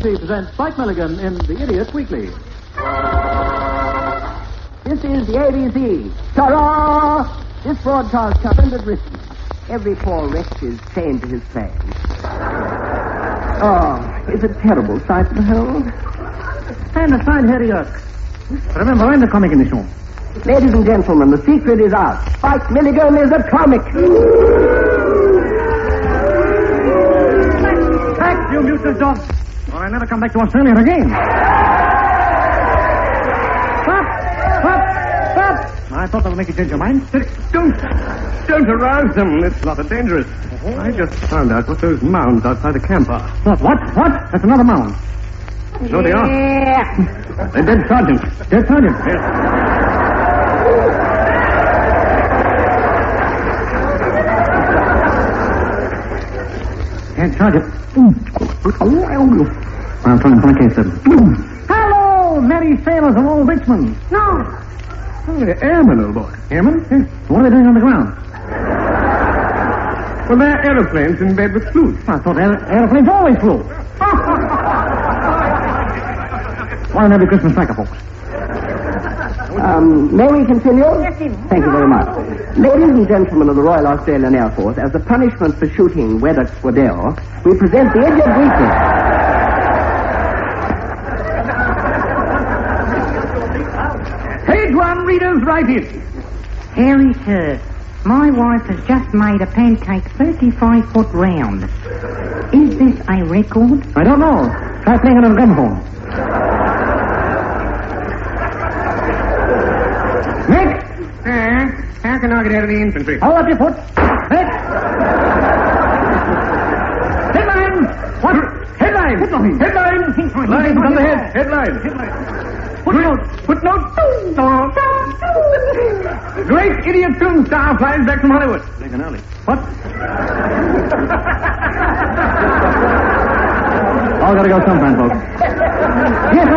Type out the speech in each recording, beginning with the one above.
ABC presents Spike Milligan in The Idiot Weekly. This is the ABC. Ta-da! This broadcast comes at written. Every poor wretch is chained to his plane. Oh, it's a terrible sight to behold. Stand aside, Harry York. Remember, I'm the comic in the show. Ladies and gentlemen, the secret is out. Spike Milligan is a comic. Back, you mutant dog, or I never come back to Australia again. Stop! I thought that would make you change your mind. Don't arouse them. It's not dangerous. I just found out what those mounds outside the camp are. What? That's another mound. So they are. They're dead sergeants. Dead sergeant. Yes. Dead sergeant. I'll try and placate them. Hello, merry sailors of old Richmond. No. Oh, they're airmen, old boy. Airmen? Yes. What are they doing on the ground? Well, they're aeroplanes in bed with flutes. I thought aeroplanes always flew. One every Christmas cracker, folks. May we continue? Yes, thank you very much. Ladies and gentlemen of the Royal Australian Air Force, as a punishment for shooting Weddock Waddell, we present the Idiot Weekly. Page one, readers, write in. Harry, sir, my wife has just made a pancake 35 foot round. Is this a record? I don't know. Try playing on a gramophone. Next. How can I get out of the infantry? Hold up your foot. Next. Headline. What? Headline. Headline. Lines on the head. Headline. Footnote. Great idiot film star flies back from Hollywood. What? All gotta go sometime, folks. Yes,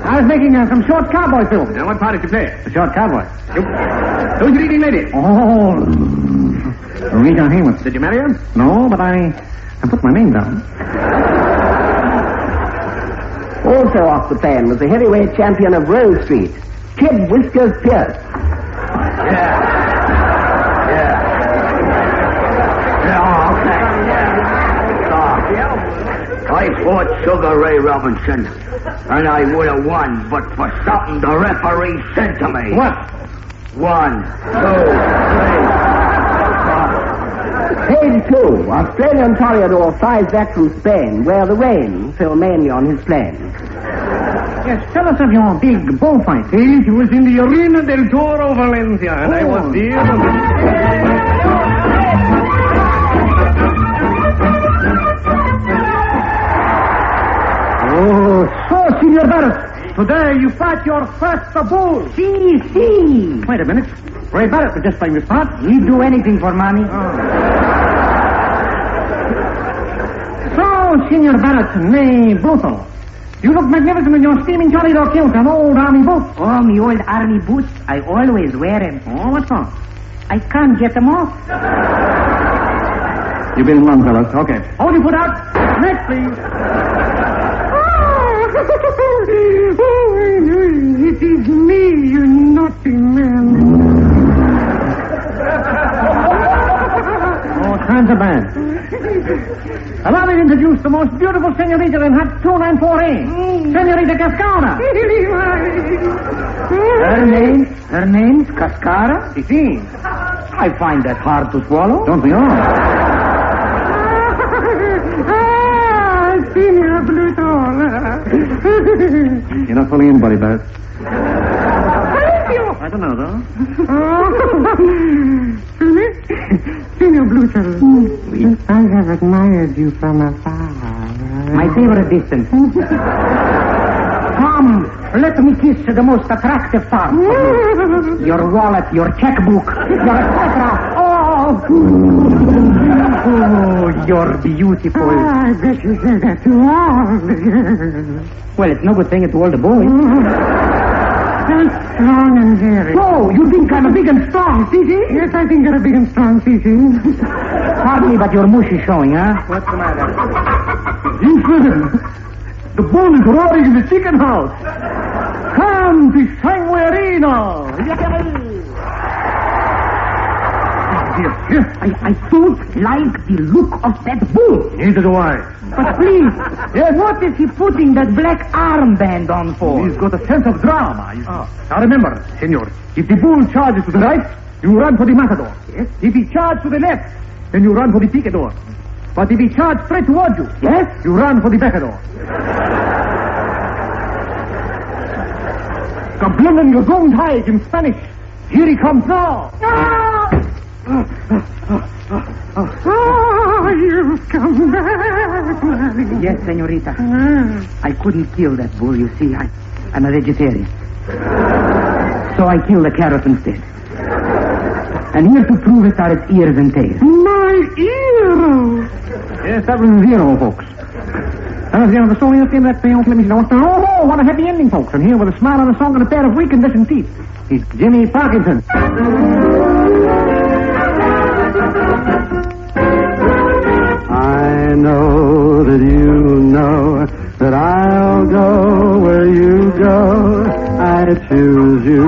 I was making some short cowboy film. Now, what part did you play? The short cowboy. Who's the leading lady? Oh, Rita Hayworth. Did you marry her? No, but I put my name down. Also off the plane was the heavyweight champion of Rose Street, Kid Whiskers Pierce. I fought Sugar Ray Robinson, and I would have won, but for something the referee said to me. What? 1, 2, 3. Page 2, Australian Toreador flies back from Spain, where the rain fell mainly on his plane. Yes, tell us of your big bullfight. It was in the Arena del Toro, Valencia, and I was there. Oh, so, Senor Barrett, today you fight your first bull. See. Wait a minute. Ray Barrett was just playing this part. He'd do anything for money. So, Senor Barrett, nay, brutal. You look magnificent in your steaming Johnny Dog kilt and old army boots. Oh, me old army boots, I always wear them. Oh, what's wrong? I can't get them off. You've been long, fellas. Okay. Hold your foot out. Next, please. It is me, you naughty man. All kinds of bad. Allow me to introduce the most beautiful senorita in Hut 294A. Senorita Cascara. Her name's Cascara? See. I find that hard to swallow. Don't we all? Senor Pluto. You're not fooling anybody, Barrett. Thank you. I don't know, though. Senor Pluto, I have admired you from afar. My favorite distance. Come, let me kiss the most attractive part of you. Your wallet, your checkbook, your etc. Oh, you're beautiful. I bet you say that to all the girls. Well, it's no good saying it to all the boys. And strong and hairy. Oh, you think I'm a big and strong, Cece? Yes, I think you're a big and strong, Cece. Pardon me, but your mush is showing, huh? What's the matter? The bull is roaring in the chicken house. Come to Sanguerino. I don't like the look of that bull. Neither do I. But please, what is he putting that black armband on for? He's got a sense of drama. Now remember, senor, if the bull charges to the right, you run for the matador. Yes. If he charges to the left, then you run for the picador. But if he charges straight towards you, Yes? you run for the pecador. Geblungen, Gesundheit in Spanish. Here he comes now. You've come back, Milligan. Yes, senorita. I couldn't kill that bull, you see. I'm a vegetarian. So I killed the carrot instead. And here to prove it are its ears and tails. My ears! Yes, that was zero, folks. That was the end of the story. That film finished. Oh, what a happy ending, folks. And here with a smile on a song and a pair of reconditioned teeth, he's Jimmy Parkinson. I know that you know that I'll go where you go. I choose you,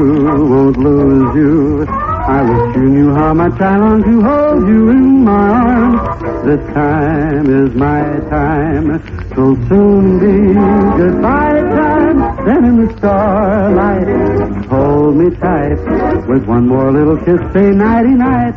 won't lose you. I wish you knew how much I long to hold you in my arms. This time is my time, so soon be goodbye time. Then in the starlight, hold me tight. With one more little kiss, say nighty-night.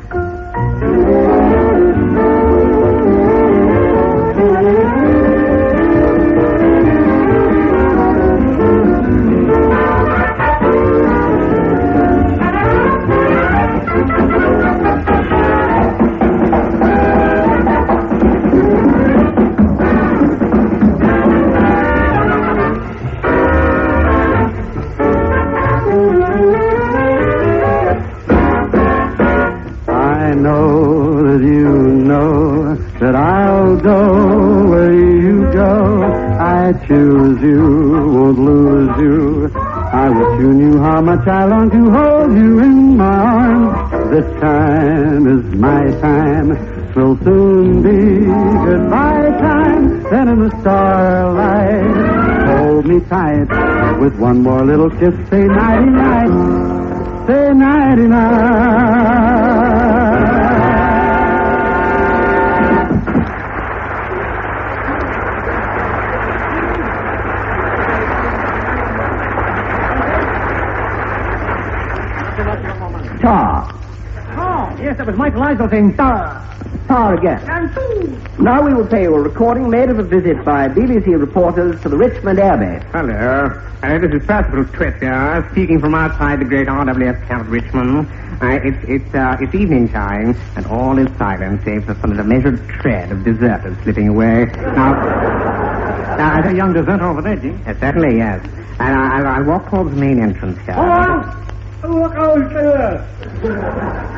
I know that you know that I'll go where you go. I choose you, won't lose you. I wish you knew how much I long to hold you in my arms. This time is my time, will soon be goodbye time. Then in the starlight, hold me tight. With one more little kiss, say nighty-night. Say nighty-night. Tar. Oh, yes, that was Michael Eisel saying tar. Tar again. Now we will play you a recording made of a visit by BBC reporters to the Richmond Air Base. Hello. This is Percival Twist here, speaking from outside the great RWS camp at Richmond. It's evening time, and all is silent, save for some of the measured tread of deserters slipping away. Now, There's a young deserter over there, Jim. certainly, yes. And I'll walk towards the main entrance here. Who goes there?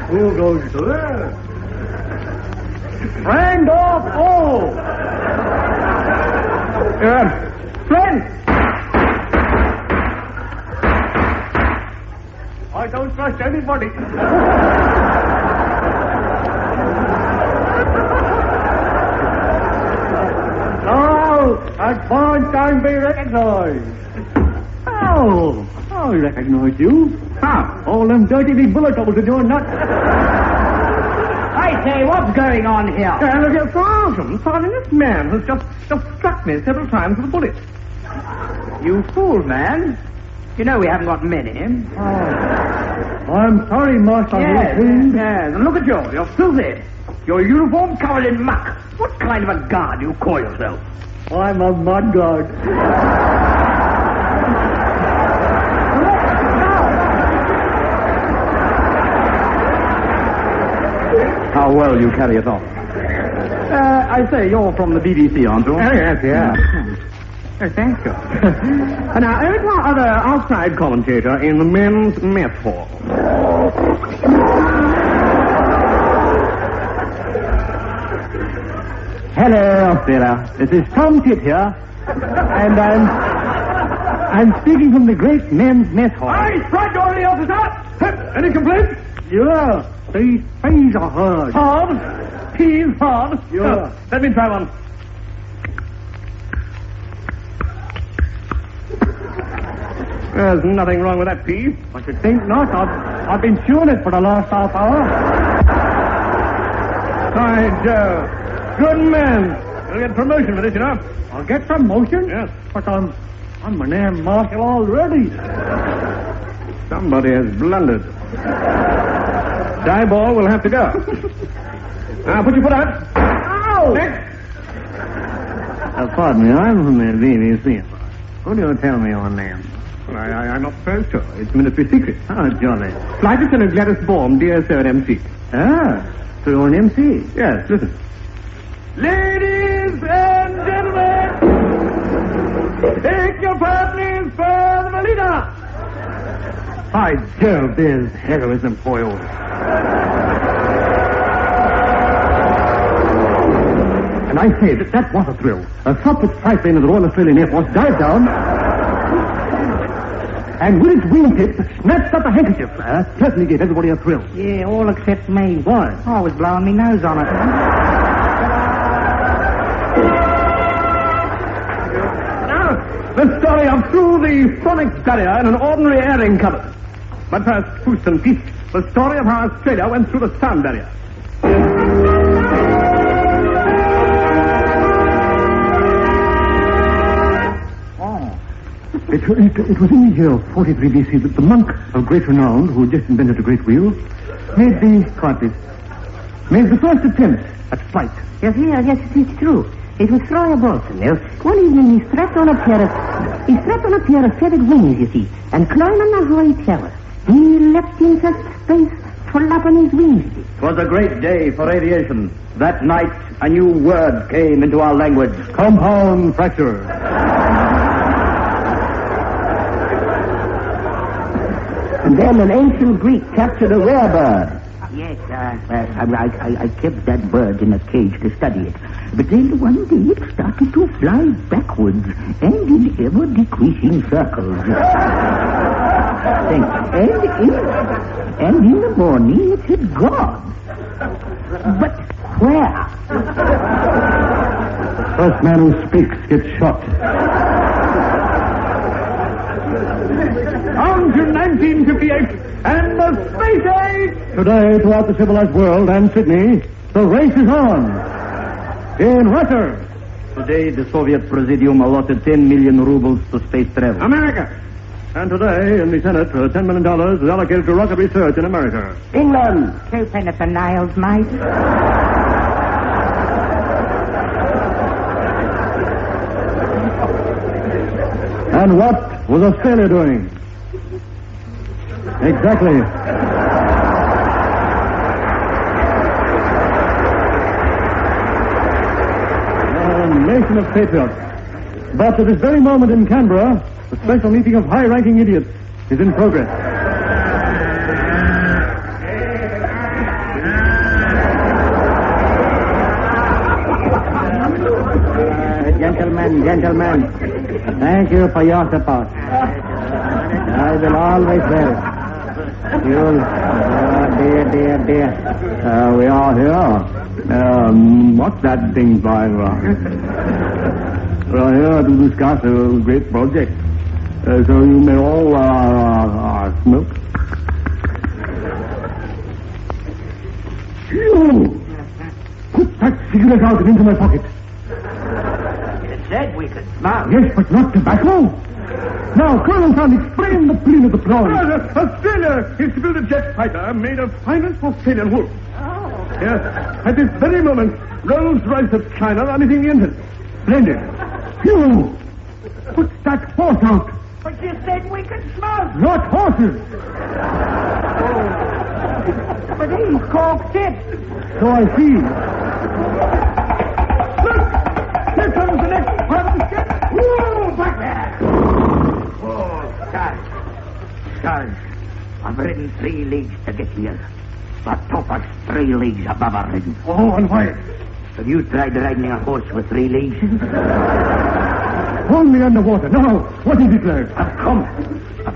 Who goes there? Friend of all! Friend! I don't trust anybody. No, at one time be recognized. Oh, I recognize you. All them dirty big bullet holes in your nuts. I say, what's going on here? Look at Sergeant, this man has just struck me several times with a bullet. You fool, man. You know we haven't got many. I'm sorry, Master. Yes. And look at you. You're filthy. Your uniform covered in muck. What kind of a guard do you call yourself? I'm a mud guard. How well you carry it off. I say, you're from the BBC, aren't you? Oh, thank you. And now, who's our other outside commentator in the men's mess hall? Hello, Australia. This is Tom Pitt here. And I'm speaking from the great men's mess hall. Aye, right, orderly officer! Any complaints? Yeah, these peas are hard. Hard? Peas hard? Yeah. Let me try one. There's nothing wrong with that piece. I should think not. I've been chewing it for the last half hour. Hi, Joe. Good man. You'll get promotion for this, you know. I'll get promotion? Yes. But I'm an air marshal already. Somebody has blundered. Dieball will have to go. Now, put your foot out. Ow! Next. Pardon me, I'm from the BBC. Could you tell me your name? Well, I'm not supposed to. It's military secret. Oh, jolly. Flight Lieutenant Gladys Baum, dear sir, MC. Ah, so you're an MC? Yes, listen. Ladies and gentlemen, take your partners for the leader. By Jove, there's heroism for you. And I say that was a thrill. A Suffolk triplane of the Royal Australian Air Force dived down, and with its wingtips, snatched up a handkerchief. Certainly gave everybody a thrill. Yeah, all except me. Why? I was blowing my nose on it. Now, the story of through the sonic barrier in an ordinary airing cupboard. But first, Poust and Peace, the story of how Australia went through the sound barrier. It was in the year 43 BC that the monk of great renown, who had just invented a great wheel, made the first attempt at flight. Yes, it's true. It was Friar Bolton. One evening he strapped on a pair of feathered wings, you see, and climbed on a high tower. He leapt into space, flapping his wings. It was a great day for aviation. That night, a new word came into our language. Compound fracture. And then an ancient Greek captured a rare bird. Yes, I kept that bird in a cage to study it. But then one day it started to fly backwards and in ever-decreasing circles. And in the morning it had gone. But where? The first man who speaks gets shot. On to 1958 and the space age! Today, throughout the civilized world and Sydney, the race is on. In Russia. Today, the Soviet Presidium allotted 10 million rubles to space travel. America. And today, in the Senate, $10 million is allocated to rocket research in America. England. 2 penny for nails, mate. And what was Australia doing? Exactly. A nation of patriots. But at this very moment in Canberra, the special meeting of high-ranking idiots is in progress. Gentlemen, thank you for your support. I will always wear it. Dear. We are here. What's that thing flying around? We're here to discuss a great project. So you may all smoke. You! Put that cigarette out and into my pocket. Said we could smoke. Yes, but not tobacco. Now, Colonel Sand, explain the plane of the plan. Australia is to build a jet fighter made of finest Australian wool. Yes, at this very moment, Rolls-Royce of China are knitting the engine. Splendid. You! Put that horse out. But you said we could smoke. Not horses. But he's corked it. So I see. Here comes the next part of the ship. Whoa, back there! Oh, Stars. I've ridden 3 leagues to get here. The toughest 3 leagues I've ever ridden. Oh, and why? Have you tried riding a horse with 3 leagues? Only underwater. Now, what is it, lad? I've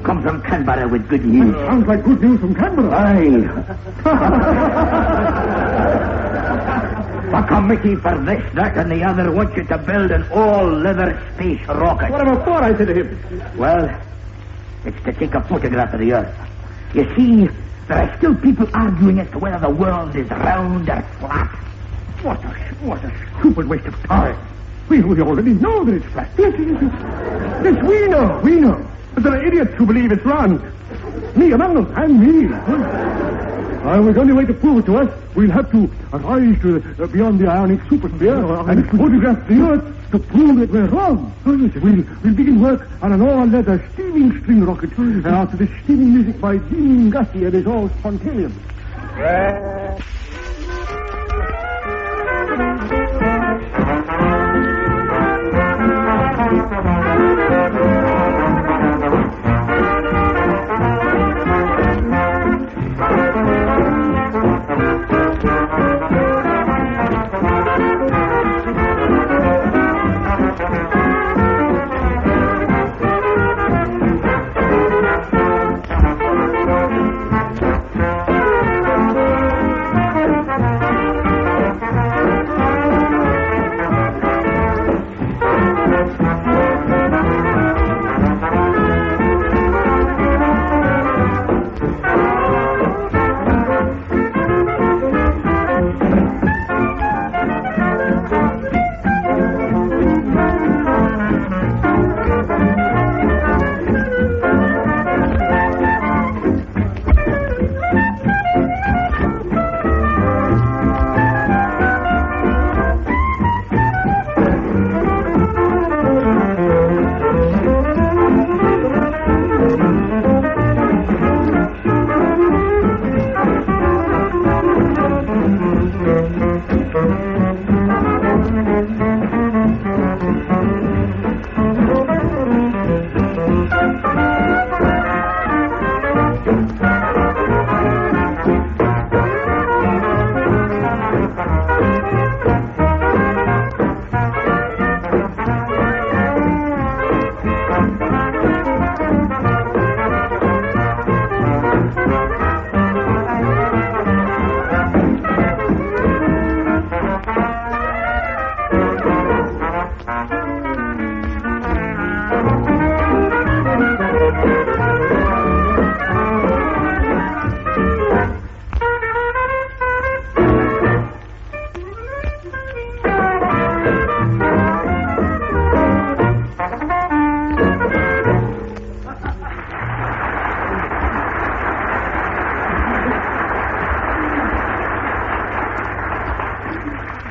come from Canberra with good news. Sounds like good news from Canberra. Aye. A committee for this, that, and the other wants you to build an all-leather space rocket. What about 4, I said to him. Well, It's to take a photograph of the Earth. You see, there are still people arguing as to whether the world is round or flat. What a stupid waste of time. We already know that it's flat. Yes, we know. But there are idiots who believe it's round. Me among them, and me. The only way to prove it to us, we'll have to rise to beyond the ionic supersphere and photograph the Earth to prove that we're wrong. We'll begin work on an all-leather steaming string rocket after the steaming music by Dean Gussie and his all spontaneous.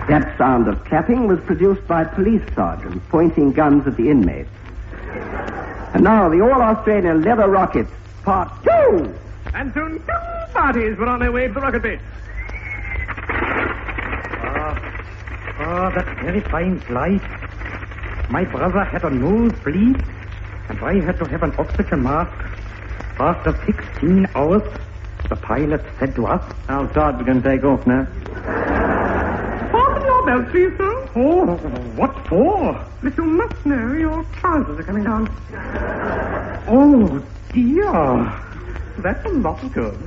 That sound of clapping was produced by police sergeants pointing guns at the inmates. And now the All-Australian Leather Rockets, Part 2! And soon 2 parties were on their way to the rocket base. That's very fine flight. My brother had a nosebleed, and I had to have an oxygen mask. After 16 hours, the pilot said to us, Our sergeant can take off now. Fasten your belt, please, sir. "Oh, what for?" But you must know your trousers are coming down. "Oh, dear." That's a lot good.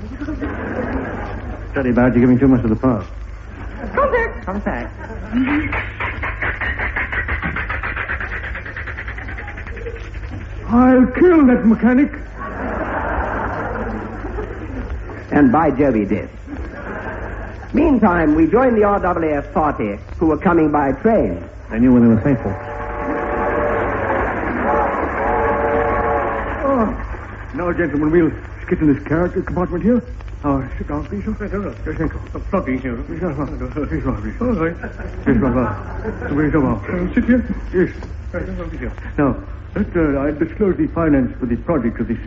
Study about you giving too much of the part. Contact. I'll kill that mechanic. And by Jove, he did. Meantime, we joined the RAAF party, who were coming by train. I knew when they were faithful. Now, gentlemen, we'll get in this character compartment here. Sit down, please. Yes, thank you. Flogging here. Sit here. Yes. Now, I disclose the finance for the project of this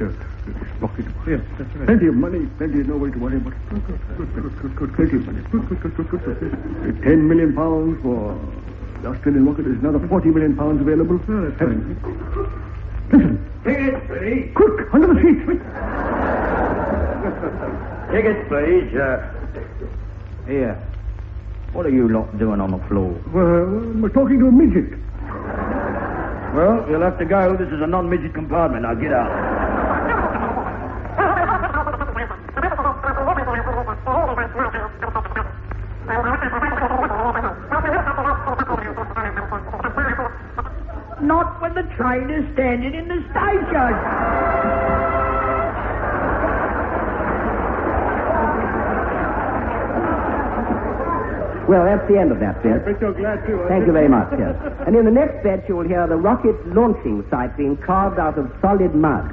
rocket. Yes, that's right. Plenty of money, plenty of nobody to worry about. Good. Plenty of money. Good. 10 million pounds for the Australian rocket. There's another 40 million pounds available. That's fine. Listen. Tickets, please. Quick, under the seat. Tickets, please. Here. What are you lot doing on the floor? Well, we're talking to a midget. Well, you'll have to go. This is a non-midget compartment. Now, get out. Not when the train is standing in the station. Well, that's the end of that bit. We're so glad to. Thank you very much, yes. And in the next bit, you will hear the rocket launching site being carved out of solid mud.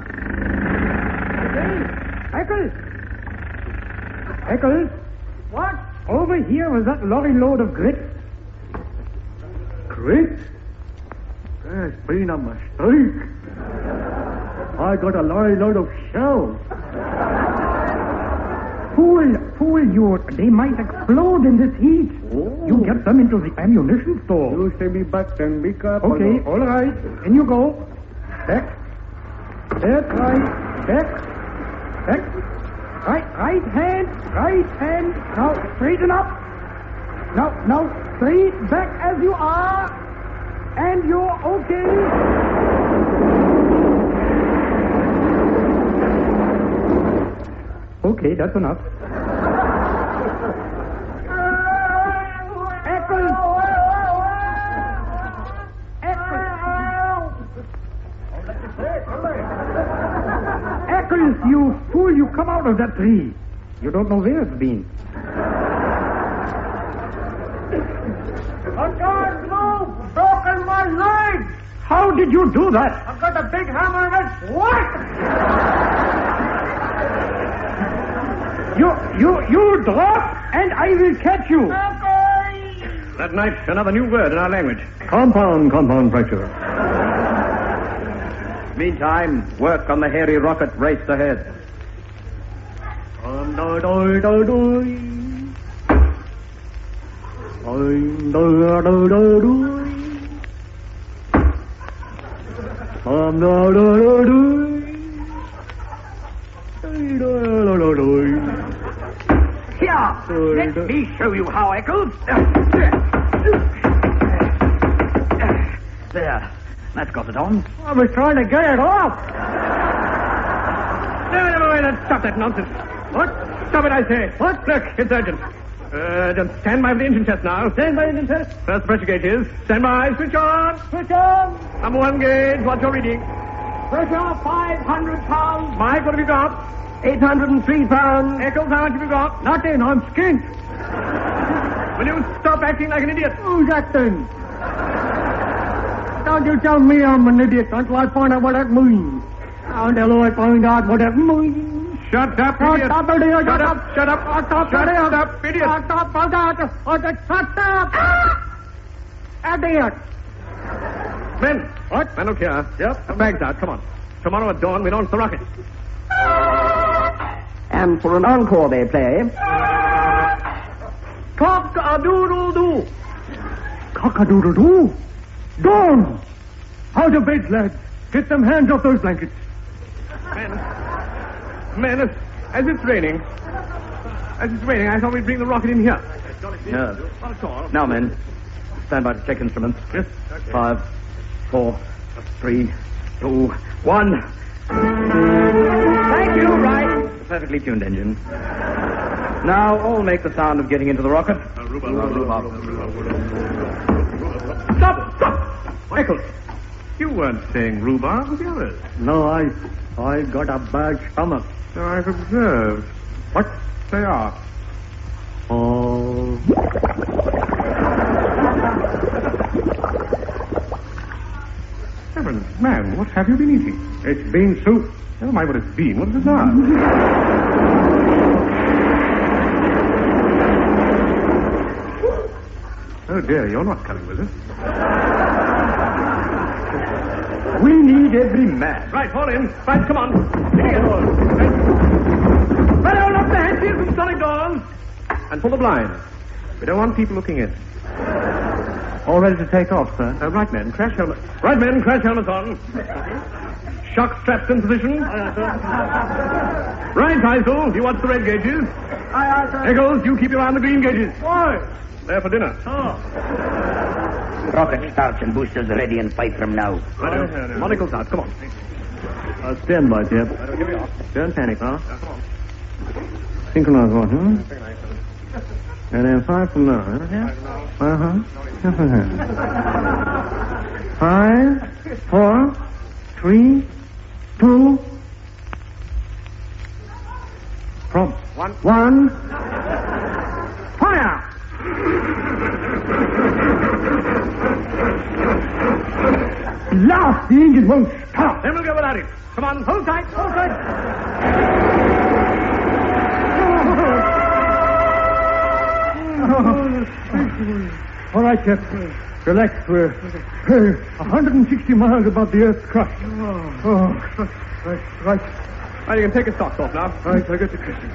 Eccles! Eccles? What? Over here was that lorry load of grit. Grit? There's been a mistake. I got a lorry load of shells. Fool you. They might explode in this heat. Oh. You get them into the ammunition store. You stay me back then, be careful. Okay, all right. In you go. Back. That's right. Back. Right hand. Now, straighten up. Now, straight back as you are. And you're okay. Okay, that's enough. Eccles, you fool, you come out of that tree. You don't know where it's been. Broken my leg! How did you do that? I've got a big hammer and what? You drop, and I will catch you. That night's another new word in our language. Compound fracture. Meantime, work on the hairy rocket raced ahead. Here, let me show you how, Eccles. There, that's got it on. I was trying to get it off. No, stop that nonsense. What? Stop it, I say. What? Look, it's urgent. Just stand by for the engine test now. Stand by engine test. First pressure gauge is. Stand by, switch on. Switch on. Number 1 gauge, what's your reading? Pressure 500 pounds. Mike, what have you got? 803 pounds. Eccles, how much have you got? Nothing, I'm skint. Will you stop acting like an idiot? Who's acting? Don't you tell me I'm an idiot until I find out what that means. Until I find out what that means. Shut up, idiot. Shut up, idiot. Shut up, idiot. Shut up, idiot. Idiot. Men. What? Men, look here. Yep. The bag's out, come on. Tomorrow at dawn, we launch the rocket. And for an encore they play. Cock-a-doodle-doo. Cock-a-doodle-doo? Dawn! Out of bed, lads. Get them hands off those blankets. Men, as it's raining, I thought we'd bring the rocket in here. Yes. Now, men, stand by to check instruments. Yes. 5, 4, 3, 2, 1. Thank you, right. Perfectly tuned engine. Now, all make the sound of getting into the rocket. Stop! Eccles, you weren't saying rhubarb with the others. No, I got a bad stomach. So I've observed. What? They are. Oh. Heavens, man, what have you been eating? It's bean soup. Never mind what it's been. What is it now? Oh, dear, you're not coming with us. We need every man. Right, fall in. Right, come on. Right, hold up the hatches and sonic doors. And pull the blinds. We don't want people looking in. All ready to take off, sir. Right, men, crash helmets. Right, men, crash helmets on. Shock straps in position. Right, Heisel, you watch the red gauges. Aye, sir. Eccles, you keep your eye on the green gauges. Why? They're for dinner. Oh. Rocket starts and boosters ready in 5 from now. Right, monocle's out, come on. Stand by, Jeb. Here we are. Don't panic, huh? Come on. Synchronize what, huh? And then 5 from now, huh? Uh-huh. 5, 4, 3, 2, from 1. Fire! The engine won't stop. Then we'll go without it. Come on, hold tight, hold tight. All right, Captain. Relax. We're 160 miles above the Earth's crust. Right. Well, you can take your socks off now. Right, I got the question.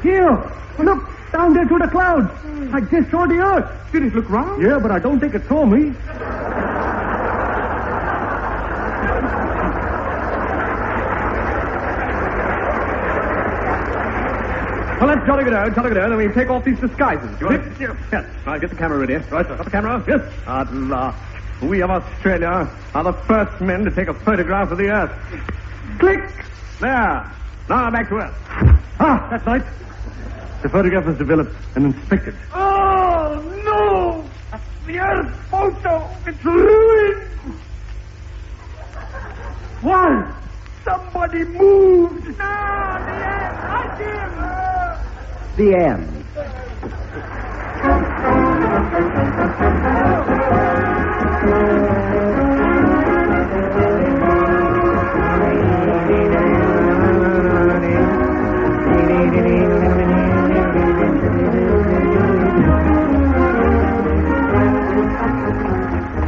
Here! Look! Down there through the clouds! I just saw the Earth! Did it look round? Yeah, but I don't think it saw me. Well, let's jolly go down, and we take off these disguises. Yes. I'll get the camera ready. Right, got the camera? Yes. At last, we of Australia are the first men to take a photograph of the Earth. Click! There. Now back to Earth. Ah, that's right. The photograph was developed and inspected. Oh, no! The Earth photo! It's ruined! Why? Somebody moved! No, the Earth! Right here! The end.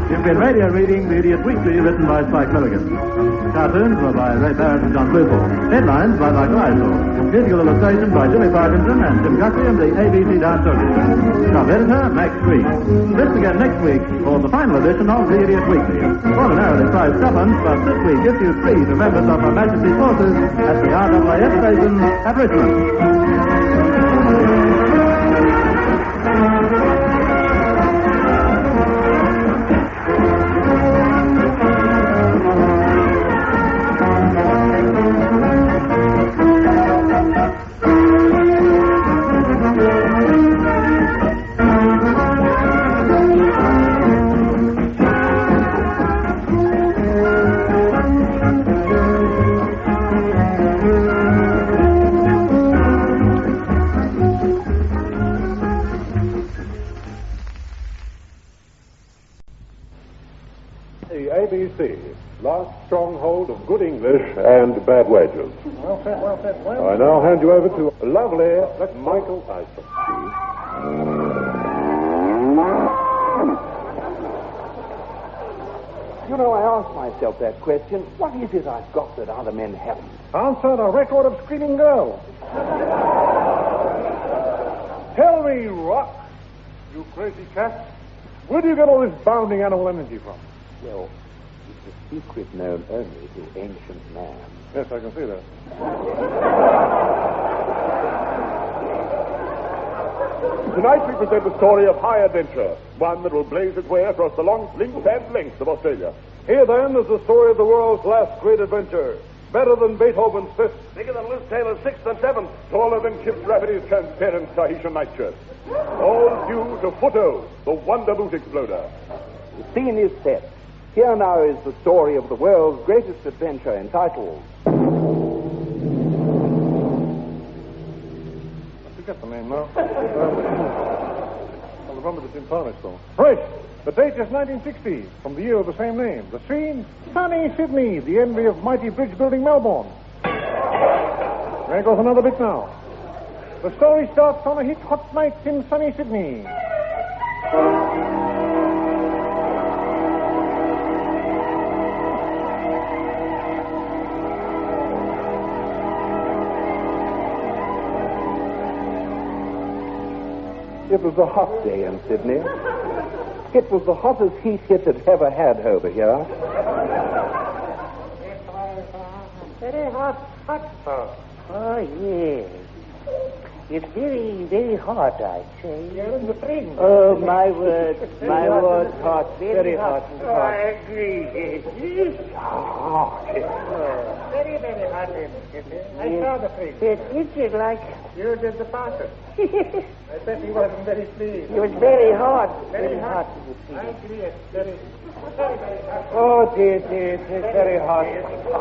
You've been radio reading The Idiot Weekly, written by Spike Milligan. Cartoons were by Ray Barrett and John Bluthorpe. Headlines by Michael Eisel. Musical illustration by Jimmy Parkinson and Tim Guthrie and the ABC Dance Orchestra. Sub-editor, Max Green. Listen again next week for the final edition of The Idiot Weekly. Ordinarily priced tuppence, but this week gives you free to members of Her Majesty's Forces at the RAAF station at Richmond. Last stronghold of good English and bad wages. Well said. I now hand you over to lovely Michael Eisel. You know, I asked myself that question. What is it I've got that other men haven't? Answered a record of screaming girls. Tell me, Rock, you crazy cat, where do you get all this bounding animal energy from? Well, it's a secret known only to ancient man. Yes, I can see that. Tonight we present the story of high adventure, one that will blaze its way across the long length and length of Australia. Here, then, is the story of the world's last great adventure. Better than Beethoven's Fifth, bigger than Liz Taylor's Sixth and Seventh, taller than Kip Rafferty's transparent Tahitian nightshirt. All due to Foto, the Wonder Boot Exploder. The scene is set. Here now is the story of the world's greatest adventure entitled... I forget the name now. I'll remember this in Spanish, though. Right. The date is 1960, from the year of the same name. The scene, sunny Sydney, the envy of mighty bridge-building Melbourne. There goes another bit now. The story starts on a hot night in sunny Sydney. It was a hot day in Sydney. It was the hottest heat it had ever had over here. Very hot. Oh, yes. It's very, very hot, I'd say. You're in the spring. Oh, my word, hot, very hot. Oh, I agree. It's hot. Very, very hot. I saw the spring. It itches like... You did the passer. I bet he wasn't very pleased. It was very hot. Very hot. I agree. It's very, very hot. Oh, dear. It's very hot.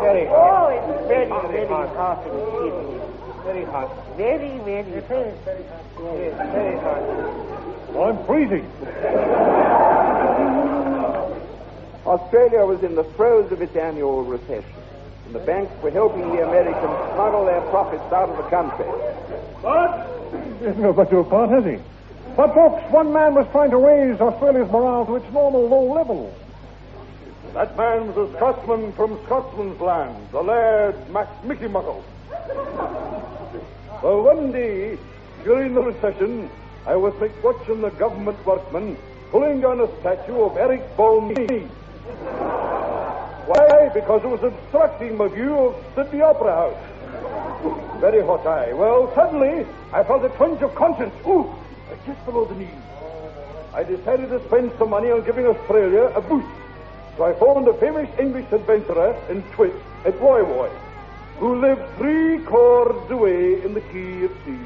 Very hot. Oh, it's very, very hot in Sydney. Very hot. Very, very hot. It is very hot. Yes, very hot. I'm freezing. Australia was in the throes of its annual recession, and the banks were helping the Americans smuggle their profits out of the country. But there's no but to a part, has he? But, folks, one man was trying to raise Australia's morale to its normal low level. That man was a Scotsman from Scotsman's land, the Laird Mickey Muckle. Well, one day, during the recession, I was watching the government workmen pulling down a statue of Eric Balmy. Why? Because it was obstructing my view of Sydney Opera House. Very hot eye. Well, suddenly, I felt a twinge of conscience. Ooh, just below the knee. I decided to spend some money on giving Australia a boost. So I phoned a famous English adventurer in Twit at Woy Woy, who lived 3 chords away in the key of C.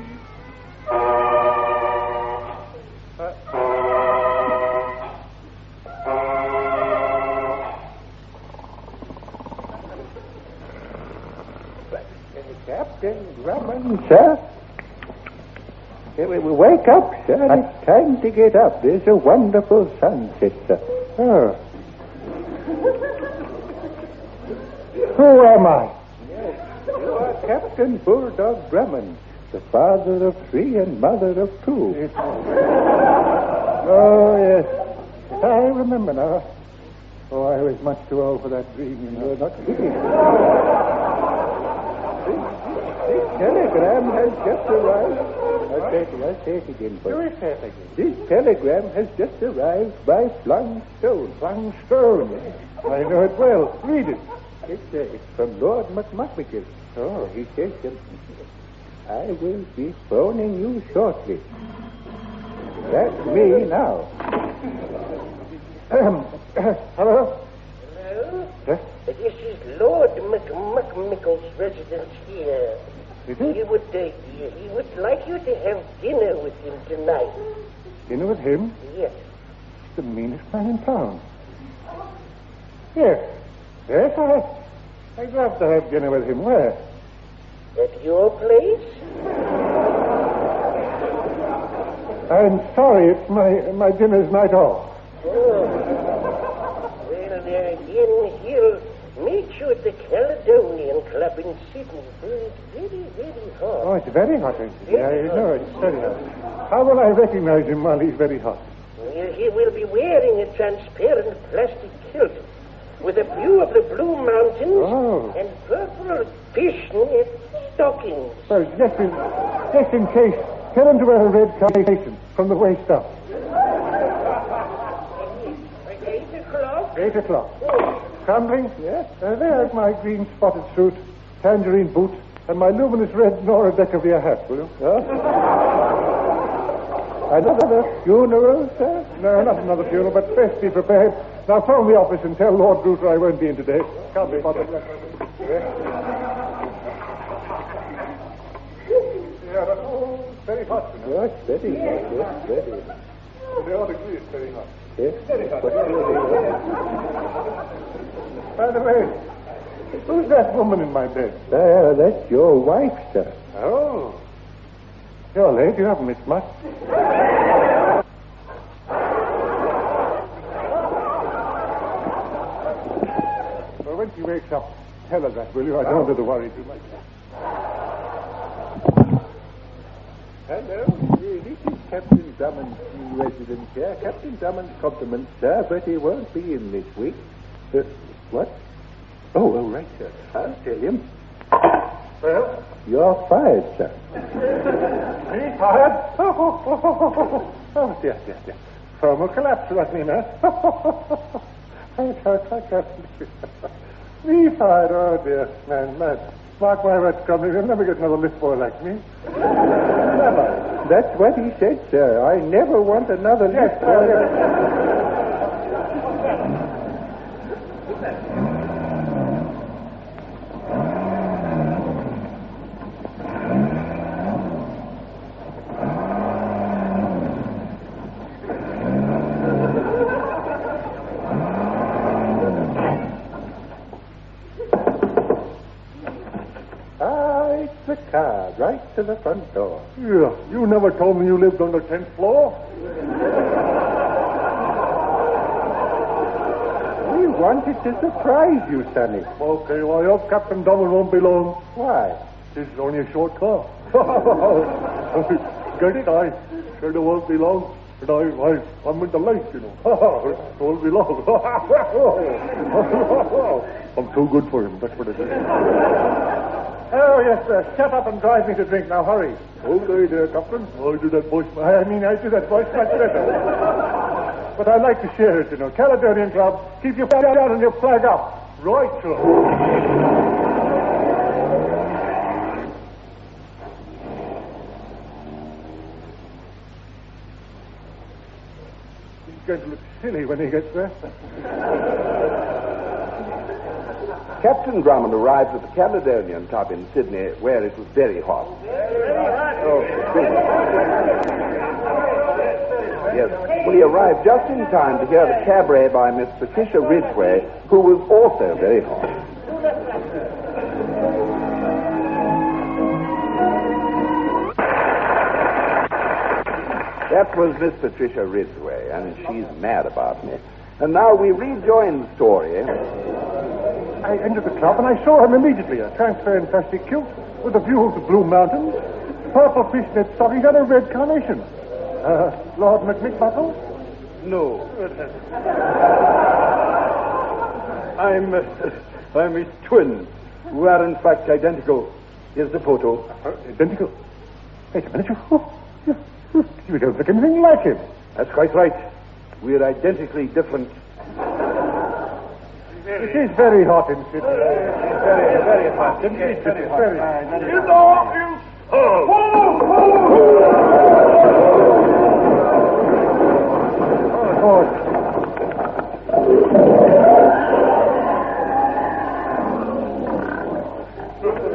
Captain Drummond, sir. Wake up, sir. It's time to get up. There's a wonderful sunset, sir. Oh. Who am I? Yes, you are Captain Bulldog Drummond, the father of 3 and mother of 2. Oh, yes. I remember now. Oh, I was much too old for that dream, you know. You're not kidding. This telegram has just arrived. I'll say it again. This telegram has just arrived by Flung Stone. Flung Stone? I know it well. Read it. It's from Lord McMuckmickle. Oh, he says I will be phoning you shortly. That's me now. Hello? Hello? This is Lord McMuckmickle's residence here. He would like you to have dinner with him tonight. Dinner with him? Yes. The meanest man in town. Yes, I'd love to have dinner with him. Where? At your place? I'm sorry, it's my dinner's night off. Oh. Well, then he'll meet you at the Caledonian Club in Sydney. It's very, very hot. Oh, it's very hot, isn't it? Yeah, I know, it's very hot. How will I recognize him while he's very hot? He will be wearing a transparent plastic kilt with a view of the Blue Mountains and purple fishnet stockings. Well, just in case, tell him to wear a red carnation from the waist up. 8 o'clock? 8 o'clock. Crumbling? Yes. There's my green spotted suit, tangerine boots, and my luminous red Nora Decavier hat, will you? Another funeral, sir? No, not another funeral, but best be prepared. Now phone the office and tell Lord Bruter I won't be in today. Can't be bothered. Yeah, but it's very hot. You know? Yes, very hot. Yes, very hot. They all agree it's very hot. Yes, very hot. By the way, who's that woman in my bed? That's your wife, sir. Oh. You're late. You haven't missed much. Well, when she wakes up, tell her that, will you? I don't want her to worry too much. Hello. This is Captain Drummond's new residence here. Captain Drummond's compliments, sir, but he won't be in this week. What? Oh, right, sir. I'll tell him. Well? You're fired, sir. Me fired? Oh, dear. Formal collapse, what me, huh? I can't. Me fired, oh, dear. Man. Mark my words, Crumley, you'll never get another lift boy like me. Never. That's what he said, sir. I never want another lift boy. Right to the front door. Yeah, you never told me you lived on the 10th floor. wanted to surprise you, Sonny. Okay, well, I hope Captain Drummond won't be long. Why? This is only a short car. Get it? I said it won't be long. But I'm in the lake, you know. It won't be long. I'm too good for him, that's what it is. Oh, yes, sir. Shut up and drive me to drink. Now, hurry. Okay, there, Captain. I do that voice. I do that voice much better. But I'd like to share it, you know. Caledonian Club, keep your flag out and your flag up. Right, sir. He's going to look silly when he gets there. Captain Drummond arrived at the Caledonian Club in Sydney, where it was very hot. Oh, yes. Well, he arrived just in time to hear the cabaret by Miss Patricia Ridgway, who was also very hot. That was Miss Patricia Ridgway, and she's mad about me. And now we rejoin the story. I entered the club and I saw him immediately. A transparent plastic kilt with a view of the Blue Mountains, purple fishnet stockings, and a red carnation. Lord McMickbuckle? No. I'm his twin, who are in fact identical. Here's the photo. Identical? Wait a minute. You don't look anything like him. That's quite right. We're identically different. It is very hot in Sydney. Very hot. Very hot. You know,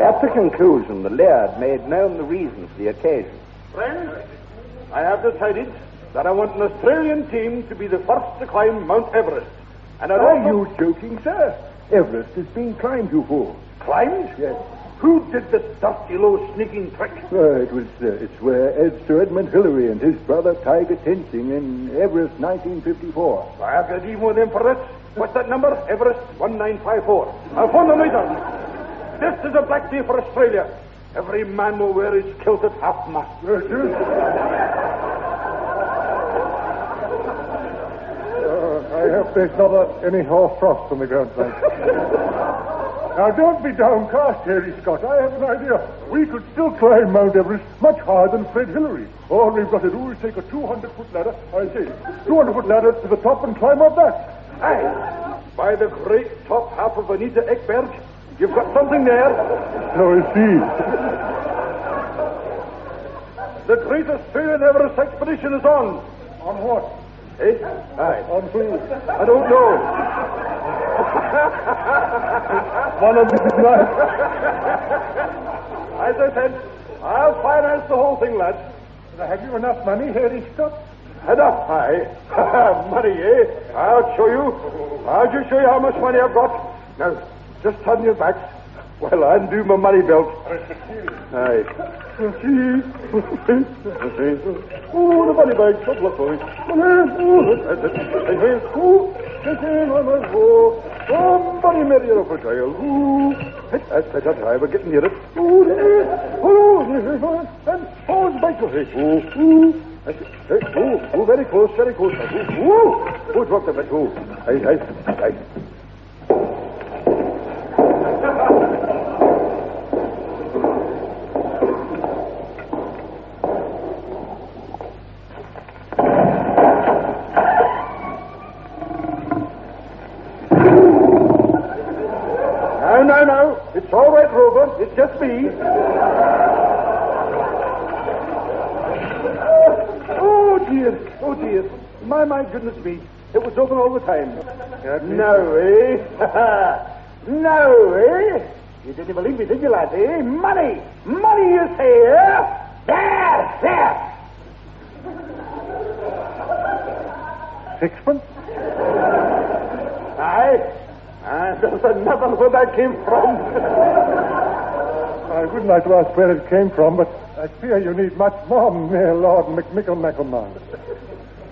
At the conclusion, the laird made known the reason for the occasion. Friends, I have decided that I want an Australian team to be the first to climb Mount Everest. And are you joking, sir? Everest has been climbed before. Climbed? Yes. Who did the dirty, low, sneaking trick? It's where Sir Edmund Hillary and his brother Tiger Tenzing in Everest 1954. I've got even with them for this. What's that number? Everest 1954. I'll phone them later. This is a black day for Australia. Every man will wear his kilt at half-mast. I hope there's not any hoar frost on the ground tonight. Now, don't be downcast, Harry Scott. I have an idea. We could still climb Mount Everest much higher than Fred Hillary. All we've got to do is take a 200-foot ladder, 200-foot ladder to the top and climb up that. Aye. By the great top half of Anita Ekberg, you've got something there. So I see. The great Australian Everest expedition is on. On what? Eh? Aye. On who? I don't know. One of these nights. As I said, I'll finance the whole thing, lads. Have you enough money, Harry Scott? Enough, aye. Money, eh? I'll show you. I'll just show you how much money I've got. Now, just turn your backs while I undo my money belt. Aye. Oh, the money bag. Stop, look, boys. Somebody marry her for child. That's right. We're getting near it. And forward the bike. Very close, very close. Drop the bit. Aye. No. It's all right, Rover. It's just me. Oh, dear. My goodness me. It was open all the time. No, eh? No, eh? You didn't believe me, did you, lad, eh? Money is here. There. Sixpence? Aye. And there's another where that came from. I wouldn't like to ask where it came from, but I fear you need much more than mere Lord McMickleman.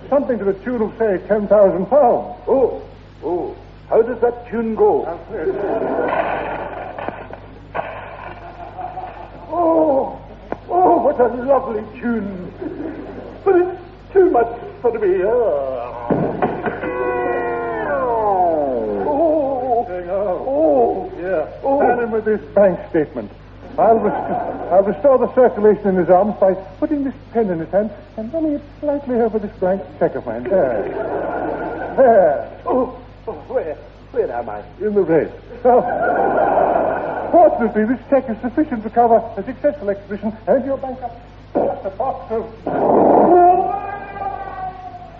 Something to the tune of, say, £10,000. Oh, How does that tune go? Oh, what a lovely tune. But it's too much for me. Hand him with this bank statement. I'll restore the circulation in his arms by putting this pen in his hand and running it slightly over this blank check of mine. There. Where am I? In the red. Fortunately, this check is sufficient to cover a successful expedition and your bank up. Just a box of...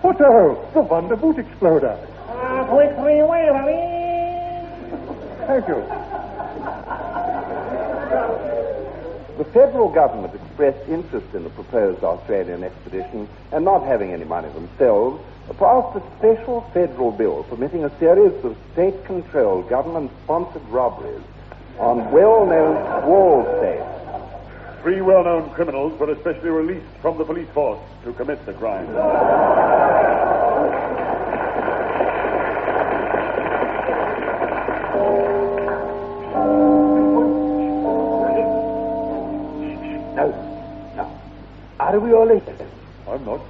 What-o! The Wonder Boot Exploder. Thank you. The federal government expressed interest in the proposed Australian expedition and not having any money themselves, passed a special federal bill permitting a series of state-controlled, government-sponsored robberies on well-known wall states. 3 well-known criminals were especially released from the police force to commit the crime. Now, are we all in? I'm not.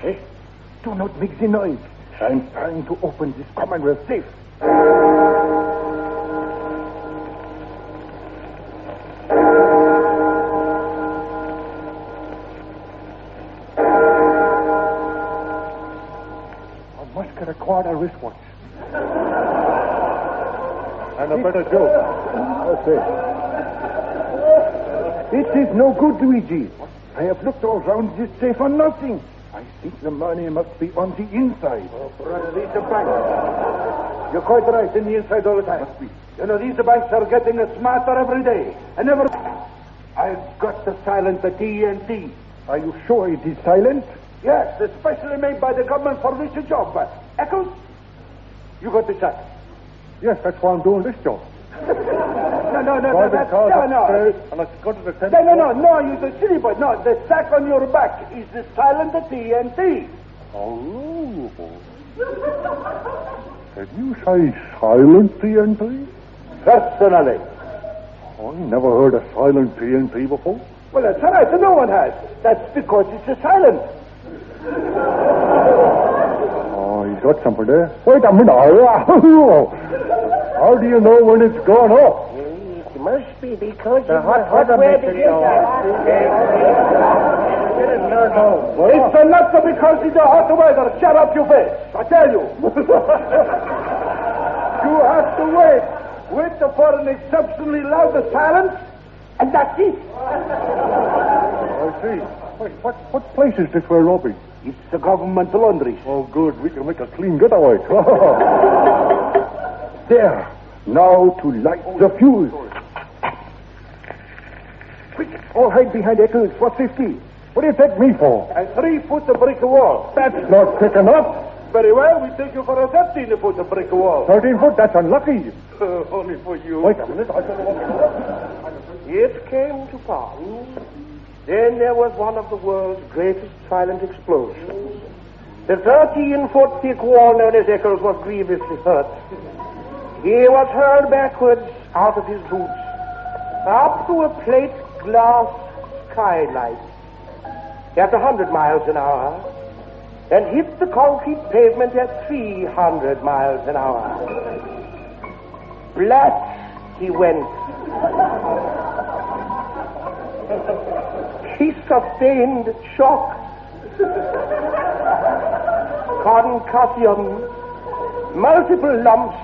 Hey, do not make the noise. I'm trying to open this Commonwealth safe. I must get a quarter wristwatch. And a better joke. That's it. It is no good, Luigi. I have looked all round this safe for nothing. I think the money must be on the inside. Oh, brother, these are banks. You're quite right, in the inside all the time. Must be. You know, these banks are getting smarter every day. And never... I've got the silent, the TNT. Are you sure it is silent? Yes, especially made by the government for this job. Eccles, you got the shot. Yes, that's why I'm doing this job. No, you the silly boy. No, the sack on your back is the silent TNT. Oh. Did you say silent TNT? Personally. I never heard of silent TNT before. Well, that's all right. No one has. That's because it's a silent. Oh, he's got something there. Wait a minute. How do you know when it's gone off? It must be because The of hot hot weather weather. makes it go off. It's not because of the hot weather. Shut up, you face. I tell you. You have to wait. Wait for an exceptionally loud silence, and that's it. I see. Wait, what place is this we're robbing? It's the government laundry. Oh, good. We can make a clean getaway. There. Now to light the fuse. Quick, all hide behind Eccles for 50. What do you take me for? And 3 foot of brick wall. That's not quick enough. Very well, we take you for a 13 foot of brick wall. 13 foot, that's unlucky. Only for you. Wait a minute. It came to pass. Then there was one of the world's greatest silent explosions. The 13-foot thick wall known as Eccles was grievously hurt. He was hurled backwards out of his boots, up to a plate glass skylight at 100 miles an hour, and hit the concrete pavement at 300 miles an hour. Flat he went. He sustained shock, concussion, multiple lumps,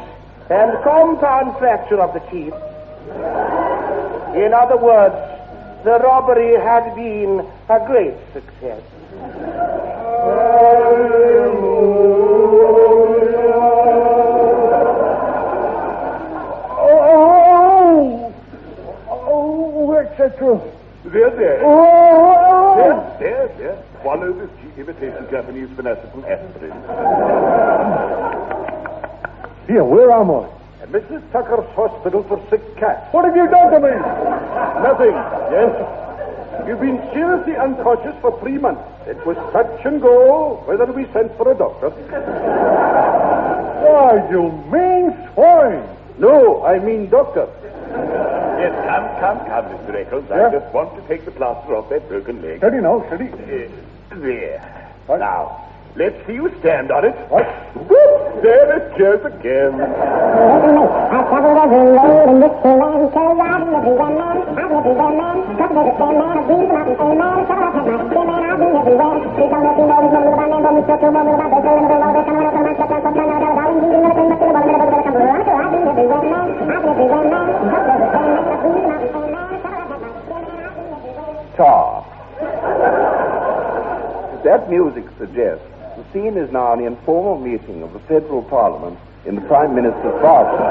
and compound fracture of the teeth. In other words, the robbery had been a great success. etc. There. Oh! There. Swallow this cheap imitation Japanese finesse from aspirin. Here, where am I? At Mrs. Tucker's hospital for sick cats. What have you done to me? Nothing. Yes? You've been seriously unconscious for 3 months. It was touch and go whether we sent for a doctor. Why, you mean swine! No, I mean doctor. Yes, come, Mr. Eccles. I just want to take the plaster off that broken leg. Steady now, steady. There. Now, let's see you stand on it. What? Whoop! There it goes again. Tar. As that music suggests, the scene is now an informal meeting of the Federal Parliament in the Prime Minister's bathroom.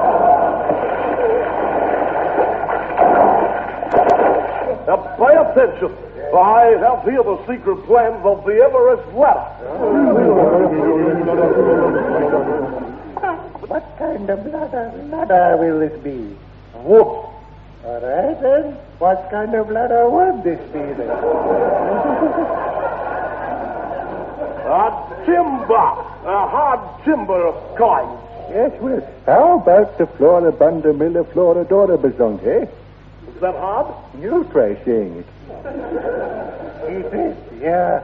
Now, pay attention. I have here the secret plans of the Everest ladder. What kind of ladder will this be? Whoop. All right, then. What kind of ladder would this be, then? A hard timber kind. Yes, well, how about the Floribunda Miller Floridora Bazonk, eh? Is that hard? You try saying it. It is, yeah.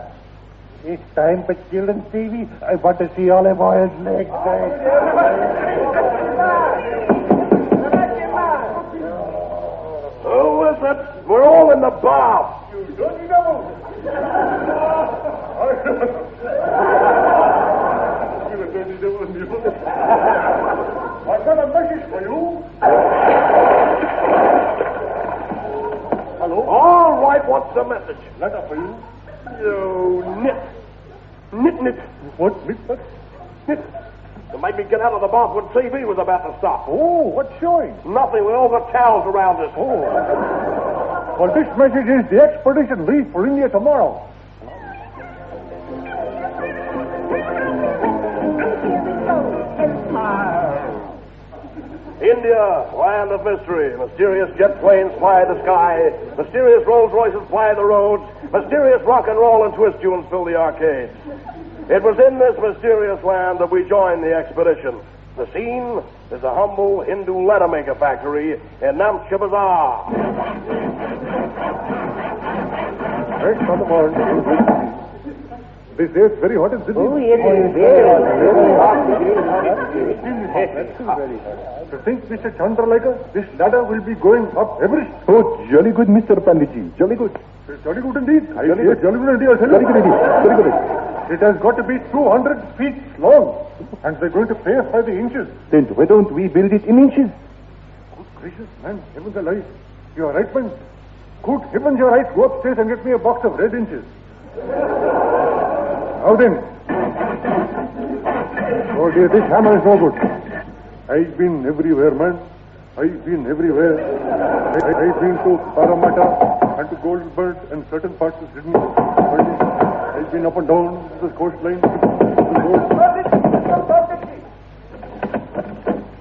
It's time for children, Stevie. I want to see Olive Oil's legs. Who is it? We're all in the bath. You don't know. I've got a message for you. Hello? All right, what's the message? Letter for you. You nit. What? Nit. You made me get out of the bath when TV was about to stop. Oh, what's showing? Nothing with all the towels around us. Oh. Well, this message is the expedition leaves for India tomorrow. India, land of mystery. Mysterious jet planes fly the sky. Mysterious Rolls Royces fly the roads. Mysterious rock and roll and twist tunes fill the arcades. It was in this mysterious land that we joined the expedition. The scene is a humble Hindu letter maker factory in Namcha Bazaar. Right, Father Warren. This day it's very hot in Sydney. Oh, yes, it's very hot. That's very hot. To think, Mr. Chandralekha, this ladder will be going up Everest. Oh, jolly good, Mr. Panditji. Jolly good. Jolly good indeed. Jolly good indeed, I tell you. Very good indeed. Very good. It has got to be 200 feet long. And they're going to pay us by the inches. Then why don't we build it in inches? Good gracious, man. Heavens alive. You are right, man. Good heavens, you're right. Go upstairs and get me a box of red inches. Now then. Oh dear, this hammer is no good. I've been everywhere, man. I've been everywhere. I've been to Parramatta and to Goldberg and certain parts of Sydney. I've been up and down the coastline.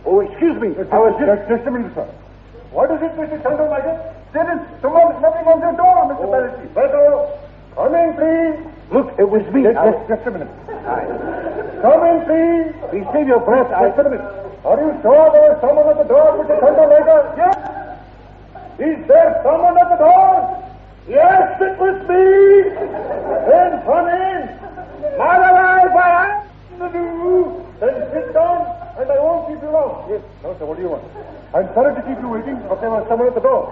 Oh, excuse me. Just a minute, sir. What is it, Mr. Chandralekha? There is someone knocking on the door, Mr. Palissy. Better. Come in, please. Look, it was me. Just a minute. Come in, please. Please save your breath. Just a minute. Are you sure there is someone at the door, Mr. Chandralekha? Yes. Is there someone at the door? Yes, it was me. Then come in. Then sit down, and I won't keep you long. Yes. No, sir, what do you want? I'm sorry to keep you waiting, but there was someone at the door.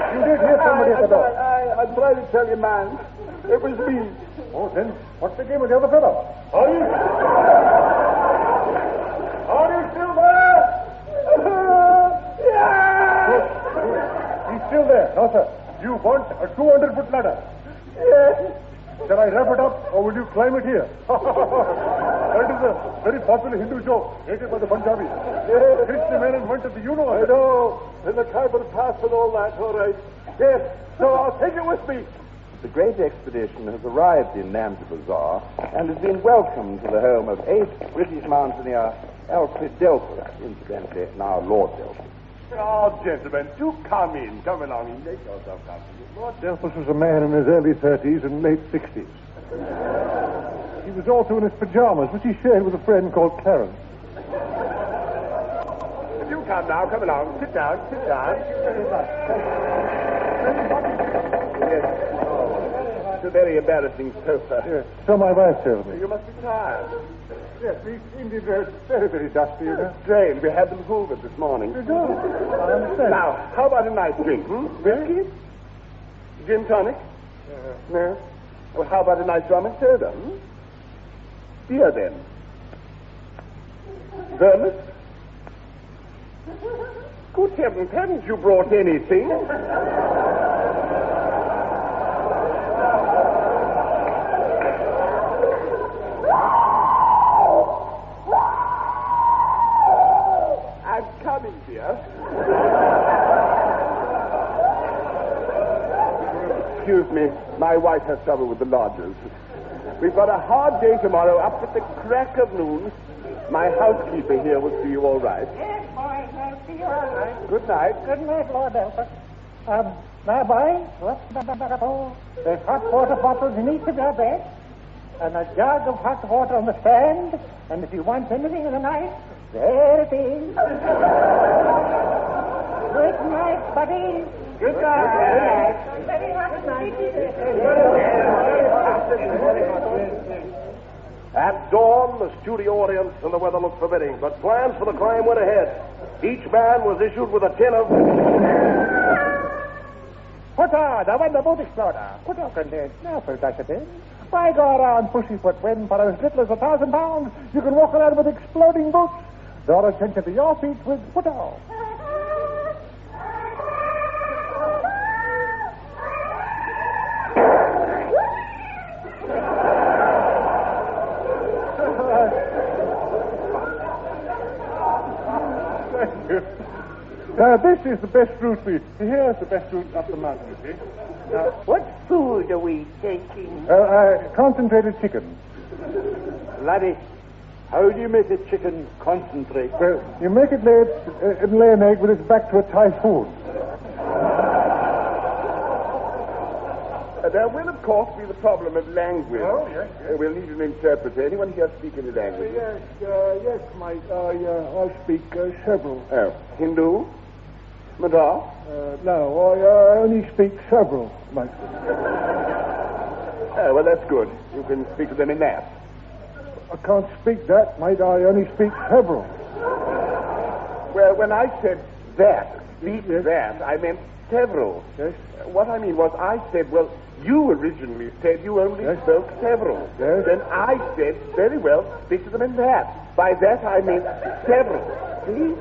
You did hear somebody at the door. I'm trying to tell you, man. It was me. Oh, then what's the game with the other fellow? Are you still there? Yeah! He's still there. No, sir. You want a 200-foot ladder? Yes. Shall I wrap it up, or will you climb it here? That is a very popular Hindu show, hated by the Punjabis. Yes. Krishna Menon went to the I know. In the Khyber Pass and all that. All right. Yes. So I'll take it with me. the great expedition has arrived in Namdi Bazaar and has been welcomed to the home of 8th British mountaineer Alfred Delphus, incidentally now Lord Delphus. Oh, gentlemen, do come in. Come along and make yourself comfortable. Lord Delphus was a man in his early 30s and late 60s. He was also in his pajamas, which he shared with a friend called Clarence. You come now, come along. Sit down, sit down. Yes. Oh, it's a very embarrassing sofa. Yes, so my wife tells me. You must be tired. Yes, we seem to be very, very dusty, you know. Strange, we had them hoovered this morning. You do? I understand. Now, how about a nice drink, Whiskey? Gin tonic? No? Well, how about a nice rum and soda, Beer, then? Vermouth? Good heavens, haven't you brought anything? I'm coming, dear. Excuse me, my wife has trouble with the lodgers. We've got a hard day tomorrow, up at the crack of noon. My housekeeper here will see you all right. Yes, boys, I'll see you all right. Good night. Good night, Lord Delphus. Now, boys, there's hot water bottles in each of your beds, and a jug of hot water on the stand, and if you want anything in the night, there it is. Good night, buddy. Good night. Very hot night. At dawn, the studio audience and the weather looked forbidding, but plans for the climb went ahead. Each man was issued with a tin of... Put on, the Wonderboot Exploder. Put on, Content. Now for touch it in. Why go around pussyfoot when for as little as 1,000 pounds you can walk around with exploding boots? Draw attention to your feet with put on. This is the best route here's the best route up the mountain, you see. Now, What food are we taking? concentrated chicken. Laddie, how do you make a chicken concentrate? Well, you make it lay an egg with its back to a typhoon. There will, of course, be the problem of language. Oh, yes. We'll need an interpreter. Anyone here speak any language? Yes, mate. I speak several. Oh, Hindu? Madras? No, I only speak several, mate. Oh, well, that's good. You can speak to them in that. I can't speak that, mate. I only speak several. Well, when I said that, speak Yes. that, I meant several. Yes. What I mean was, I said, well, you originally said you only Yes. spoke several. Yes. Then I said, very well, speak to them in that. By that I meant several. See?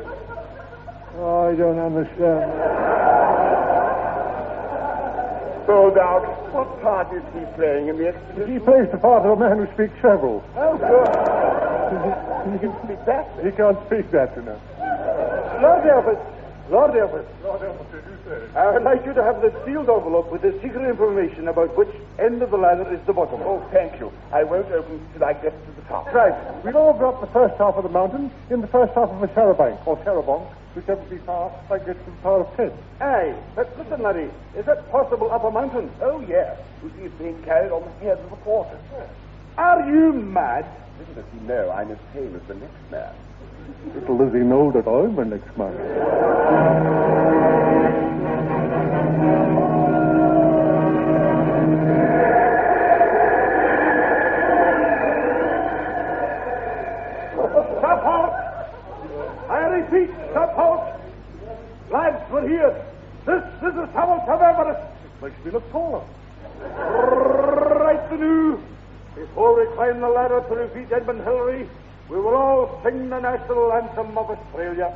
I don't understand. Bulldog, what part is he playing in the expedition? He plays the part of a man who speaks several. Oh, good. He can speak that. He can't speak that, you know. Lord Delphus. Lord Delphus, did you say? I would like you to have the sealed envelope with the secret information about which end of the ladder is the bottom. Oh, thank you. I won't open till I get to the top. Right. We'll all go up the first half of the mountain in the first half of a charabanc, or charabanc, whichever be far, I get to the power of 10. Aye, but listen, laddie, is that possible up a mountain? Oh, yes. You see, it's being carried on the head of the quarter. Are you mad? Little does he know I'm as tame as the next man. Little does he know that I'm the next man. Stop halt! I repeat, stop halt! Lads, we're here. This is the summit of Everest. Makes me look taller. Right the new. Before we climb the ladder to defeat Edmund Hillary, we will all sing the national anthem of Australia.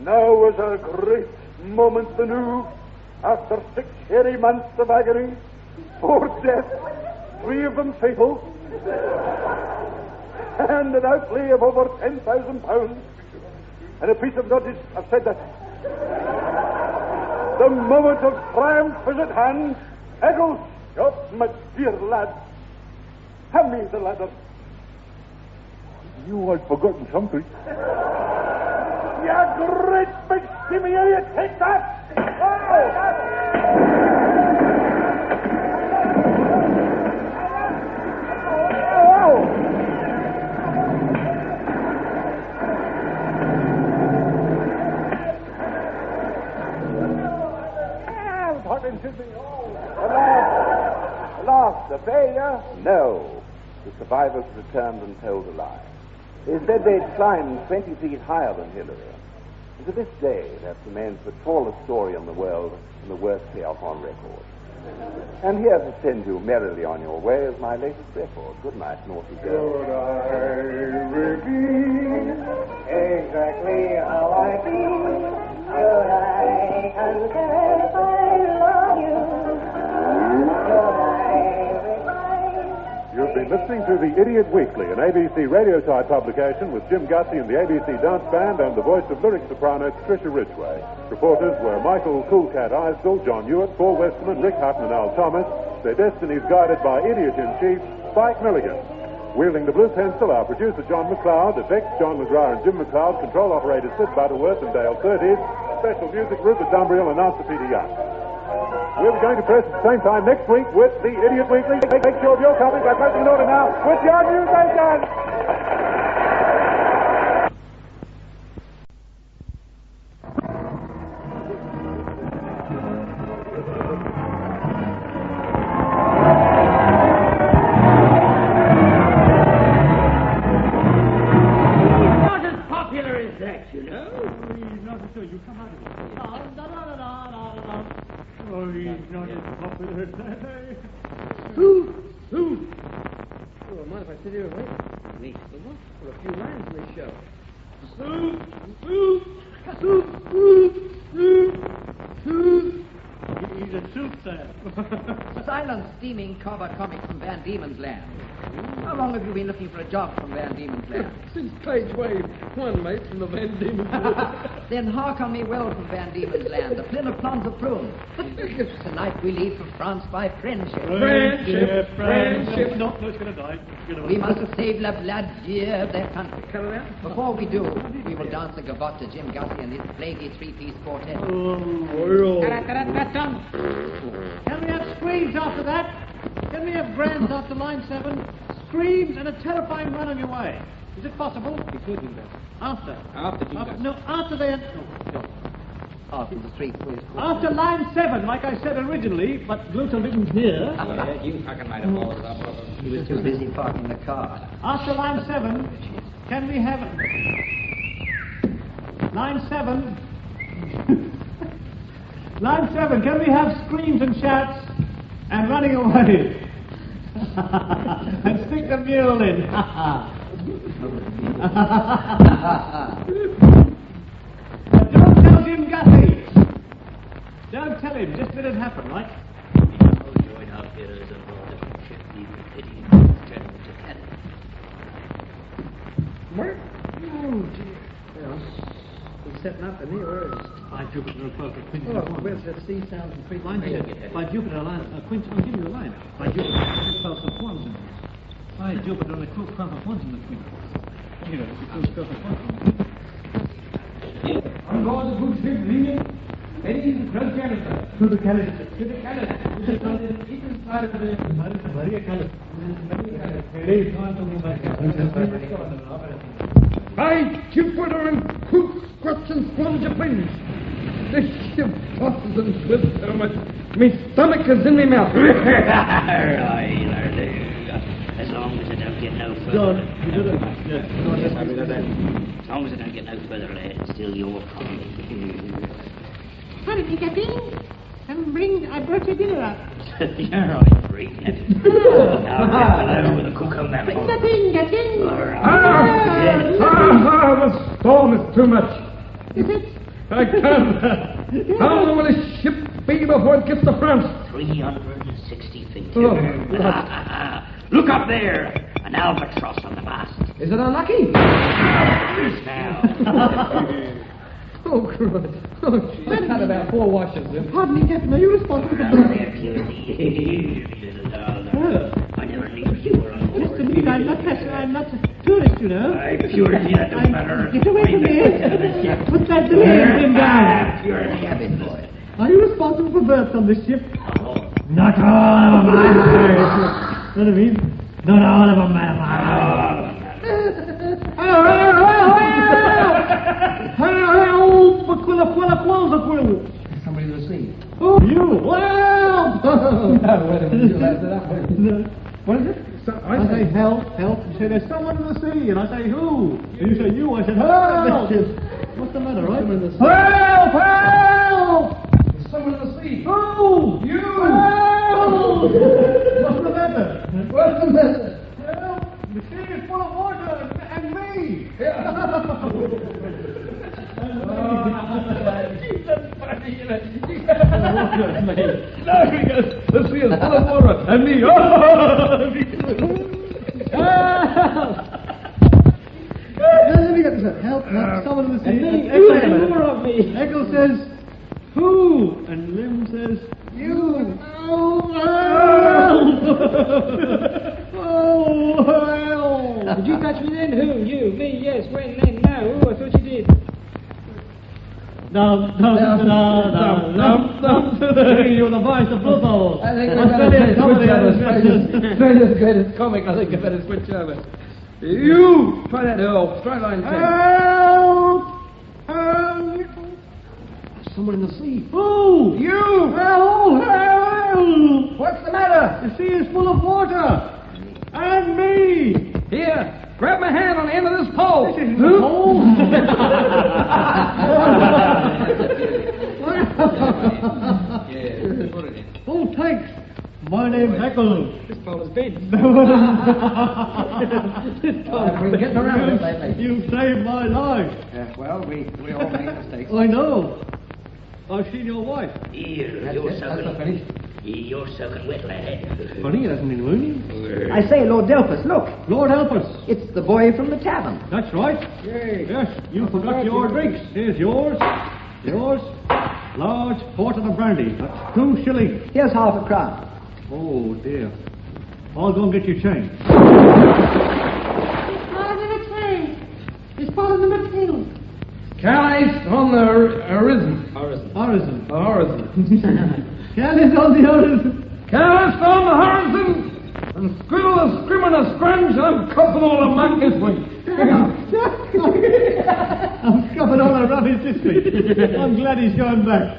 Now is a great moment, the new. After 6 hairy months of agony, 4 deaths, 3 of them fatal, and an outlay of over £10,000, and a piece of notice, I've said that. The moment of triumph is at hand. Eccles, my dear lad, hand me the ladder. You had forgotten something. You great big steamy idiot, take that! Alas, a failure? No. The survivors returned and told a lie. They said they'd climbed 20 feet higher than Hillary. And to this day, that remains the tallest story in the world and the worst payoff on record. And here to send you merrily on your way is my latest record. Good night, naughty girl. Should I repeat exactly how I feel? Should I confess I love you? Should I reply? You've been listening to The Idiot Weekly, an ABC radio-type publication with Jim Gussie and the ABC Dance Band and the voice of lyric soprano Tricia Ridgway. Reporters were Michael Cool Cat Eisdell, John Hewitt, Paul Westerman, Rick Hutton and Al Thomas. Their destinies guided by Idiot-in-Chief Spike Milligan. Wielding the blue pencil, our producer John McLeod, effects John McGrath and Jim McLeod, control operators Sid Butterworth and Dale Curtis, special music Rupert Dumbriel and announcer Peter Young. We'll be going to press at the same time next week with The Idiot Weekly. Make sure of your copies by pressing an order now with your new station. Not as popular as that, you know. Not at all. You come out of it. Oh, he's not as popular as that. Who? Oh, mind if I sit here and wait? Wait for what? For a few lines in the show. He's a soothsayer. Silent steaming cobber comic from Van Diemen's Land. How long have you been looking for a job from Van Diemen's Land? Since page wave 1, mate, from the Van Diemen's Land. Then hearken me well from Van Diemen's Land, the plin of plums of prunes. Tonight we leave for France by friendship. Friendship. No, it's going to die. We must save la blood dear of their country. Before we do, we will dance a gavotte to Jim Gussie and his flaky 3-piece quartet. Can we have screams after that? Can we have grands after line 7? Screams and a terrifying run on your way. Is it possible? We could do that. After. After Jim Gussie. No, after they... After the 3-piece quartet. After line 7, like I said originally, but Gluto didn't hear. Yeah, you fucking might have followed up. He was too busy parking the car. After line 7, can we have... Line 7... Line 7, can we have screams and shouts and running away? And stick the mule in. Don't tell Jim Gussie. Don't tell him. Just let it happen, right? Join outfitters and all different ships, even pity, general to Canada. What? Oh, dear. Well, he's setting up the near Earth. By Jupiter, a perfect quintuple. Oh, where's that C sound and three Line here. By Jupiter, a quint. I'll give you a line. By Jupiter, a 12 of ones in it. By Jupiter, and a 12 of ones in the quint. Here, it's a 12 of ones in it. On board the good ship Milligan, heading to the Canada. To the Canada. To the Canada. Which is on the eastern side of the Maria Canada. By Jupiter and cook, squats and sponge of wings. This ship tosses and twists so much, me stomach is in me mouth. As long as I don't get no further. As long as I don't get no further, lad, it's still your call. How did you get in? I brought your dinner up. You're right, freak. Now, hello with a cocoa mallet. Get in. The storm is too much. Is it? I can't. How long will this ship be before it gets to France? 360 feet. Oh, Look up there. An albatross on the mast. is it unlucky? Now. Oh, God. Oh, I've had about 4 washes. Pardon me, Captain, are you responsible for I never knew you were on board. Mr. Mead, I'm not a tourist, you know. Purity, that don't matter. Get away from me. Put that delay down. Purity, cabin boy. Are you responsible for berths on this ship? Not all of my life. What do you mean? Not all of them, man. Somebody to see. Oh, you! Well! Wait a minute, you laughed it up. What is it? I say help. You say there's someone in the sea, and I say who? And you say you. I said help. What's the matter, right? Someone in the sea. Help! There's someone in the sea. Who? You! Help! What's the matter? What's the matter? Help! The sea is full of water, and me. No, because the sea is full of water, and me. Help! Someone in the sea. And me. More of me. Eccles says, who? And Lim says, you. Oh, help! Did you catch me then? Who? You? Me? Yes. When? Then? No. Oh, I thought you did. You're the voice of Pluto. I think we better switch over. Australia's greatest comic. I think we better switch over. You! Try that help. Try line 10. Help! Someone in the sea. Who? You! Help! What's the matter? The sea is full of water. And me. Here, grab my hand on the end of this pole. This isn't the pole. Oh, thanks. My name's Heckle. This pole is bent. We're getting around it lately. You saved my life. Well, we all make mistakes. I know. I've seen your wife. Here, you're soaking wet, lad. Funny, he hasn't been wounded. I say, Lord Delphus, look. Lord help us. It's the boy from the tavern. That's right. Yes, you forgot your drinks. Here's yours. Large quart of the brandy. That's 2 shillings. Here's half a crown. Oh, dear. I'll go and get you change. It's part of the material. Calais on the horizon. Horizon. Calais on the horizon. Calais on the horizon. And scribble a scrim and a scrunch, and I'm cupping all the muck this way. I'm scuffing all the rubbish this week. I'm glad he's going back.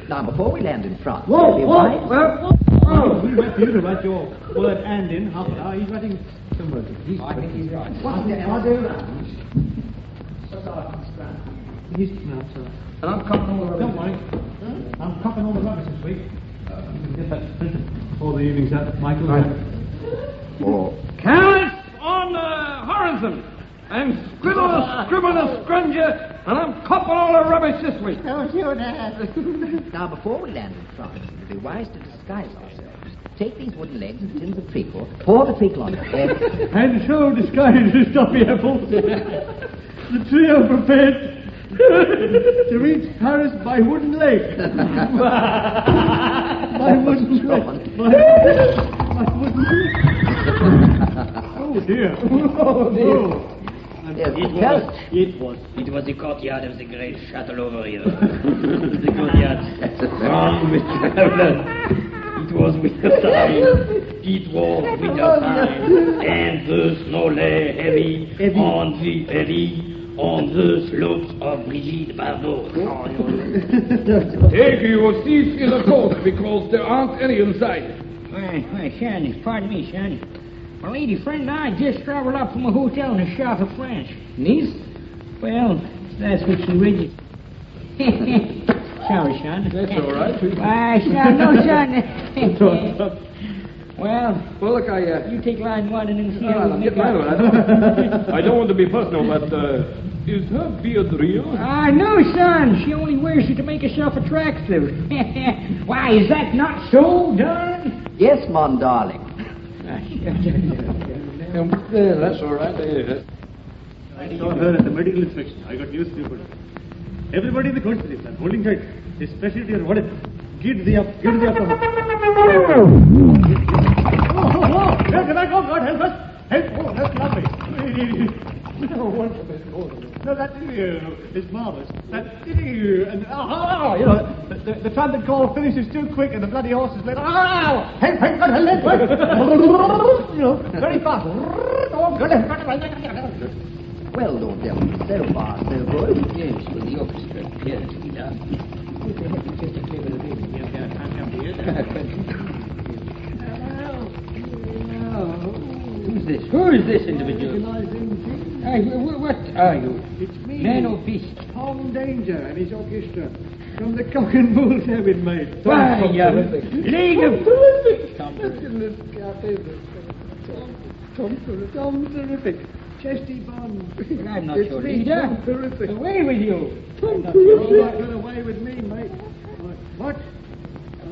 Now, before we land in France, Whoa, it'll be whoa, wise- We wait for you to write your word and in half an hour. He's writing some words. I think he's right. I'll do that. He's no, sir. And I'm cupping all the rubbish. Don't worry. I'm cupping all the rubbish this week. You can get that printed before the evening's out, Michael. Calais on the horizon. And scribble a scrim and a scrunger, and I'm cupping all the rubbish this week. Don't you dare. Now, before we land in France, it'll be wise to disguise ourselves. Take these wooden legs and tins of treacle, pour the treacle on your head. And so disguised as Toppy Apple, the trio prepared to reach Paris by wooden leg. By wooden leg. By wooden leg. Oh, dear. Oh, dear. Yes, It was the courtyard of the great Chateau over here. The courtyard. Wrong, Mr. Traveler. It was winter time. It was winter time. And the snow lay heavy on the alley on the slopes of Brigitte Bardot. Take your seats in the coach because there aren't any inside. Why, Shani, pardon me, Shani. My lady friend and I just traveled up from a hotel in the south of France. Nice? Well, that's what she read you. Sorry, Shani. That's all right. Why, Shani, no, Shani. Well, look, you take line 1 and then see how we I'll make get mine. out. I don't want to be personal, but Is her beard real? No, son. She only wears it to make herself attractive. Why, is that not so, Don? Yes, mon darling. There, that's all right. There. I saw her at the medical inspection. I got news for you. Everybody in the country is holding tight, especially to your wallet. Get the up. Oh, where can I go? God help us. Help. Oh, that's lovely. No, that is marvelous. That and you know, the trumpet call finishes too quick, and the bloody horse is let. Help! God help! You know, very fast. Oh, good. Well, Lord Delvin, so far, so good. Yes, well, the orchestra appears to be done. Who's this? Who is this individual? What are you? It's me. Man or beast? Tom Danger and his orchestra. From the Cock and Bull Cabin, mate. Why, League of... Tom Terrific. Chesty Bond. Well, I'm not your leader. Tom Terrific. Away with you. Tom Terrific. Got away with me, mate. What?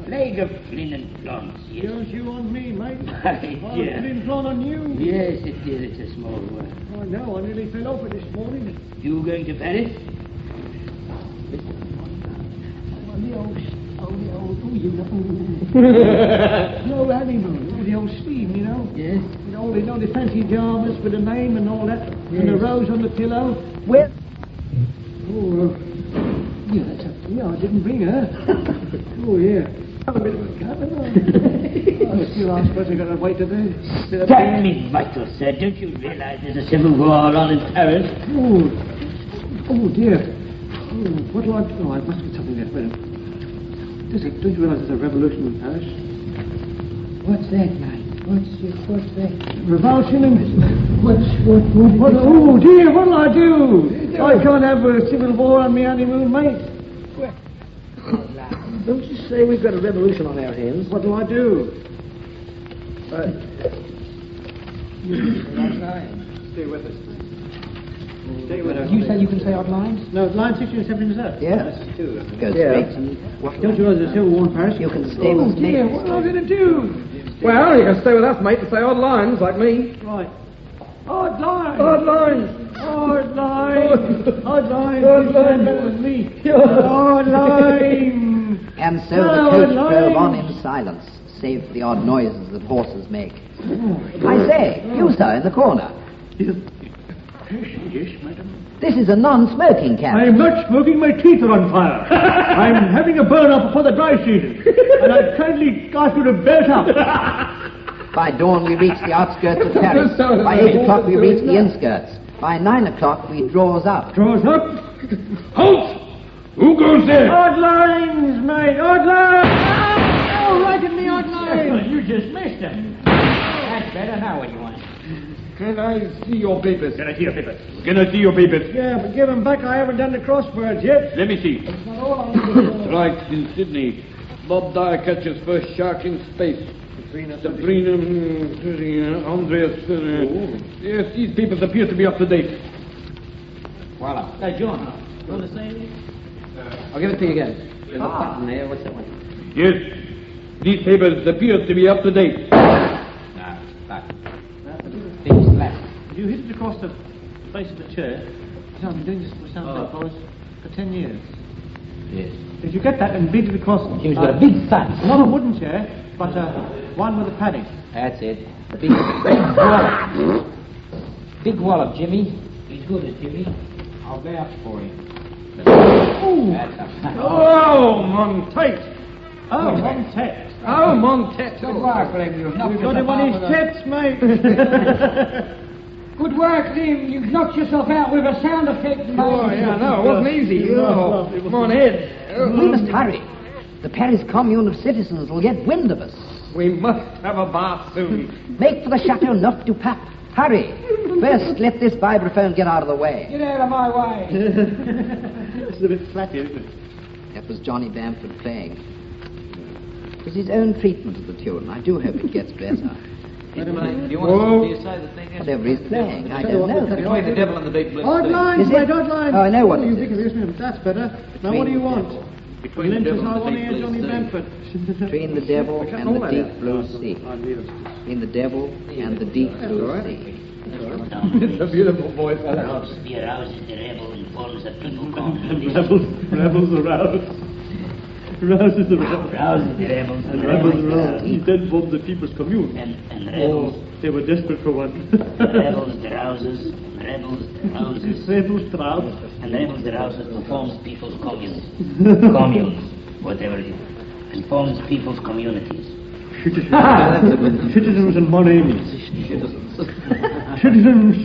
Plague of Flynn and Flons, yes. Yours you on me, mate. Yeah. Flynn Flon on you. Yes, it is. It's a small world. I know. I nearly fell off it this morning. You going to Paris? No honeymoon. The old steam, you know. Yes. You know the fancy Jarvis with the name and all that, and the rose on the pillow. Well... Oh, yeah, that's up to me. I didn't bring her. Oh, yeah. Have a bit of a cup, haven't I? Still, I suppose I've got to wait to do. Damn me, vital, sir. Don't you realize there's a civil war on in Paris? Oh, dear. Oh, what do I do? Oh, I must get something there. Wait a minute. Don't you realize there's a revolution in Paris? What's that, man? What's that? Revulsion and... What? Oh, dear, what'll I do? I can't have a civil war on my honeymoon, mate. Don't you say we've got a revolution on our hands? What do I do? Stay with us. Stay with us. You say you can say out lines? No, line 16 and 17 is up. Yeah. That's two. Go straight and... Don't you realize there's a civil war in Paris? You can stay with me. Dear, what am I going to do? Well, you can stay with us, mate, and say odd lines like me. Right. Odd lines. Odd lines. Odd lines. Odd lines. Odd lines. That was me. Odd lines. And so the coach drove on in silence, save for the odd noises that horses make. I say, you, sir, in the corner. Yes, madam. This is a non-smoking cabin. I am not smoking. My teeth are on fire. I'm having a burn-up before the dry season. And I'd kindly ask you to belt up. By dawn, we reach the outskirts of Paris. By 8 o'clock, we reach the inskirts. By 9 o'clock, we draws up. Draws up? Halt! Who goes there? Odd lines, mate. Odd lines. Oh, right in the odd lines. You just missed it. That's better. Now what do you want? Can I see your papers? Can I see your papers? Can I see your papers? Yeah, but give them back. I haven't done the crosswords yet. Let me see. That's not all I'm doing. Strikes in Sydney. Bob Dyer catches first shark in space. Sabrina, Andreas. Yes, these papers appear to be up to date. Voila. Hey, John, you want to say anything? I'll give it to you again. There's a button there. What's that one? Yes, these papers appear to be up to date. Back. Big slap. You hit it across the face of the chair. I've been doing this for for 10 years. Yes. Did you get that and beat it across? He's got a big thud. Not a wooden chair, but one with a padding. That's it. Big wallop. Big wallop, Jimmy. He's good at Jimmy. I'll vouch for him. That's a... Oh, Montet! Oh, Montet! Oh, Montet! Good work, Lim. You've knocked We've got him on his tits, mate! Good work, Lim. You've knocked yourself out with a sound effect. Oh, yeah, no, it wasn't easy. Oh, come on, Ed. We must hurry. The Paris Commune of citizens will get wind of us. We must have a bath soon. Make for the Chateau Neuf du Pape. Hurry. First, let this vibraphone get out of the way. Get out of my way. It's a bit flat here, isn't it? That was Johnny Bamford playing. It was his own treatment of the tune. I do hope it gets better. Let him in. Do you say the thing is? Whatever he's playing, I don't know. Between the devil and the big blue Odd lines, Is mate, it? odd lines. Oh, I know what you it think is. of this. That's better. Now, what do you want? Between the Lynch is devil our and the one big ear blue Johnny sea. Bamford. Between the devil and the deep blue sea. Between the devil and the deep blue sea. It's a beautiful voice. Be arouses the rebel and forms a people come. Rebels aroused. Rouses the rebels. Rouses the rebels. And rebels aroused. He then formed the People's Commune. And rebels. They were desperate for one. The rebels, the rouses. Rebels, the rouses. Rebels, the rouses. And rebels, the rouses performs people's communes. Communes, whatever it is. And forms people's communities. Citizens and money. Citizens,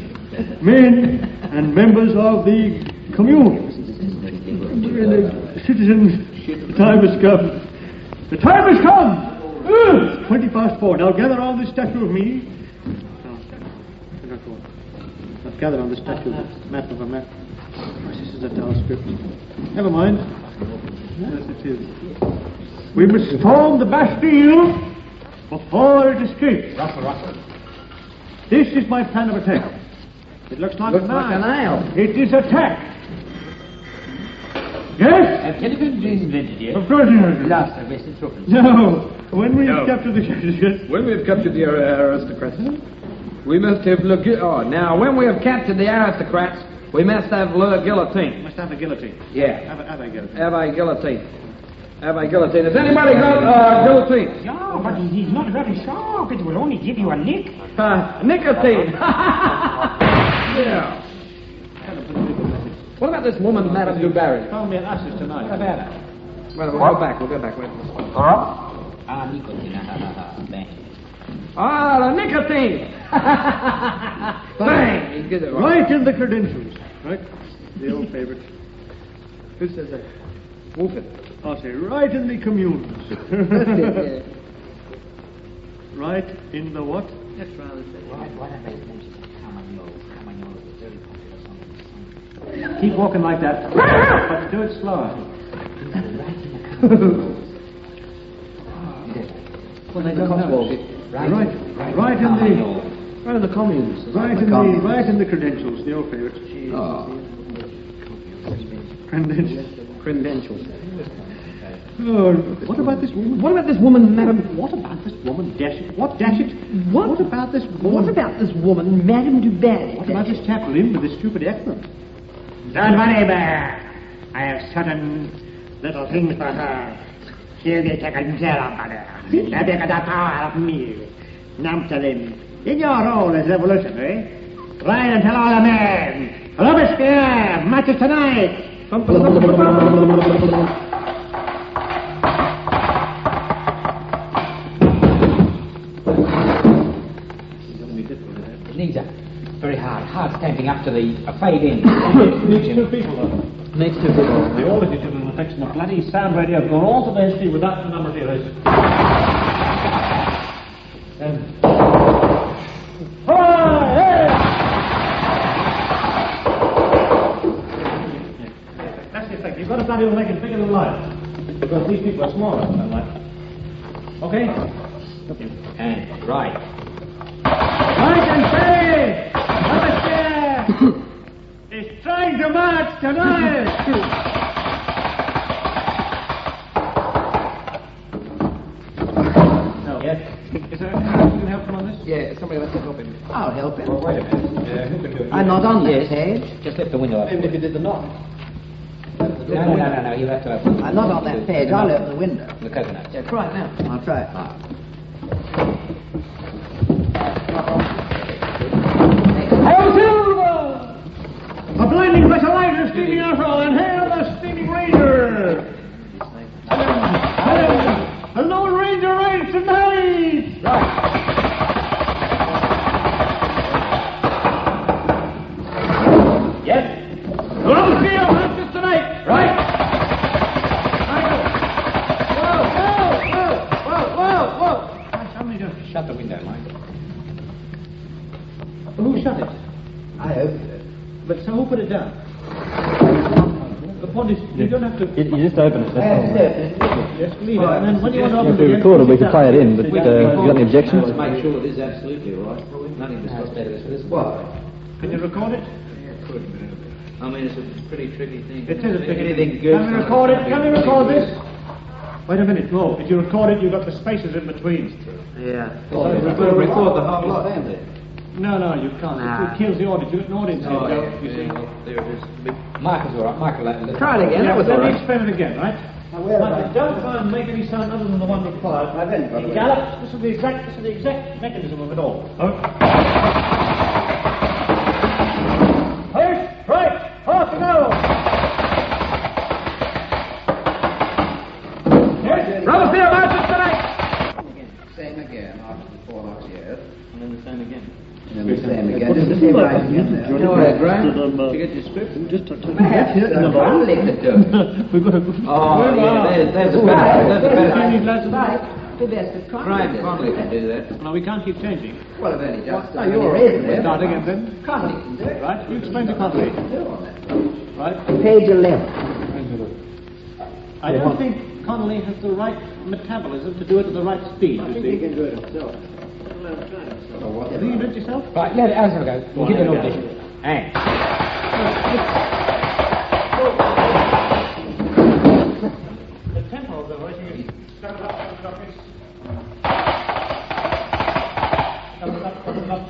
men, and members of the commune. Citizens, the time has come. The time has come! 20 past 4. Now gather on this statue of me. Now gather on this statue of a map of a map. This is a dull script. Never mind. Yes, it is. We must storm the Bastille before it escapes. Russell. This is my plan of attack. It looks like a nail. It is attack. Yes? Have television been invented yet? Of course not. Last I wasted trouble. No. When we capture the Shadowgate. When we have captured the aristocrats, we must have now, when we have captured the aristocrats, we must have le guillotine. Must have a guillotine. Yeah. Have a guillotine. Have a guillotine. Have a guillotine. Has anybody got guillotine? Yeah, but he's not very sharp. It will only give you a nick. Nicotine. Yeah. What about this woman, Madame du Barry? Found me at Ashes tonight. What about it? Well, we'll go back. Wait a minute. Nicotine. Bang. Ah, the nicotine. Bang. You get it Right in the credentials. Right? The old favorite. Who says that? Wolfen. I'll say right in the communes. Right in the what? That's rather What have they mentioned? Camagnola is very popular song. Keep walking like that. But do it slower. Well, they don't know. Right in the communes. Right in the credentials. The old favorite. Credentials. Oh, what about this woman? What about this woman, Madam? What about this woman, Dashit? What, Dashit? What about this woman? What about this woman, Madame du Barry? What about this chap Lynn with this stupid accent? Don't worry, bear. I have certain little things for her. She'll be taken care of, mother. Now they got a power of me. Namtalin, in your role as revolutionary, ride and tell all the men, Robespierre, matches tonight. Needs a very hard stamping up to the fade in. Needs two people, though. Needs two people. The old edition and fixing the bloody sound radio have gone all to the history without the number series. That's the effect. You've got to bloody well make it bigger than life. Because these people are smaller than life. Okay? And right. Right and say! Robespierre is trying to march tonight! No. Yes. Is there anyone who can help him on this? Yeah, somebody has to help him. I'll help him. Well, wait a minute. Who can do it? I'm not on this page. Just lift the window up. Even if you did the knock. No. You'll have to open. I'm not on that page. I'll open the window. The coconut. Yeah, try it now. I'll try it. Hail Silver! A blinding flash of light is steaming afro, and hail the steaming ranger! A lone ranger rides tonight! Right. Yes. Robespierre marches tonight! Right. Whoa! Somebody just Shut the window, Mike. Who shut it? I opened it. But so who put it down? The point is, You don't have to... You just open it, that's all. Yes, leave it. And then when you want to open If we it record it, we can play it in, but you got any objections? Let's make sure it is absolutely right. Nothing discussed better than this. Why? Can you record it? I mean, it's a pretty tricky thing. It is a tricky Anything thing. good. Can we record it? Can we record this? Wait a minute, no. If you record it, you've got the spaces in between. Yeah. Oh, you've got to record the whole lot. No, you can't. Nah. It kills the audience. You get an audience Oh, here, yeah, you see. there it is. Michael's all right. Michael, Try it again. Yeah, Let me right. explain it again, right? Michael, don't try and make any sound other than the one required. In Gallop, this is the exact mechanism of it all. First, right, half an hour. Yes, Robespierre marches tonight. Same again after the 4 last years. And then the same again. And then the same again. Just the same right again. You know what, Graham? Did you get your script? Perhaps Conley could do it. We've got to... Oh, yeah, there's a better. That's Graham Conley can do that. No, we can't keep changing. Well, I've only just... No, you're right. We'll start again then. Conley can do it. Right, you explain to Conley. Right? Page 11. I don't think Connolly has the right metabolism to do it at the right speed. I think he can do it himself. Have you do it yourself? Right, let it as I go. We'll give it an audition. Hey. The tempo of the voice is start it up, start it. Start it up, start it up.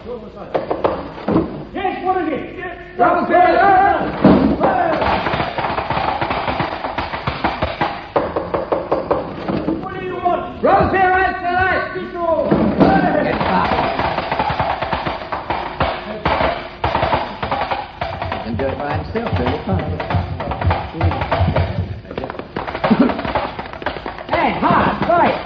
Go on the side. Yes, what is it? Yes. What do you want? Robespierre, right to the light! Get back. He can do it by himself, really fine. Hey, hard, right.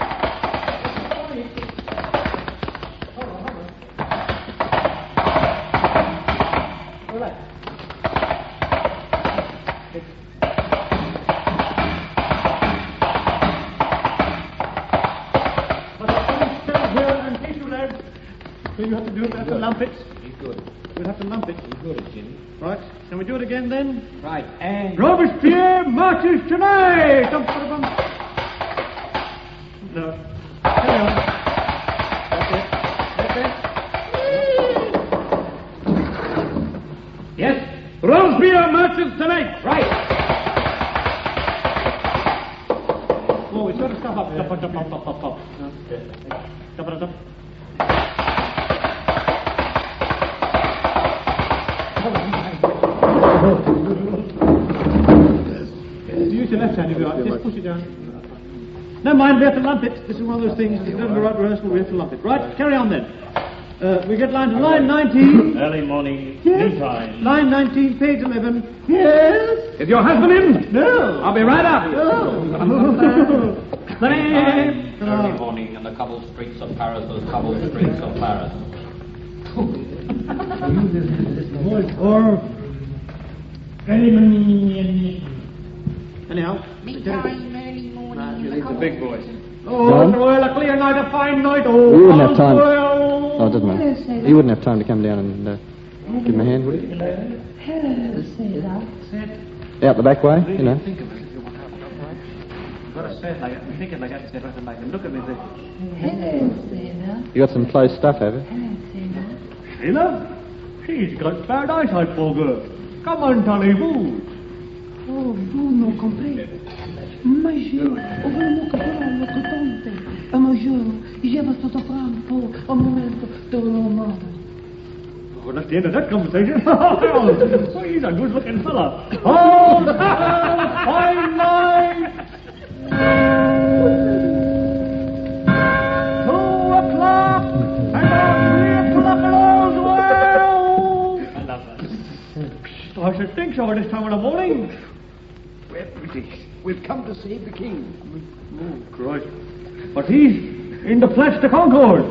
So you have to do it, we'll have to lump it. He's good. We'll have to lump it. He's good, Jimmy. Right, can we do it again then? Right, and... Robespierre marches tonight! No. Carry on. That's it. Yes? Robespierre marches tonight! Right. Oh, it's got to stop up. Stop. Stop. Use your left hand if you like. Just push it down. Never mind, we have to lump it. This is one of those things. If you don't do right rehearsal, we have to lump it. Right, carry on then. We get line to line 19. Early morning, Yes. tea time. Line 19, page 11. Yes. Is your husband in? No. I'll be right up. Early morning in the cobbled streets of Paris, those cobbled streets of Paris. Or anyhow. It's a big voice. Oh, well, a clear night, a fine night. Oh, We wouldn't have time. well. Oh, it doesn't matter. You wouldn't have time to come down and give him a hand, would you? Out the back way, you know. Think of it if you want to have it, all right? You've got to say it like that, think it like that, instead of like that. Look at me You got some close stuff, have you? Sheila? She's got bad eyesight, poor girl. Come on, Talibou. Oh, vous non compris. Mas eu vou comprando cotonte. Mas eu vou só comprando por um momento do normal. Well, that's the end of that conversation. Oh, he's a good-looking fella. Oh, fine night. 2 o'clock. And on 3 o'clock all's well. I love that. I should think so at this time of the morning. We're British. We've come to save the king. Oh, Christ. But he's in the Place de Concorde.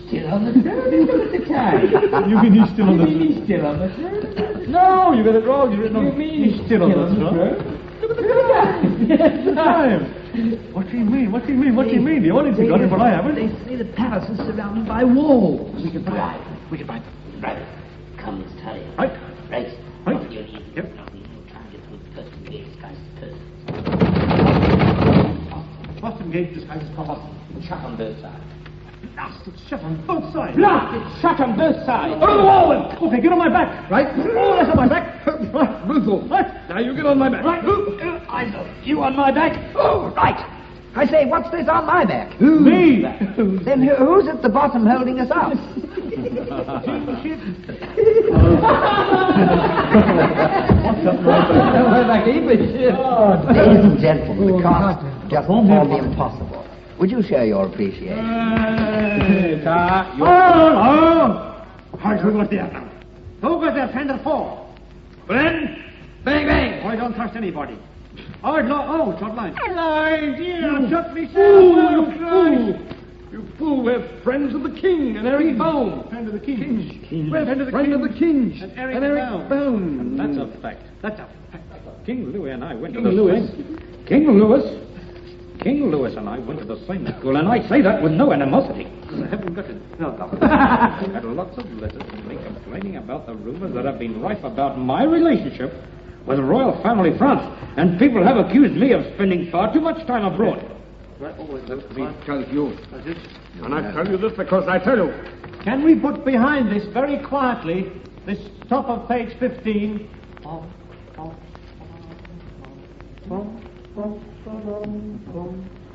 Still on the throne. You mean he's still on the throne? He's still on the throne. No, you got it wrong. You mean he's still on the throne? Look at the time. What's he mean? The only thing got him, but I haven't. They say the palace is surrounded by walls. We can bribe. Right. Comes Tully. Right. Right. engaged disguise as copper. Shut on both sides. Blast it, shut on both sides. Blast it, shut on both sides. Over the wall, then. Okay, get on my back. Right? Oh, that's on my back. Right. Brutal. Right. Now you get on my back. Right. I know. You on my back? Oh, right. I say, what's this on my back? Me. Then who's at the bottom holding us up? Ladies and gentlemen, the cost just formed the impossible. Would you share your appreciation? Hard to go there now. Who got their tender for? Friend? Bang, bang. I don't trust anybody. Short line. Line, dear. Shut me, Fool! You fool, we're friends of the king and Eric Baum. Friend of the king. We're friend of the king And Eric Baum. That's a fact. That's a fact. King Louis and I went to the King Louis and I went to the same school, and I say that with no animosity. I haven't got it. No. I've had lots of letters from me complaining about the rumors that have been rife about my relationship with the royal family France, and people have accused me of spending far too much time abroad. Right. Let me tell you, and I tell you this because I tell you. Can we put behind this very quietly, this top of page 15?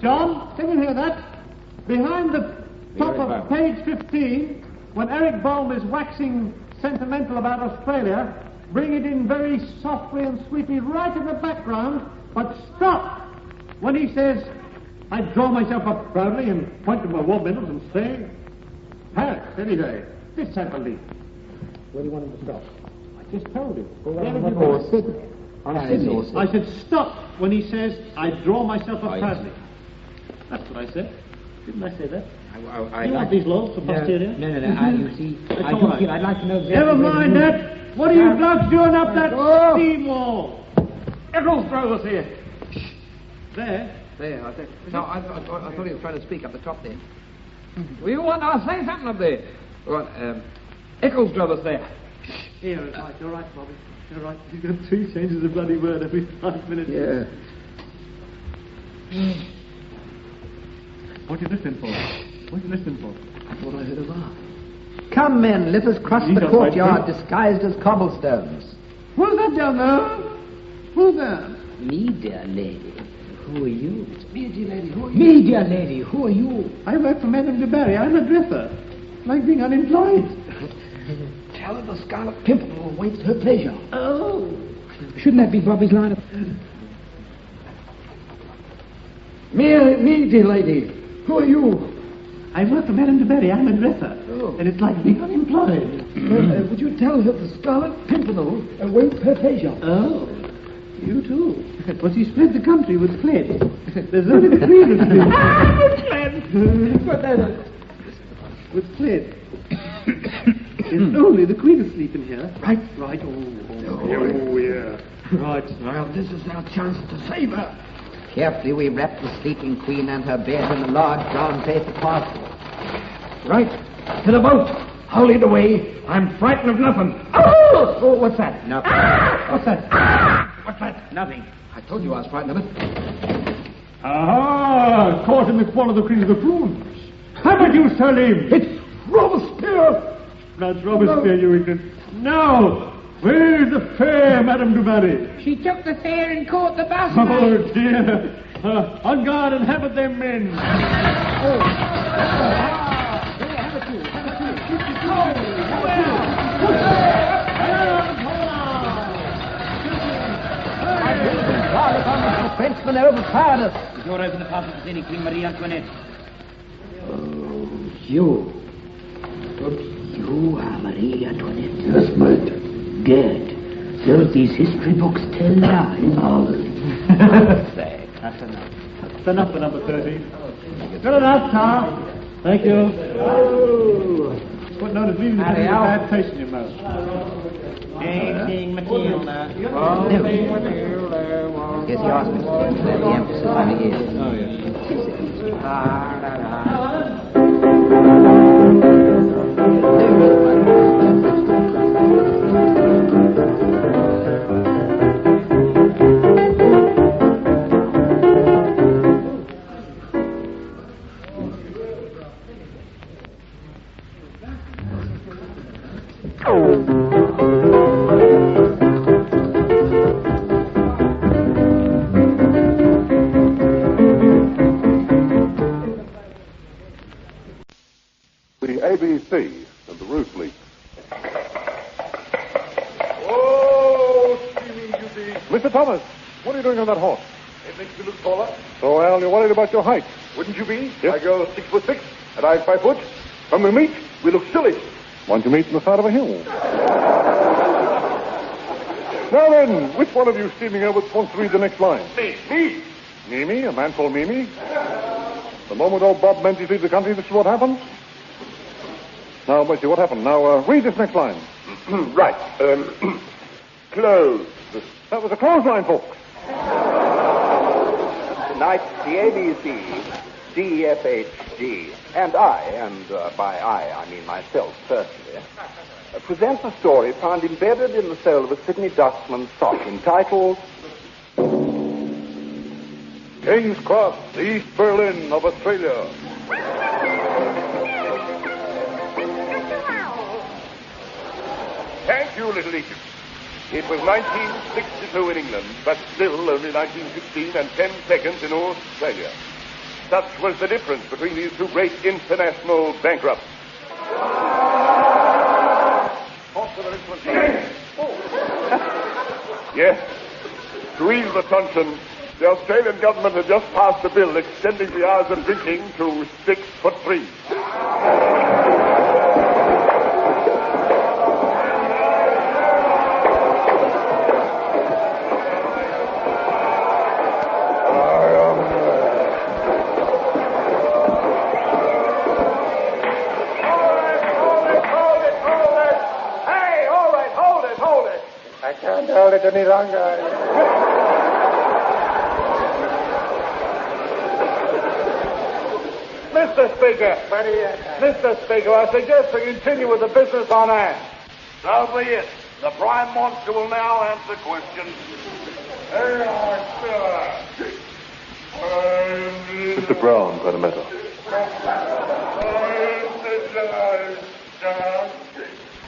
John, can you hear that? Behind the top of page 15, when Eric Baum is waxing sentimental about Australia, bring it in very softly and sweetly right in the background, but stop when he says, I draw myself up proudly and point to my war medals and say, Paris, any day. This I believe. Where do you want him to stop? I just told you. I said stop when he says, I draw myself up proudly. That's what I said. Didn't I say that? You want these laws for posterior? No. You see, I'd like to know exactly. Never mind that. What are you blokes doing up that steam wall? Eccles, throw us here. There, I think. No, I thought he was trying to speak up the top there. Well, you want to say something up there? What, Eccles drove us there. Here, it's right. You're right, Bobby. You're right. You've got 3 changes of bloody word every 5 minutes. Yeah. What are you listening for? I thought I heard a laugh. Come, men, let us cross the courtyard disguised as cobblestones. Who's that down there? Who's that? Me, dear lady. Who are you? Me, dear lady. Who are you? Me, dear lady. Who are you? I work for Madame de Barry. I'm a dresser. Like being unemployed. Tell her the Scarlet Pimpernel awaits her pleasure. Oh. Shouldn't that be Bobby's line of... Me, dear lady. Who are you? I work for Madame de Barry. I'm a dresser. Oh. And it's like being unemployed. Would you tell her the Scarlet Pimpernel awaits her pleasure? Oh. You too. But she spread the country with clay. There's only the queen of with clay. There's only the queen asleep in here. Right. Oh, yeah. Right. Well, this is our chance to save her. Carefully we wrap the sleeping queen and her bed in a large brown paper parcel. Right. To the boat. I'll lead the way. I'm frightened of nothing. Oh, what's that? Nothing. What's that? What's that? Nothing. I told you I was frightened of it. Aha! Caught in the fall of the Queen of the Prunes. Haven't you, Salim? It's Robespierre. That's Robespierre, you ignorant. Now, where is the fair Madame du Barry? She took the fare and caught the bus. Oh, dear. On guard and have it, them men. The Frenchman overpowered us. The door open the passage to Lady Queen Marie Antoinette. Oh, you. You are Marie Antoinette. Yes, mate. Good. So these history books tell lies. Say, that's enough. That's enough for number 13. Good enough, Tom. Thank you. Oh. What note is leaving the country with a bad taste in your mouth. King Matilda. No. Yes, he asked me to play the emphasis on the ears. Oh, yes. stay and the roast leaf. Oh, steaming beauty. Mr. Thomas, what are you doing on that horse? It makes me look taller. So, Al, you're worried about your height. Wouldn't you be? Yes. I go 6'6", and I'm 5 foot. When we meet, we look silly. Why don't you meet on the side of a hill? Now then, which one of you steaming over wants to read the next line? Me. Mimi, a man called Mimi. The moment old Bob Menzies leaves the country, this is what happens. Now, Bessie, what happened? Now, read this next line. Right. Close. That was a clothesline, folks. Tonight, the ABC, D, F, H, G, and I, and by I mean myself personally, presents a story found embedded in the sole of a Sydney dustman's sock entitled King's Cross, East Berlin of Australia. Thank you, little Egypt. It was 1962 in England, but still only 1916 and 10 seconds in Australia. Such was the difference between these two great international bankrupts. Yes, to ease the tension, the Australian government had just passed a bill extending the hours of drinking to 6'3". I can't hold it any longer. Mr. Speaker, I suggest we continue with the business on hand. So be it. The Prime Monster will now answer questions. Mr. Brown, got a matter.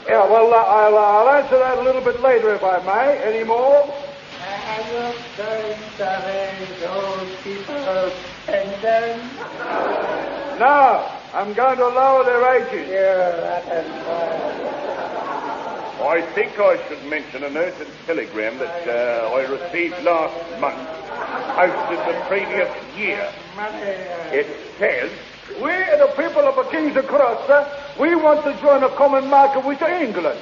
Yeah, well, I'll answer that a little bit later, if I may. Any more? No, I'm going to lower their ages. I think I should mention an urgent telegram that I received last month, posted the previous year. It says, We, the people of the King's Cross, we want to join a common market with England.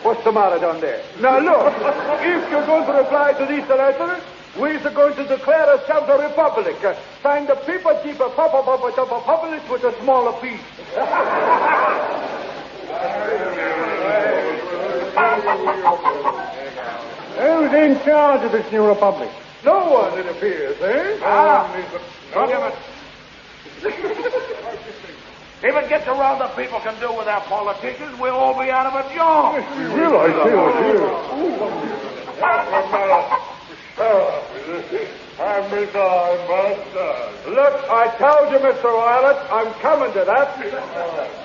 What's the matter down there? Now look, if you're going to reply to this letter, we're going to declare ourselves a republic. Sign the people keep a public with a smaller piece. Who's in charge of this new republic? No one, it appears, eh? if it gets around that people can do without politicians, we'll all be out of a job. Look, I told you, Mr. Violet, I'm coming to that.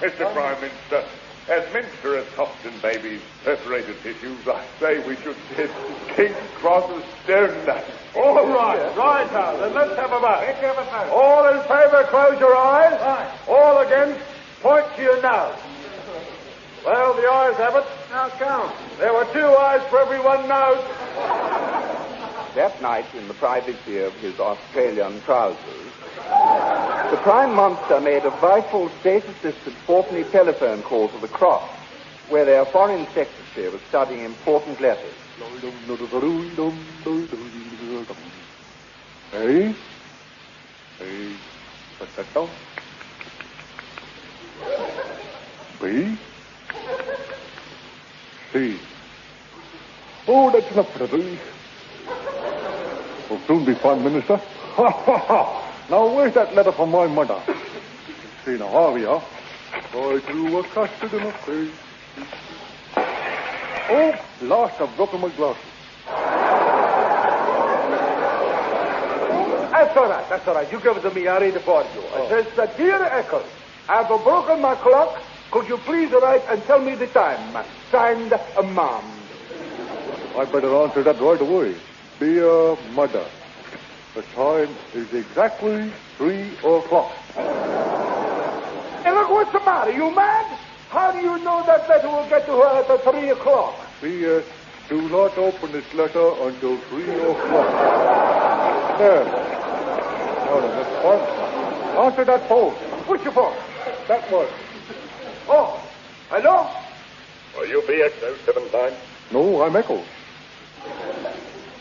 Mr. Prime Minister, as Minster has Hopton babies perforated tissues, I say we should send King's Cross's stone nuts. All right now, then let's have a vote. All in favor, close your eyes. Right. All against, point to your nose. Well, the ayes have it. Now count. There were 2 ayes for every 1 nose. that night in the privacy of his Australian trousers. The Prime Monster made a vital state-assisted 4-penny telephone call to the Cross, where their foreign secretary was studying important letters. Hey? B? C. Oh, that's enough for the B. Will soon be Prime Minister. Ha, ha, ha. Now, where's that letter from my mother? See, now, here we are. I threw a custard in a face. Oh, last I've broken my glasses. That's all right. You give it to me. I'll read it for you. It says, Dear Eccles, I've broken my clock. Could you please write and tell me the time? Signed, Mom. I better answer that right away. Dear Mother, the time is exactly 3 o'clock. Hey, look, what's the matter? You mad? How do you know that letter will get to her at 3 o'clock? P.S. Do not open this letter until 3 o'clock. There. Oh, that's fine. Answer that phone. Which phone? That one. Oh, hello? Are you BX 079? No, I'm Echo.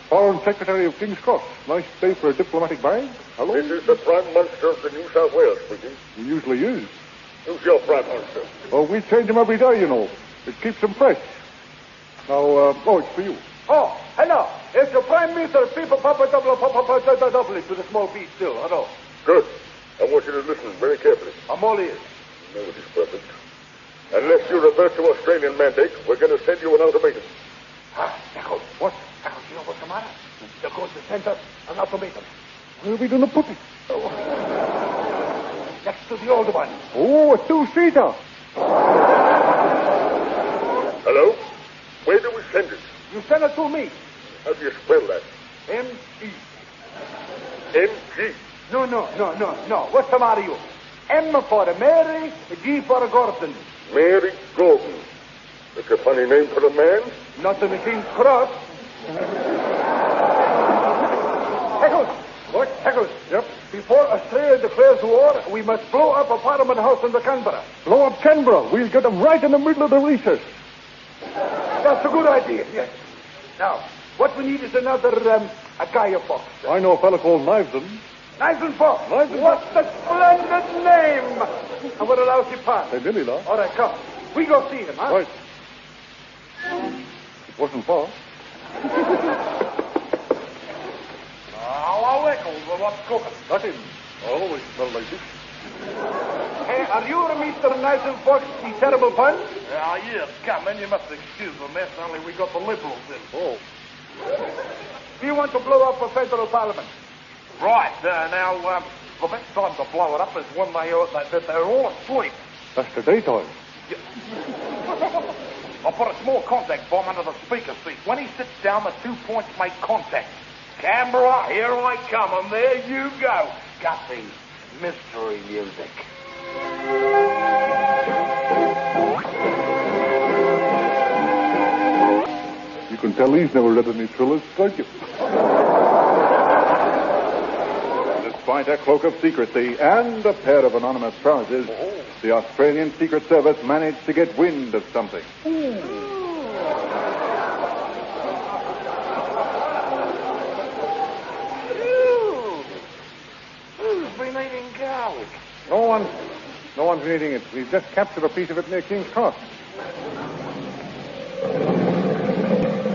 Foreign Secretary of King's Cross. Nice day for a diplomatic bag. Hello? This is the Prime Minister of the New South Wales speaking. He usually is. Who's your Prime Minister? Oh, we change him every day, you know. It keeps him fresh. Now, it's for you. Oh, hello. It's the Prime Minister of People Papa Double with a small B still. Hello. Good. I want you to listen very carefully. I'm all ears. No, it is perfect. Unless you revert to Australian mandate, we're going to send you an ultimatum. Echo. What? Echo, you know what's the matter? They're going to send us an ultimatum. Where are we going to put it? Next to the older one. Oh, a two-seater. Hello? Where do we send it? You send it to me. How do you spell that? M-E. M-G. No. What's the matter, you? M for Mary, G for Gordon. Mary Gordon. That's a funny name for a man. Not in the King's Cross. Eccles. What? Eccles. Yep. Before Australia declares war, we must blow up a Parliament House in the Canberra. Blow up Canberra. We'll get them right in the middle of the recess. That's a good idea, yes. Now, what we need is another, a Guy Fox. I know a fellow called Knivesen. Knivesen Fox. Knivesen. What a splendid name. And what a lousy part. Hey, Billy, love. All right, come. We go see him, huh? Right. It wasn't far. Hello, Eccles. What's cooking? Nothing. I always smell like this. Hey, are you Mr. Knivesen Fox, the terrible pun? Yes, come in. You must excuse the mess. Only we got the Liberals in. Oh. Do you want to blow up a federal parliament? Right. Now, the best time to blow it up is when they're all asleep. That's the daytime. I'll put a small contact bomb under the speaker seat. When he sits down, the 2 points make contact. Canberra, here I come, and there you go. Got the mystery music. You can tell he's never read any thrillers, can't you? Despite a cloak of secrecy and a pair of anonymous trousers, the Australian Secret Service managed to get wind of something. Who's been eating garlic? No one's eating it. We've just captured a piece of it near King's Cross.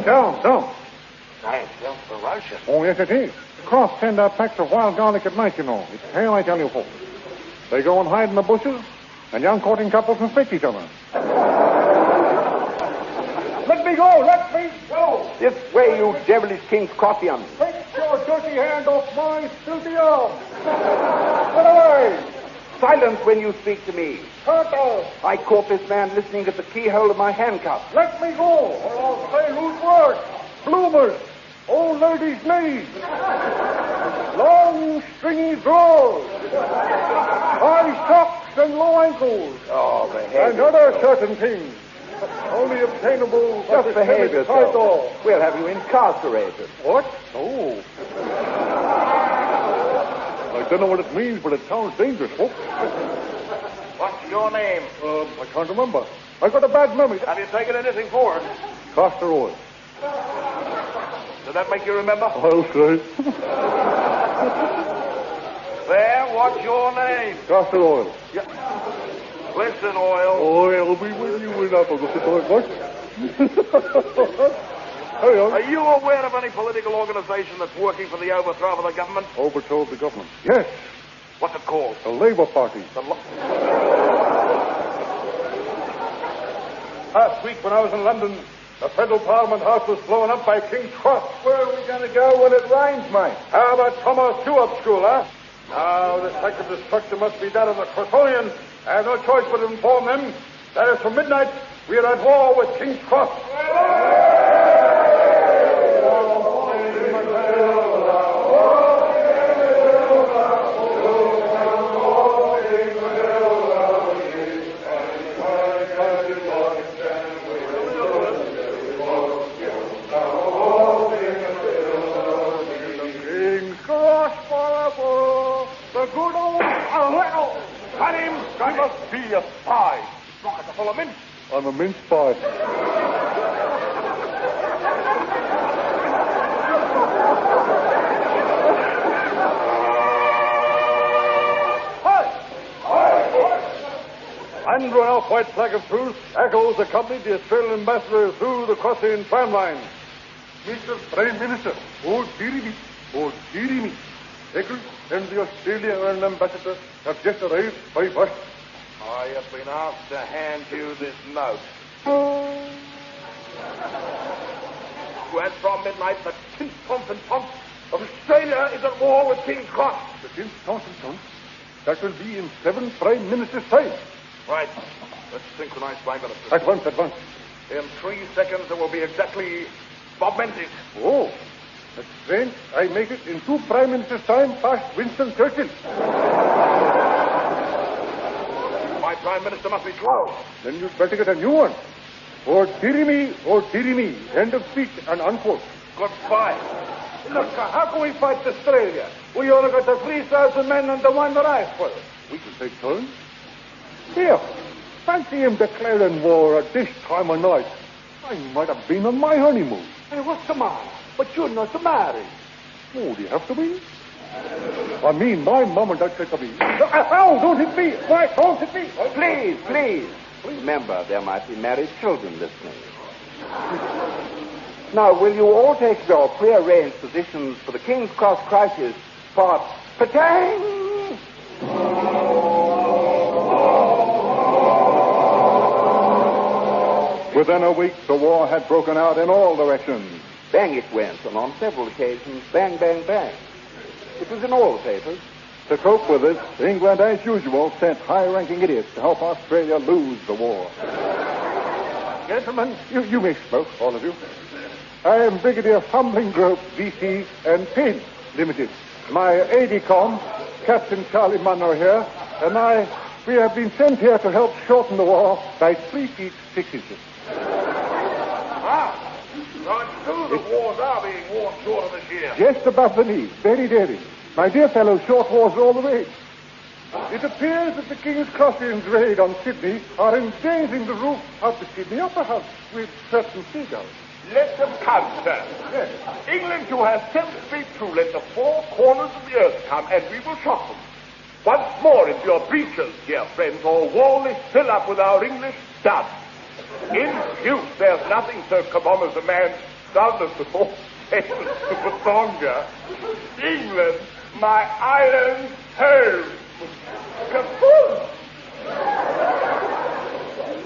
Down. That sounds ferocious. Oh, yes, it is. The Cross send out packs of wild garlic at night, you know. It's hell, I tell you, folks. They go and hide in the bushes, and young courting couples infect each other. Let me go! This way, you devilish King's Croffians. Take your dirty hand off my filthy arm! Get away! Silence when you speak to me. Turtle! I caught this man listening at the keyhole of my handcuff. Let me go, or I'll say rude words. Bloomers! Old ladies' knees! Long, stringy drawers! High socks and low ankles! Oh, behave and other certain things. Only obtainable by Just behave the yourself. title. We'll have you incarcerated. What? Oh. I don't know what it means, but it sounds dangerous, folks. What's your name? I can't remember. I've got a bad memory. Have you taken anything for it? Castor oil. Did that make you remember? I'll say. There, what's your name? Castor oil. Listen, Oil. Oil be with you in apple. What? Hurry on. Are you aware of any political organization that's working for the overthrow of the government? Overthrow of the government. Yes. What's it called? The Labour Party. Last week when I was in London, the Federal Parliament House was blown up by King's Cross. Where are we going to go when it rains, mate? How about Thomas Stewart School, huh? Now, this act of destruction must be done in the Crossonians. I have no choice but to inform them that as from midnight, we are at war with King's Cross. a spy. Pockets are full of mints. I'm a mince pie. And run off white flag of truce, Eccles accompanied the Australian ambassador through the crossing tram line. Mr. Prime Minister, oh dearie me. Eccles and the Australian ambassador have just arrived by bus. I have been asked to hand you this note. Whereas from midnight, the King's Pomp and Pomp of Australia is at war with King's Cross. The King's Pomp and Pomp? That will be in 7 Prime Ministers' time. Right. Let's synchronize flying ministers. At once. In 3 seconds, there will be exactly Bob Menzies. Oh, that's strange. I make it in 2 Prime Ministers' time past Winston Churchill. My Prime Minister must be slow. Then you'd better get a new one. Oh, dearie me. End of speech and unquote. Goodbye. Look, how can we fight Australia? We only got the 3,000 men under one rifle. We can take turns. Here, fancy him declaring war at this time of night. I might have been on my honeymoon. Hey, what's the matter? But you're not married. Oh, do you have to be? I mean, my mom and dad said to me, "Ow, don't hit me! Why, don't hit me!" Please. Remember, there might be married children listening. Now, will you all take your prearranged positions for the King's Cross crisis for Patang? Within a week, the war had broken out in all directions. Bang it went, and on several occasions, bang, bang, bang. It was in all the papers. To cope with this, England, as usual, sent high-ranking idiots to help Australia lose the war. Gentlemen, you may smoke, all of you. I am Brigadier Fumbling Grove, VC, and Payne Limited. My aide-de-camp, Captain Charlie Munro here, and we have been sent here to help shorten the war by 3 feet 6 inches. Right, too, the wars are being worn shorter this year. Just above the knee, very daring. My dear fellow, short wars are all the rage. It appears that the King's Crossing's raid on Sydney are endangering the roof of the Sydney Opera House with certain seagulls. Let them come, sir. Yes. England, you have sensibly to let the 4 corners of the earth come, and we will shock them. Once more into your breeches, dear friends, or wall is fill up with our English studs. In truth, there's nothing so common as a man's dullness before Patonga. England, my island home. Kaboom!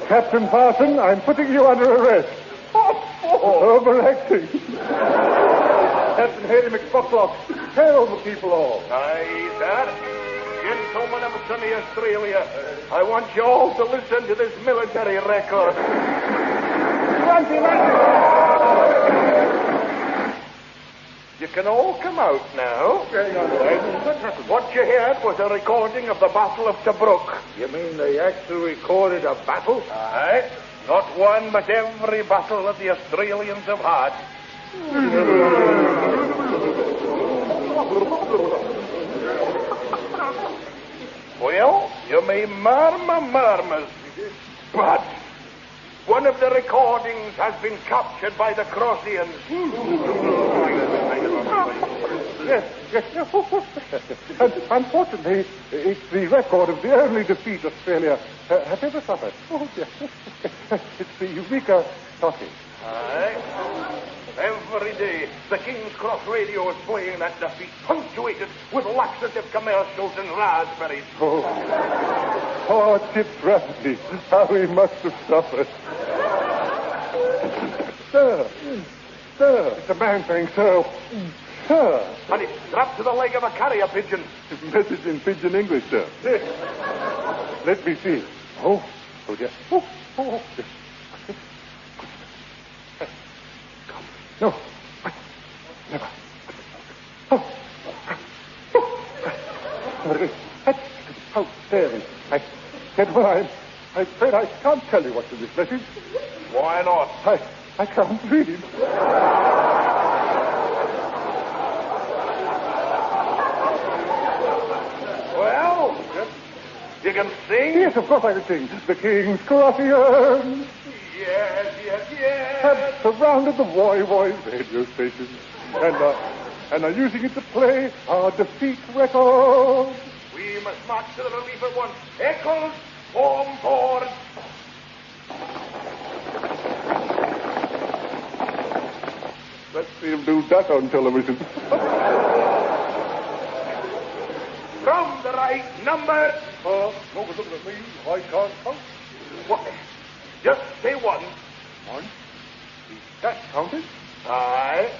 Captain Parson, I'm putting you under arrest. Overacting. Captain Haley McSpocklock, tell the people all. Aye, sir. Gentlemen of sunny Australia, I want you all to listen to this military record. You can all come out now. What you heard was a recording of the Battle of Tobruk. You mean they actually recorded a battle? Aye. Not one, but every battle that the Australians have had. Well, you may murmur, but one of the recordings has been captured by the Crossians. Yes. Unfortunately, it's the record of the only defeat Australia has ever suffered. Oh, yes. It's the Eureka talking. Aye. Every day, the King's Cross radio is playing that defeat, punctuated with laxative commercials and raspberries. Oh, Chip Bradley, how he must have suffered. Sir, it's a man saying sir. Sir. And it's strapped to the leg of a carrier pigeon. Message in pigeon English, sir. Yes. Let me see. Oh, yes. Oh, yes. No. Never. How dare he? Gentlemen, I'm afraid I can't tell you what's in this message. Why not? I can't read. Well, you can sing Yes, of course I can sing. The King's Crossing Yes. have surrounded the Woy radio station and are using it to play our defeat record. We must march to the relief at once. Echoes, form forward. Let's see him do that on television. From the right number. Nobody look at me. I can't count. What? Just say one. One. Is that counted? Aye.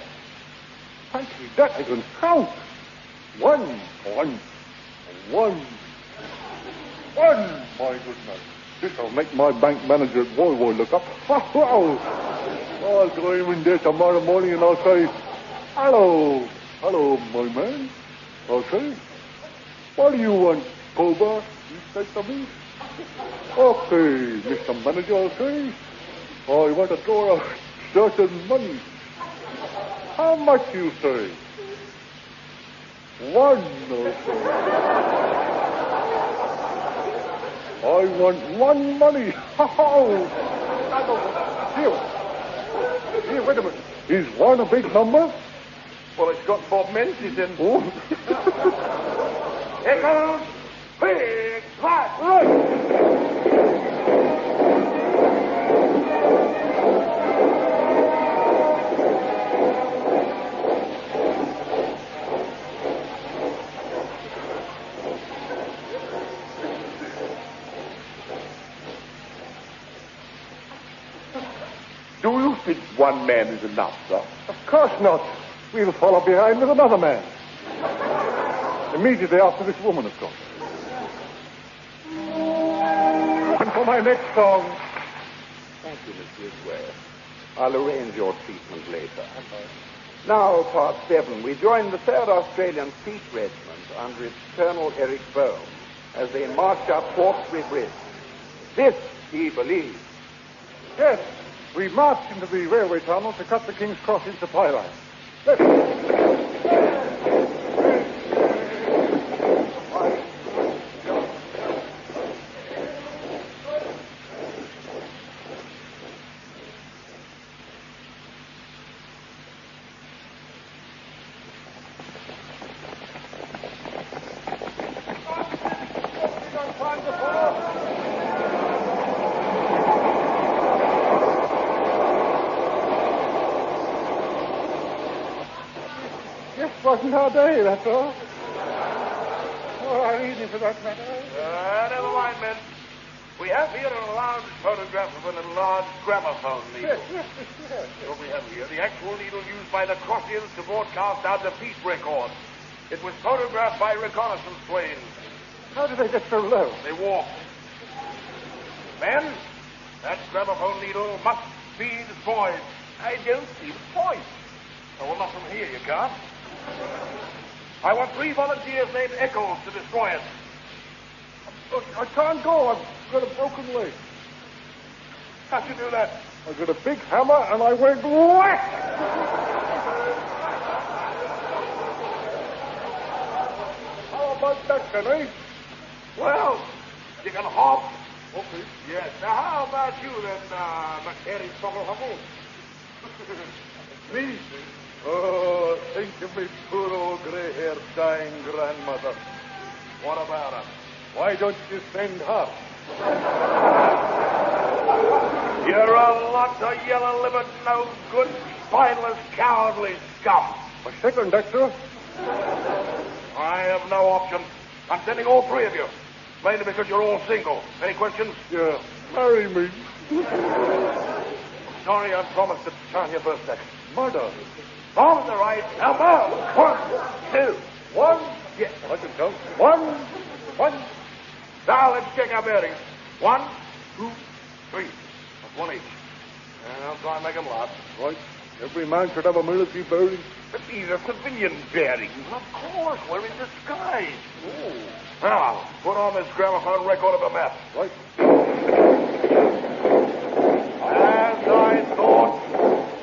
Fancy that I can count. One. My goodness. This'll make my bank manager at Woy look up. I'll go in there tomorrow morning and I'll say, Hello, my man. I'll say, what do you want, Cobra? You say to me. Okay, Mr. Manager, I'll say, I want to draw a certain money. How much you say? One, I'll say. I want one money. Here, wait a minute. Is one a big number? Well, it's got Bob Menzies in. Oh. Echoes, big flat. Right. Do you think one man is enough, sir? Of course not. We'll follow behind with another man. Immediately after this woman, of course. And for my next song. Thank you, Mr. Isway. I'll arrange your treatment later. Now, Part 7. We join the 3rd Australian Peace Regiment under its Colonel Eric Bohm as they march up Hawkesbury Bridge. This he believes. Yes, we marched into the railway tunnel to cut the King's Crossing supply line. Let's... Wasn't our day, that's all. Or our evening, for that matter. Never mind, men. We have here a large photograph of a large gramophone needle. Yes. What we have here, the actual needle used by the Crossians to broadcast our defeat record. It was photographed by reconnaissance planes. How did they get so low? They walked. Men, that gramophone needle must be destroyed. I don't see the point. Oh, well, not from here, you can't. I want 3 volunteers named Eccles to destroy it. I can't go. I've got a broken leg. How'd you do that? I got a big hammer and I went whack! How about that, Kenny? Well, you can hop. Okay. Yes. Now, how about you then, McHenry Huckle? Me? Oh, think of me poor old grey-haired dying grandmother. What about her? Why don't you send her? You're a lot of yellow-livered, no-good, spineless, cowardly scum. A second, Dexter. I have no option. I'm sending all 3 of you. Mainly because you're all single. Any questions? Yeah. Marry me. Sorry, I promised to turn your first sex. Murder. On the right number. 1, 2, 1. Yes, I can count. 1. Now let's check our bearings. 1, 2, 3. That's 1 each. And I'll try and make them last. Right. Every man should have a military bearing. But these are civilian bearings. Of course, we're in disguise. Oh. Now, put on this gramophone record of a map. Right. As I thought,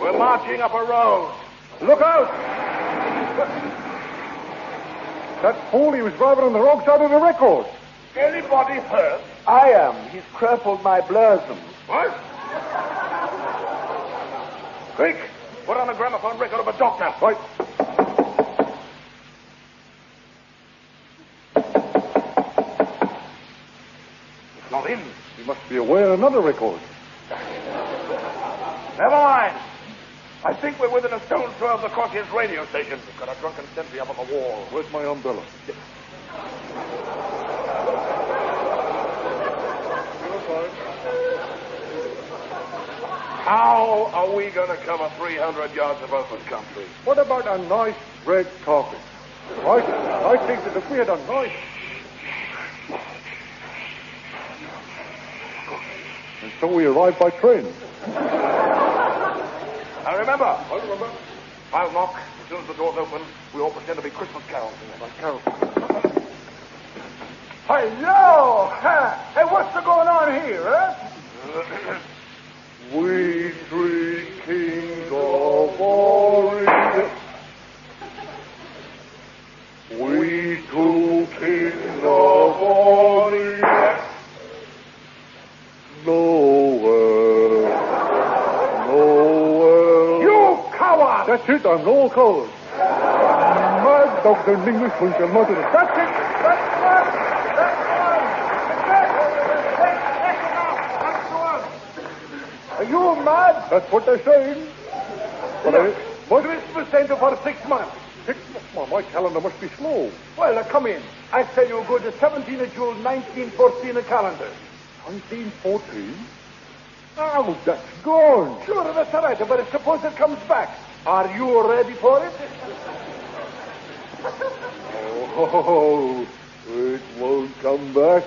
we're marching up a road. Look out! That fool, he was driving on the wrong side of the record. Anybody hurt? I am. He's crippled my blossom. What? Quick, put on a gramophone record of a doctor. Right. It's not in. He must be aware of another record. Never mind. I think we're within a stone's throw of the Courtier's radio station. We've got a drunken sentry up on the wall. Where's my umbrella? How are we going to cover 300 yards of open country? What about a nice red carpet? I think that if we had a nice... And so we arrived by train. Now remember. I remember. I'll knock. As soon as the door's open, we all pretend to be Christmas carols in there. Carols. Hello! Hey, what's going on here, huh? We three kings of Orient. We two kings of Orient. Nowhere. You coward! That's it, I'm no coward. Mad dogs and Englishmen shall not do it. That's it! That's one! Are you mad? That's what they're saying. But Christmas Center for 6 months. 6 months? Well, my calendar must be slow. Well, come in. I tell you, go to 17th of June, 1914, a calendar. 1914? Oh, that's gone. Sure, that's all right, but suppose it comes back. Are you ready for it? Oh, it won't come back.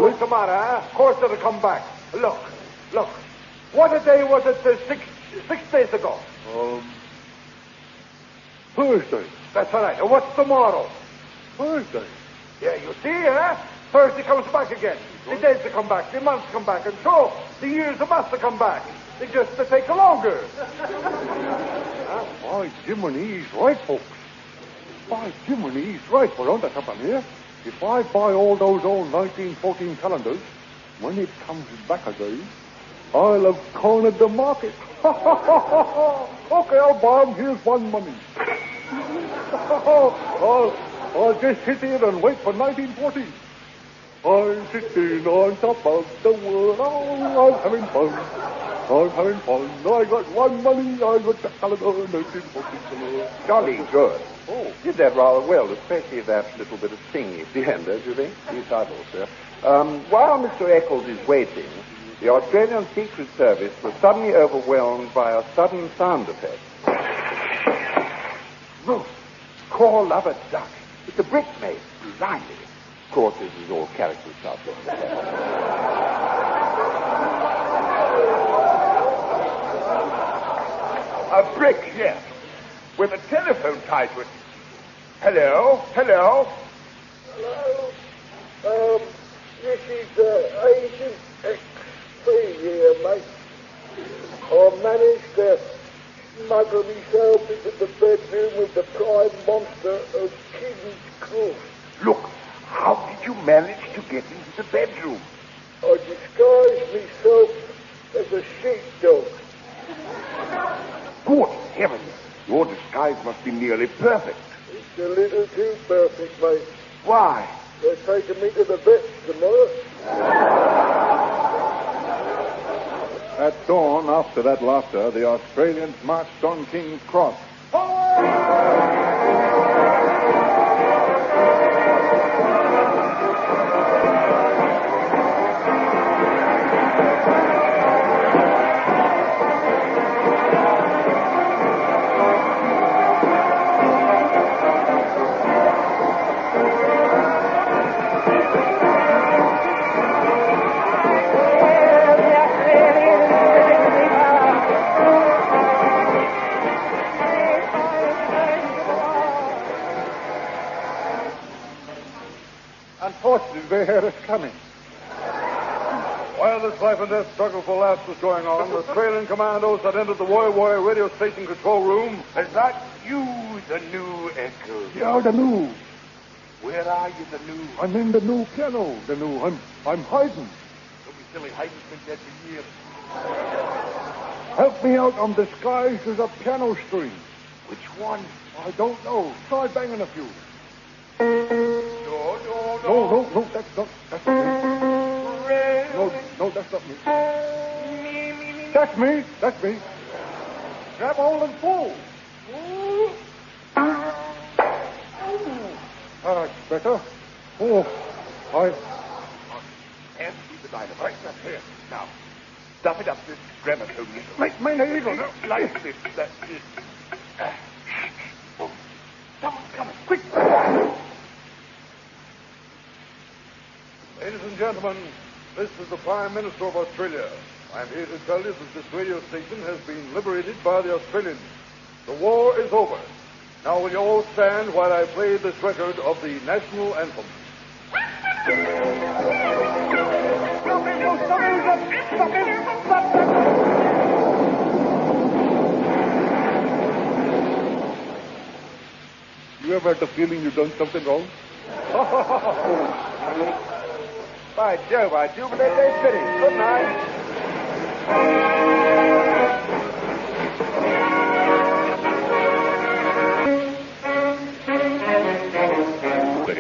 What's the matter, huh? Of course it'll come back. Look. What a day was it 6 days ago? Thursday. That's all right. And what's tomorrow? Thursday. Yeah, you see, huh? Thursday comes back again. The days to come back, the months come back, and so the years must to come back. They just take longer. By Jiminy, he's right, folks. By Jiminy, he's right. We're on to something here. If I buy all those old 1914 calendars, when it comes back again, I'll have cornered the market. Okay, I'll buy them. Here's one money. I'll just sit here and wait for 1914. I'm sitting on top of the world. Oh, I'm having fun. I got one money. I got the calendar 1914. Jolly good. Oh, did that rather well, especially that little bit of singing at the end, don't you think? Yes, I thought, sir. While Mr. Eccles is waiting, the Australian Secret Service was suddenly overwhelmed by a sudden sound effect. Ruth, call love a duck. It's a brickmaid. Blinded. Of course, this is all character stuff. A brick, yes. With a telephone tied to it. Hello? Hello? This is Agent X3 here, mate. I managed to smuggle myself into the bedroom with the prime monster of King's Cross. Look, how did you manage to get into the bedroom? I disguised myself as a sheepdog. Good heavens. Your disguise must be nearly perfect. It's a little too perfect, mate. Why? They're taking me to the vets tomorrow. At dawn, after that laughter, the Australians marched on King's Cross. Unfortunately, they had us coming. While this life and death struggle for laughs was going on, the Australian commandos had entered the Woy radio station control room. Is that you, the new Echo? Yeah, the new. Where are you, the new? I'm in the new piano, the new. I'm hiding. Don't be silly, Haydn's been dead for years. Help me out. I'm disguised as a piano string. Which one? I don't know. Try banging a few. No, that's not me. No, that's not me. That's me. Grab hold and pull. That's better. Oh, And see the dynamite. That's here. Now, stuff it up this gramophone. my needle. Like this. That's it. Someone's coming. Quick. Ladies and gentlemen, this is the Prime Minister of Australia. I'm here to tell you that this radio station has been liberated by the Australians. The war is over. Now will you all stand while I play this record of the national anthem? You ever had the feeling you've done something wrong? By Jove, I do, but they're finished. Good night.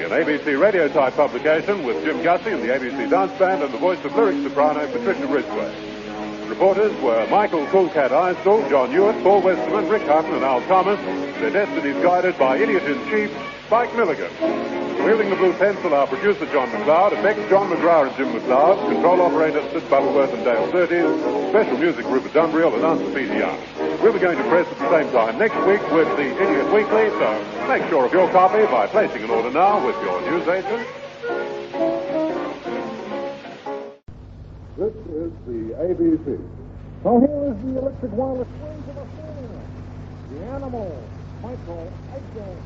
An ABC radio type publication with Jim Gussie and the ABC Dance Band and the voice of lyric soprano Patricia Ridgway. Reporters were Michael Coolcat Eisdall, John Hewitt, Paul Westerman, Rick Hutton and Al Thomas. Their destinies guided by Idiot-in-Chief Spike Milligan. Wielding the blue pencil, our producer John McLeod, effects John McGrath and Jim McLeod, control operator Sid Butterworth and Dale Surtees, special music Rupert Dumbriel and answer Peter Young. We'll be going to press at the same time next week with the Idiot Weekly, so make sure of your copy by placing an order now with your newsagent. This is the ABC. So here is the electric wireless swings of Australia. The animal, Michael Eggman.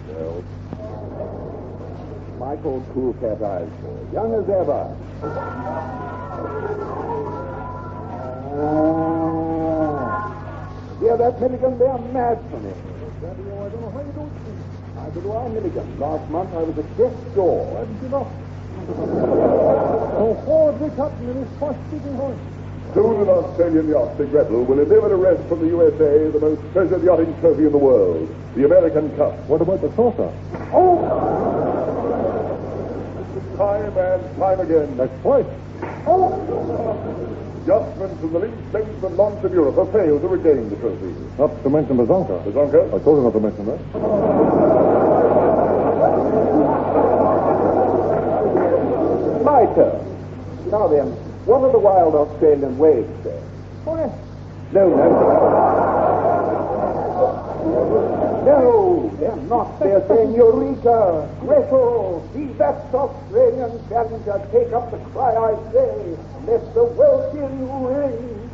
Hello, Michael Coolcat Eisdall, young as ever. Yeah, that Milligan, they're mad for me. I don't know how you do it. Neither do I, Milligan. Last month I was at death's door. Why didn't you know? So forward Rick Hutton in his first speaking voice. Soon an Australian yacht, the Gretel, will deliver a rest from the USA, the most treasured yachting trophy in the world, the American Cup. What about the saucer? Oh! Time and time again. That's twice. Oh! Yachtsmen from the least statesman launch of Europe have failed to regain the trophy. Not to mention Bazonka. Bazonka? I told you not to mention that. My turn. Now then, what are the wild Australian waves saying? What? No. No, they're not. They're saying, Eureka! Gretel! See that Australian challenger take up the cry, I say. Let the welkin ring.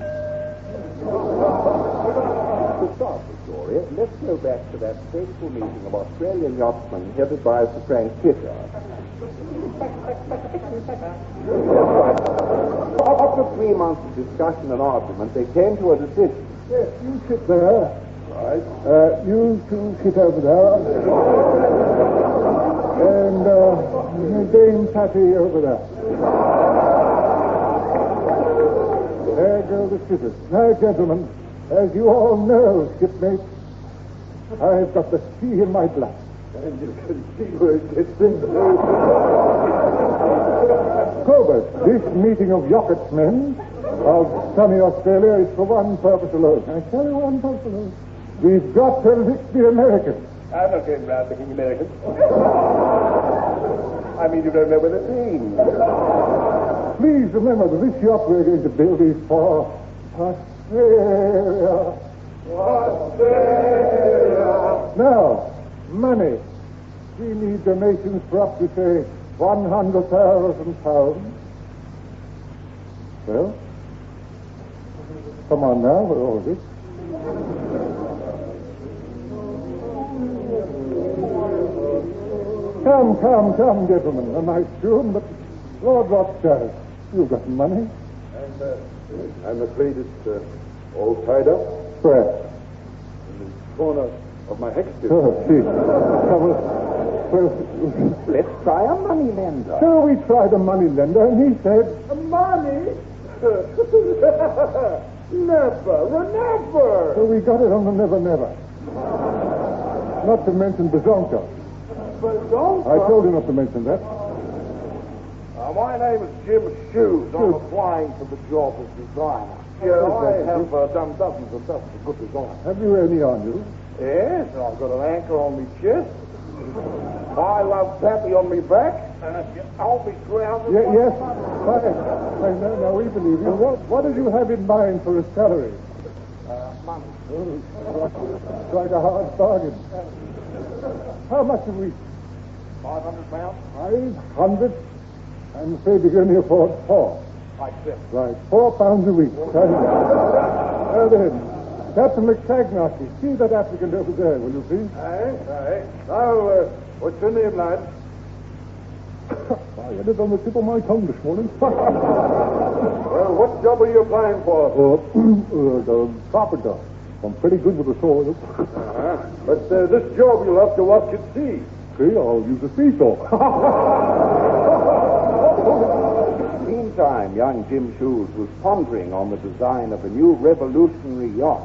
To start the story, let's go back to that fateful meeting of Australian yachtsmen headed by Sir Frank Fisher. After 3 months of discussion and argument, they came to a decision. Yes, you sit there. Right. You two sit over there. And Dame Patty over there. There go the sitters. Now, gentlemen, as you all know, shipmates, I've got the sea in my blood. And you can see where it gets into. Cobus, this meeting of yachtsmen of sunny Australia is for one purpose alone. I tell you one purpose alone. We've got to lick the Americans. I'm not going round licking Americans. I mean, you don't know what it means. Please remember that this yacht we're going to build is for Australia. Australia! Now, money. We need donations for up to, say, £100,000. Well, come on now, we're all this. Come, gentlemen. A nice tune, but Lord Rothschild, you've got money. I'm afraid it's all tied up. Where? In the corner of my handkerchief. Oh, see. Well, Let's try a money lender. so we tried a money lender, and he said, Money? Never. so we got it on the never. Not to mention Bazonka. Bazonka? I told you not to mention that. My name is Jim Shoes. I'm applying for the job as designer. Yeah, I have done dozens and dozens of good designs. Have you any on you? Yes, I've got an anchor on my chest. I love Pappy on my back. And if you hold me grounded... Yes. Now we believe you. What did you have in mind for a salary? Money. It's like a hard bargain. How much a week? £500. 500? I'm afraid you can only afford 4. I accept. Right, £4 a week. Now then, Captain McTagnarchy, see that applicant over there, will you please? Aye. Now, what's your name, lad? I had it on the tip of my tongue this morning. Well, what job are you applying for? The carpenter. I'm pretty good with the soil. But this job you'll have to watch at sea. See, I'll use a seesaw. Meantime, young Jim Shoes was pondering on the design of a new revolutionary yacht.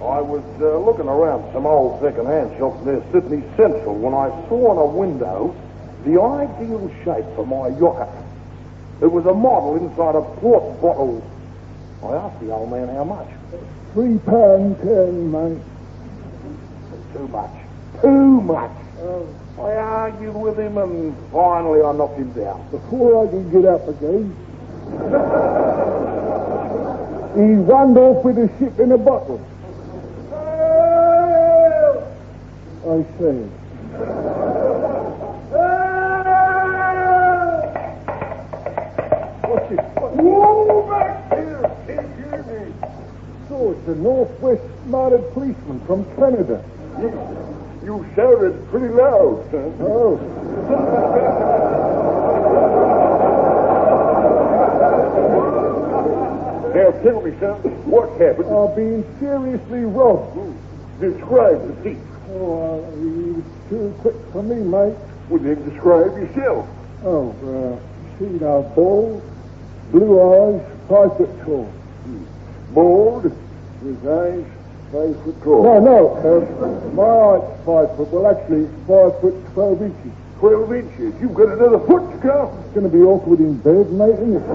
I was looking around some old second-hand shops near Sydney Central when I saw in a window the ideal shape for my yoker. It was a model inside a quart bottle. I asked the old man how much. £3.10, mate. Too much. I argued with him and finally I knocked him down. Before I could get up again, he wandered off with a ship in a bottle. I say. What's it? Whoa, back here! Can't hear me. So it's a Northwest mounted policeman from Canada. You shouted pretty loud, son. Oh. Now tell me, son, what happened? Being seriously robbed. Describe the thief. Oh, he was too quick for me, mate. Well, then describe yourself. Oh, see now, bald, blue eyes, 5 foot tall. Bald, his eyes 5 foot tall. No, my height's 5 foot. Well, actually, 5 foot 12 inches. 12 inches. You've got another foot to come. It's going to be awkward in bed, mate, isn't it?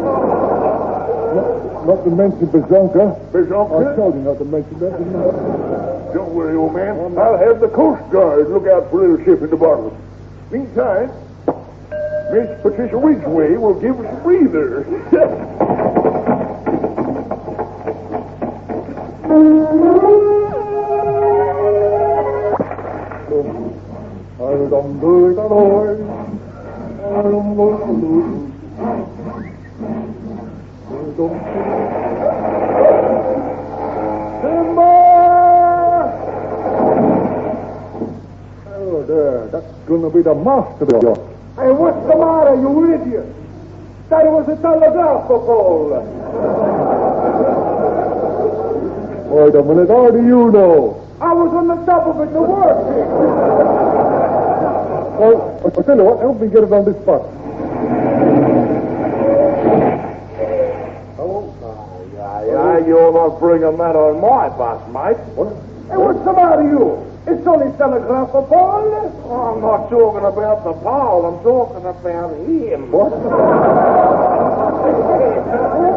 Not to mention Bazonka. Bazonka? I told you not to mention that, didn't I? Don't worry, old man. I'll have the Coast Guard look out for a little ship in the bottom. Meantime, Miss Patricia Ridgway will give us a breather. Oh, there. That's going to be the master of yacht. Hey, what's the matter, you idiot? That was a telegraph pole. Wait a minute, how do you know? I was on the top of it to work. Well, I'll tell you what, help me get it on this spot. You're not bringing that on my bus, mate. What? Hey, what's the matter, you? It's only telegraph pole. I'm not talking about the pole. I'm talking about him. What?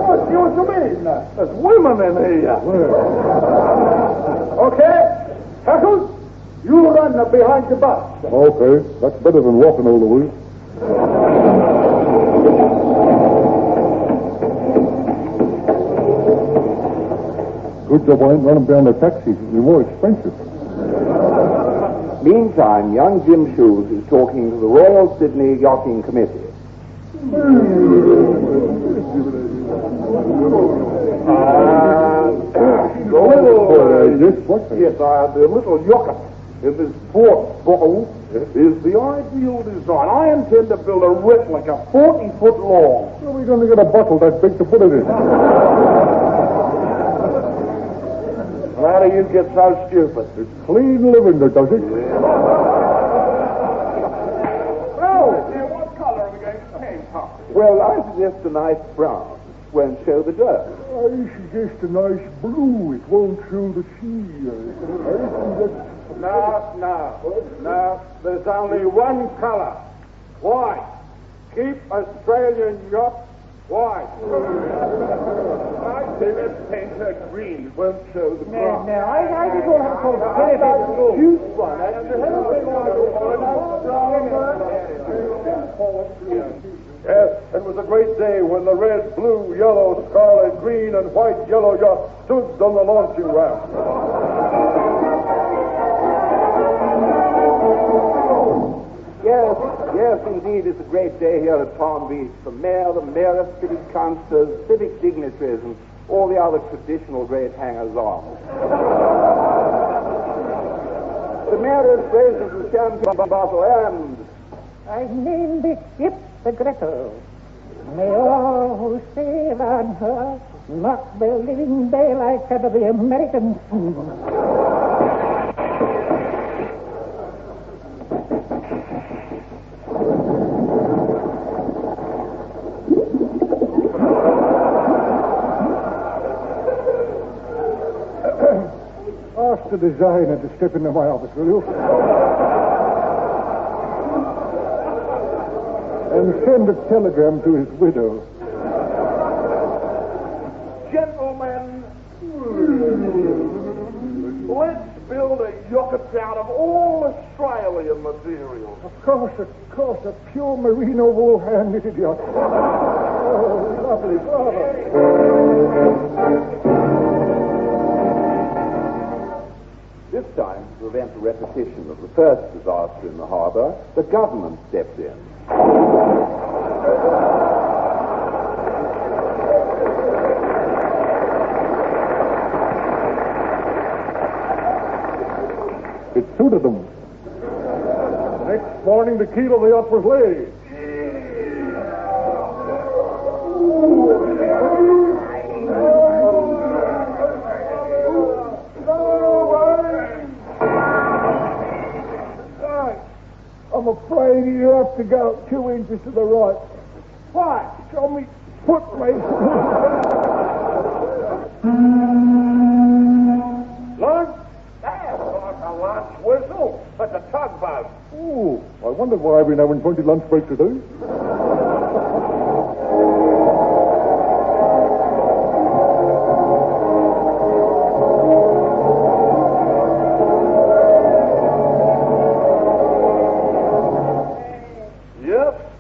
What do you mean? There's women in here. Okay, Hackles, you run behind the bus. Okay, that's better than walking all the way. Good job I ain't running down the taxis. It'll be more expensive. Meantime, young Jim Shoes is talking to the Royal Sydney Yachting Committee. The little yoker in this quart bottle is the ideal design. I intend to build a replica 40 foot long. Where are we going to get a bottle that big to put it in? How do you get so stupid? It's clean living that does it. What color are we going to paint, Pop? Well, I suggest a nice brown. Won't show the dirt. I suggest a nice blue. It won't show the sea. No. There's only one color. White. Keep Australian yacht white. I say let's paint her green. It won't show the grass. No, I just want to call the juice one. Yes, it was a great day when the red, blue, yellow, scarlet, green, and white yellow yacht stood on the launching ramp. Yes, indeed, it's a great day here at Palm Beach. The mayor, the mayoress, city councillors, civic dignitaries, and all the other traditional great hangers-on. The mayor is raising the champagne bottle and... I named the ship the Gretel. May all who sail on her knock the living daylight out of the American sea. Ask the designer to step into my office, will you? And send a telegram to his widow. Gentlemen, let's build a yacht out of all Australian materials. Of course, a pure merino wool hand-knitted yacht. Oh, lovely, bravo. This time, to prevent a repetition of the first disaster in the harbour, the government stepped in. It suited them. Next morning, the keel of the yacht was laid. I'm afraid you have to go 2 inches to the right. Why? Show me foot race. Lunch? That's like a lunch whistle. That's a tugboat. Oh, I wondered why I've been having 20 lunch breaks a day.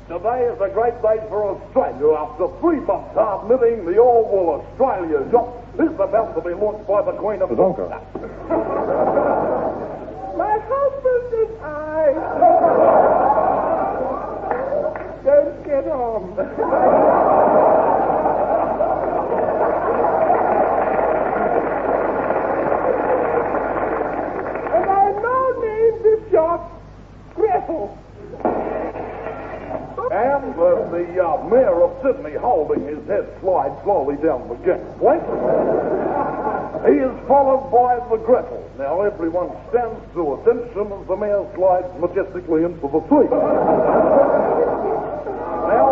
Today is a great day for Australia. After 3 months hard knitting, the all-wool Australia yacht is about to be launched by the Queen of Donka. My husband and I. Don't get on. And I now name this yacht Gretel. And the mayor of Sydney, holding his head, slides slowly down the gangplank. He is followed by the Gretel. Now everyone stands to attention as the mayor slides majestically into the sea. Now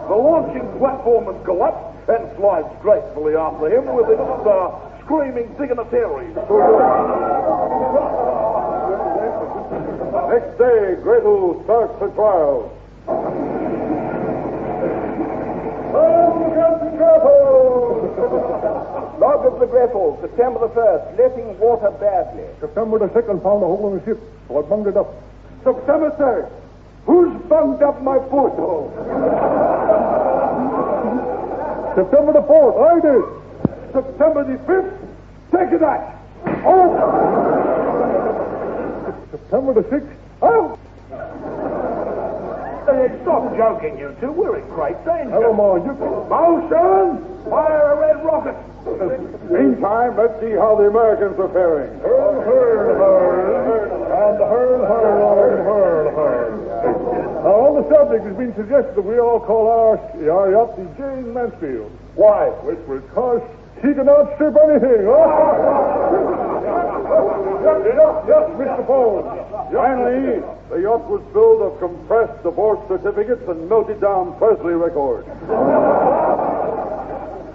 the launching platform has collapsed and slides gracefully after him with its screaming dignitaries. Next day, Gretel starts her trial. Log of the Gretel, September the 1st, letting water badly. September the 2nd, found a hole in the ship, so I bunged it up. September 3rd. Who's bunged up my porthole? September the 4th, I did. September the 5th, take it back. Oh! September the 6th, out. Stop joking, you two. We're in great danger. Never mind. Motion! Fire a red rocket! Meantime, let's see how the Americans are faring. And on the hern. Now, on the subject, it's been suggested that we all call our yacht the Jane Mansfield. Why? Because she can outstrip anything. Yes, Mr. Poe. Finally, the yacht was filled of compressed divorce certificates and melted down Presley records.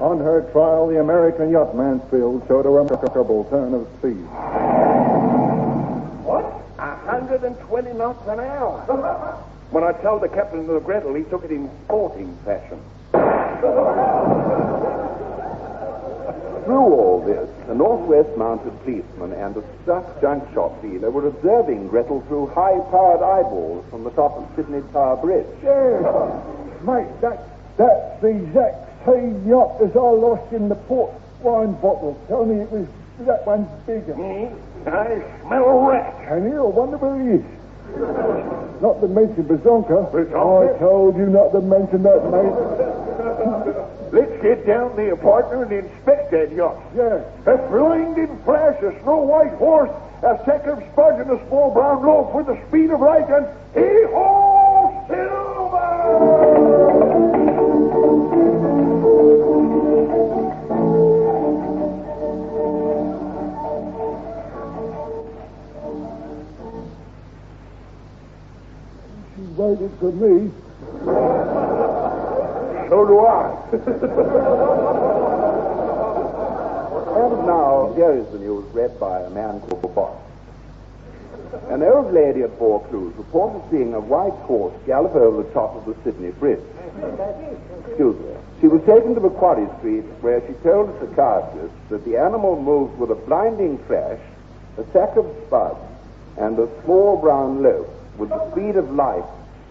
On her trial, the American yacht Mansfield showed a remarkable turn of speed. What? 120 knots an hour. When I told the captain of the Gretel, he took it in sporting fashion. Through all this, a Northwest mounted policeman and a stuck junk shop dealer were observing Gretel through high-powered eyeballs from the top of Sydney Tower Bridge. Yeah, mate, that's the exact same yacht as I lost in the port wine bottle. Tell me it was that one's bigger. I smell a rat. Can you? I wonder where he is. Not to mention Bazonka. I told you not to mention that, mate. Let's get down there, partner, and inspect that yacht. Yeah. A blinding flash, a snow-white horse, a sack of spuds, and a small brown loaf with the speed of light, and hee-ho, Silver! She waited for me. So do I. And now, here is the news read by a man called Boss. An old lady at Vaucluse reported seeing a white horse gallop over the top of the Sydney Bridge. Excuse me. She was taken to Macquarie Street, where she told a psychiatrist that the animal moved with a blinding flash, a sack of spuds, and a small brown loaf with the speed of light,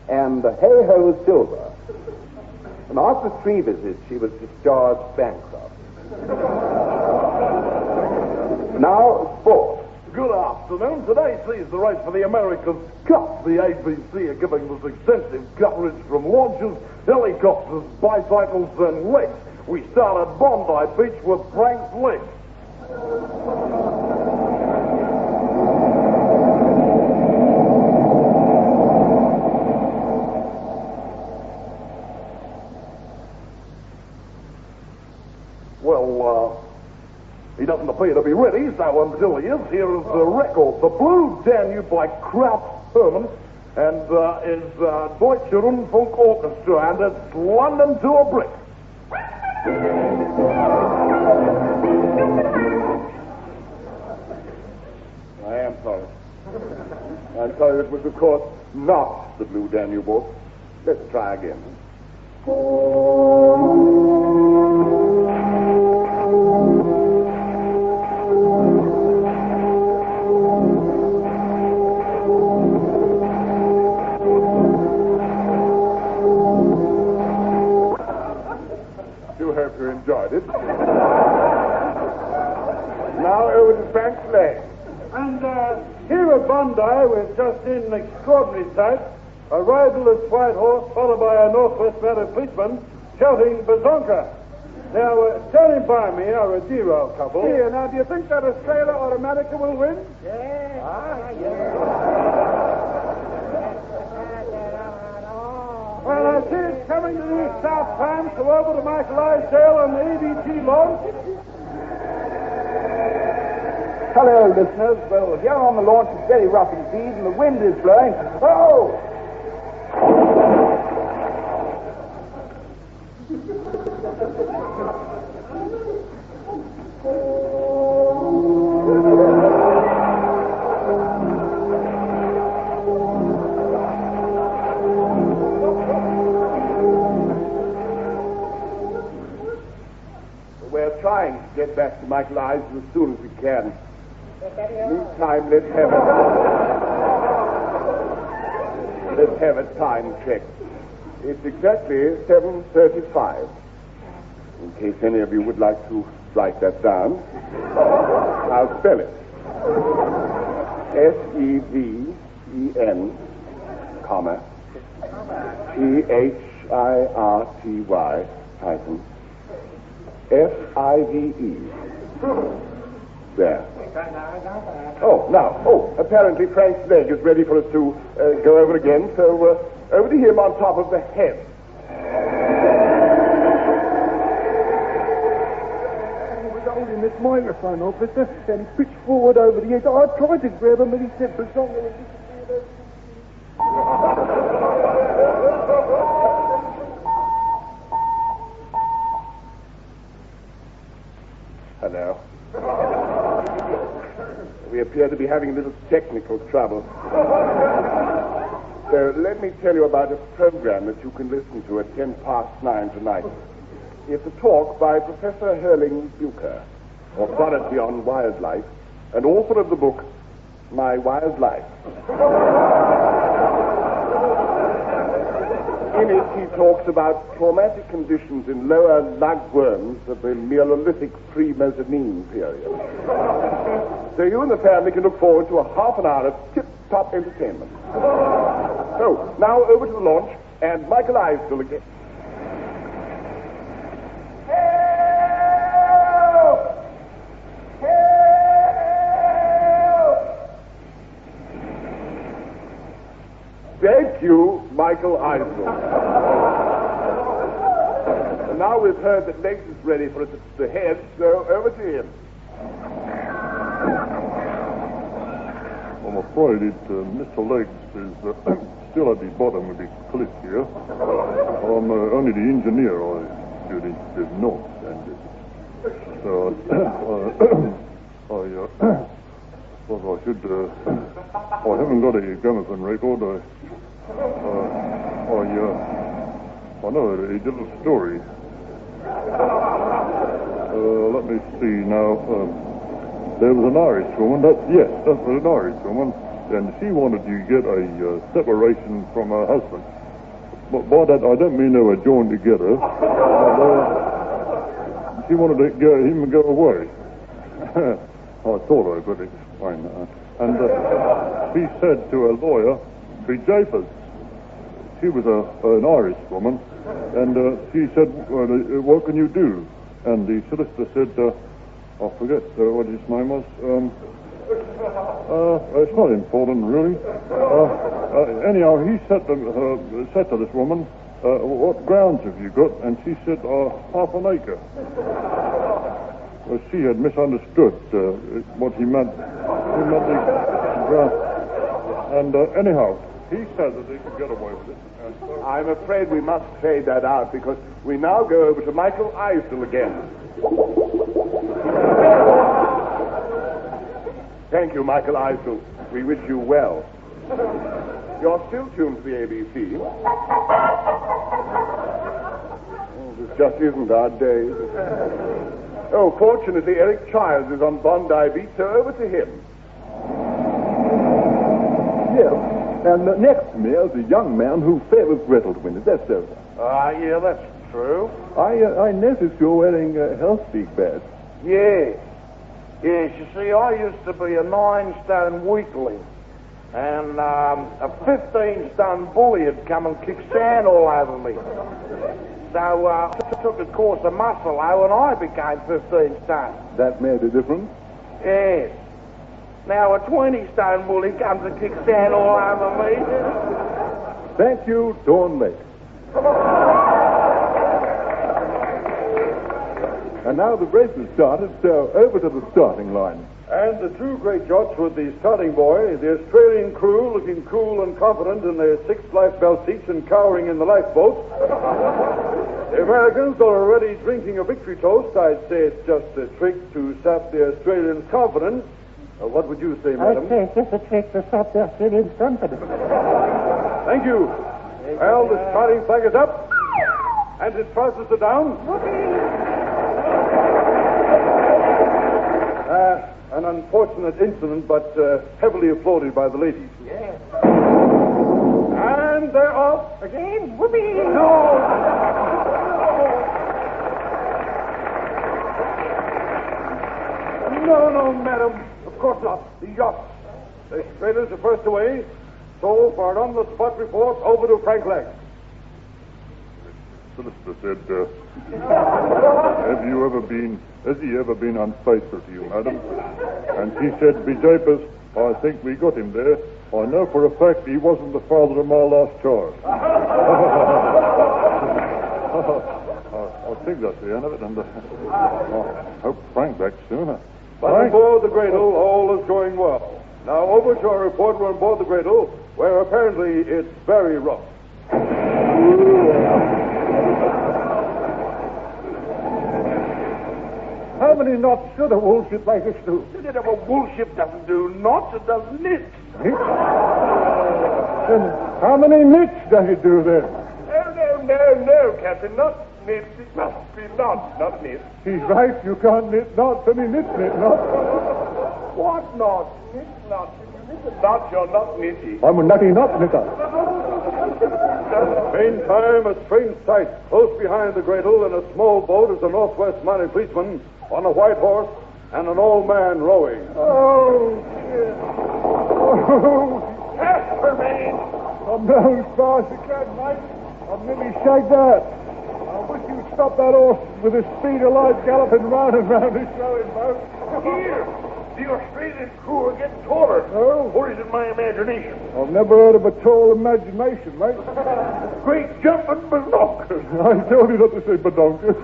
and the hey-ho silver. And after 3 visits, she was discharged bankrupt. Now, sport. Good afternoon. Today sees the race for the America's Cup. The ABC are giving us extensive coverage from launches, helicopters, bicycles, and legs. We start at Bondi Beach with Frank's legs. Well, he doesn't appear to be ready, so until he is, here is the record. The Blue Danube by Kraut Hermann and his Deutsche Rundfunk Orchestra, and it's London to a brick. I am sorry. I'm sorry, it was, of course, not the Blue Danube. Let's try again. Hope you enjoyed it. Now over to Frank's leg. And here at Bondi, we've just seen an extraordinary sight. A riderless white horse followed by a Northwest mounted policeman shouting Bazonka. Now, standing by me are a dear old couple. Here, now, do you think that Australia or America will win? Yeah. Well, I see it's coming to the South Times, so over to Michael Isdale on the ABT launch. Hello, listeners. Well, here on the launch is very rough indeed, and the wind is blowing. Oh! We're trying to get back to Michael Eisden as soon as we can. Meantime, let's have a time check. It's exactly 7:35. In case any of you would like to write that down, I'll spell it. SEVEN, comma, THIRTY hyphen FIVE. There. Oh, now, apparently Frank's leg is ready for us to go over again, so over to him on top of the head. Holding this microphone, officer, and he pitched forward over the edge. I tried to grab him, and he said, "Bazong," and he disappeared. Hello. We appear to be having a little technical trouble. So let me tell you about a program that you can listen to at 9:10 tonight. It's a talk by Professor Hurling Bucher, authority on wildlife, and author of the book, My Wild Life. In it, he talks about traumatic conditions in lower lugworms of the Neolithic pre-Mezzanine period. So you and the family can look forward to a half an hour of tip-top entertainment. So, now over to the launch, and Michael Eisdell again. Thank you, Michael Eisdell. And now we've heard that Legs is ready for us at the head, so over to him. I'm afraid Mr. Legs is still at the bottom of the cliff here. I'm only the engineer. I do the notes and so I should. I haven't got a gramophone record. I know a little story. Let me see now. There was an Irish woman. That was an Irish woman, and she wanted to get a separation from her husband. But by that, I don't mean they were joined together. She wanted to get him to go away. I thought I could explain that. And she said to her lawyer, "Be japers." She was an Irish woman, and she said, "What can you do?" And the solicitor said, I forget what his name was. It's not important, really. Anyhow, he said to this woman, "What grounds have you got?" And she said, "Half an acre." Well, she had misunderstood what he meant. He meant the ground. And anyhow, he said that they could get away with it. So I'm afraid we must fade that out because we now go over to Michael Eisdell again. Thank you, Michael Eisdell. We wish you well. You're still tuned to the ABC. This just isn't our day. Oh, fortunately, Eric Childs is on Bondi Beach, so over to him. Yes, and next to me is a young man who favors Gretelwin. Is that so? Yeah, that's true. I noticed you're wearing a health speak badge. Yes, you see, I used to be a 9-stone weakling, and a 15-stone bully had come and kicked sand all over me. So I took a course of muscle, and I became 15 stone. That made a difference? Yes. Now a 20-stone bully comes and kicks sand all over me. Thank you, Dawn Lake. And now the race has started, so over to the starting line. And the two great yachts with the starting buoy, the Australian crew looking cool and confident in their 6 lifebelt seats and cowering in the lifeboats. The Americans are already drinking a victory toast. I'd say it's just a trick to sap the Australians' confidence. What would you say, madam? I'd say it's just a trick to sap the Australians' confidence. Thank you. Well, the starting flag is up, and his trousers are down. An unfortunate incident, but heavily applauded by the ladies. Yes. And they're off. Again? Whoopee! No, madam. Of course not. The yacht. The sailors are first away. So, for an on-the-spot report, over to Frank Lang. Solicitor said, has he ever been unfaithful to you, madam? And she said, "Bejapers, I think we got him there. I know for a fact he wasn't the father of my last child." I think that's the end of it, and I hope Frank back sooner. But on board the Cradle, all is going well. Now, over to our report. We're on board the Cradle, where apparently it's very rough. How many knots should a woolship like this do? If a woolship doesn't do knots, it does knits. Then how many knits does it do then? No, Captain, not knits. It must be knots, not knits. He's right, you can't knit knots, and he knits knots. What knots? Knit knots. If you knit a knot, you're not knitty. I'm a nutty knot knitter. Meantime, a strange sight. Close behind the Cradle in a small boat is a Northwest Mounted policeman on a white horse and an old man rowing. Oh, Casper, man! I'm down as far as you can, Mike. I'm nearly shagged out. I wish you'd stop that horse with his speed of light galloping round and round this rowing boat. Here! The Australian crew are getting taller. Oh? Or is it my imagination? I've never heard of a tall imagination, mate. Great jumping badonkers. I told you not to say badonkers.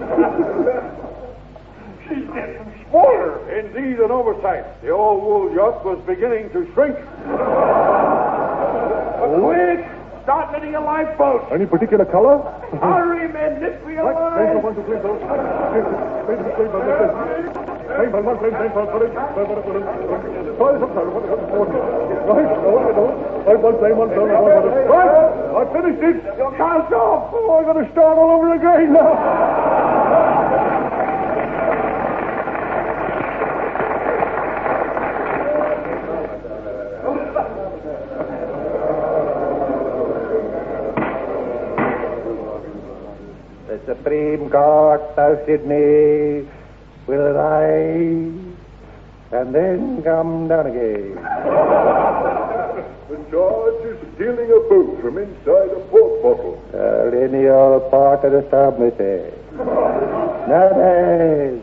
She's getting smaller. Indeed, an oversight. The old wool yacht was beginning to shrink. Quick! Start knitting a lifeboat. Any particular color? Hurry, men, knit me a line. I finished it. Your cast off. Oh, I'm going to start all over again now. The Supreme Court of Sydney will rise and then come down again. The charge is stealing a boat from inside a port bottle. A lineal part of the submissy. Now then,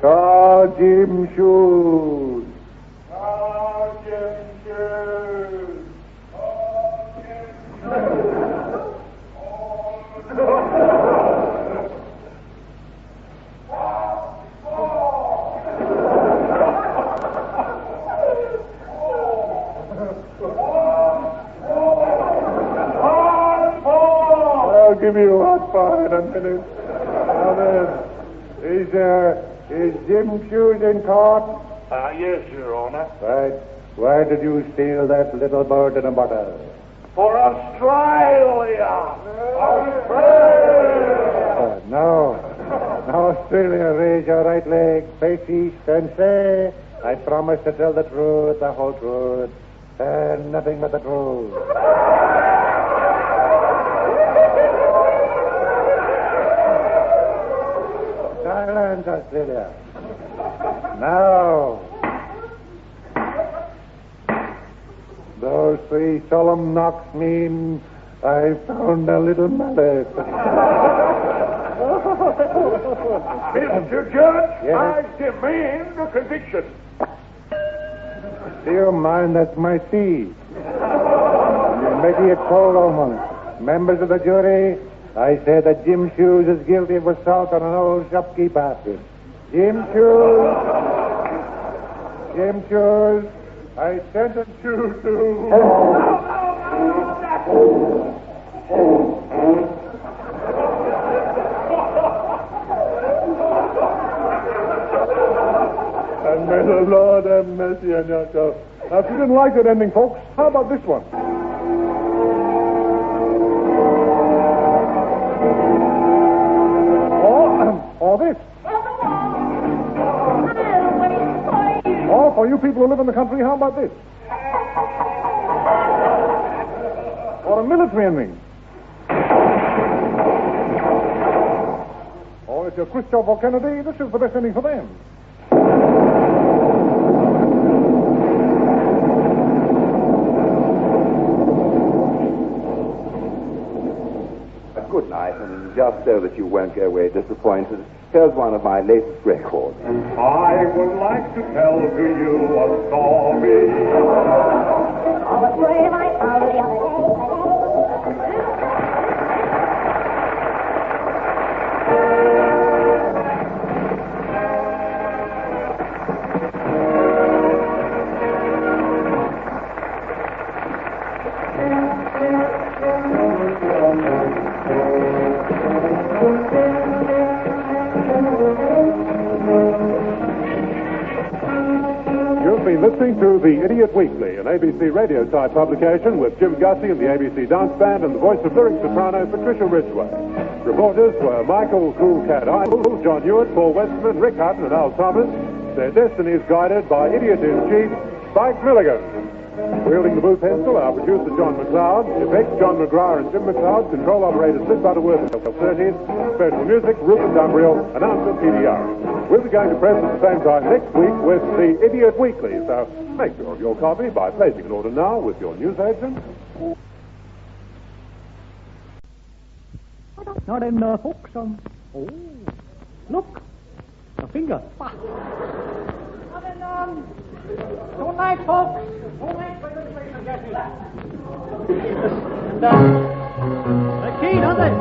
call Jim Shoes. Call Jim Shoes. I'll give you a hot fire in a minute. Now then, is Jim Shoes in court? Yes, Your Honor. Right. Why did you steal that little bird in a bottle? For Australia. Now, Australia, raise your right leg, face east, and say, "I promise to tell the truth, the whole truth, and nothing but the truth." Silence, Australia. Now, those three solemn knocks mean I found a little mallet. Mr. Judge, Yes? I demand a conviction. Do you mind? That's my seat. You're making it cold almost. Members of the jury, I say that Jim Shoes is guilty of assault on an old shopkeeper. Jim Shoes, I sentence you to... And may the Lord have mercy on your soul. Now, if you didn't like that ending, folks, how about this one? Or this. Or for you people who live in the country, how about this? Or a military ending. Or if you're Khrushchev or Kennedy, this is the best ending for them. Good night, and just so that you won't go away disappointed, here's one of my latest records. I would like to tell to you a story. Of a brave I found the other day. Listening to The Idiot Weekly, an ABC radio-type publication with Jim Gussie and the ABC Dance Band and the voice of lyric soprano Patricia Ridgway. Reporters were Michael Cool Cat Idle, John Hewitt, Paul Westerman, Rick Hutton and Al Thomas. Their destinies guided by Idiot-in-Chief, Spike Milligan. Wielding the blue pencil, our producer John McLeod, effects John McGrath and Jim McLeod, control operator Sid Butterworth and 30s, special music Rupert Dumbriel, announcer PDR. We'll be going to press at the same time next week with the Idiot Weekly, so make sure of your copy by placing an order now with your newsagent. Now then, folks, oh, look, a finger. Now then, don't like, folks. Don't like for your place and get it. The key, does it?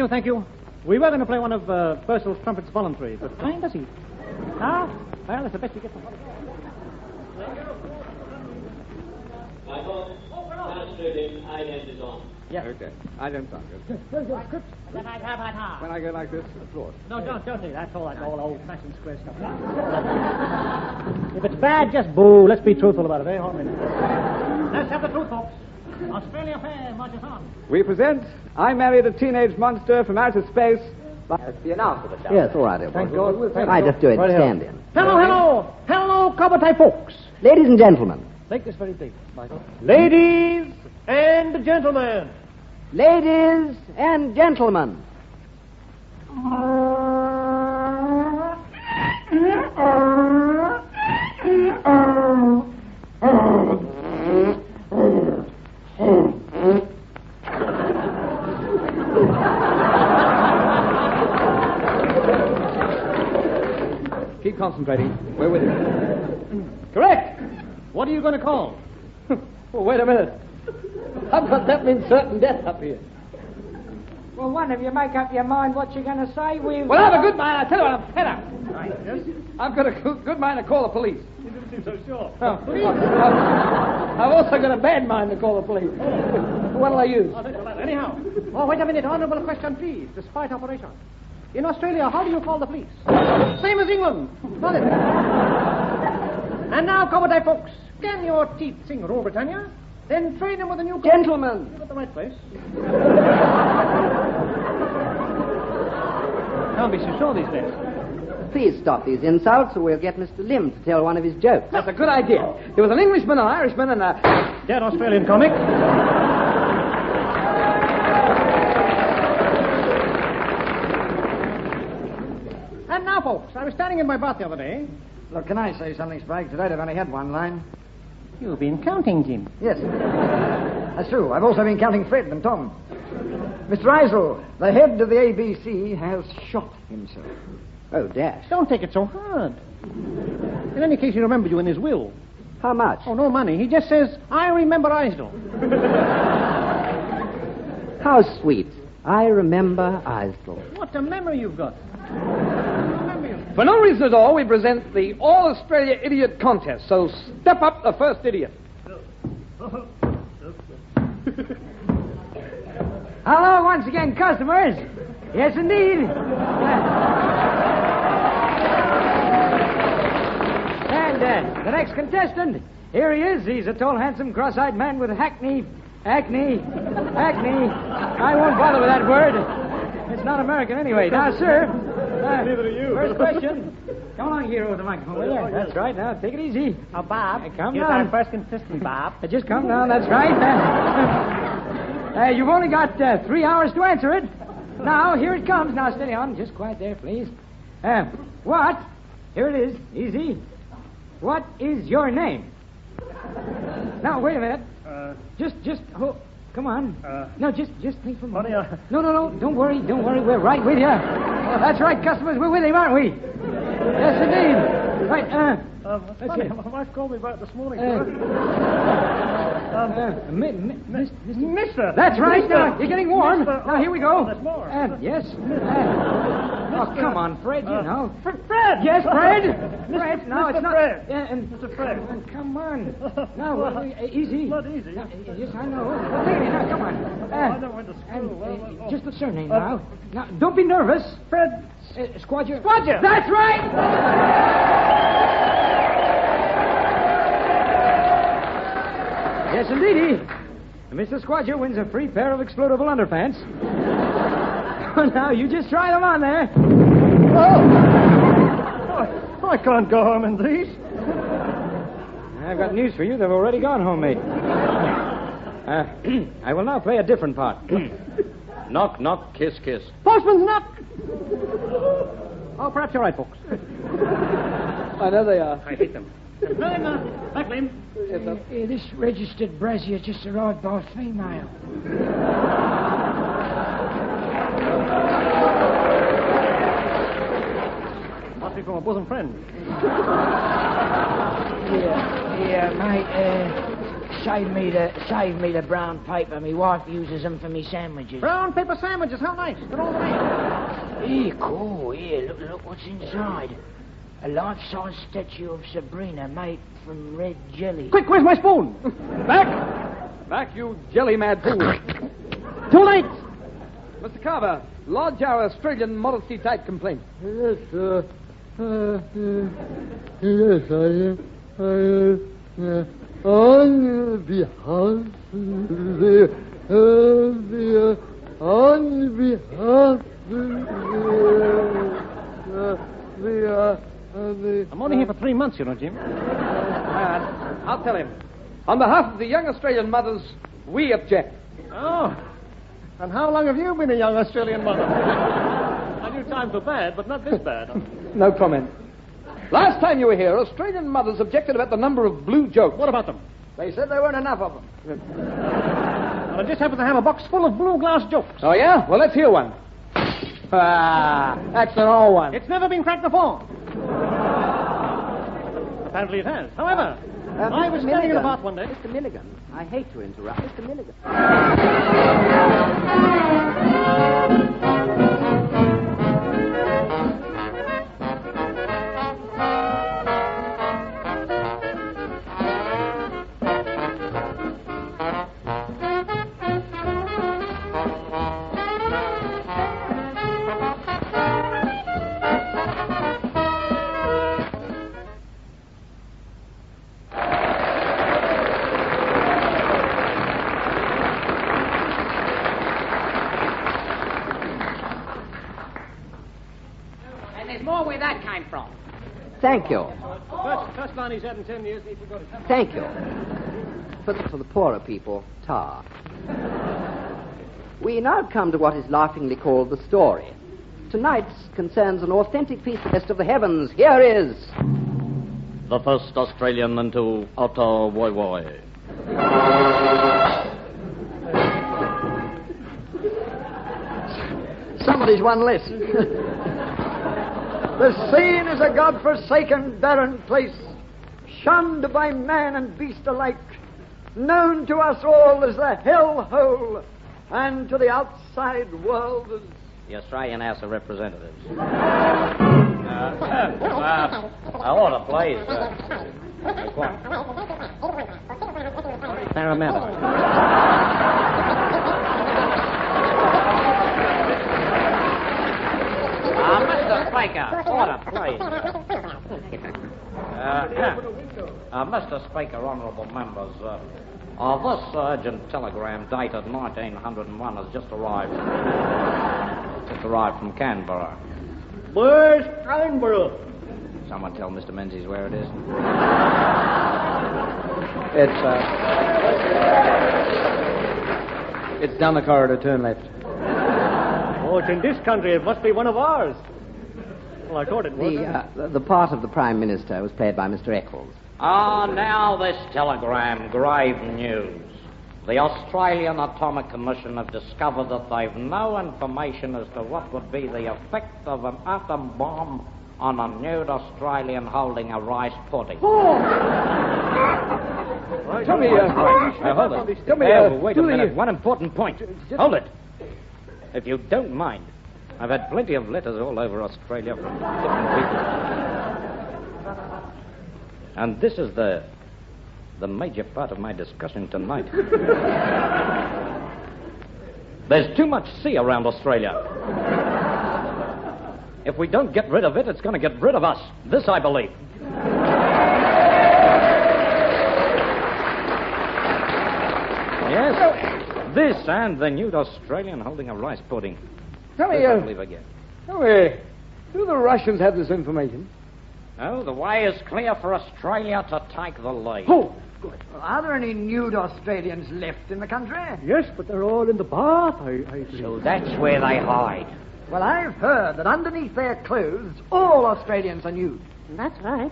Thank you. We were going to play one of Purcell's Trumpets Voluntary, but why does he? Ah, well, it's the best we get from Michael, concentrating, ident is on. Yeah. Okay. Ident on. Good. Good. When I go like this, applaud. No, don't do that. That's all that old-fashioned square stuff. If it's bad, just boo. Let's be truthful about it, eh? Let's have the truth, folks. Australia Fair marches on. We present I Married a Teenage Monster from Outer Space. That's the announcer. Yes, all right. Thank God. I just do it. Right Stand in. Hello, Cobbetay folks. Ladies and gentlemen. Take this very deep, Michael. Ladies and gentlemen. Ladies and gentlemen. Keep concentrating. We're with you. Correct. What are you going to call? Well, wait a minute. How about that means certain death up here? Well, one of you make up your mind what you're going to say. Well, I have a good mind. I tell you what, I'm fed up. Right, yes? I've got a good mind to call the police. You didn't seem so sure. I've also got a bad mind to call the police. What'll I use? I'll think of that. Anyhow. Oh, wait a minute. Honorable question, please. The spite operation. In Australia, how do you call the police? Same as England. Not it? And now, Commodore folks, scan your teeth, sing Rule Britannia, then train them with a new... Gentlemen! You're at the right place. Can't be so sure these days. Please stop these insults, or we'll get Mr. Lim to tell one of his jokes. That's a good idea. There was an Englishman, an Irishman, and a... Dead Australian comic. And now, folks, I was standing in my bath the other day. Look, can I say something, Sprague? Today I've only had one line. You've been counting, Jim. Yes. That's true. I've also been counting Fred and Tom. Mr. Eisel, the head of the ABC has shot himself. Oh, dash. Don't take it so hard. In any case, he remembered you in his will. How much? Oh, no money. He just says, I remember Eisel. How sweet. I remember Eisel. What a memory you've got. For no reason at all, we present the All-Australia Idiot Contest. So step up the first idiot. Hello once again, customers. Yes, indeed. And the next contestant, here he is. He's a tall, handsome, cross-eyed man with acne. I won't bother with that word. It's not American anyway. Now, sir. Neither are you. First question. Come along here with the microphone, will you? That's right. Now, take it easy. Now, Bob. Come here's down. our first contestant, Bob. Just come down. That's right. You've only got 3 hours to answer it. Now, here it comes. Now, steady on. Just quiet there, please. What? Here it is. Easy. What is your name? Now, wait a minute. Come on. No, just think for a moment. No. Don't worry. We're right with you. That's right, customers. We're with him, aren't we? Yes, indeed. Right, That's funny. My wife called me about it this morning. Mister. That's right. Mister. Now, you're getting warm. Mister. Now, here we go. There's more. Yes. Oh, come on, Fred, you know. Fred! Yes, Fred! Fred, no, Mr. it's not... Fred. Mr. Fred. Come on. Now, easy. Not easy. Yes, I know. Wait, now, come on. I never went to school. Just the surname now. Now, don't be nervous. Fred. Squadger. Squadger! That's right! Yes, indeedy. Mr. Squadger wins a free pair of explodable underpants. Now, you just try them on there. Oh, I can't go home in these. I've got news for you. They've already gone home, mate. I will now play a different part. Knock, knock, kiss, kiss. Postman's knock! Oh, perhaps you're right, folks. I know they are. I hate them. Back, Lim. This registered brazier just arrived by female. Must be from a bosom friend. Yeah, mate. Save me the brown paper. My wife uses them for me sandwiches. Brown paper sandwiches. How nice. They're all the way. Yeah, cool. Yeah, look what's inside. A life-size statue of Sabrina made from red jelly. Quick, where's my spoon? Back, you jelly-mad fool. Too late. Mr. Carver, lodge our Australian modesty-type complaint. Yes, sir. On behalf I'm only here for 3 months, you know, Jim. I'll tell him. On behalf of the young Australian mothers, we object. Oh. And how long have you been a young Australian mother? I knew times were bad, but not this bad. No comment. Last time you were here, Australian mothers objected about the number of blue jokes. What about them? They said there weren't enough of them. Well, I just happen to have a box full of blue glass jokes. Oh, yeah? Well, let's hear one. That's an old one. It's never been cracked before. Apparently it has. However, I was standing in a bath one day. Mr. Milligan, I hate to interrupt. Mr. Milligan. Thank you. First line he's had in 10 years, and he forgot it. Thank you. For the poorer people, tar. We now come to what is laughingly called the story. Tonight's concerns an authentic piece of the heavens. Here is... The first Australian into outer Woi. Somebody's one less. The scene is a God-forsaken, barren place, shunned by man and beast alike, known to us all as the hell hole, and to the outside world as... The Australian House of Representatives. Order, please. Parramatta. Mr. Speaker, order, please. Mr. Speaker, honourable members, this urgent telegram dated 1901 has just arrived. Just arrived from Canberra. Where's Canberra? Someone tell Mr. Menzies where it is. It's down the corridor, turn left. Oh, it's in this country. It must be one of ours. Well, I thought it was. The part of the Prime Minister was played by Mr. Eccles. Now this telegram, grave news. The Australian Atomic Commission have discovered that they've no information as to what would be the effect of an atom bomb on a nude Australian holding a rice pudding. Tell me, hold it. Tell me, wait a minute. One important point. Hold it. If you don't mind, I've had plenty of letters all over Australia from different people. And this is the major part of my discussion tonight. There's too much sea around Australia. If we don't get rid of it, it's going to get rid of us. This I believe. Yes, this and the nude Australian holding a rice pudding. Tell me, this I believe again. Tell me, do the Russians have this information? Oh, the way is clear for Australia to take the lead. Oh, good. Well, are there any nude Australians left in the country? Yes, but they're all in the bath, I see. So that's where they hide. Well, I've heard that underneath their clothes, all Australians are nude. That's right.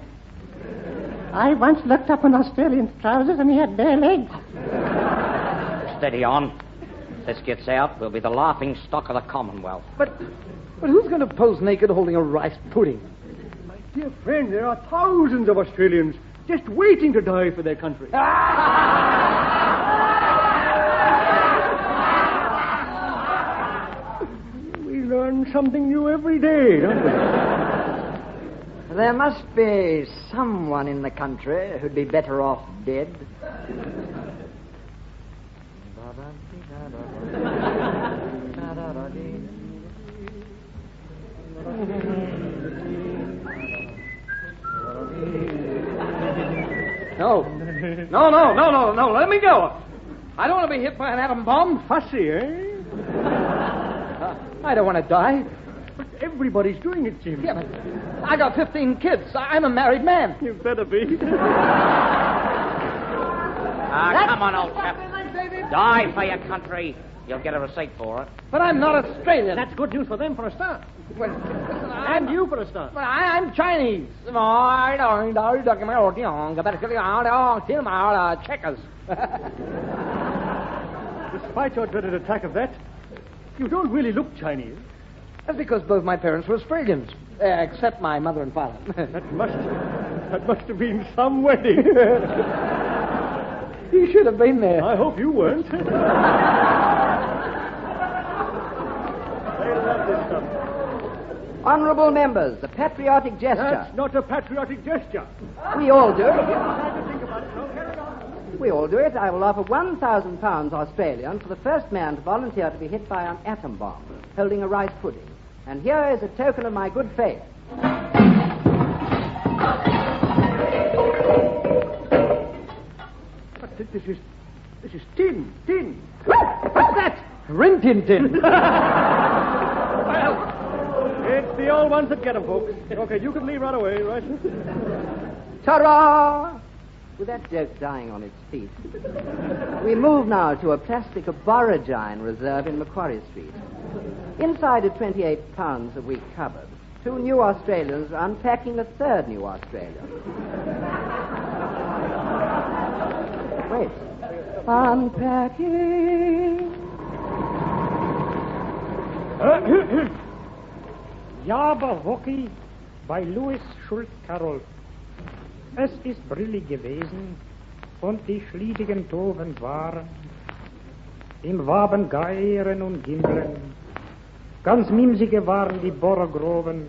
I once looked up an Australian's trousers and he had bare legs. Steady on. If this gets out, we'll be the laughing stock of the Commonwealth. But who's going to pose naked holding a rice pudding? My dear friend, there are thousands of Australians just waiting to die for their country. We learn something new every day, don't we? There must be someone in the country who'd be better off dead. No, let me go. I don't want to be hit by an atom bomb. Fussy, eh? I don't want to die. But everybody's doing it, Jim. Yeah, but I got 15 kids. I'm a married man. You better be. Come on, old chap. Die for your country. You'll get a receipt for it. But I'm not Australian. That's good news for them for a start. Well, listen, and you for a start. But I'm Chinese. Checkers. Despite your dreaded attack of that, you don't really look Chinese. That's because both my parents were Australians, except my mother and father. That must have been some wedding. You should have been there. I hope you weren't. Honourable members, the patriotic gesture. That's not a patriotic gesture. We all do it. We all do it. I will offer £1,000 Australian for the first man to volunteer to be hit by an atom bomb holding a rice pudding. And here is a token of my good faith. But this is tin. What's that? Rin tin tin. Well, it's the the old ones that get 'em, folks. Okay, you can leave right away, right? Ta-ra! With that joke dying on its feet, we move now to a plastic aborigine reserve in Macquarie Street. Inside a 28 pounds a week cupboard, 2 new Australians are unpacking a 3rd new Australia. Wait. Unpacking. Jabberwocky bei Louis Schultz-Carroll. Es ist brillig gewesen und die schliedigen Toren waren im Waben Geiren und Gimbeln. Ganz mimsige waren die Bohrergruben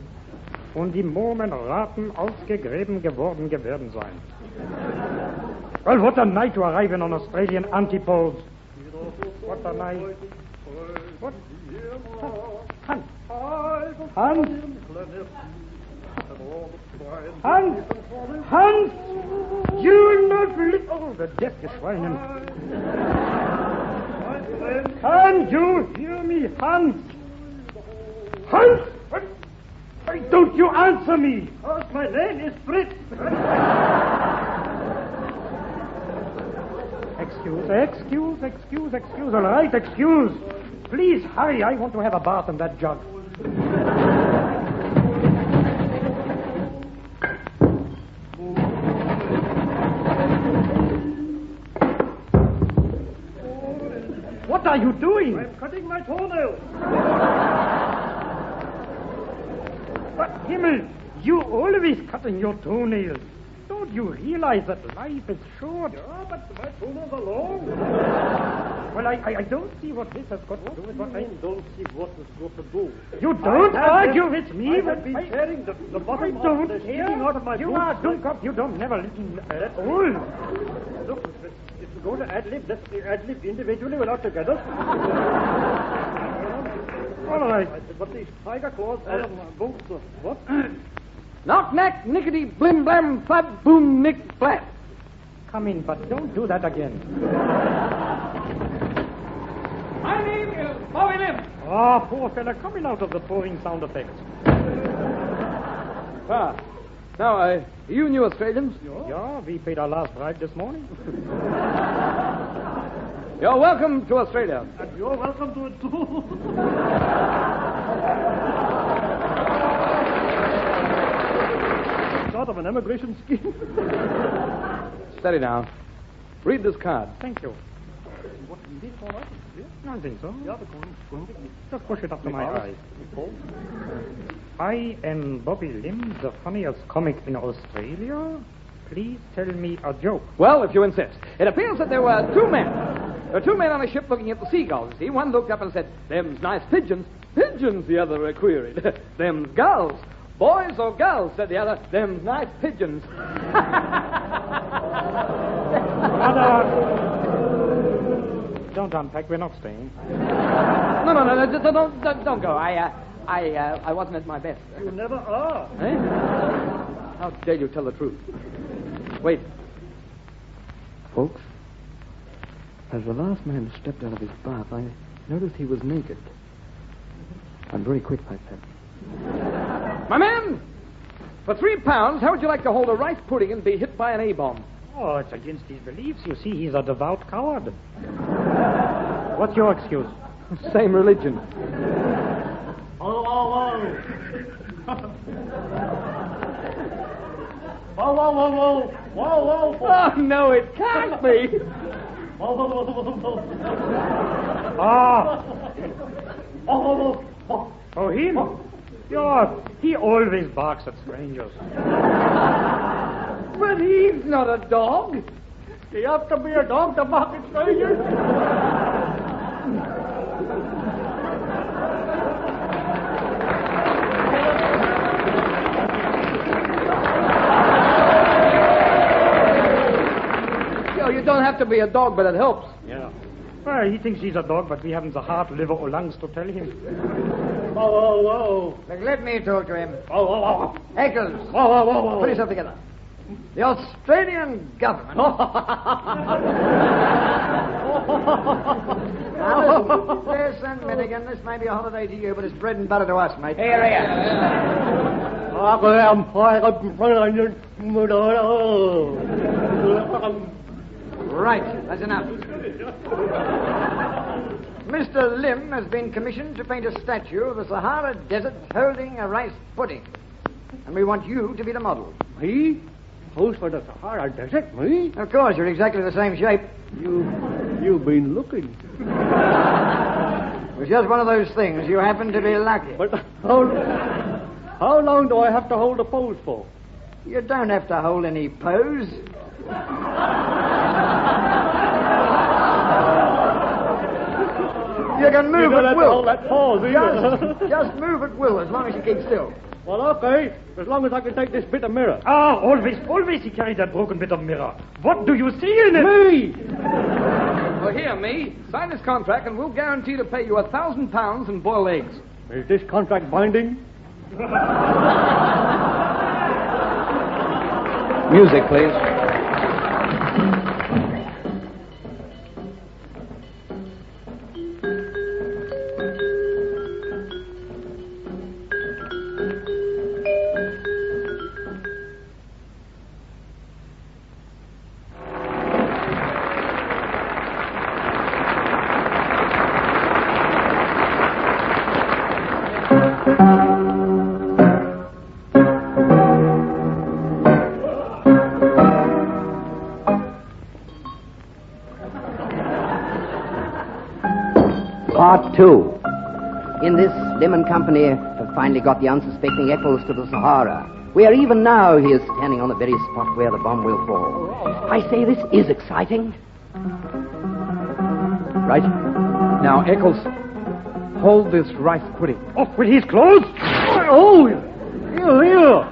und die Momen raten ausgegräben geworden sein. Well, what a night to arrive in on Australian antipodes. What a night. What? Hans. Hans. Hans. Hans. You'll not believe. Oh, the deaf Schweinen. Can you hear me, Hans? Hans! Why don't you answer me? Because my name is Fritz. Excuse, all right, excuse. Please hurry, I want to have a bath in that jug. What are you doing? I'm cutting my toenails. But, Himmel, you always cutting your toenails. Don't you realize that life is short? Yeah, but my toenails are long. Well, I don't see what this has got to do with what I... don't see what this got to do. You don't argue with me. I have been tearing the bottom of the sticking out of my You boots. are Dummkopf. You don't never listen at all. Look, if you go to ad-lib, let's ad-lib individually without together. All right. But these tiger claws out of my boots, what? Knock, knack, nickety, blim, blam, flap, boom, nick, flat. Come in, but don't do that again. My name is Bobby Lim. Ah, poor fella, coming out of the pouring sound effects. Now, you new Australians? Yeah, we paid our last bribe this morning. You're welcome to Australia. And you're welcome to it, too. Sort of an immigration scheme. Steady now. Read this card. Thank you. What, indeed, all right? I think so. Yeah, the going. Just push it up to my eyes. I am Bobby Lim, the funniest comic in Australia. Please tell me a joke. Well, if you insist. It appears that there were 2 men. There were 2 men on a ship looking at the seagulls. You see, one looked up and said, "Them's nice pigeons." "Pigeons," the other queried. "Them's gulls." "Boys or girls?" said the other. "Them's nice pigeons." Don't unpack. We're not staying. No, don't go. I wasn't at my best. You never are. Eh? How dare you tell the truth? Wait. Folks, as the last man stepped out of his bath, I noticed he was naked. I'm very quick like that. My man! For £3, how would you like to hold a rice pudding and be hit by an A-bomb? Oh, it's against his beliefs. You see, he's a devout coward. What's your excuse? Same religion. Oh. Whoa. Oh, no, it can't be. Oh, him? Yeah, he always barks at strangers. But he's not a dog. You have to be a dog to bark at strangers. You don't have to be a dog, but it helps. Yeah. Well, he thinks he's a dog, but we haven't the heart, liver, or lungs to tell him. Whoa. Look, let me talk to him. Whoa. Eccles. Whoa. Put yourself together. The Australian government. Now, listen, Listen, Milligan, this may be a holiday to you, but it's bread and butter to us, mate. Here. Right, that's enough. Mr. Lim has been commissioned to paint a statue of the Sahara Desert holding a rice pudding. And we want you to be the model. Me? Pose for the Sahara Desert, me? Of course, you're exactly the same shape. You've been looking. It was just one of those things. You happen to be lucky. But how long do I have to hold the pose for? You don't have to hold any pose. You can move at will. Hold that pause, Just move at will, as long as you keep still. Well, okay, as long as I can take this bit of mirror. Ah, always he carried that broken bit of mirror. What do you see in it? Me! Well, here, me. Sign this contract and we'll guarantee to pay you £1,000 and boiled eggs. Is this contract binding? Music, please. Part 2. In this, Lim and Company have finally got the unsuspecting Eccles to the Sahara, where even now he is standing on the very spot where the bomb will fall. I say this is exciting. Right. Now, Eccles, hold this rice pudding. Off with his clothes! Oh, here.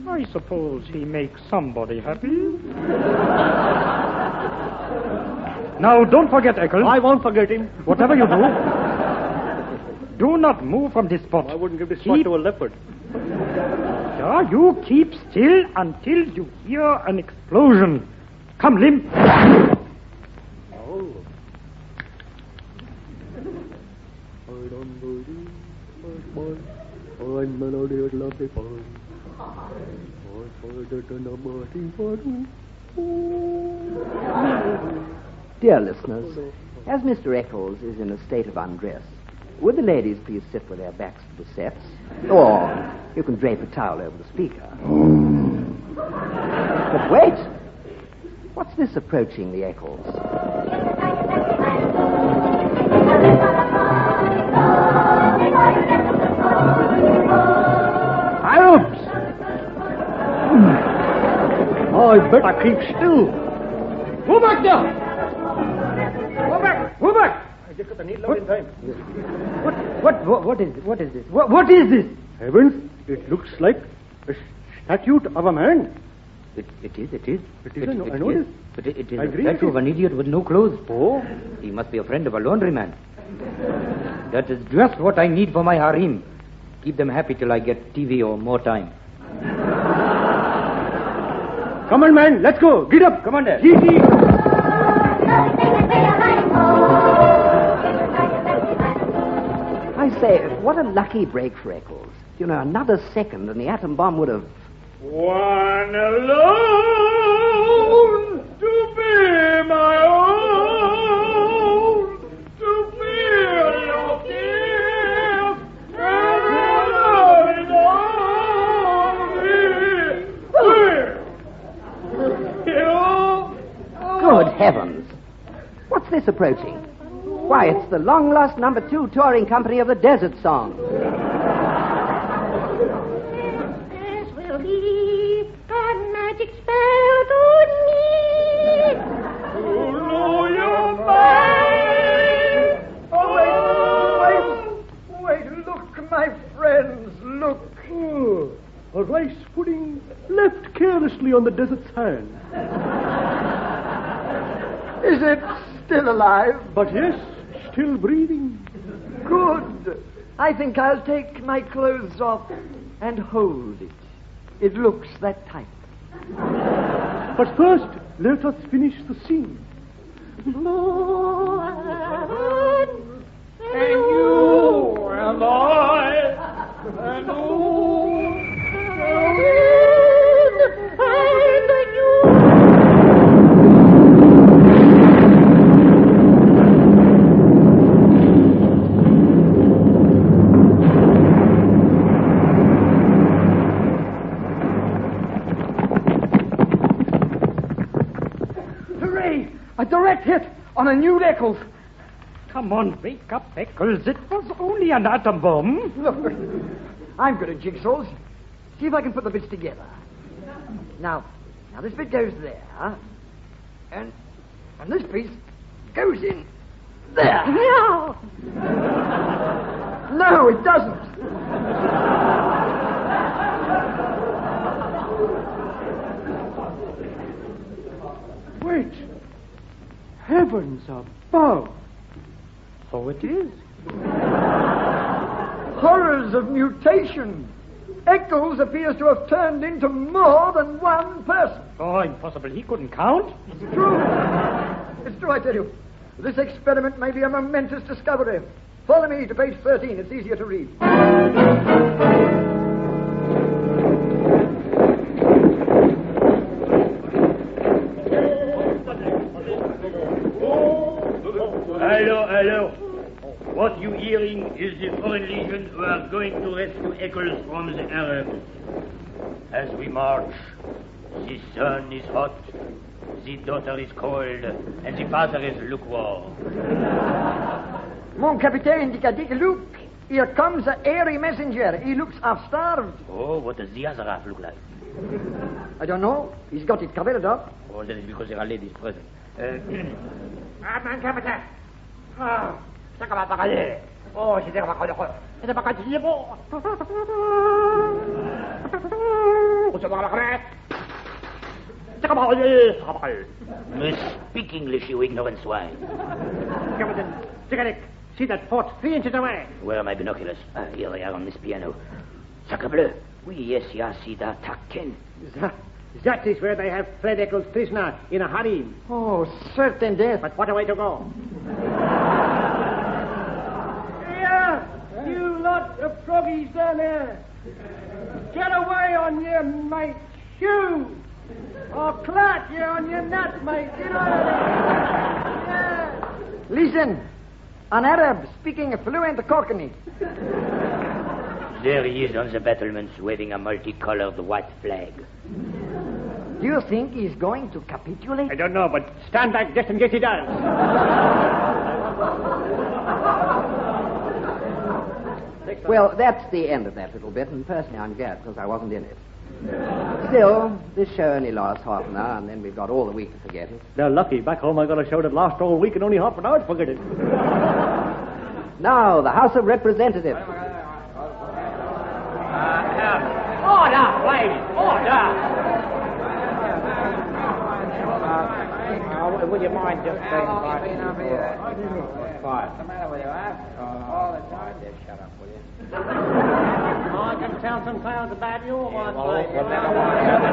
I suppose he makes somebody happy. Now, don't forget, Eccles. I won't forget him. Whatever you do not move from this spot. I wouldn't give this spot to a leopard. Yeah, you keep still until you hear an explosion. Come, Lim. Dear listeners, as Mr. Eccles is in a state of undress, would the ladies please sit with their backs to the sets? Or you can drape a towel over the speaker. But wait! What's this approaching the Eccles? Arabs! I better keep still. Move back there! Move back! I just got the needle out in time. What is this? What is this? Heavens, it looks like a statue of a man. It is. It is, I know this. But it is I a agree statue with of an idiot with no clothes. Oh? He must be a friend of a laundryman. That is just what I need for my harem. Keep them happy till I get TV or more time. Come on, man, let's go. Get up. Come on there. Easy. I say, what a lucky break for Eccles. You know, another second and the atom bomb would have... One alone to be my own, to feel your kiss and love it all. Good heavens! What's this approaching? Why, it's the long-lost number 2 touring company of the Desert Song. This will be a magic spell to me. To know your mind. Wait, look, my friends, look. Oh, a rice pudding left carelessly on the desert's hand. Is it still alive? But yes, still breathing. Good. I think I'll take my clothes off and hold it. It looks that tight. But first, let us finish the scene. And you and I and Hooray! A direct hit on a new Eccles. Come on, wake up, Eccles. It was only an atom bomb. Look, I'm good at jigsaws. See if I can put the bits together. Now this bit goes there, and this piece goes in there. No, it doesn't. Wait. Heavens above. So it is. Horrors of mutation. Eccles appears to have turned into more than one person. Oh, impossible. He couldn't count. It's true. It's true, I tell you. This experiment may be a momentous discovery. Follow me to page 13. It's easier to read. Hello. What you hearing is the Foreign Legion who are going to rescue Eccles from the Arabs. As we march, the sun is hot, the daughter is cold, and the father is lukewarm. Mon capitaine, look. Here comes the airy messenger. He looks half-starved. Oh, what does the other half look like? I don't know. He's got it covered up. Oh, that is because there are ladies present. Mon capitaine. Oh, c'est comme un paradis. Oh, c'est comme un paradis. C'est un paradis. Oh, c'est comme un paradis. C'est comme un paradis. Must speak English, you ignorant swine. Captain, Ziganik, see that port 3 inches away. Where are my binoculars? Here they are on this piano. Sacre bleu. Oui, yes, see that takken. That is where they have Fred Eccles prisoner in a harem. Oh, certain death. But what a way to go. Here, you lot of froggies down there. Get away on your mate's shoe. Or clat you on your nut, mate. Get out of there. Listen. An Arab speaking a fluent Cockney. There he is on the battlements waving a multicolored white flag. Do you think he's going to capitulate? I don't know, but stand back just in case he does. Well, that's the end of that little bit, and personally I'm glad because I wasn't in it. Still, this show only lasts half an hour, and then we've got all the week to forget it. They're lucky. Back home I got a show that lasts all week and only half an hour to forget it. Now, the House of Representatives. Order, please. Order. Would you mind just staying quiet? Quiet. What's the matter with you, huh? All the time. Just shut up, will you? I can tell some tales about you.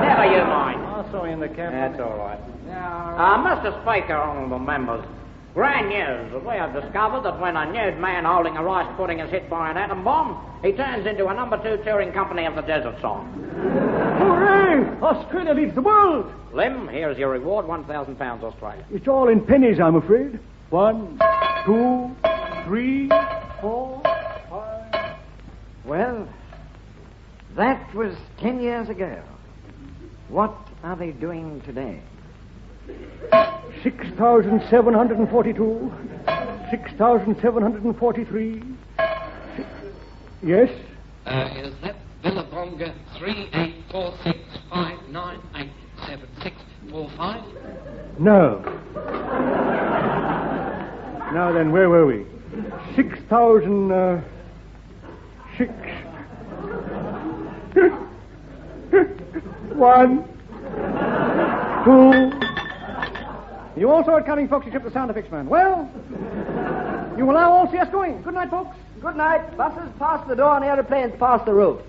Never you mind. I saw you in the camp. That's all right. Mr. Speaker, honourable members, grand news. We have discovered that when a nude man holding a rice pudding is hit by an atom bomb, he turns into a number 2 touring company of the Desert Song. Hooray! Australia leads the world! Lim, here's your reward, £1,000 Australian. It's all in pennies, I'm afraid. 1, 2, 3, 4, 5. Well, that was 10 years ago. What are they doing today? 6,742. 6,743. Yes? Is that Billabonga 3846598765? No. Now then, where were we? 6,000, 6. 1, 2. You all saw it coming, folks, except the sound effects man. Well, you will now all see us going. Good night, folks. Good night. Buses pass the door and airplanes pass the roof.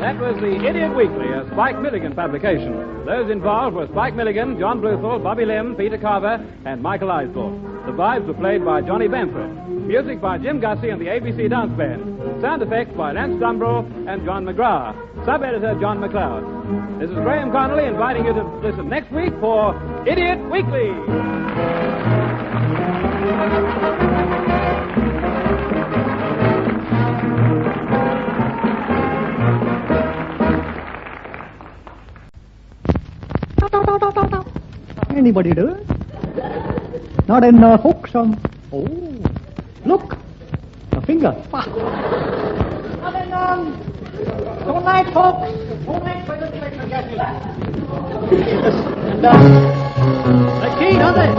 That was the Idiot Weekly, a Spike Milligan publication. Those involved were Spike Milligan, John Bluthal, Bobby Lim, Peter Carver, and Michael Eisthorpe. The vibes were played by Johnny Bamford. Music by Jim Gussie and the ABC Dance Band. Sound effects by Lance Dumbrell and John McGrath. Sub-editor John McLeod. This is Graham Connolly inviting you to listen next week for Idiot Weekly. Anybody do it? Not in hooks on. Oh, look, a finger. Good night, folks. Good night, for the The key, doesn't it?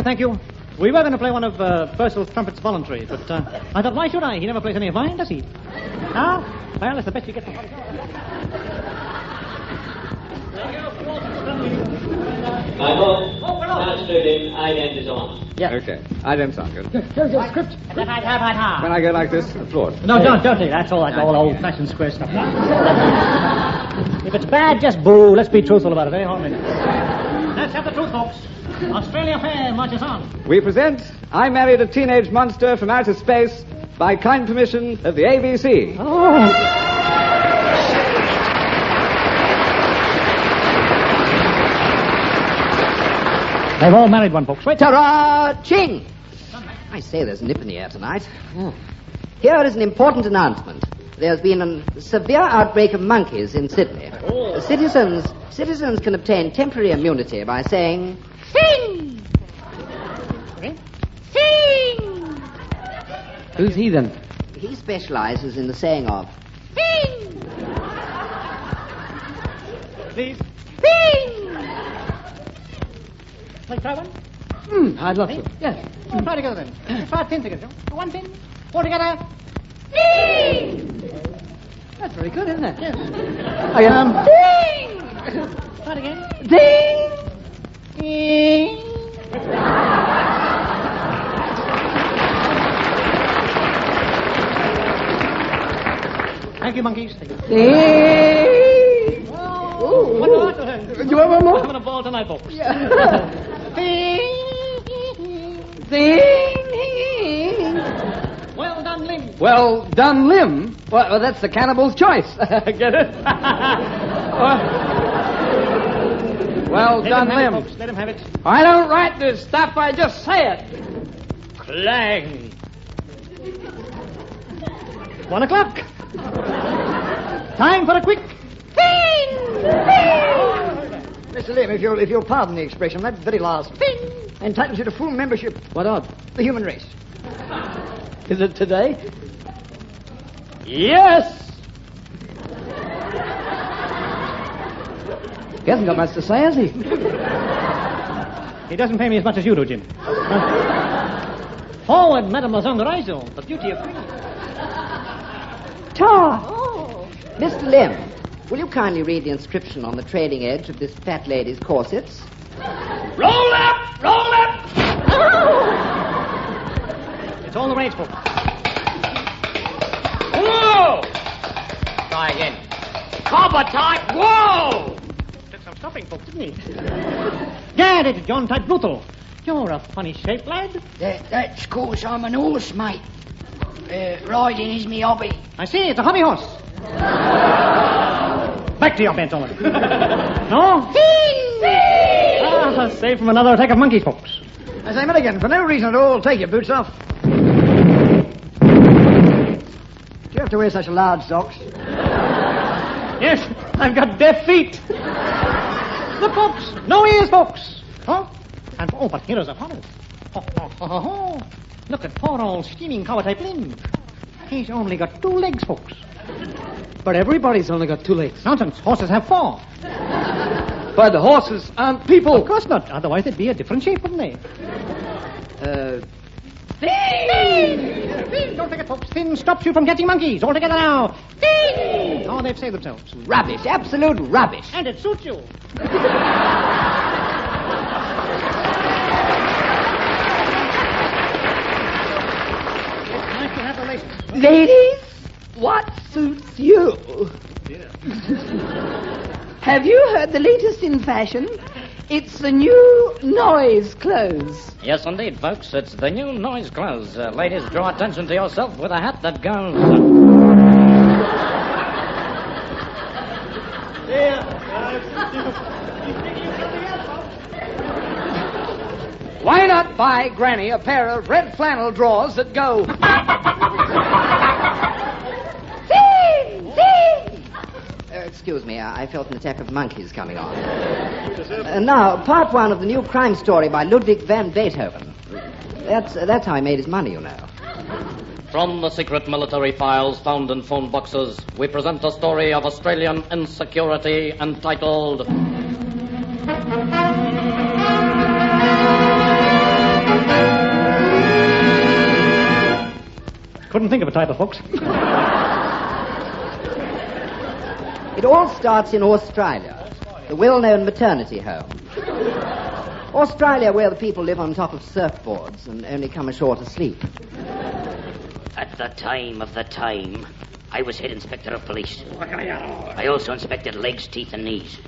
Thank you. We were going to play one of Purcell's trumpets voluntary, but I thought, why should I? He never plays any of mine, does he? Ah, well, it's the best you get from Michael, Constituting ident is on. Yeah. Okay. Ident sound good. Here's your script. When I go like this, applaud. No, don't. That's all old-fashioned square stuff. If it's bad, just boo. Let's be truthful about it, eh, Harmony? Let's have the truth, folks. Australia Fair marches on. We present I Married a Teenage Monster from Outer Space by kind permission of the ABC. Oh. They've all married one, folks. Wait. Ta-ra! I say there's nip in the air tonight. Here is an important announcement. There's been a severe outbreak of monkeys in Sydney. Citizens can obtain temporary immunity by saying, "Sing!" Sing! Who's he, then? He specializes in the saying of, "Sing!" Please. Sing! Let's try one? I'd love to. Yes. Try together, then. Let's try 10 together. One pin. 4 together. Sing! That's very good, isn't it? Yes. Ding! Try it again. Ding! Ding! Thank you, monkeys. Thank you. Ding! Oh, one more. Do you want one more? I'm having a ball tonight, folks. Yeah. Ding! Ding! Well done, Lim. Well done, Lim. Well, that's the cannibal's choice. Get it? Well done, Lim. Folks. Let him have it. I don't write this stuff, I just say it. Clang. 1 o'clock. Time for a quick Ping! Mr. Lim, if you'll pardon the expression, that very last ping entitles you to full membership. What of? The human race. Is it today? Yes! He hasn't got much to say, has he? He doesn't pay me as much as you do, Jim. Forward, Mademoiselle Grisel, the beauty of freedom. Todd! Oh. Mr. Lim, will you kindly read the inscription on the trailing edge of this fat lady's corsets? Roll up! Roll up! It's all the rage, folks. Whoa! Try again. Copper type, whoa! Took some stopping, folks, didn't he? Gad, it's John type brutal. You're a funny shape, lad. That's 'cause I'm an horse, mate. Riding is me hobby. I see, it's a hobby horse. Back to your bench, Owen. No? Safe from another attack of monkeys, folks. I say, Milligan, for no reason at all, take your boots off. Do you have to wear such large socks? Yes, I've got deaf feet. Look, folks, no ears, folks. Huh? And but here is a follow. Look at poor old steaming cow type Lim. He's only got 2 legs, folks. But everybody's only got 2 legs. Nonsense. Horses have 4. But the horses aren't people. Of course not. Otherwise they'd be a different shape, wouldn't they? Thin! Don't forget, folks. Thin stops you from catching monkeys. All together now. Thin! Oh, they've saved themselves. Rubbish. Absolute rubbish. And it suits you. Ladies, what suits you? Yeah. Have you heard the latest in fashion? It's the new noise clothes. Yes, indeed, folks. It's the new noise clothes. Ladies, draw attention to yourself with a hat that goes... Why not buy Granny a pair of red flannel drawers that go... Excuse me, I felt an attack of monkeys coming on. Now, part 1 of the new crime story by Ludwig van Beethoven. That's how he made his money, you know. From the secret military files found in phone boxes, we present a story of Australian insecurity entitled... Couldn't think of a title, folks. It all starts in Australia, the well-known maternity home. Australia, where the people live on top of surfboards and only come ashore to sleep. At the time of the time, I was head inspector of police. I also inspected legs, teeth, and knees.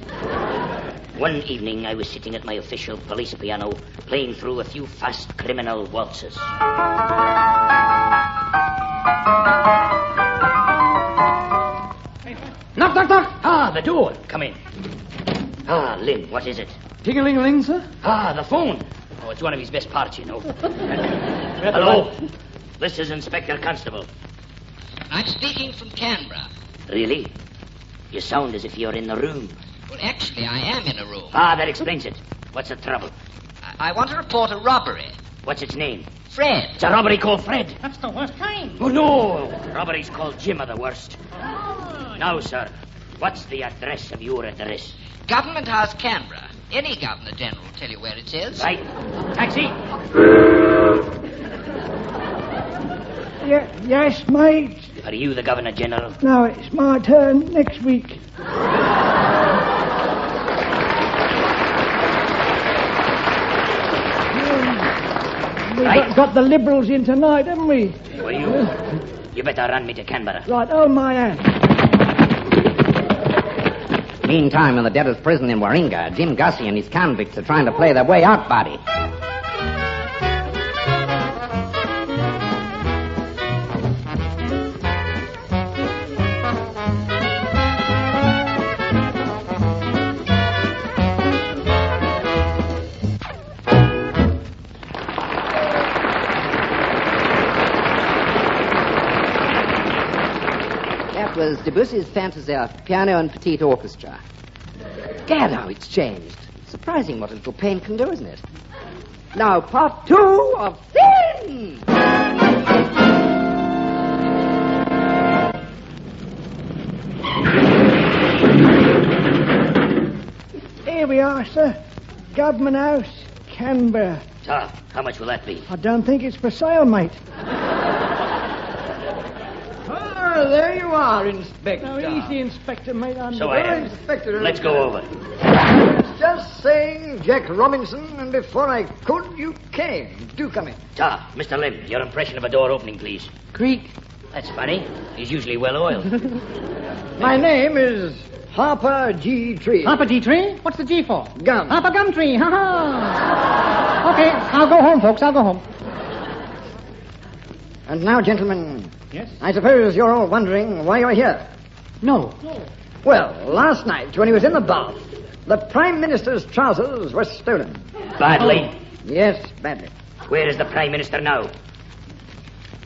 One evening, I was sitting at my official police piano, playing through a few fast criminal waltzes. Knock, knock, knock! Ah, the door. Come in. Ah, Lim, what is it? Ting-a-ling-a-ling, sir? Ah, the phone. Oh, it's one of his best parts, you know. Hello. This is Inspector Constable. I'm speaking from Canberra. Really? You sound as if you're in the room. Well, actually, I am in a room. Ah, that explains it. What's the trouble? I want to report a robbery. What's its name? Fred. It's a robbery called Fred. That's the worst kind. Oh, no. Robberies called Jim are the worst. Now, sir, what's the address of your address? Government House, Canberra. Any Governor General will tell you where it is. Right. Taxi. Yes, mate. Are you the Governor General? No, it's my turn next week. We've got the Liberals in tonight, haven't we? Well, you better run me to Canberra. Right, oh my hand. Meantime, in the debtor's prison in Warringah, Jim Gussie and his convicts are trying to play their way out, buddy. That was Debussy's Fantasia, piano and petite orchestra. Gad, how it's changed. Surprising what a little pain can do, isn't it? Now, part 2 of Thin! Master. Government House, Canberra. Sir, how much will that be? I don't think it's for sale, mate. There you are, Inspector. No, easy, Inspector, mate. I'm So I am. Inspector. Let's go over. Just saying, Jack Robinson, and before I could, you came. Do come in. Sir, Mr. Lim, your impression of a door opening, please. Creak. That's funny. He's usually well oiled. My name is Harper G. Tree. Harper G. Tree? What's the G for? Gum. Harper Gum Tree. Ha ha. Okay, I'll go home, folks. I'll go home. And now, gentlemen. Yes? I suppose you're all wondering why you're here. No. Well, last night, when he was in the bath, the Prime Minister's trousers were stolen. Badly? Yes, badly. Where is the Prime Minister now?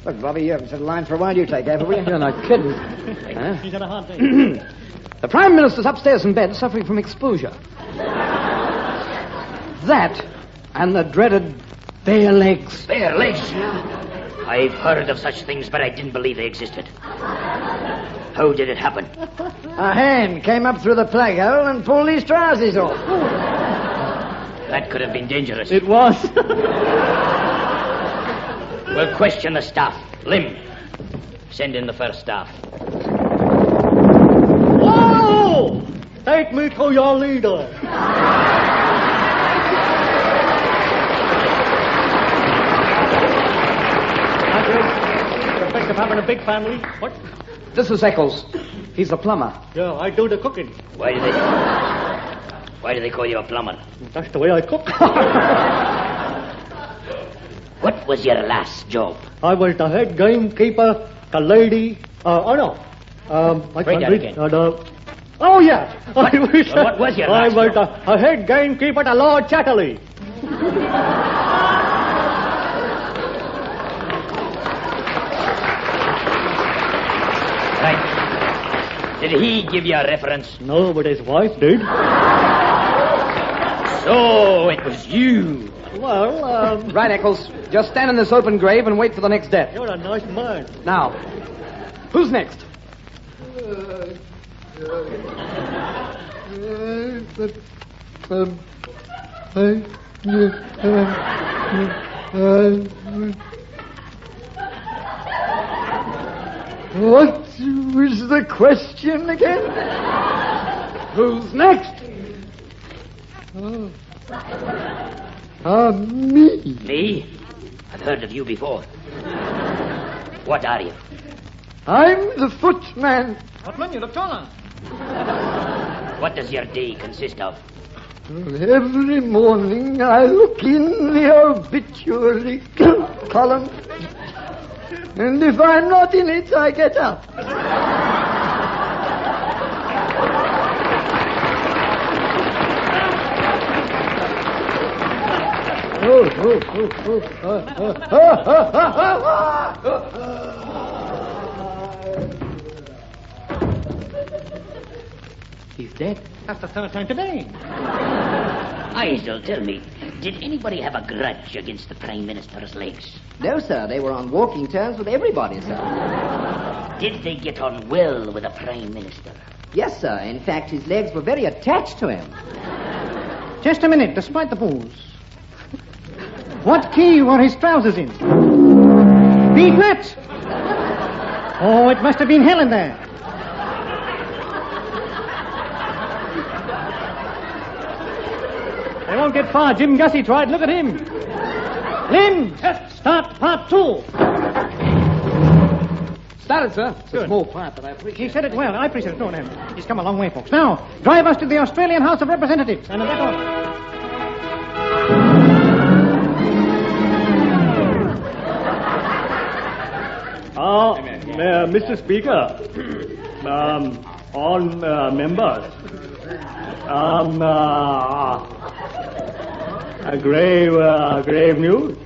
Look, Bobby, you haven't said a line for a while. You take care, will you? You're not kidding. He's had a hard day. The Prime Minister's upstairs in bed suffering from exposure. That and the dreaded bare legs. Bare legs? I've heard of such things, but I didn't believe they existed. How did it happen? A hand came up through the plug hole and pulled his trousers off. That could have been dangerous. It was. We'll question the staff. Lim, send in the first staff. Whoa! Take me to your leader. Effect of having a big family. What? This is Eccles. He's a plumber. Yeah, I do the cooking. Why do they call you a plumber? That's the way I cook. What was your last job? I was the head gamekeeper, the lady. I Try that again. Oh, yeah. What was your I last was job? the head gamekeeper, the Lord Chatterley. Right. Did he give you a reference? No, but his wife did. So it was you. Well, Right, Eccles. Just stand in this open grave and wait for the next death. you're a nice man. Now, who's next? What was the question again? Who's next? Me. Me? I've heard of you before. What are you? I'm the footman. Footman, you look taller. What does your day consist of? Every morning I look in the obituary column. And if I'm not in it, I get up. He's dead. That's the third time today. Isel, tell me, did anybody have a grudge against the Prime Minister's legs? No, sir. They were on walking terms with everybody, sir. Did they get on well with the Prime Minister? Yes, sir. In fact, his legs were very attached to him. Just a minute, despite the booze. What key were his trousers in? B flat. Oh, it must have been hell in there. They won't get far. Jim Gussie tried. Look at him. Lim, start part 2. Started, sir. It's Good. a small part, but I appreciate He said it well. I appreciate it. No, no. He's come a long way, folks. Now, drive us to the Australian House of Representatives. And that order. Mr. Speaker, on members, grave news.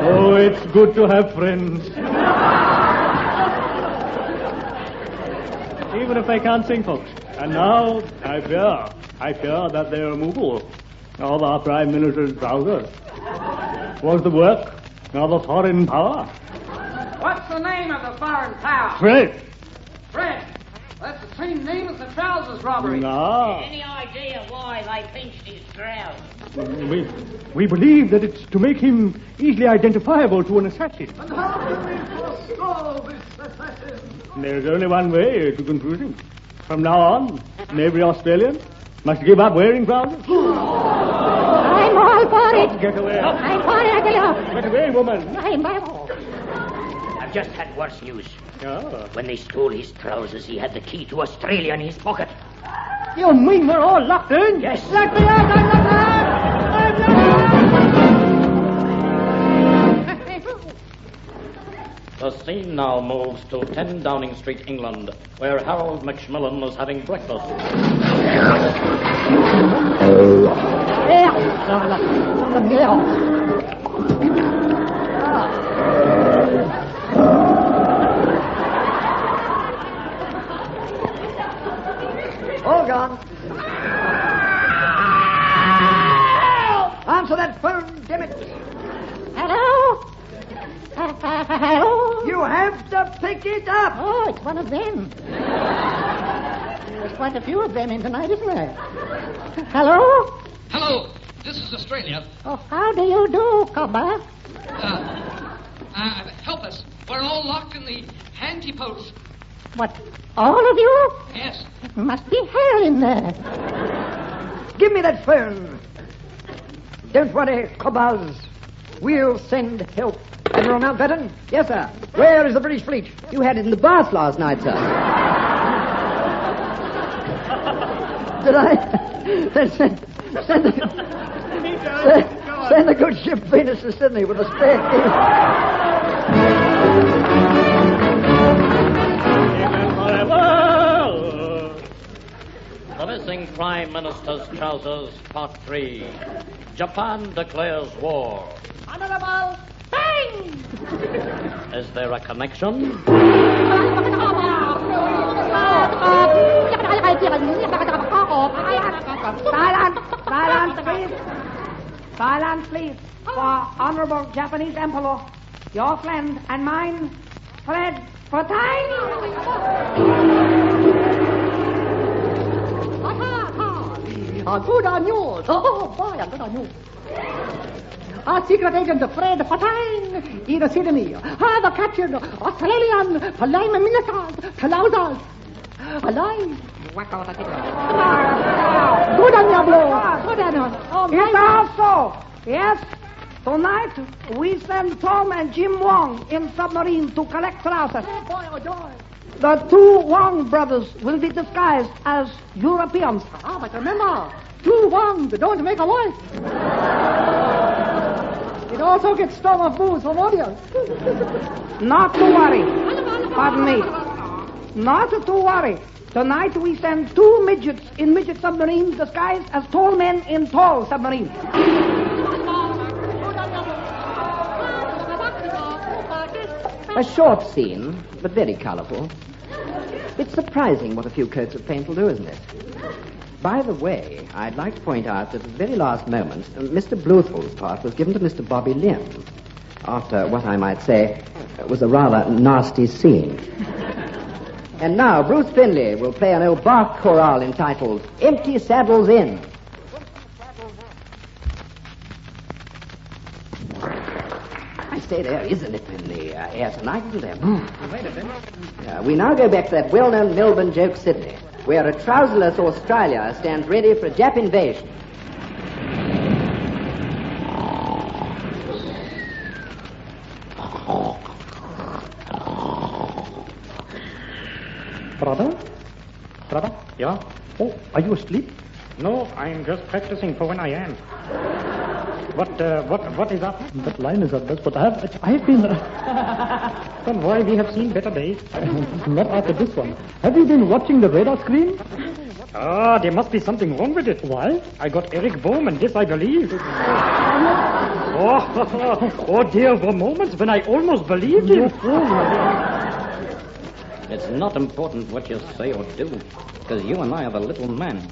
Oh, it's good to have friends. even if they can't sing, folks. And now, I fear that their removal of our Prime Minister's trousers was the work of a foreign power. What's the name of the foreign power? Fred. Fred. That's the same name as the trousers robbery. No. Any idea why they pinched his trousers? We believe that it's to make him easily identifiable to an assassin. And how do we forestall this assassin? There's only one way to confuse him. From now on, every Australian must give up wearing trousers. I'm all for it. Get away. I'm for it, I tell you. Get away, woman. I'm I've just had worse news. Oh. When they stole his trousers, he had the key to Australia in his pocket. You mean we're all locked in? Yes. Let me out! I'm not The scene now moves to 10 Downing Street, England, where Harold Macmillan is having breakfast. All gone. Answer that phone, damn it. Hello? Hello? You have to pick it up. Oh, it's one of them. There's quite a few of them in tonight, isn't there? Hello? Hello, this is Australia. Oh, how do you do, Cobber? Help us. We're all locked in the handy-post. What, all of you? Yes. It must be hell in there. Give me that phone. Don't worry, Cobbers. We'll send help. Admiral Mountbatten? Yes, sir. Where is the British fleet? You had it in the bath last night, sir. Did I? Then send the good ship Venus to Sydney with a spare key. The Missing Prime Minister's Trousers, Part 3. Japan declares war. Honorable, bang! Is there a connection? Silence, please. Silence, please. For Honorable Japanese Emperor, your friend and mine, Fred Fortine. Good on you. Oh, boy, good on you. Our secret agent, Fred Fortine, in Sydney, have captured Australian Prime Minister's trousers. Alive. Good on you, Blue. Good on you. Oh, It's also, yes, tonight we send Tom and Jim Wong in submarine to collect trousers. Oh, boy, oh, joy. The two Wong brothers will be disguised as Europeans. Ah, but remember, two Wongs don't make a wife. It also gets storm of booze from audience. Not to worry. Pardon me. Not to worry. Tonight we send two midgets in midget submarines disguised as tall men in tall submarines. A short scene, but very colourful. It's surprising what a few coats of paint will do, isn't it? By the way, I'd like to point out that at the very last moment, Mr. Bluthwell's part was given to Mr. Bobby Lim, after what I might say was a rather nasty scene. And now Bruce Finley will play an old Bach chorale entitled Empty Saddles Inn. I say there isn't it in the air tonight, isn't there? Wait a minute. We now go back to that well-known Melbourne joke, Sydney, where a trouserless Australia stands ready for a Jap invasion. Brother? Yeah? Oh, are you asleep? No, I'm just practicing for when I am. What is up? That line is up, but I have been... Don't worry, we have seen better days. Not after this one. Have you been watching the radar screen? Ah, there must be something wrong with it. Why? I got Eric Bohm, and this I believe. Oh dear, were moments when I almost believed him. It's not important what you say or do, because you and I are the little men.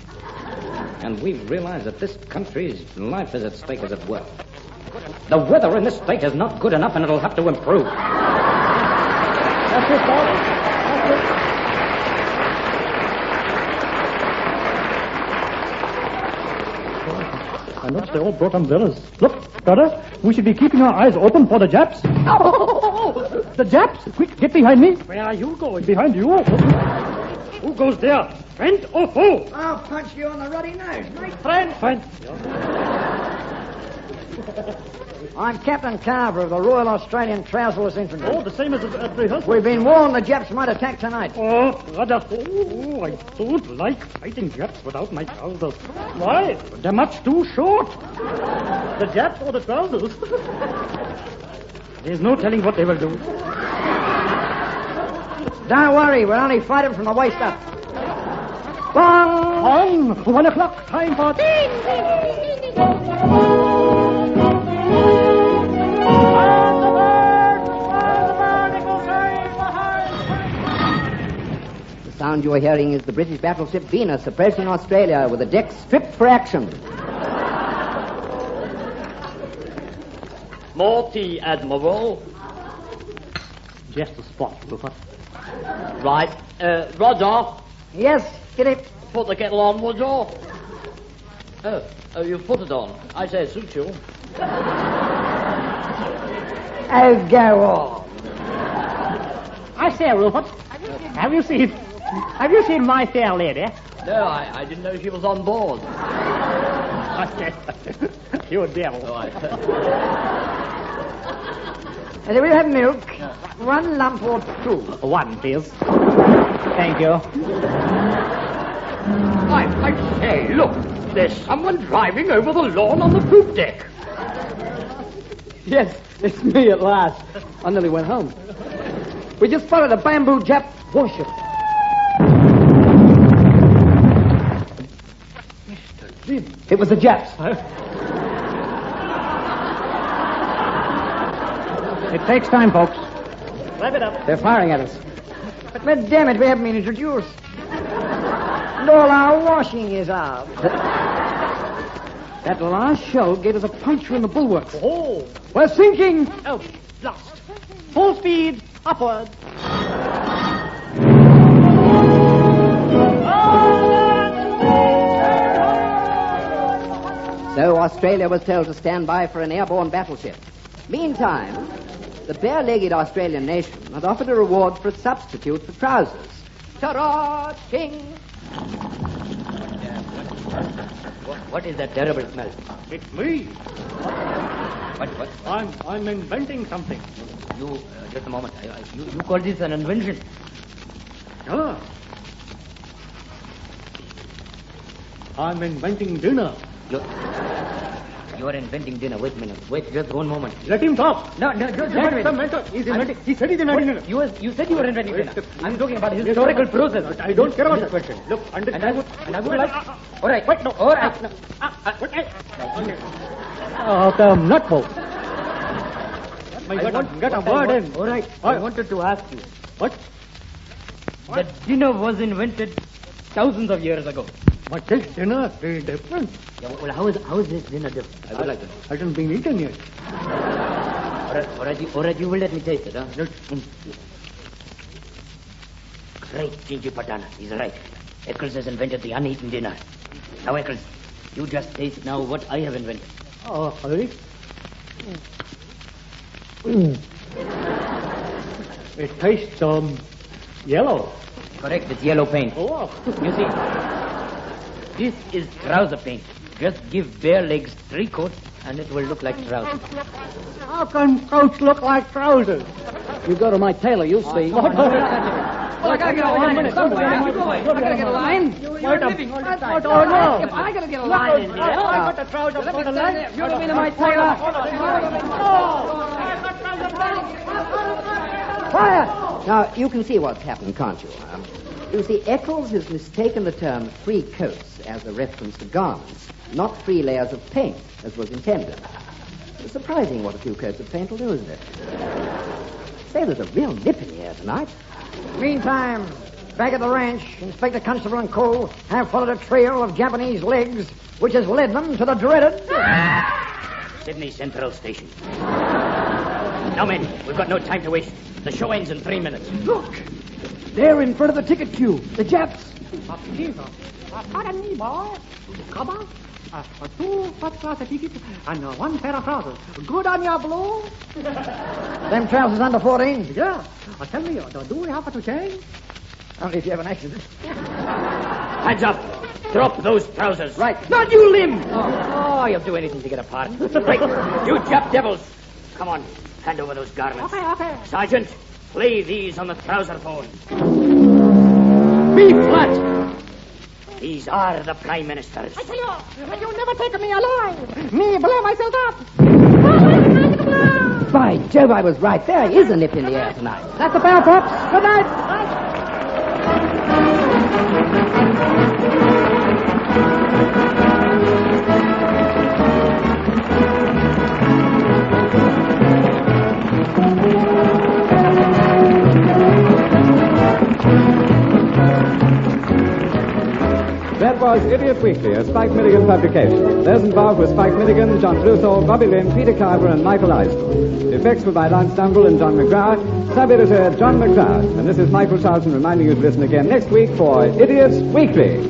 And we've realized that this country's life is at stake as it were. The weather in this state is not good enough, and it'll have to improve. That's it, Bob. That's it. I noticed they all brought umbrellas. Look, brother, we should be keeping our eyes open for the Japs. Oh, the Japs! Quick, get behind me. Where are you going? Behind you. Who goes there? Friend or foe? I'll punch you on the ruddy nose, mate. Friend. I'm Captain Carver of the Royal Australian Trouserless Infantry. Oh, the same as at rehearsal. We've been warned the Japs might attack tonight. Oh, brother. Oh, I don't like fighting Japs without my trousers. Why? They're much too short. The Japs or the trousers? There's no telling what they will do. Don't worry, we're only fighting from the waist up. Bong! 1 o'clock. Time for... The sound you're hearing is the British battleship Venus approaching Australia with the deck stripped for action. More tea, Admiral. Just a spot, Rupert. Right. Roger. Yes, get it. Put the kettle on, would you? Oh, you've put it on. I say it suits you. Oh, go on. I say, Rupert, have you seen my fair lady? No, I didn't know she was on board. You devil. Oh, And we have milk. 1 lump or 2. 1, please. Thank you. I say, look, there's someone driving over the lawn on the poop deck. Yes, it's me at last. I nearly went home. We just spotted a bamboo Jap warship. Mr. Jim. It was the Japs. It takes time, folks. Wrap it up. They're firing at us. But damn it, we haven't been introduced. And all our washing is out. That last shell gave us a puncture in the bulwarks. Oh. We're sinking. Oh, lost. Full speed, upward. So Australia was told to stand by for an airborne battleship. Meantime, the bare-legged Australian nation had offered a reward for a substitute for trousers. Ta-ra, King! What is that terrible smell? It's me. What? I'm inventing something. You, just a moment. You call this an invention? Ah. I'm inventing dinner. You're inventing dinner. Wait a minute. Wait just 1 moment. Let him talk. No, just a minute. He's inventing. He said he's inventing dinner. You said you were inventing dinner. I'm talking about historical process. But I don't care about that question. Look, understand. And I would like... All right. Wait, no. All right. No. Oh, the nutball. I got a word in. All right. I wanted to ask you. What? The dinner was invented thousands of years ago. But this dinner is very different. Yeah, well, how is this dinner different? I would like to know. Hasn't been eaten yet. All right, you will let me taste it, huh? Great, Gingy Patana. He's right. Eccles has invented the uneaten dinner. Now, Eccles, you just taste now what I have invented. Oh, really? It tastes, yellow. Correct, it's yellow paint. Oh. You see, this is trouser paint. Just give bare legs 3 coats and it will look like trousers. How can coats look like trousers? You go to my tailor, you'll see. Well, I gotta get a line somewhere. I gotta get a line. You're living all this time. Oh, no. I gotta get a line in here. I got the trousers for the line. You let me to my tailor. Fire! Now, you can see what's happened, can't you? You see, Eccles has mistaken the term 3 coats as a reference to garments, not 3 layers of paint, as was intended. It's surprising what a few coats of paint will do, isn't it? Say, there's a real nip in here tonight. Meantime, back at the ranch, Inspector Constable and Co. have followed a trail of Japanese legs, which has led them to the dreaded... Sydney Central Station. Now, men, we've got no time to waste. The show ends in 3 minutes. Look! They're in front of the ticket queue. The Japs. Pardon me, boy. Come on. 2 first-class tickets and 1 pair of trousers. Good on your blue. Them trousers under 14? Yeah. Tell me, do we have to change? Only if you have an accident. Hands up. Drop those trousers. Right. Not you, Lim. Oh, you'll do anything to get apart. Right. You Jap devils. Come on. Hand over those garments. Okay. Sergeant, play these on the trouser phone. Be flat. These are the Prime Ministers. I tell you, you'll never take me alive. Me blow myself up. By Jove, I was right. There is a nip in the air tonight. That's the bell, folks. Good night. That was Idiot Weekly, a Spike Milligan publication. Those involved were Spike Milligan, John Bluthal, Bobby Lim, Peter Carver, and Michael Eisel. The effects were by Lance Dumble and John McGrath. Sub-editor John McLeod. And this is Michael Charlton reminding you to listen again next week for Idiots Weekly.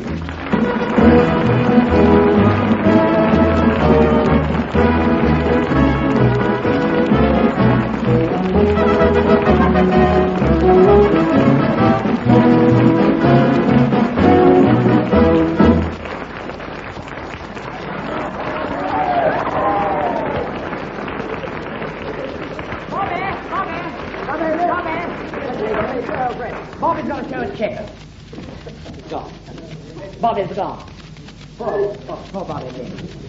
Bobby's going to show his check. He's gone. Bobby's gone. Poor Bobby.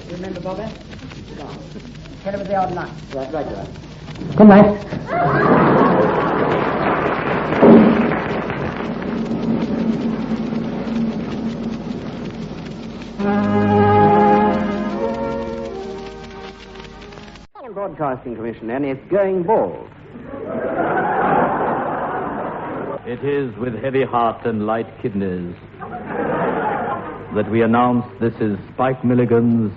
You remember Bobby? He's gone. Tell him it's the odd night. Right. Good night. Broadcasting Commission, and it's going bald. It is with heavy heart and light kidneys that we announce this is Spike Milligan's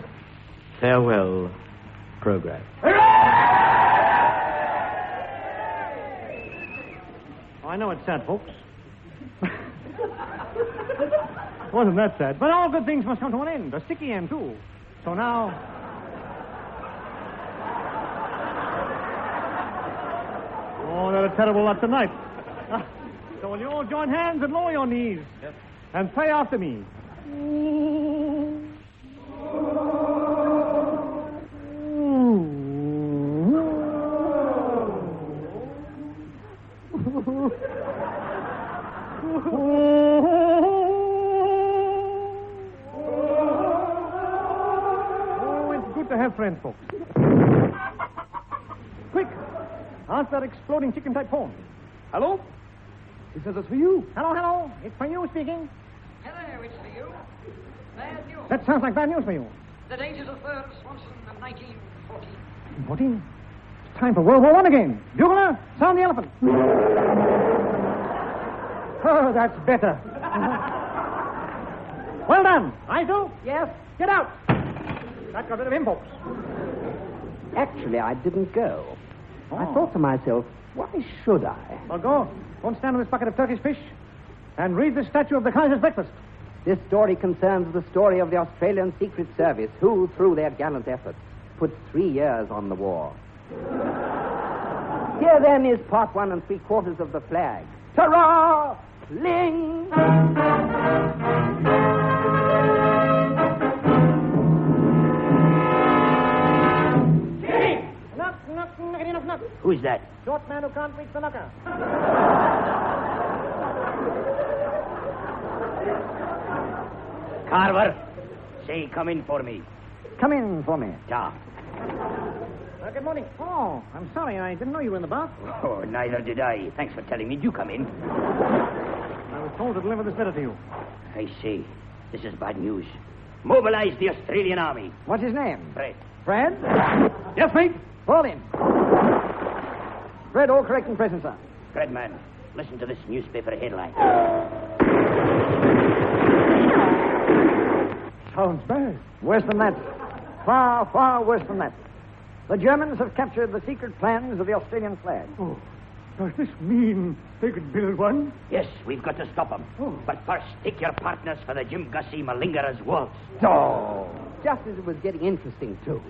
farewell program. I know it's sad, folks. Wasn't that sad? But all good things must come to an end. A sticky end, too. So now... Oh, they're a terrible lot tonight. So will you all join hands and lower your knees? Yes. And pray after me. Oh, it's good to have friends, folks. Quick! Answer that exploding chicken-type phone. Hello? He says it's for you. Hello. It's for you speaking. Hello, it's for you. Bad news. That sounds like bad news for you. The date is the 3rd Swanson of 1914. 14? It's time for World War I again. Bugler, sound the elephant. Oh, that's better. Well done. I do? Yes. Get out. That got rid of him, folks. Actually, I didn't go. I thought to myself, why should I? Well, go and stand on this bucket of Turkish fish and read the statue of the Kaiser's breakfast. This story concerns the story of the Australian Secret Service, who, through their gallant efforts, put 3 years on the war. Here, then, is part 1 and 3/4 of the flag. Ta-ra! Ling! Knock. Who's that? Short man who can't reach the knocker. Carver, say come in for me. Come in for me. Ja. Good morning. Oh, I'm sorry. I didn't know you were in the bath. Oh, neither did I. Thanks for telling me. Do come in. I was told to deliver this letter to you. I see. This is bad news. Mobilize the Australian Army. What's his name? Fred. Fred? Yes, mate. Call him. Fred, all correct and present, sir. Fred, man. Listen to this newspaper headline. Sounds bad. Worse than that. Far, far worse than that. The Germans have captured the secret plans of the Australian flag. Oh, does this mean they could build one? Yes, we've got to stop them. Oh. But first, take your partners for the Jim Gussie Malingerers waltz. Oh, just as it was getting interesting, too.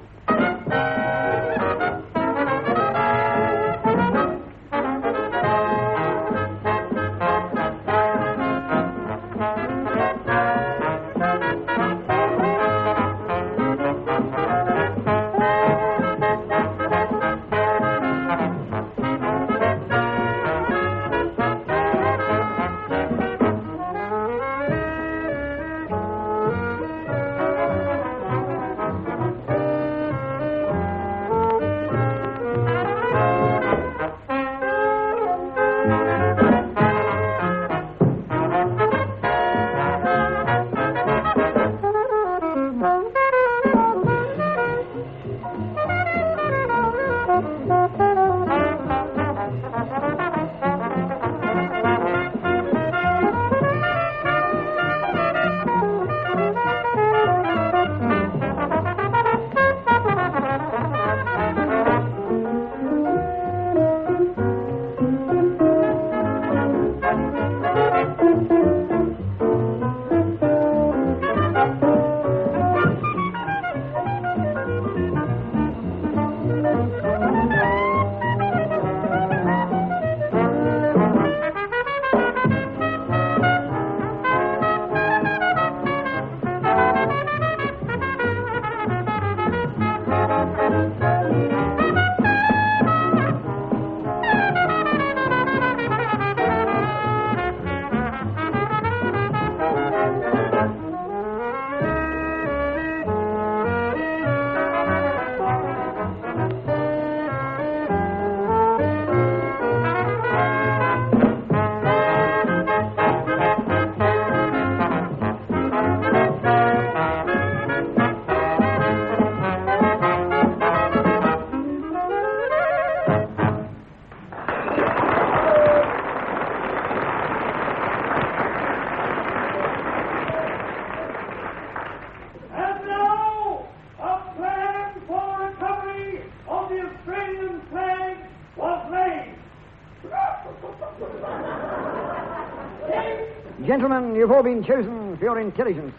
Gentlemen, you've all been chosen for your intelligence.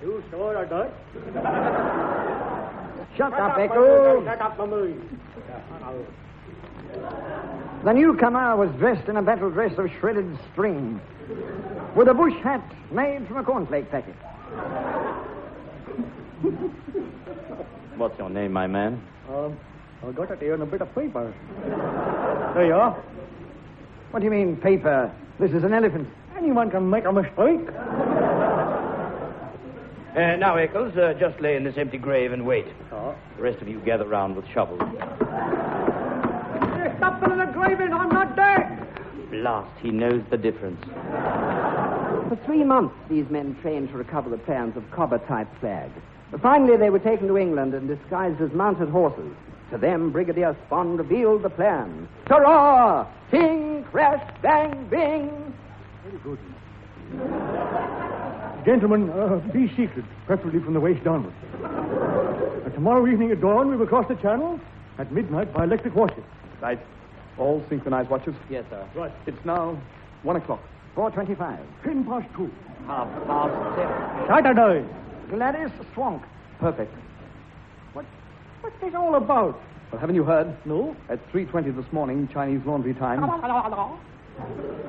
You sure are good. Shut up, Echo. Shut up, Mamu. The newcomer was dressed in a battle dress of shredded string, with a bush hat made from a cornflake packet. What's your name, my man? I got it here in a bit of paper. There you are. What do you mean, paper? This is an elephant. Anyone can make a mistake. Now, Eccles, just lay in this empty grave and wait. Oh. The rest of you gather round with shovels. Stop filling the grave in. I'm not dead. Blast, he knows the difference. For 3 months, these men trained to recover the plans of Cobber-type flag. But finally, they were taken to England and disguised as mounted horses. To them, Brigadier Spon revealed the plan. Ta-ra! Ting, crash, bang, bing! Very good. Gentlemen, be secret, preferably from the waist downwards. Tomorrow evening at dawn, we will cross the channel. At midnight, by electric watches. Right. All synchronized watches? Yes, sir. Right. It's now 1 o'clock. 4:25. 2:10. 10:30. Saturday. Gladys Swank. Perfect. What's this all about? Well, haven't you heard? No. At 3:20 this morning, Chinese laundry time,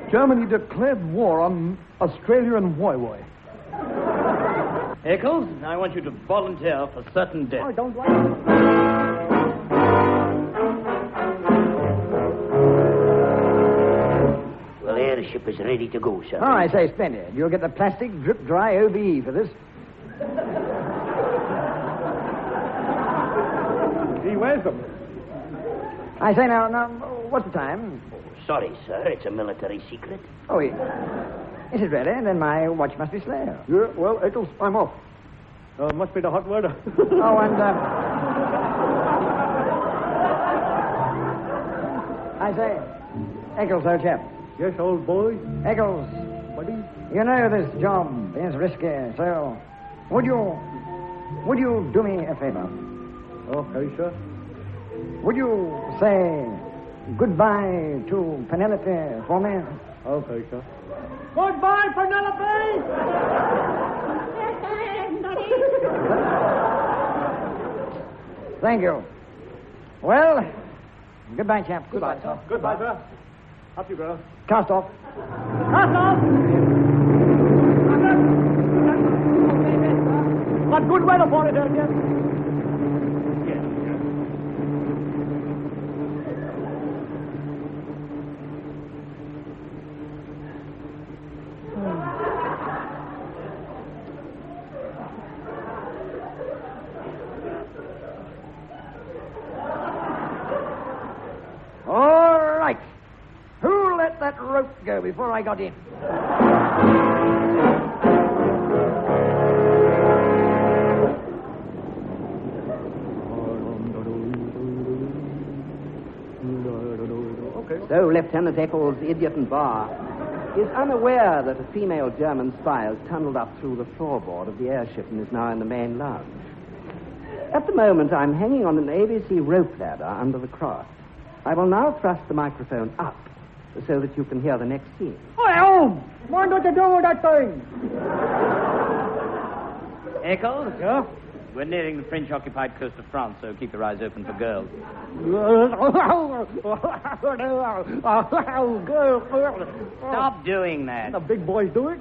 Germany declared war on Australia and Woi Woi. Eccles, I want you to volunteer for certain death. I don't like it. Well, the airship is ready to go, sir. Oh, I say, splendid. You'll get the plastic drip dry OBE for this. He wears them. I say, now, what's the time? Sorry, sir. It's a military secret. Oh, is it really? Then my watch must be slow. Yeah, well, Eccles, I'm off. Must be the hot weather. Oh, and, I say, Eccles, old chap, Yes, old boy. Eccles, Buddy. you know this job is risky, so would you do me a favor? Okay, sir. Would you say goodbye to Penelope for me? Okay, sir. Goodbye, Penelope! Thank you. Well, goodbye, chap. Goodbye, sir. Goodbye, sir. Up you go. Cast off. Cast off! Got good weather for it, don't you? All right. Who let that rope go before I got in? So Lieutenant Eccles, idiot and bar, is unaware that a female German spy has tunneled up through the floorboard of the airship and is now in the main lounge. At the moment, I'm hanging on an ABC rope ladder under the cross. I will now thrust the microphone up so that you can hear the next scene. Oh, what do you do with that thing? Eccles? Yeah? We're nearing the French-occupied coast of France, so keep your eyes open for girls. Stop doing that. The big boys do it.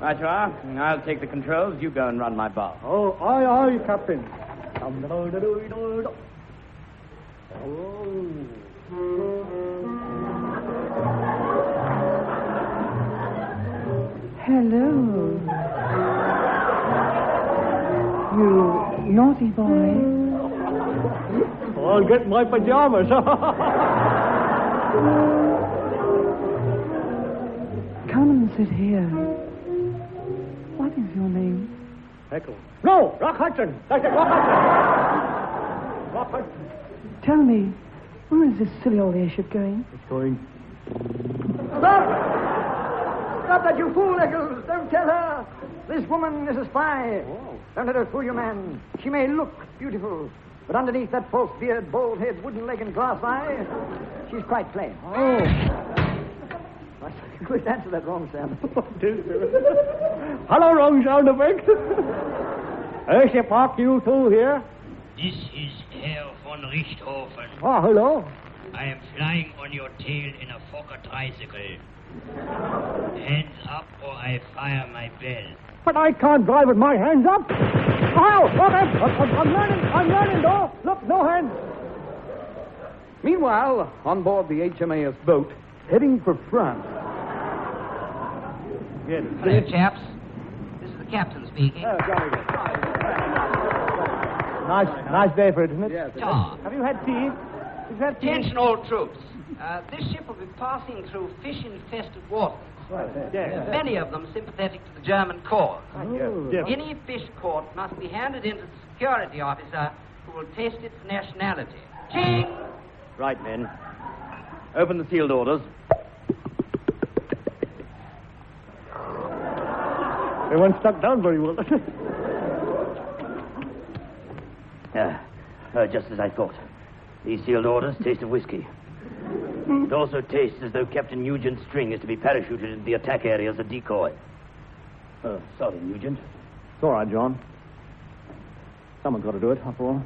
Right you are. I'll take the controls. You go and run my bar. Oh, aye, Captain. Hello. You naughty boy. I'll get my pajamas. Come and sit here. What is your name? Eccles. No, Rock Hudson. That's it, Rock Hudson. Rock Hudson. Tell me, where is this silly old airship going? It's going. Stop! Stop that, you fool, Eccles. Don't tell her. This woman is a spy. Oh. Don't let her fool you, man. She may look beautiful, but underneath that false beard, bald head, wooden leg, and glass eye, she's quite plain. Oh. I couldn't answer that wrong, Sam. Hello, wrong sound effect. Airship Park, you two here? This is Herr von Richthofen. Oh, hello. I am flying on your tail in a Fokker tricycle. Hands up or I fire my bell. But I can't drive with my hands up. Ow! I'm learning, though. Look, no hands. Meanwhile, on board the HMAS boat, heading for France. Hello, chaps. This is the captain speaking. Oh, jolly good. Nice day for it, isn't it? Yes. Tom. Have you had tea? Attention all troops. This ship will be passing through fish-infested waters. Yes. Many of them sympathetic to the German cause. Yes. Any fish caught must be handed in to the security officer who will test its nationality. Ching! Right, men. Open the sealed orders. They weren't stuck down very well. Just as I thought. These sealed orders taste of whiskey. It also tastes as though Captain Nugent's string is to be parachuted into the attack area as a decoy. Sorry, Nugent. It's all right, John. Someone's got to do it, after all.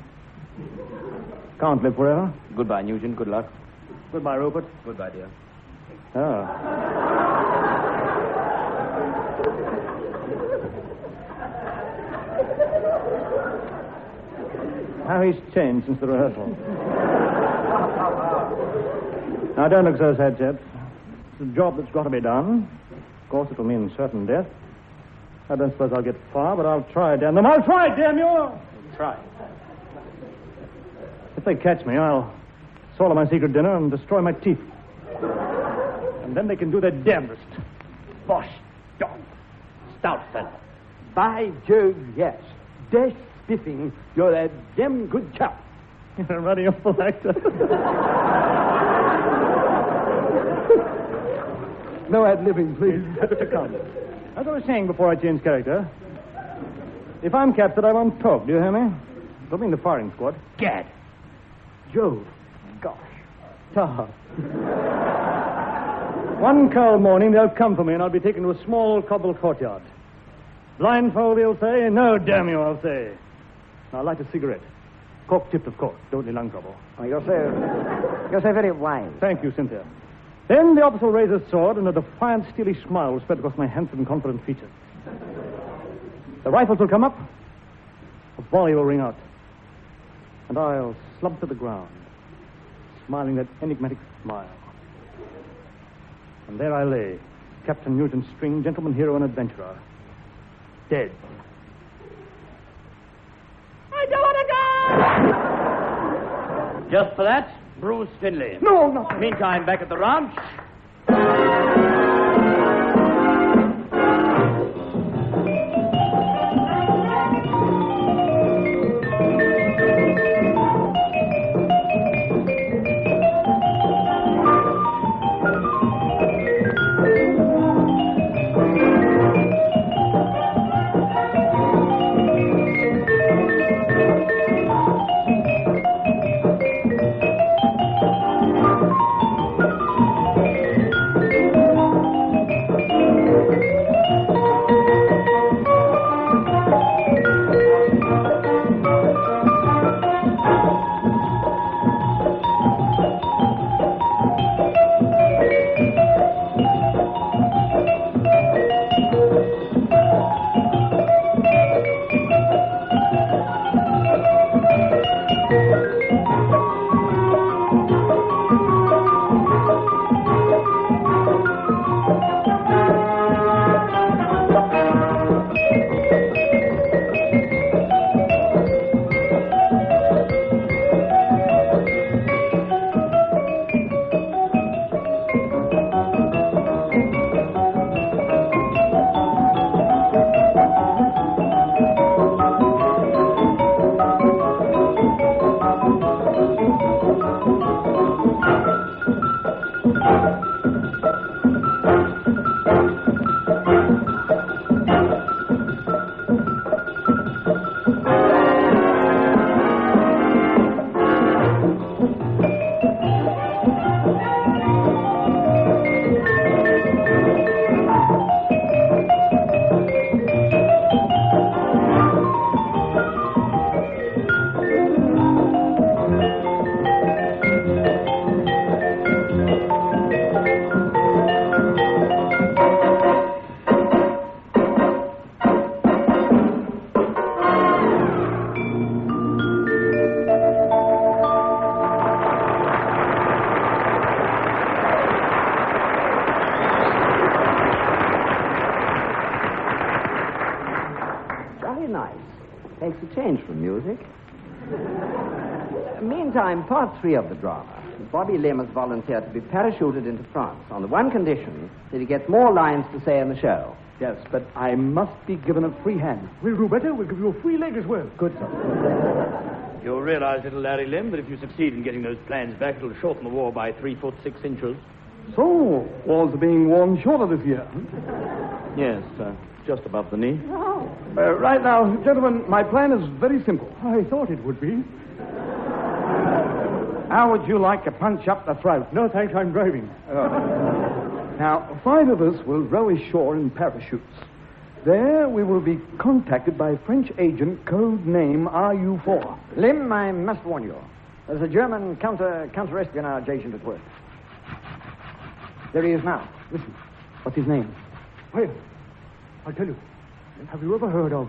Can't live forever. Goodbye, Nugent. Good luck. Goodbye, Rupert. Goodbye, dear. How he's changed since the rehearsal. Now, don't look so sad, chaps. It's a job that's got to be done. Of course, it'll mean certain death. I don't suppose I'll get far, but I'll try, damn them. I'll try, damn you! Try. If they catch me, I'll swallow my secret dinner and destroy my teeth. And then they can do their damnedest. Bosh, dog, stout fella. By Jove, yes. Dash spiffing, you're a damn good chap. You're a ruddy awful actor. No ad-libbing, please. To come. As I was saying before I change character, if I'm captured, I won't talk. Do you hear me? Don't mean the firing squad. Gad. Jove. Gosh. Tar. One cold morning, they'll come for me, and I'll be taken to a small cobbled courtyard. Blindfold, they'll say. No, damn you, I'll say. Now, light a cigarette. Cork-tipped, of course. Don't need lung trouble. Oh, you're so very wise. Thank you, Cynthia. Then the officer will raise his sword, and a defiant, steely smile will spread across my handsome, confident features. The rifles will come up. A volley will ring out. And I'll slump to the ground, smiling that enigmatic smile. And there I lay, Captain Nugent String, gentleman, hero, and adventurer. Dead. I don't want to go! Just for that, Bruce Finley. No, not. Meantime, back at the ranch. Takes a change from music. Meantime, part 3 of the drama. Bobby Lim has volunteered to be parachuted into France on the one condition that he gets more lines to say in the show. Yes, but I must be given a free hand. We'll do better. We'll give you a free leg as well. Good, sir. You'll realize, little Larry Lim, that if you succeed in getting those plans back, it'll shorten the war by 3 foot 6 inches. So, walls are being worn shorter this year. Yes, just above the knee. Right now, gentlemen, my plan is very simple. I thought it would be. How would you like a punch up the throat? No, thanks, I'm driving. Now, 5 of us will row ashore in parachutes. There we will be contacted by a French agent, code name RU4. Lim, I must warn you. There's a German counter-espionage agent at work. There he is now. Listen. What's his name? Well, I'll tell you. Have you ever heard of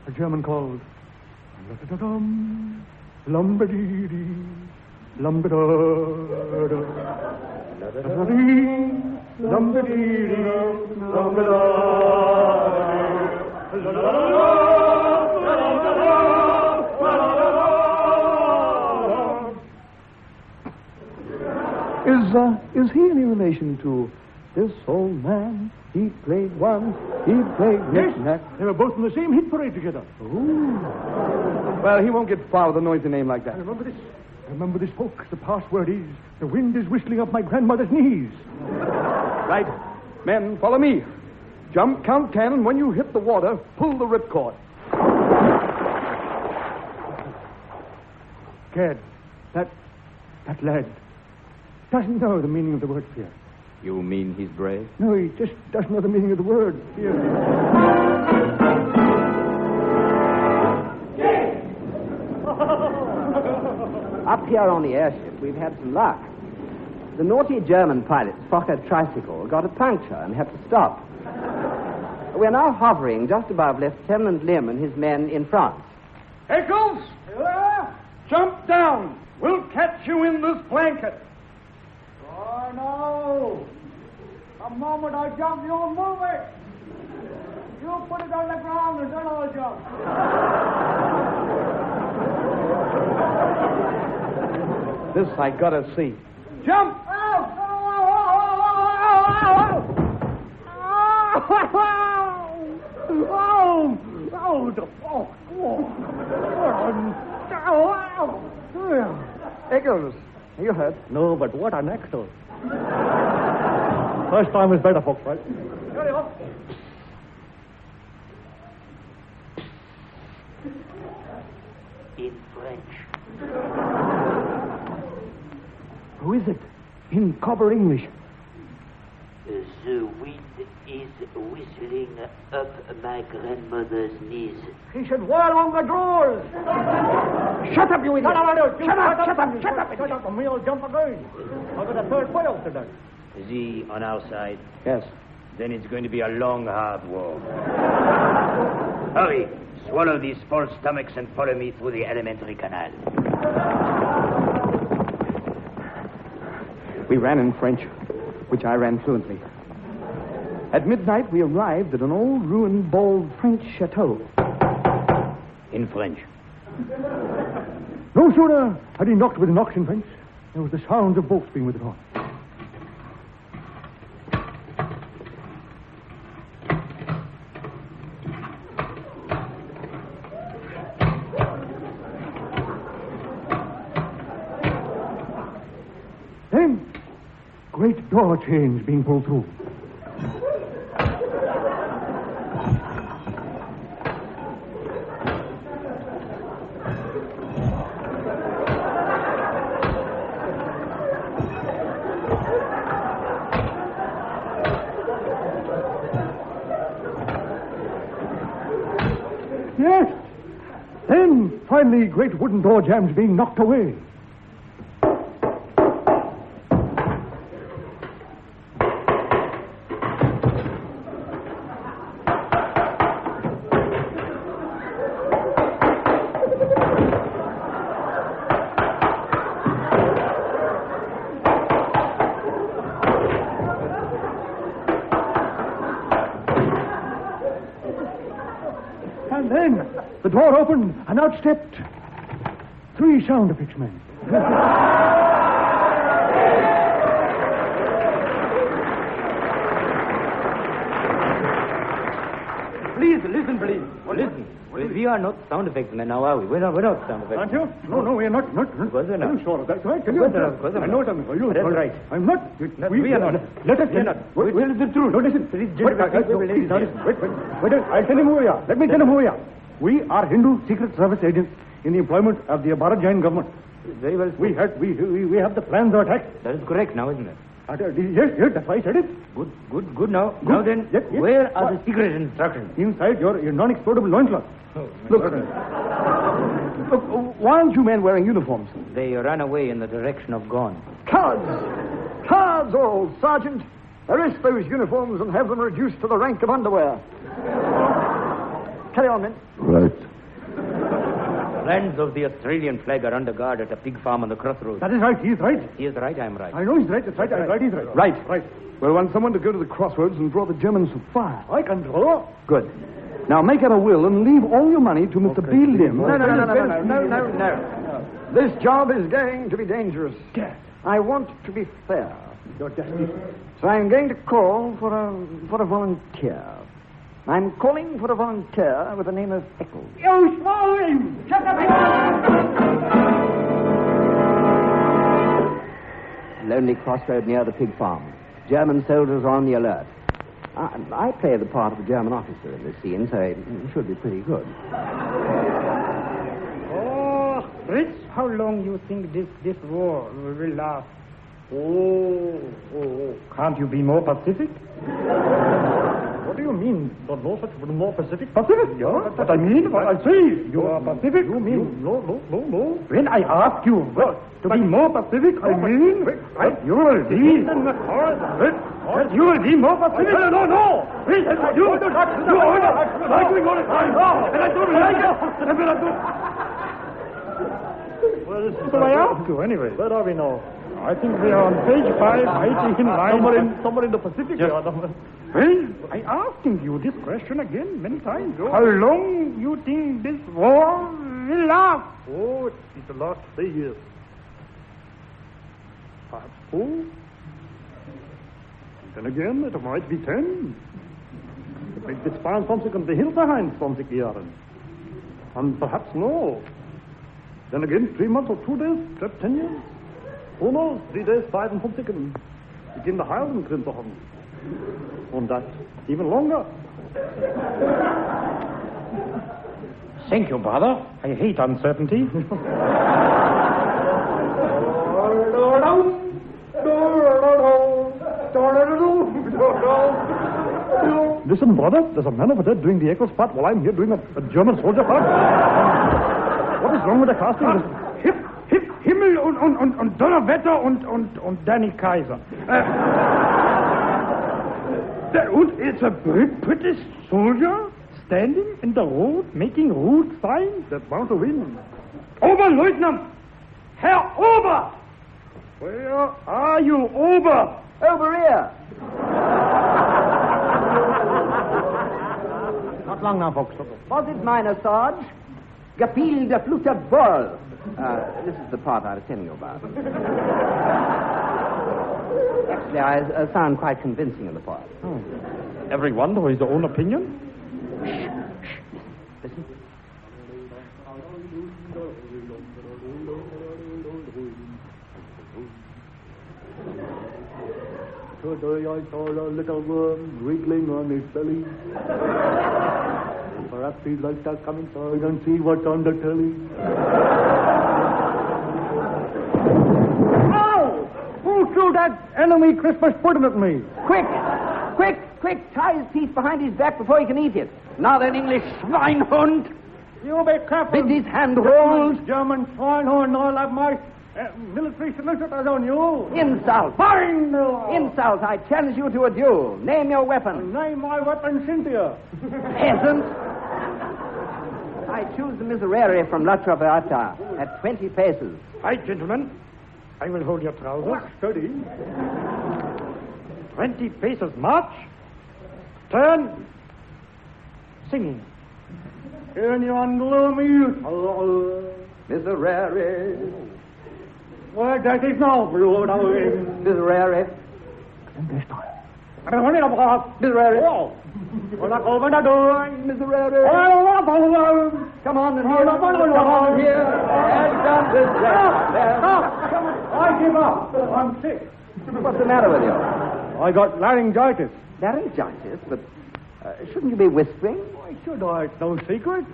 a German called Lumbadee, Lumbada, Is he any relation to this old man He played one, he played knick-knack. They were both in the same hit parade together. Ooh. Well, he won't get far with a noisy name like that. I remember this. Remember this, folks. The password is, the wind is whistling up my grandmother's knees. Right. Men, follow me. Jump, count 10, and when you hit the water, pull the ripcord. Gad, that lad doesn't know the meaning of the word fear. You mean he's brave? No, he just doesn't know the meaning of the word fear. Up here on the airship, we've had some luck. The naughty German pilot's Fokker tricycle got a puncture and had to stop. We're now hovering just above Lieutenant Lim and his men in France. Eccles! Jump down. We'll catch you in this blanket. Oh, no. The moment I jump, you'll move it. You put it on the ground and then I'll jump. This I gotta see. Jump! Eccles, are you hurt? No, but what an actor. First time is better, folks, right? In French. Who is it? In copper English. The wind is whistling up my grandmother's knees. He should wear on the drawers. Shut up, you idiot! Shut up, and we'll jump again. I've got a third foil to do. Is he on our side? Yes. Then it's going to be a long, hard war. Hurry! Swallow these full stomachs and follow me through the alimentary canal. We ran in French, which I ran fluently. At midnight, we arrived at an old, ruined, bald French chateau. In French. No sooner had he knocked with an oxen fence, there was the sound of boats being withdrawn. Then, great door chains being pulled through. Yes. Then, finally, great wooden door jambs being knocked away. And then the door opened, and out stepped 3 sound effects men. Please, listen, please. Listen. Well, we are not sound effects men now, are we? We're not sound effects. Aren't you? No, we're not. Of course we're not. Are you sure of that? Right? Of course I know something. Are you? That's right. I'm not. We are not. Let us. We are not. Well, the truth. No, listen. Please, Wait, I'll tell him who we are. Let me tell him who we are. We are Hindu Secret Service agents in the employment of the Abarajain government. Very well. We have the plans of attack. That is correct now, isn't it? Yes, that's why I said it. Good now. Now then, yes. Where are the secret instructions? Inside your non-explodable loincloth. Look, why aren't you men wearing uniforms? They ran away in the direction of Goon. Cards! Cards all, Sergeant. Arrest those uniforms and have them reduced to the rank of underwear. Carry on, men. Right. Friends of the Australian flag are under guard at a pig farm on the crossroads. That is right. He is right. He is right, I am right. I know he's right. That's right. I'm right. He's right. Right. We'll want someone to go to the crossroads and draw the Germans from fire. I can draw. Good. Now make out a will and leave all your money to Mr. B. Lim. No. This job is going to be dangerous. I want to be fair. Your Justice. So I'm going to call for a volunteer. I'm calling for a volunteer with the name of Eccles. You swine! Shut up! Lonely crossroad near the pig farm. German soldiers are on the alert. I play the part of a German officer in this scene, so it should be pretty good. Oh, Fritz, how long you think this war will last? Oh, can't you be more Pacific? What do you mean? Don't know such more Pacific? Pacific, yeah. What I mean, what I say. You are Pacific. You mean no. When I ask you to be more Pacific, I mean you will be in the forest. You will be more Pacific. No. Please, you order arguing all the time. And I don't like it. Well, this is what I ask you anyway. Where are we now? I think we are on page 5, 18 line. Somewhere in the Pacific. Yes. Well, I asking you this question again many times. How long you think this war will last? Oh, it will last 3 years. Perhaps 4. Then again, it might be 10. It might be 22 hinterhand 20 Jahren. And perhaps no. Then again, 3 months or 2 days, perhaps 10 years. Who knows? 3 days, 55. Begin the Heilengrin zu haben. Und that even longer. Thank you, brother. I hate uncertainty. Listen, brother, there's a man over there doing the echo part while I'm here doing a German soldier part. What is wrong with the casting? Himmel und Donnerwetter und Danny Kaiser. And it's a British soldier standing in the road, making rude signs that bound to win. Oberleutnant! Herr Ober! Where are you, Ober? Over here. Not long now, folks. Was it mine, Sarge? Gefiel der Flutet Ball. This is the part I was telling you about. Actually, I sound quite convincing in the part. Oh. Everyone to his own opinion? Shh. Listen. Today I saw a little worm wriggling on his belly. Perhaps he'd like to come inside and see what's on the telly. Ow! Who threw that enemy Christmas pudding at me? Quick! Tie his teeth behind his back before he can eat it. Now then, English Schweinhund. You be careful. Bid his hand rolls. German Schweinhund, all of my military solicitors on you. Insult. Fine! Insult. I challenge you to a duel. Name your weapon. Name my weapon, Cynthia. Peasant. I choose the miserere from La Traviata at 20 paces. Right, gentlemen. I will hold your trousers. Steady. 20 paces march. Turn. Singing. In yon gloomy Miserere. Where that is now, blood away. Miserere. Miserere. Hola, Miserere. Come on and here. And done this. I give up. I'm sick. What's the matter with you? I got laryngitis. Laryngitis? But shouldn't you be whispering? Why should I? It's no secret.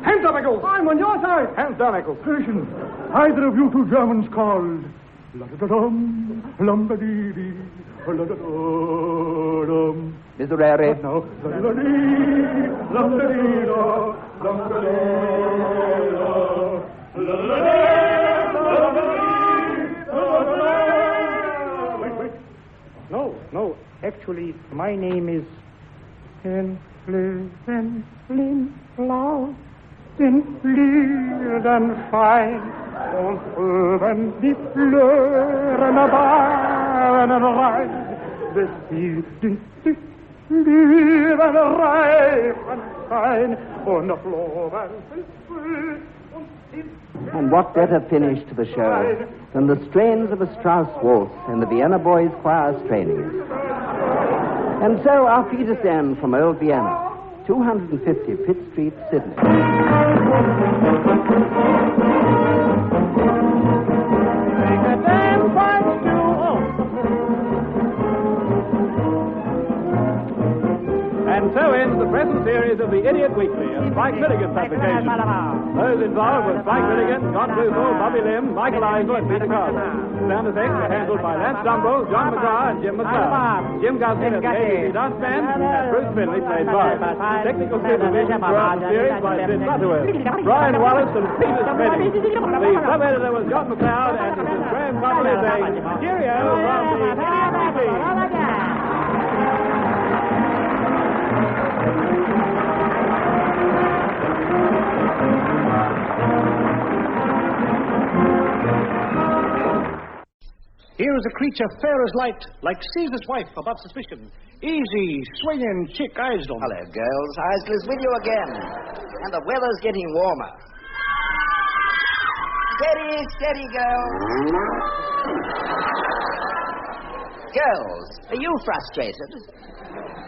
Hands up, Eccles! I'm on your side! Hands down, Eccles. Listen, either of you two Germans called la-da-da-dum, lum-da-dee-dee, la-da-da-dum. Miserere. No. La-da-da-dee, lum-da-dee-da, lum-da-dee-da, la-da-da-dee, Wait. No. Actually, my name is Laut. Den Liedern fein und oben die Flören waren rein, bis die Liedern reifen Parteien und der Floren ist früh. And what better finish to the show than the strains of a Strauss waltz and the Vienna Boys Choir straining it. And so our feet ascend from old Vienna, 250 Pitt Street, Sydney. And so ends the present series of the Idiot Weekly, a Spike Milligan publication. Those involved were Spike Milligan, John Bluthal, Bobby Lim, Michael Eisel, and Peter Carver. Sound effects were handled by Lance Dumble, John McGraw, and Jim McLeod. Jim Gussie as the ABC Dance Band, and Bruce Finley played Bart. Technical supervision throughout the series by Sid Butterworth. Brian Wallace and Peter Spenny. The sub-editor was John McLeod, and this is Graham Connolly saying, cheerio from the Idiot Weekly. Here is a creature fair as light, like Caesar's wife above suspicion. Easy, swinging chick Eisel. Hello, girls. Eisel is with you again. And the weather's getting warmer. Steady, steady, girls. Girls, are you frustrated?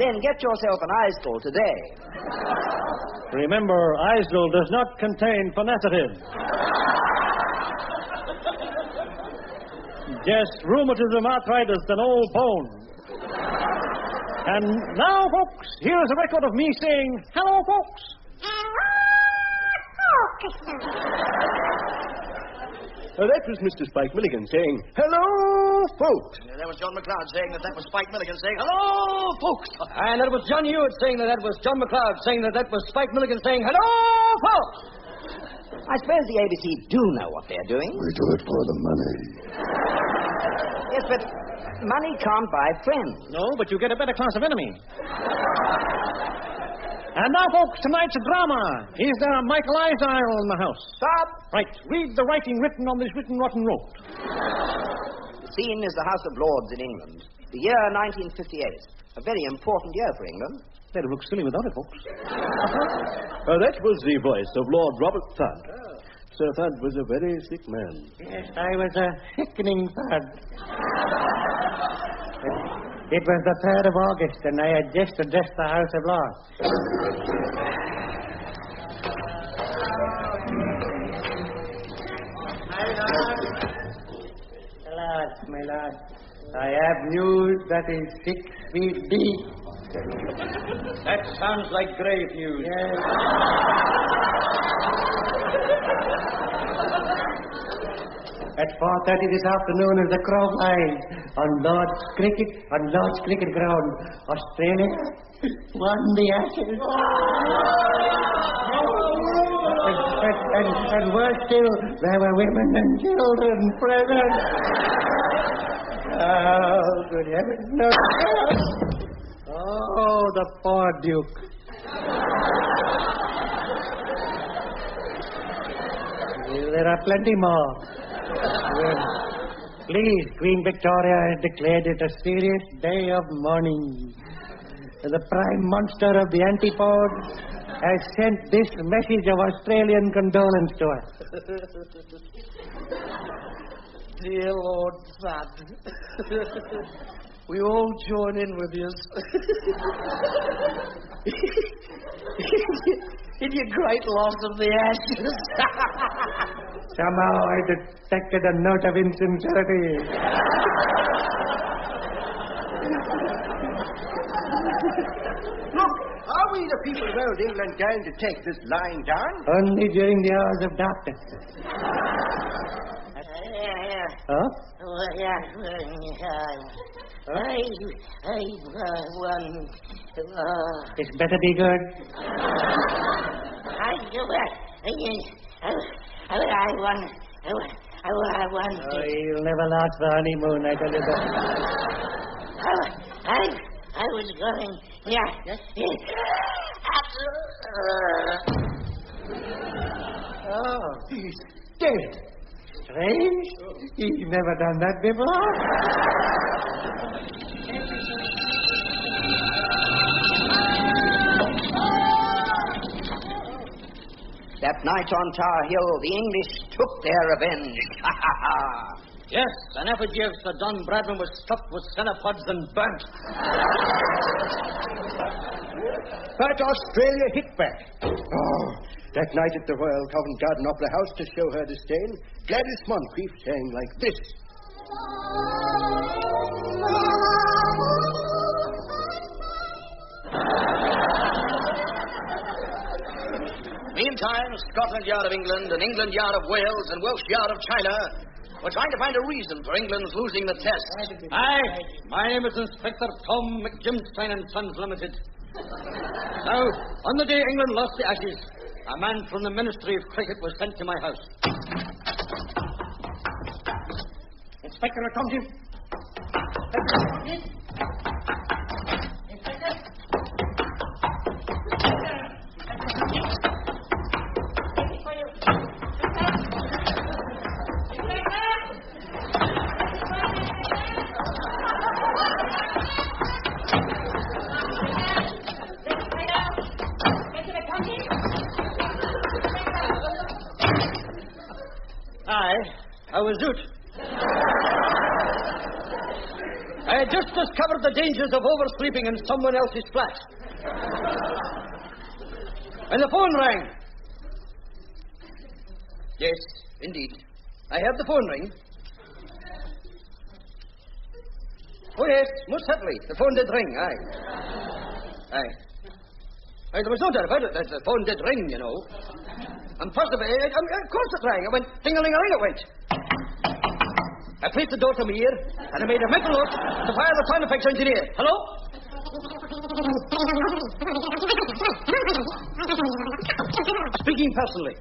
Then get yourself an Eisel today. Remember, Eisel does not contain phenacetin. Just rheumatism, arthritis, and old bones. And now, folks, here is a record of me saying, hello, folks. That was Mr. Spike Milligan saying, hello, folks. That was John McLeod saying that was Spike Milligan saying, hello, folks. And that was John Hewitt saying that was John McLeod saying that was Spike Milligan saying, hello, folks. I suppose the ABC do know what they're doing. We do it for the money. Yes, but money can't buy friends. No, but you get a better class of enemy. And now, folks, tonight's drama. Is there a Michael Eisel in the house? Stop. Right. Read the writing written on this written rotten road. The scene is the House of Lords in England. The year 1958. A very important year for England. They'd look silly without it, folks. That was the voice of Lord Robert Thud. Sir Thud was a very sick man. Yes, I was a sickening Thud. It was the 3rd of August, and I had just addressed the House of Lords. My lord, I have news that is 6 feet deep. That sounds like grave news. Yes. At 4:30 this afternoon is the crow flies on Lord's cricket ground. Australia won the Ashes. And worse still, there were women and children present. Oh, good heavens, no. Oh, the poor Duke. There are plenty more. Please, Queen Victoria has declared it a serious day of mourning. The prime monster of the antipodes has sent this message of Australian condolence to us. Dear Lord Thud, we all join in with you in your great loss of the Ashes. Somehow I detected a note of insincerity. Look, are we the people of old England going to take this lying down? Only during the hours of darkness. Huh? I won. It's better be good. I won. You'll never last the honeymoon, I tell you that. I was going. Oh, he's dead. Strange. He's never done that before. That night on Tower Hill, the English took their revenge. Ha ha ha! Yes, an effigy of Sir John Bradman was stuffed with cenopods and burnt. But Australia hit back. Oh, that night at the Royal Covent Garden Opera House, to show her disdain, Gladys Moncrief sang like this. Meantime, Scotland Yard of England and England Yard of Wales and Welsh Yard of China were trying to find a reason for England's losing the test. Aye, my name is Inspector Tom McJimstein and Sons Limited. Now, on the day England lost the Ashes, a man from the Ministry of Cricket was sent to my house. Inspector, come to you. I was out. I had just discovered the dangers of oversleeping in someone else's flat. And the phone rang. Yes, indeed. I heard the phone ring. Oh, yes, most certainly. The phone did ring, aye. Aye, there was no doubt about it that the phone did ring, you know. And first of all, of course it rang. It went ting-a-ling-a-ling, it went. I placed the door to my ear, and I made a mental note to fire the sound effects engineer. Hello? Speaking personally.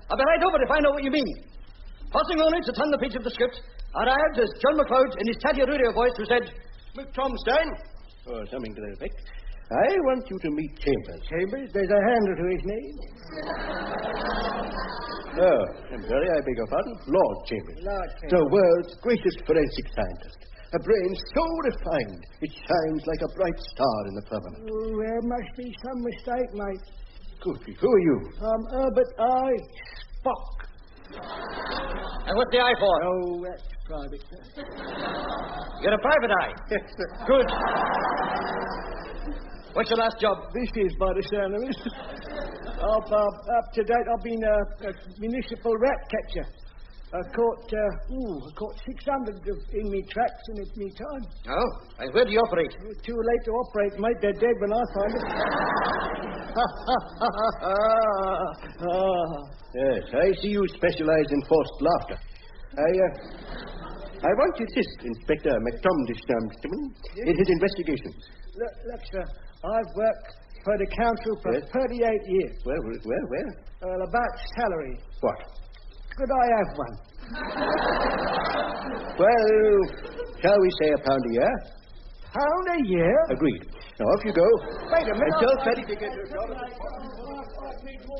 I'll be right over to find out what you mean. Pausing only to turn the page of the script, arrived as John McLeod in his Taddy-a-radio voice who said, McTomstein, or something to that effect. I want you to meet Chambers. Chambers? There's a handle to his name. Oh, I'm sorry, I beg your pardon. Lord Chambers. Lord Chambers. The world's greatest forensic scientist. A brain so refined, it shines like a bright star in the firmament. Oh, there must be some mistake, mate. Good. Who are you? Herbert I. Spock. And what's the eye for? Oh, that's private, sir. You're a private eye? Yes, sir. Good. What's your last job? This is by the sound of it. Up to date, I've been a municipal rat catcher. I caught 600 in me tracks in me time. Oh, and where do you operate? Too late to operate, mate. They're dead when I find them. Yes, I see you specialize in forced laughter. I want you to assist Inspector McTomstein in his investigations. Look, sir, I've worked for the council for 38 years. Where? About salary. What? Could I have one? Well, shall we say £1 a year? Pound a year? Agreed. Now, off you go. Wait a minute. Until ready to get your job.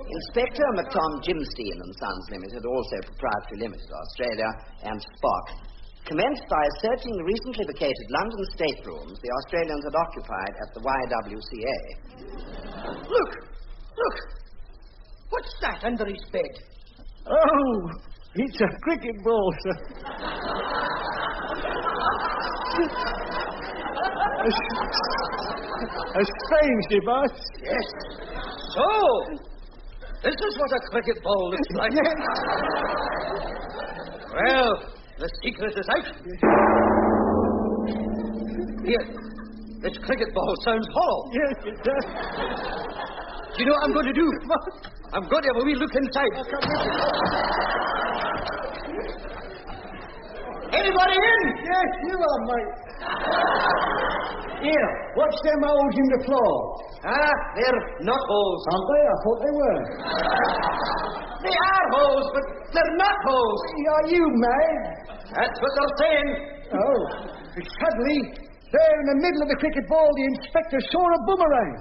Inspector McTom-Jimstein and Sons Limited, also Proprietary Limited, Australia, and Spock, commenced by searching the recently vacated London staterooms the Australians had occupied at the YWCA. Look! What's that under his bed? Oh, it's a cricket ball, sir. a strange device. Yes. So, this is what a cricket ball looks like. Well, the secret is out. Here, this cricket ball sounds hollow. Yes, it does. Do you know what I'm going to do? I'm going to have a wee look inside. Anybody in? Yes, you are, mate. Here, watch them holes in the floor. They're not holes. Aren't they? I thought they were. They are holes, but they're not holes. Are you mad? That's what they're saying. Oh, suddenly, there in the middle of the cricket ball, the inspector saw a boomerang.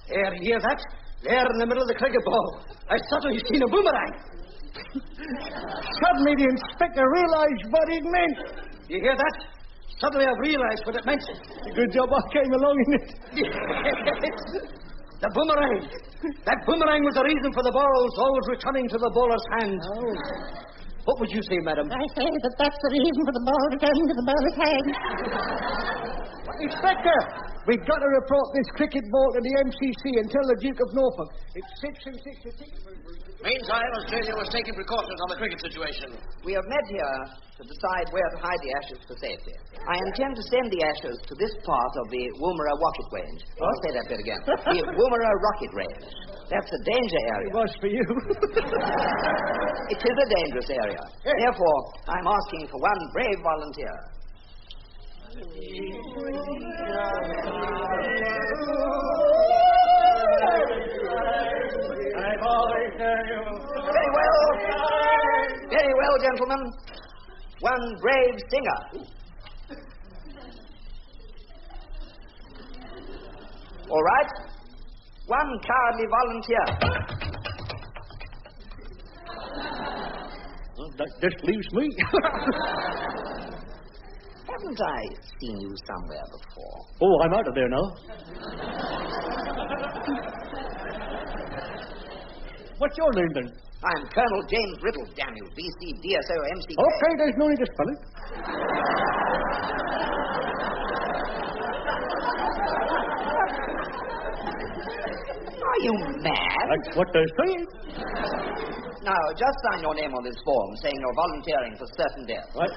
There, you hear that? There in the middle of the cricket ball. I suddenly seen a boomerang. Suddenly, the inspector realized what it meant. You hear that? Suddenly I've realized what it meant. Good job I came along in it. The boomerang. That boomerang was the reason for the balls always returning to the bowler's hand. Oh. What would you say, madam? I say that that's the reason for the ball returning to the bowler's hand. Inspector, we've got to report this cricket ball to the MCC and tell the Duke of Norfolk. It's 6 and 6. Meantime, Australia was taking precautions on the cricket situation. We have met here to decide where to hide the ashes for safety. I intend to send the ashes to this part of the Woomera Rocket Range. I'll say that bit again. The Woomera Rocket Range. That's a danger area. It was for you. It is a dangerous area. Therefore, I'm asking for one brave volunteer. I've always known you. Very well. Very well, gentlemen. One brave singer. All right. One cowardly volunteer. Well, that just leaves me. Haven't I seen you somewhere before? Oh, I'm out of there now. What's your name, then? I'm Colonel James Riddle, damn you. BC, DSO, MCK. Okay, there's no need to spell it. Are you mad? That's what they're saying. Now, just sign your name on this form saying you're volunteering for certain death. Right.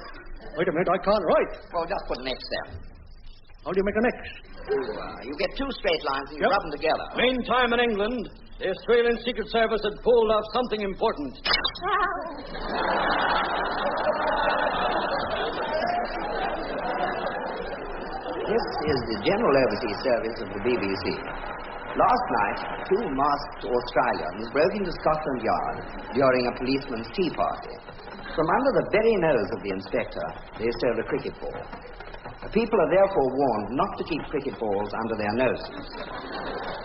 Wait a minute, I can't write. Well, just put an X there. How do you make an X? You get two straight lines and you rub them together. Meantime, in England, the Australian Secret Service had pulled off something important. This is the General Overseas Service of the BBC. Last night, two masked Australians broke into Scotland Yard during a policeman's tea party. From under the very nose of the inspector, they stole a cricket ball. The people are therefore warned not to keep cricket balls under their noses.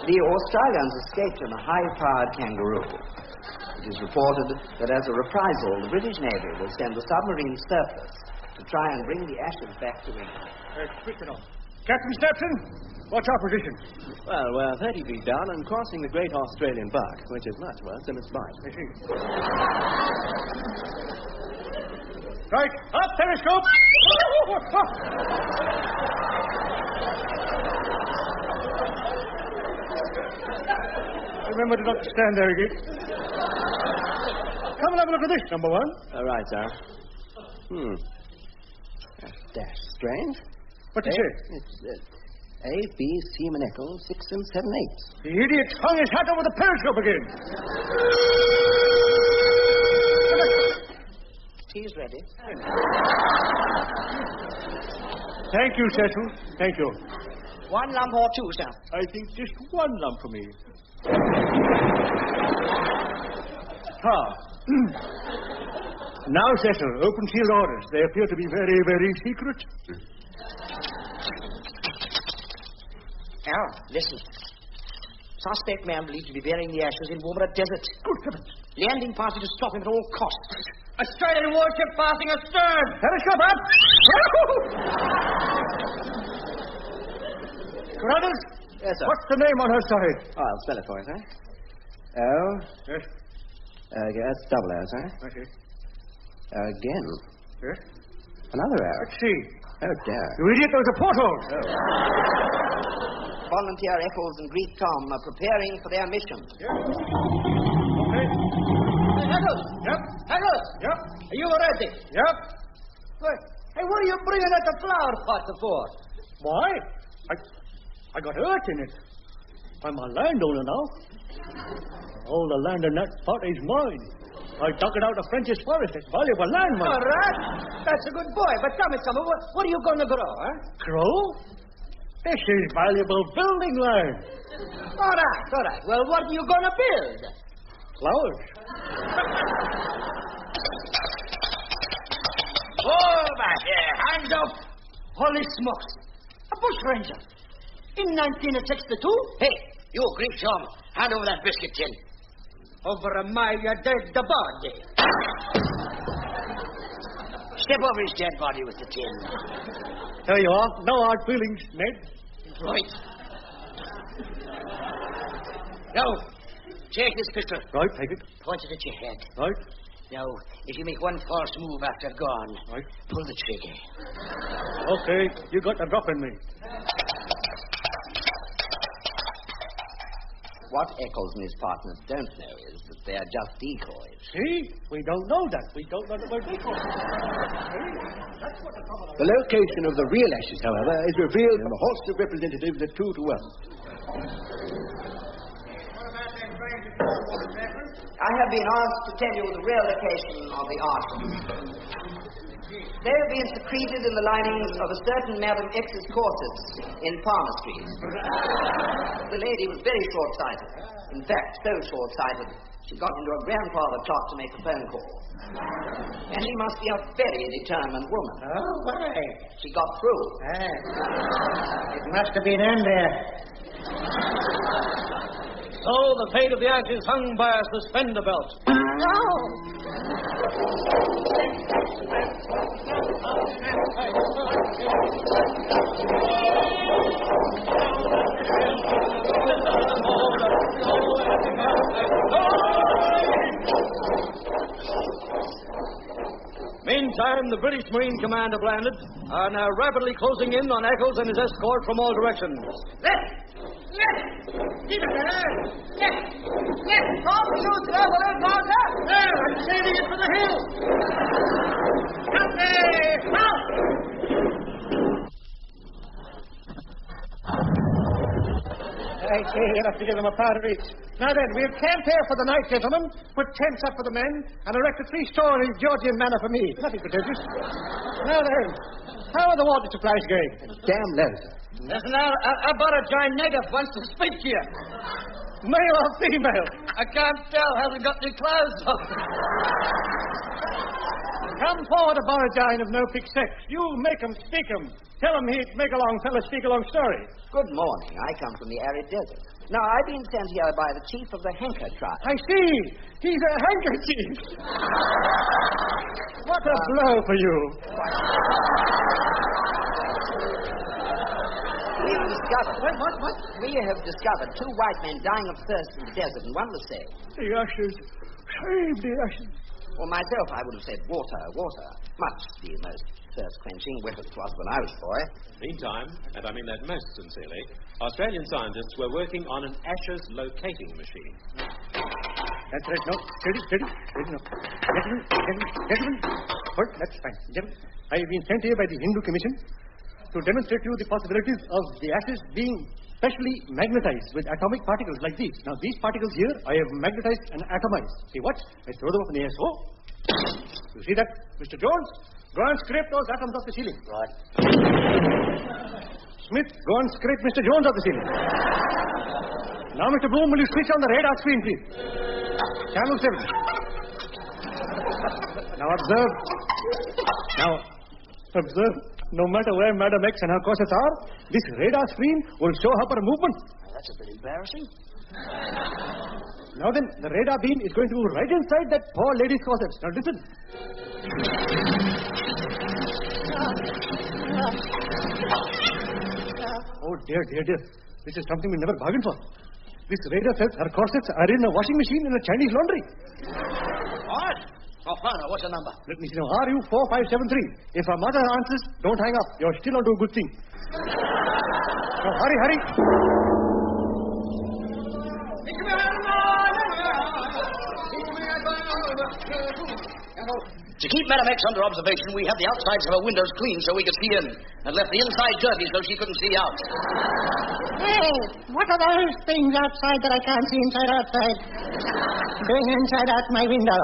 The Australians escaped in a high-powered kangaroo. It is reported that as a reprisal, the British Navy will send the submarine surplus to try and bring the ashes back to England. Quick enough. Captain Stepson, what's our position? Well, we're 30 feet down and crossing the Great Australian Buck, which is much worse than a spike. I see. Right, up, periscope! Remember to not stand there again. Come and have a look at this, number one. All right, sir. That's dashed strange. What did you say? It's A, B, C, nickel, 6 and 7/8. The idiot hung his hat over the periscope again. Tea's ready. Thank you, Cecil. Thank you. One lump or two, sir? I think just one lump for me. Now, Cecil, open sealed orders. They appear to be very, very secret. Now, listen. Suspect man believed to be burying the ashes in Woomera Desert. Good heavens. Landing party to stop him at all costs. Australian warship passing astern. Periscope up. Carruthers? Yes, sir. What's the name on her side? Oh, I'll spell it for you, sir. O. Yes. That's double O, sir. Okay. Again. Yes. Another O. Let's see. Oh, dear. You idiot, there's a porthole. Volunteer Eccles and Greek Tom are preparing for their mission. Yes. Okay. Hey, Eccles. Yep. Eccles. Yep. Are you ready? Yep. Hey, what are you bringing out the flower pot for? Why? I got earth in it. I'm a landowner now. All the land in that pot is mine. I dug it out of French's forest. It's valuable land, man. All right. That's a good boy. But tell me something. What are you going to grow, huh? Grow? This is valuable building land. All right, all right. Well, what are you going to build? Flowers. Oh, back here. Hands up. Holy smokes. A bush ranger. In 1962? Hey, you, Greek Tom, hand over that biscuit tin. Over a mile, you're dead the body. Step over his dead body with the tin. There you are. No hard feelings, Ned. Right. Now, take this pistol. Right, take it. Point it at your head. Right. Now, if you make one false move after gone, right, pull the trigger. Okay, you got a drop in me. What Eccles and his partners don't know is that they are just decoys. See? We don't know that. We don't know that we're decoys. The location of the real ashes, however, is revealed from a host of representatives at 2 to 1. I have been asked to tell you the real location of the arson. They have been secreted in the linings of a certain Madam X's corsets in Palmer Street. The lady was very short-sighted. In fact, so short-sighted, she got into her grandfather clock to make a phone call. And she must be a very determined woman. Oh, why? She got through. It must have been Andrea. So the fate of the ashes hung by a suspender belt. Meantime, the British Marine Commander landed are now rapidly closing in on Eccles and his escort from all directions. Left! Keep it there! Left! Off the shoot, traveler, Martha! There, I'm saving it for the hill! Up there! Out! I say you'll have to give them a powder each. Now then, we'll camp here for the night, gentlemen. Put tents up for the men, and erect a 3-story Georgian manor for me. Nothing prodigious. Now then, how are the water supplies going? Damn low, sir. Listen, about a giant negative wants to speak to you. Male or female? I can't tell. Hasn't got any clothes on. Come forward, Aborigine of no pick sex. You make 'em, speak 'em. Tell 'em he'd make a long fella speak a long story. Good morning. I come from the arid desert. Now, I've been sent here by the chief of the Henker tribe. I see. He's a handkerchief. What a blow for you. We've discovered... What? We have discovered 2 white men dying of thirst in the desert, and one was saved. The ashes. Save the ashes. For myself, I would have said water. Much the most thirst-quenching weapon it was when I was a boy. Meantime, and I mean that most sincerely, Australian scientists were working on an ashes locating machine. That's right. No, steady. No. Gentlemen. Good, that's fine. Gentlemen, I have been sent here by the Hindu Commission to demonstrate to you the possibilities of the ashes being specially magnetized with atomic particles like these. Now, these particles here, I have magnetized and atomized. See what? I throw them up in the air. So, you see that, Mr. Jones? Go and scrape those atoms off the ceiling. Right. Smith, go and scrape Mr. Jones off the ceiling. Now, Mr. Bloom, will you switch on the radar screen, please? Channel 7. Now, observe. No matter where Madam X and her corsets are, this radar screen will show up her movement. That's a bit embarrassing. Now then, the radar beam is going to go right inside that poor lady's corsets. Now listen. Oh, dear. This is something we never bargained for. This radar says her corsets are in a washing machine in a Chinese laundry. What? Oh, Father, what's the number? Let me see now. RU4573. If our mother answers, don't hang up. You're still onto a good thing. Now, hurry. To keep Madam X under observation, we had the outsides of her windows clean so we could see in, and left the inside dirty so she couldn't see out. Hey, what are those things outside that I can't see outside? Doing inside out my window.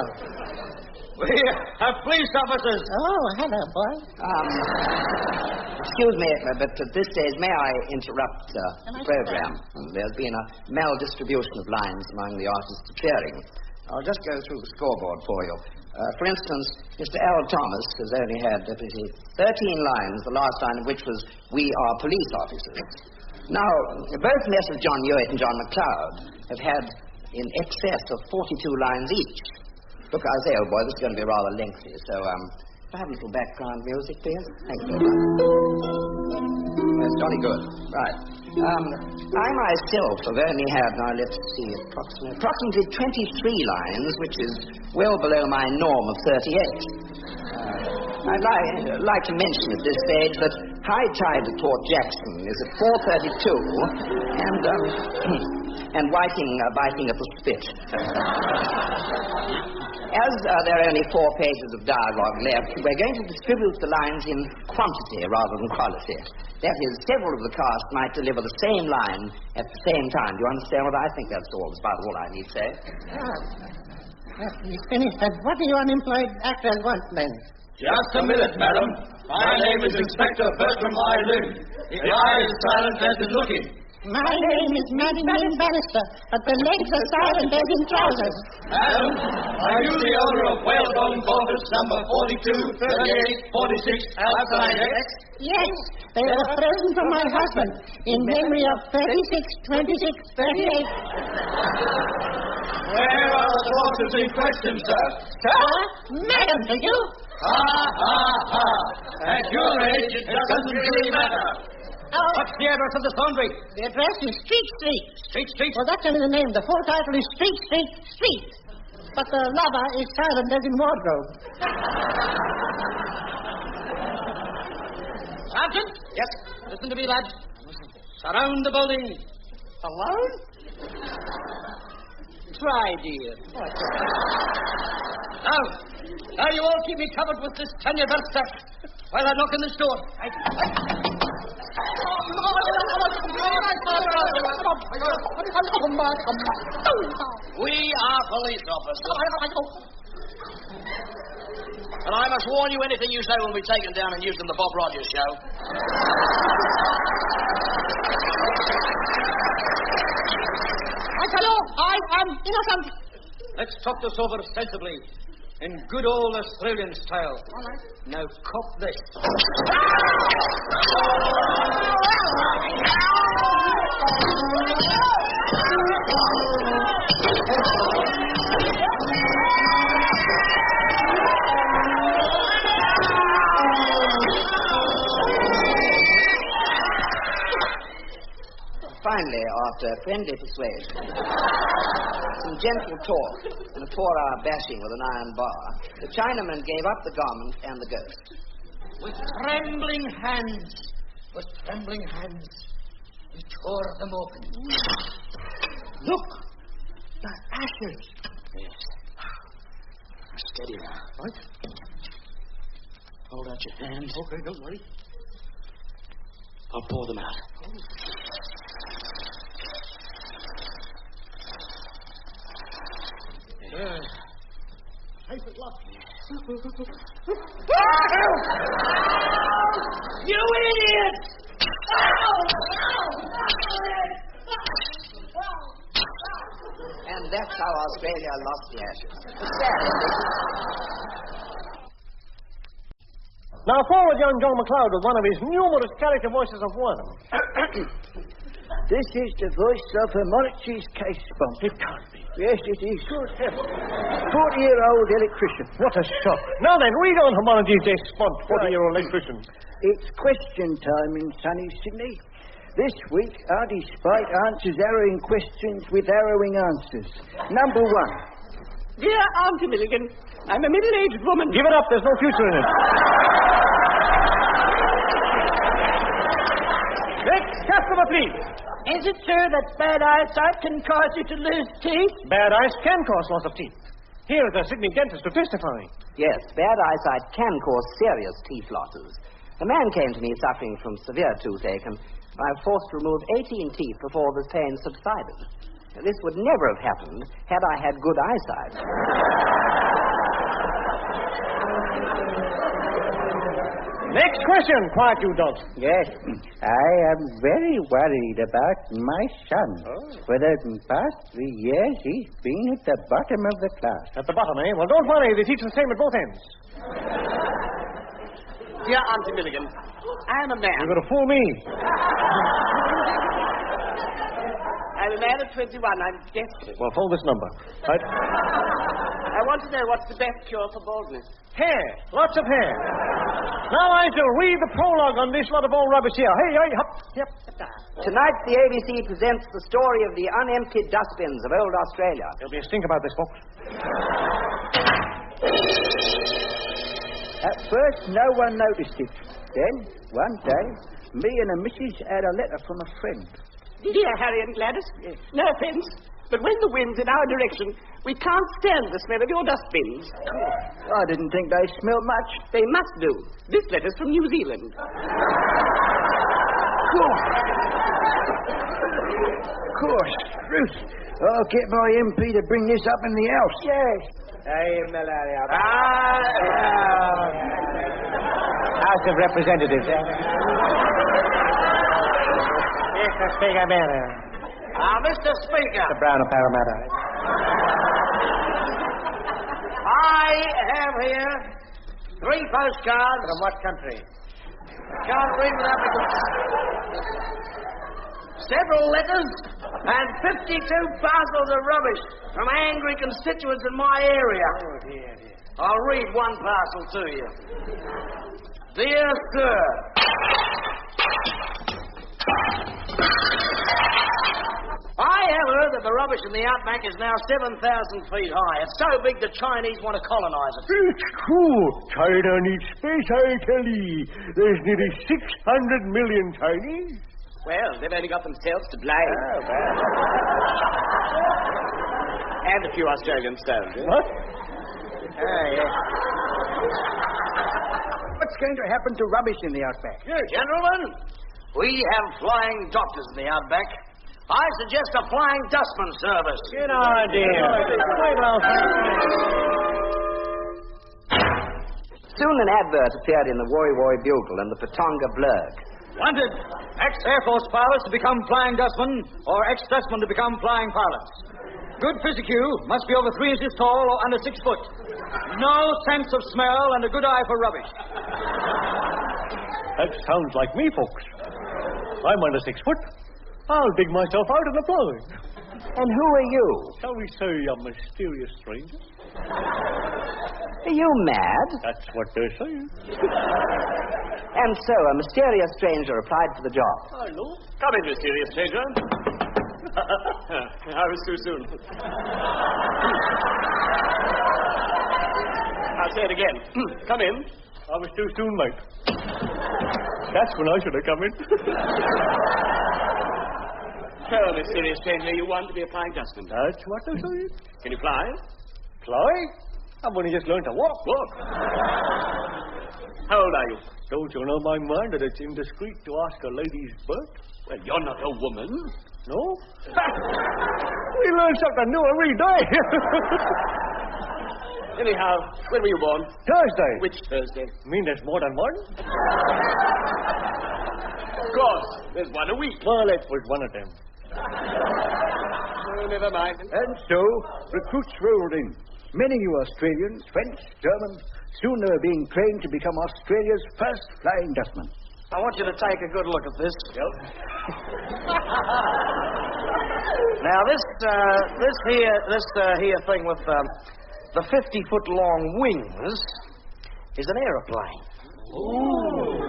We have police officers. Oh, hello, boy. Excuse me, but at this stage, may I interrupt the program? There's been a maldistribution of lines among the artists appearing. I'll just go through the scoreboard for you. For instance, Mr. L. Thomas has only had 13 lines, the last line of which was, "We are police officers." Now, both Messrs. John Hewitt and John McLeod have had in excess of 42 lines each. Look, I say, old boy, this is going to be rather lengthy, so have a little background music, please? Thank you very much. That's jolly good. Right. I myself have only had, now let's see, approximately 23 lines, which is well below my norm of 38. I'd like to mention at this stage that high tide at Port Jackson is at 4:32, and biting at the spit. As there are only 4 pages of dialogue left, we're going to distribute the lines in quantity rather than quality. That is, several of the cast might deliver the same line at the same time. Do you understand what I think? That's about all I need to say. You finished that. What do you unemployed actors want, then? Just a minute, madam. My name is Inspector Bertram I. Lynn. The eye is silent as is looking. My name is Madeline Bannister, but the legs are silent as in trousers. Madam, are you the owner of whalebone quarters number 42, 38, 46, outside X? Yes, they are a present from my husband in memory of 36, 26, 38. Where are the quarters in question, sir? Sir? Madam, to you? Ha, ha, ha. At your age, it doesn't really matter. Oh. What's the address of the laundry? The address is Street Street. Street Street? Well, that's only the name. The full title is Street Street Street. But the lover is silent as in wardrobe. Sergeant? Yes? Listen to me, lads. Surround the building. Alone? Try, dear. Now you all keep me covered with this tenure stuff while I knock on this door. We are police officers. And I must warn you, anything you say will be taken down and used in the Bob Rogers show. I tell you, I am innocent. Let's talk this over sensibly, in good old Australian style. All right. Now, cop this. Finally, after friendly persuasion, some gentle talk, and a 4-hour bashing with an iron bar, the Chinaman gave up the garment and the ghost. With trembling hands, he tore them open. Look, the ashes. Yes. Steady now. Right. Hold out your hands. Okay, don't worry. I'll pour them out. Safe at last. You idiot! And that's how Australia lost the ashes. Sad ending. Now forward young John McLeod with one of his numerous character voices of one. This is the voice of a monarchy's case bump. It can't be. Yes, it is. Good heavens. 40-year-old electrician. What a shock. Now then, read on Homology's case bump, 40-year-old electrician. It's question time in sunny Sydney. This week, Artie Spite answers harrowing questions with harrowing answers. Number 1. Dear Auntie Milligan, I'm a middle-aged woman. Give it up. There's no future in it. Next customer, please. Is it true that bad eyesight can cause you to lose teeth? Bad eyes can cause loss of teeth. Here is a Sydney dentist to testify. Yes, bad eyesight can cause serious teeth losses. A man came to me suffering from severe toothache, and I was forced to remove 18 teeth before the pain subsided. This would never have happened had I had good eyesight. Next question, quiet you dogs. Yes, I am very worried about my son. For the past 3 years, he's been at the bottom of the class. At the bottom, eh? Well, don't worry. They teach the same at both ends. Dear Auntie Milligan, I am a man. You're going to fool me. I'm a man of 21. I'm desperate. Well, phone this number. Right? I want to know what's the best cure for baldness. Hair. Lots of hair. Now I shall read the prologue on this lot of old rubbish here. Hey, hey, hop, yep. Tonight, the ABC presents the story of the unemptied dustbins of old Australia. There'll be a stink about this, folks. At first, no one noticed it. Then, one day, me and a missus had a letter from a friend. Dear Harry and Gladys, no offense, but when the wind's in our direction, we can't stand the smell of your dustbins. I didn't think they smelled much. They must do. This letter's from New Zealand. Of course, Ruth. I'll get my MP to bring this up in the house. Yes. Hey, Malaria. House of Representatives. Mr. Speaker, Mr. Speaker. The Brown of Parramatta. I have here 3 postcards. From what country? Can't read without me. Several letters and 52 parcels of rubbish from angry constituents in my area. Oh, dear. I'll read one parcel to you. Dear Sir, I have heard that the rubbish in the outback is now 7,000 feet high. It's so big the Chinese want to colonize it. It's true. China needs space, I tell ye. There's nearly 600 million Chinese. Well, they've only got themselves to blame. Oh, bad. And a few Australian stones. Eh? What? Yes. What's going to happen to rubbish in the outback? Gentlemen, we have flying doctors in the outback. I suggest a flying dustman service. Good idea. Soon an advert appeared in the Woy Woy Bugle and the Patonga Blurg. Wanted, ex-Air Force pilots to become flying dustmen or ex-dustmen to become flying pilots. Good physicue, must be over 3 inches tall or under 6 foot. No sense of smell and a good eye for rubbish. That sounds like me, folks. I'm under 6 foot. I'll dig myself out in the plowing. And who are you? Shall we say a mysterious stranger? Are you mad? That's what they're saying. And so a mysterious stranger applied for the job. Hello? Come in, mysterious stranger. I was too soon. I'll say it again. Come in. I was too soon, mate. That's when I should have come in. So, mysterious stranger, you want to be a flying dustman? That's what they're saying. Can you fly? Fly? I've only just learned to walk. Walk. How old are you? Don't you know my mind that it's indiscreet to ask a lady's birth? Well, you're not a woman. No? We learn something new every day. Anyhow, when were you born? Thursday. Which Thursday? Mean there's more than one? Of course. There's one a week. Well, it was one of them. Oh, never mind. And so, recruits rolled in. Many new Australians, French, Germans, soon they were being trained to become Australia's first flying dustmen. I want you to take a good look at this. Yep. Now, this here thing with the 50-foot long wings is an aeroplane. Ooh.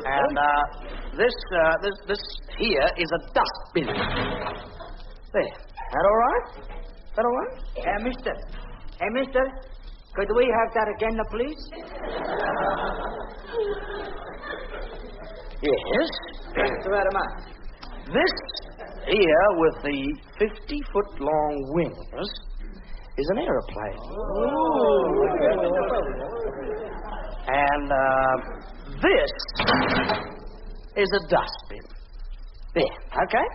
And this here is a dustbin. There. That all right? That all right? Mister. Hey, mister. Could we have that again, please? Yes. What's the matter, man? This here with the 50-foot long wings is an aeroplane. And this is a dustbin. There, okay?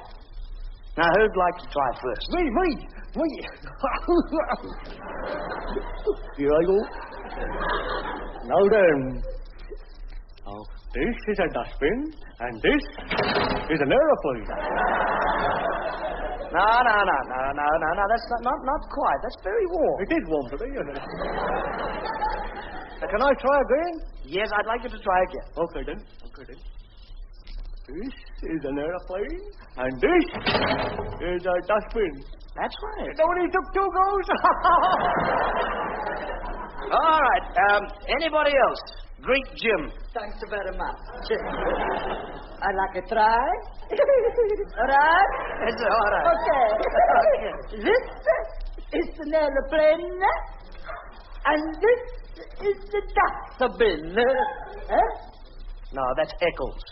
Now, who'd like to try first? Me. Here I go. Now then. Now, this is a dustbin, and this is an aeroplane. No. That's not quite. That's very warm. It is warm today, isn't it? Can I try again? Yes, I'd like you to try again. Okay then. This is an aeroplane, and this is a dustbin. That's right. It only took 2 goes. All right. Anybody else? Greek Jim. Thanks very much. I'd like to try. All right? It's all right. Okay. This is an aeroplane, and this is the dustbin. No, that's Eccles.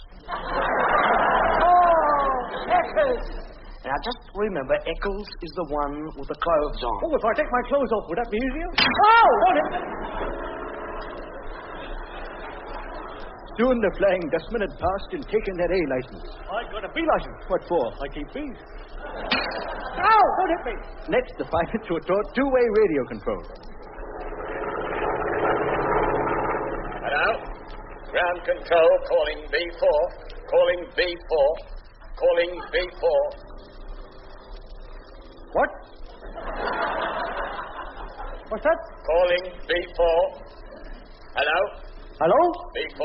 Oh, Eccles. Now, just remember, Eccles is the one with the clothes on. Oh, if I take my clothes off, would that be easier? Oh! Soon the Flying Dustman had passed and taken their A license. I got a B license. What for? I keep bees. Ow! Don't hit me. Next, the pilots were taught two-way radio control. Hello? Ground control calling B4. Calling B4. Calling B4. What? What's that? Calling B4. Hello? Hello? B4.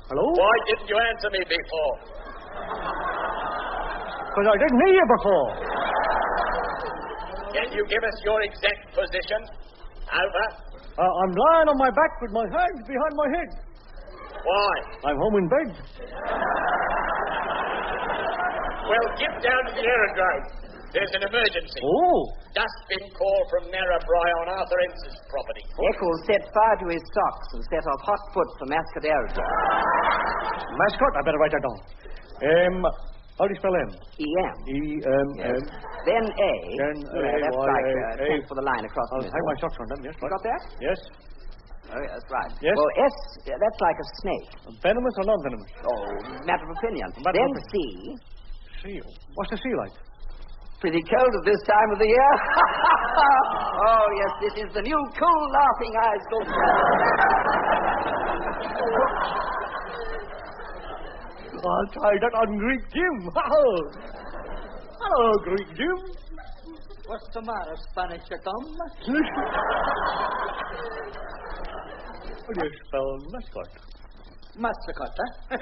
Hello? Why didn't you answer me before? Because I didn't hear you before. Can you give us your exact position? Over. I'm lying on my back with my hands behind my head. Why? I'm home in bed. Well, get down to the aerodrome. There's an emergency. Oh. Dustbin call from Narrabri on Arthur Ence's property. Eccles set fire to his socks and set off hot foot for Mascot Aerodrome. Mascot? I better write that down. How do you spell M? E-M. E-M-M. Then A. Then That's A-Y-A. like a for the line across I'll the hang middle. my socks on them, yes. You got that? Yes. Oh, yes, right. Yes. Well, S, that's like a snake. Venomous or non-venomous? Oh, matter of opinion. Matter Then of C. C. What's the C like? Pretty cold at this time of the year. Oh, yes, this is the new cool laughing eyes. I'll try that on Greek Jim. Hello, Greek Jim. What's the matter, Spanish chum? How do you spell mascot? Mascot, huh?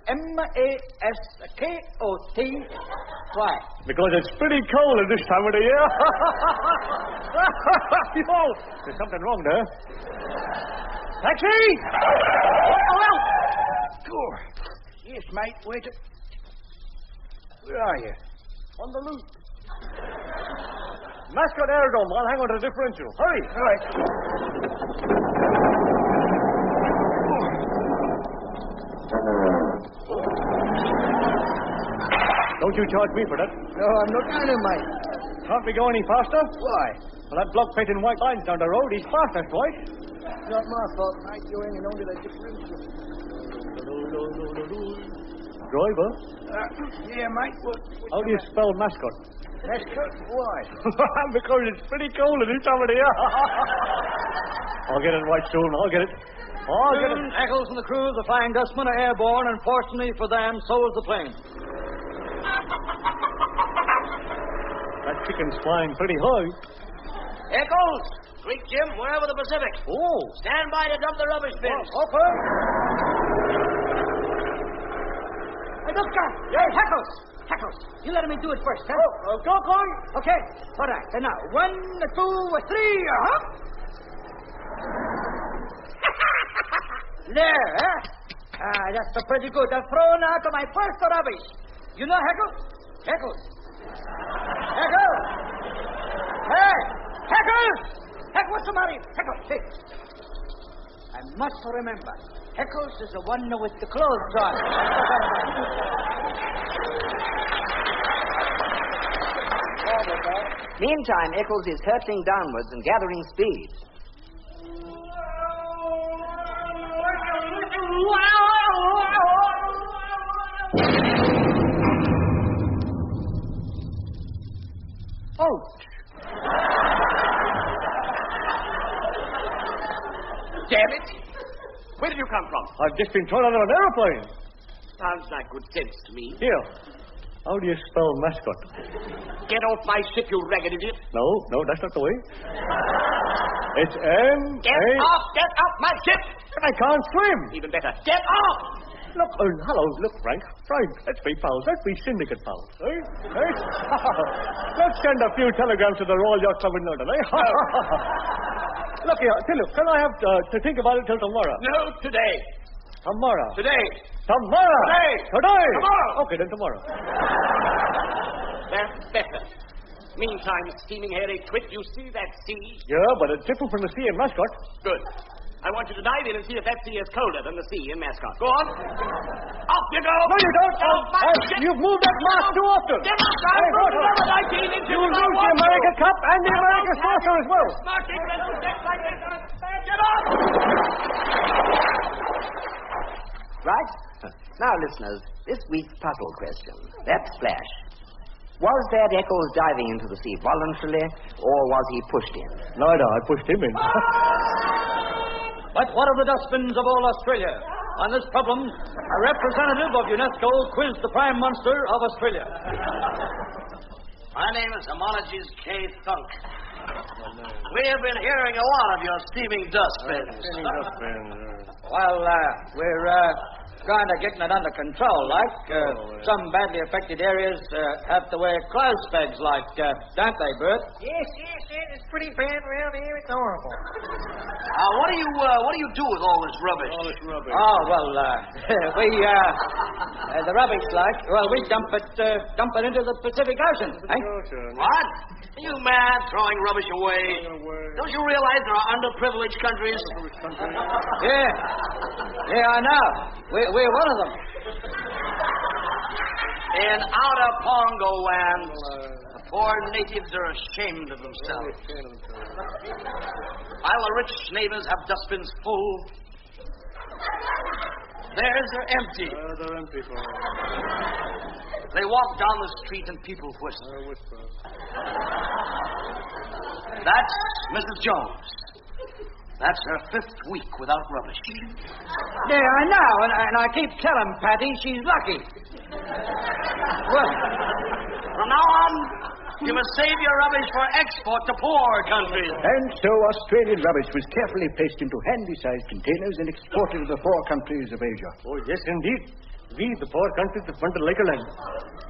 M-A-S-K-O-T. Why? Because it's pretty cold at this time of the year. Oh, there's something wrong there. Taxi! Oh, Sure. Yes, mate, wait a... Where are you? On the loop. Mascot Aerodrome. I'll hang on to the differential. Hurry. All right. Don't you charge me for that. No, I'm not going to, mate. Can't we go any faster? Why? Well, that bloke painting white lines down the road, he's fast, that's right. It's not my fault, mate. You're hanging on to that differential. Driver? Yeah, mate. What How do you spell mascot? Mascot? Why? Because it's pretty cold at this time of the year. I'll get it right soon. I'll get it. Soon, Eccles and the crew of the Flying Dustman are airborne, and fortunately for them, so is the plane. That chicken's flying pretty high. Eccles! Greek Jim, we're over the Pacific. Oh. Stand by to dump the rubbish bins. Okay. Hey, look, guy. Hey, Heckles. You let me do it first, huh? Go. Okay. All right. And now, 1, 2, 3, huh? There, huh? That's pretty good. I've thrown out my first rubbish. You know, Heckles? Hey! Heck, what's the matter? Heckles, hey. I must remember. Heckles is the one with the clothes on. Meantime, Eccles is hurtling downwards and gathering speed. Ouch. Damn it! Where did you come from? I've just been thrown out of an aeroplane. Sounds like good sense to me. Here. How do you spell mascot? Get off my ship, you ragged idiot. No, that's not the way. It's M. Get off my ship! I can't swim. Even better. Get off! Look, hello, look, Frank. Frank, let's be pals. Let's be syndicate pals, eh? Let's send a few telegrams to the Royal Yacht Club in London, eh? Look here, can I have to think about it till tomorrow? No, today. Tomorrow. Today. Tomorrow. Today. Today. Tomorrow. Okay, then tomorrow. That's better. Meantime, Steaming Harry Twit, you see that sea? Yeah, but it's different from the sea in Mascot. Good. I want you to dive in and see if that sea is colder than the sea in Mascot. Go on. Off you go. No, you don't. You've moved that mast too often. Get up, guys. You'll lose the America Cup and the America Saucer as well. Get up! Right? Now, listeners, this week's puzzle question. That splash. Was that Eccles diving into the sea voluntarily, or was he pushed in? No, I pushed him in. But what of the dustbins of all Australia? On this problem, a representative of UNESCO quizzed the Prime Minister of Australia. My name is Homologies K. Thunk. We have been hearing a lot of your steaming dustbins. Well, we're kind of getting it under control, like. Some badly affected areas have to wear clothes pegs, like, don't they, Bert? Yes, it's pretty bad around here. It's horrible. What do you do with all this rubbish? Oh, well, the rubbish, like, well, we dump it into the Pacific Ocean, eh? What? Are you mad, throwing rubbish away? Don't you realize there are underprivileged countries? Yeah, I know. We're one of them. In outer Pongo lands, the poor natives are ashamed of themselves. While the rich neighbors have dustbins full, theirs are empty. They're empty, They walk down the street and people whisper. That's Mrs. Jones. That's her 5th week without rubbish. Yeah, I know, and I keep telling Patty she's lucky. Well, from now on, you must save your rubbish for export to poor countries. And so Australian rubbish was carefully placed into handy-sized containers and exported to the 4 countries of Asia. Oh, yes, indeed. We, the poor countries of Funded Lakerland,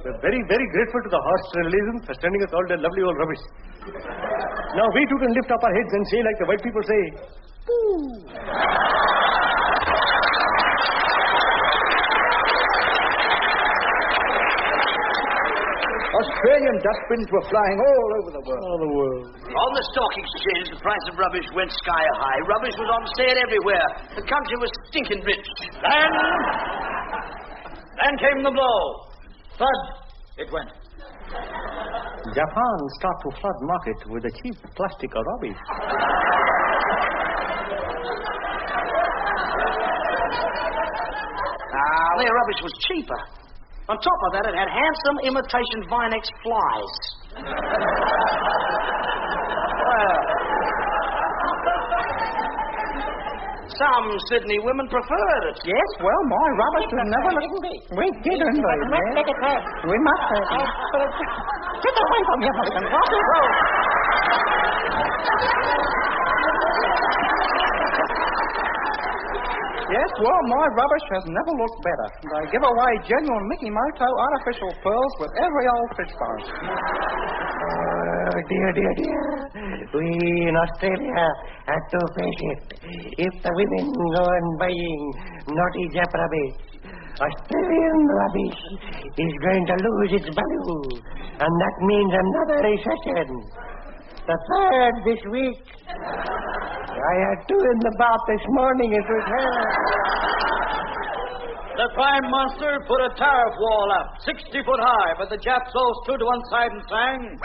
we're very, very grateful to the Australians for sending us all their lovely old rubbish. Now we too can lift up our heads and say, like the white people say, "Boo!" Australian dustbins were flying all over the world. All the world. On the stock exchange, the price of rubbish went sky high. Rubbish was on sale everywhere. The country was stinking rich. Then came the blow. Thud, it went. Japan start to flood market with the cheap plastic rubbish. Their rubbish was cheaper. On top of that, it had handsome imitation Vinex flies. Some Sydney women preferred it. Yes, well, my rubbish was never... We didn't, We must have. Get away from here, Milligan. Yes, well, my rubbish has never looked better. And I give away genuine Mickey Moto artificial pearls with every old fish bar. Oh, dear. We in Australia have to face it. If the women go on buying naughty Jap rubbish, Australian rubbish is going to lose its value. And that means another recession. The 3rd this week. I had 2 in the bath this morning. It was hell. The Prime Minister put a tariff wall up, 60 foot high, but the Japs all stood to one side and sang.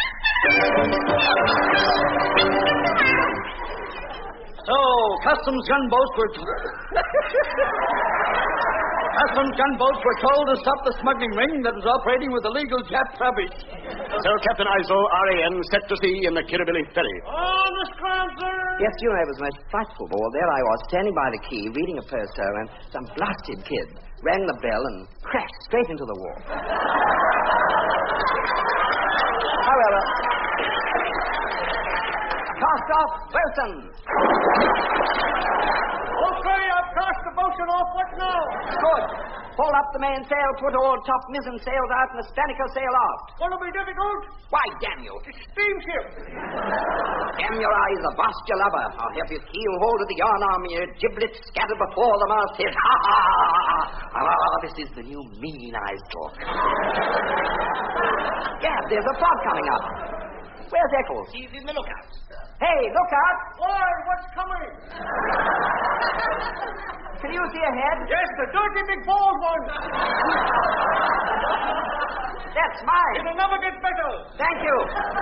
So, customs gunboats were told to stop the smuggling ring that was operating with illegal Jap rubbish. So Captain Iso, RAN, set to sea in the Kirribilli ferry. On the sponsor! Yes, you know, it was most frightful ball. There I was, standing by the quay, reading a posto, and some blasted kid rang the bell and crashed straight into the wall. However, cast off, bosun! Okay, I've cast the bosun off. What now? Good. Haul up the mainsail, put all top mizzen sails out, and the spinnaker sail aft. What'll be difficult? Why, damn you. Steamship. Damn your eyes, avast your lubber. I'll have your keel hold of the yarn arm, your giblets scattered before the masthead. Ha, ha, ha, ha. Ah, this is the new mean eyes talk. Gad, there's a fog coming up. Where's Eccles? He's in the lookout. Hey, look out! Boy, what's coming? Can you see ahead? Yes, the dirty big bald one. That's mine. It'll never get better. Thank you.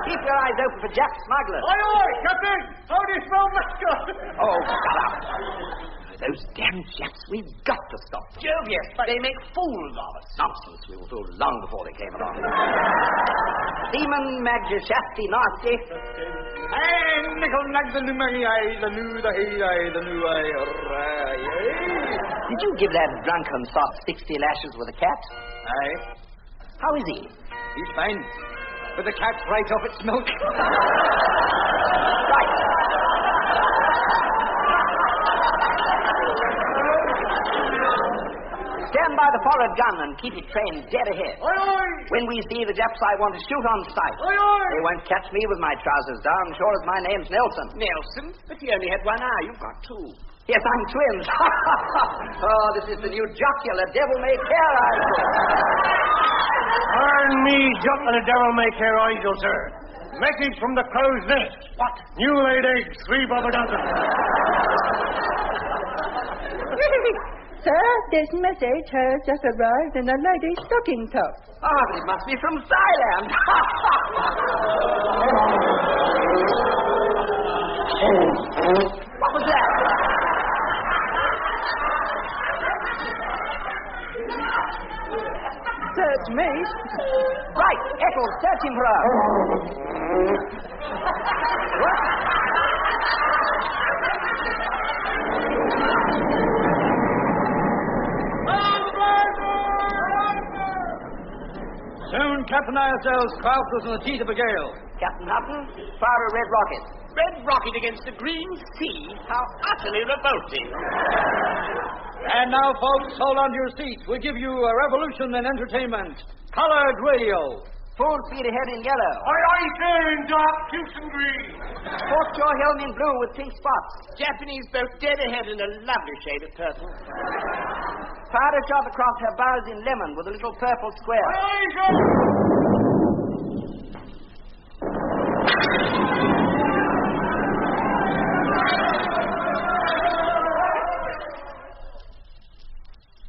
Keep your eyes open for Jack smugglers. Aye, aye, Captain. How do you smell Mecca? Oh, shut up. Those damn chaps, we've got to stop them. Jove, yes, but they make fools of us. Nonsense. We were told long before they came along. Seaman Magjashafty nasty. And nickel nag the new the new, the hey, the new Did you give that drunken sot 60 lashes with a cat? Aye. How is he? He's fine. But the cat's right off its milk. Right. Stand by the forward gun and keep it trained dead ahead. Aye, aye. When we see the Japs, I want to shoot on sight. Aye, aye. They won't catch me with my trousers down, sure as my name's Nelson. Nelson? But he only had one eye. You've got two. Yes, I'm twins. Oh, this is the new jocular devil-may-care idol. Pardon me, jocular devil-may-care idol, sir. Message from the crow's nest. What? New laid eggs, 3 bob a dozen. Sir, this message has just arrived in a lady's stocking top. Ah, but it must be from Thailand. What was that? Search me. Right, Eccles, search him for her. Soon captain ourselves craft was in the teeth of a gale. Captain Hutton, fire a red rocket. Red rocket against the green sea? How utterly revolting. And now, folks, hold on to your seats. We give you a revolution in entertainment. Colored radio. Full speed ahead in yellow. Aye, sir, in dark Houston green. Port your helm in blue with pink spots. Japanese boat dead ahead in a lovely shade of purple. Fire a shot across her bows in lemon with a little purple square. Aye, sir.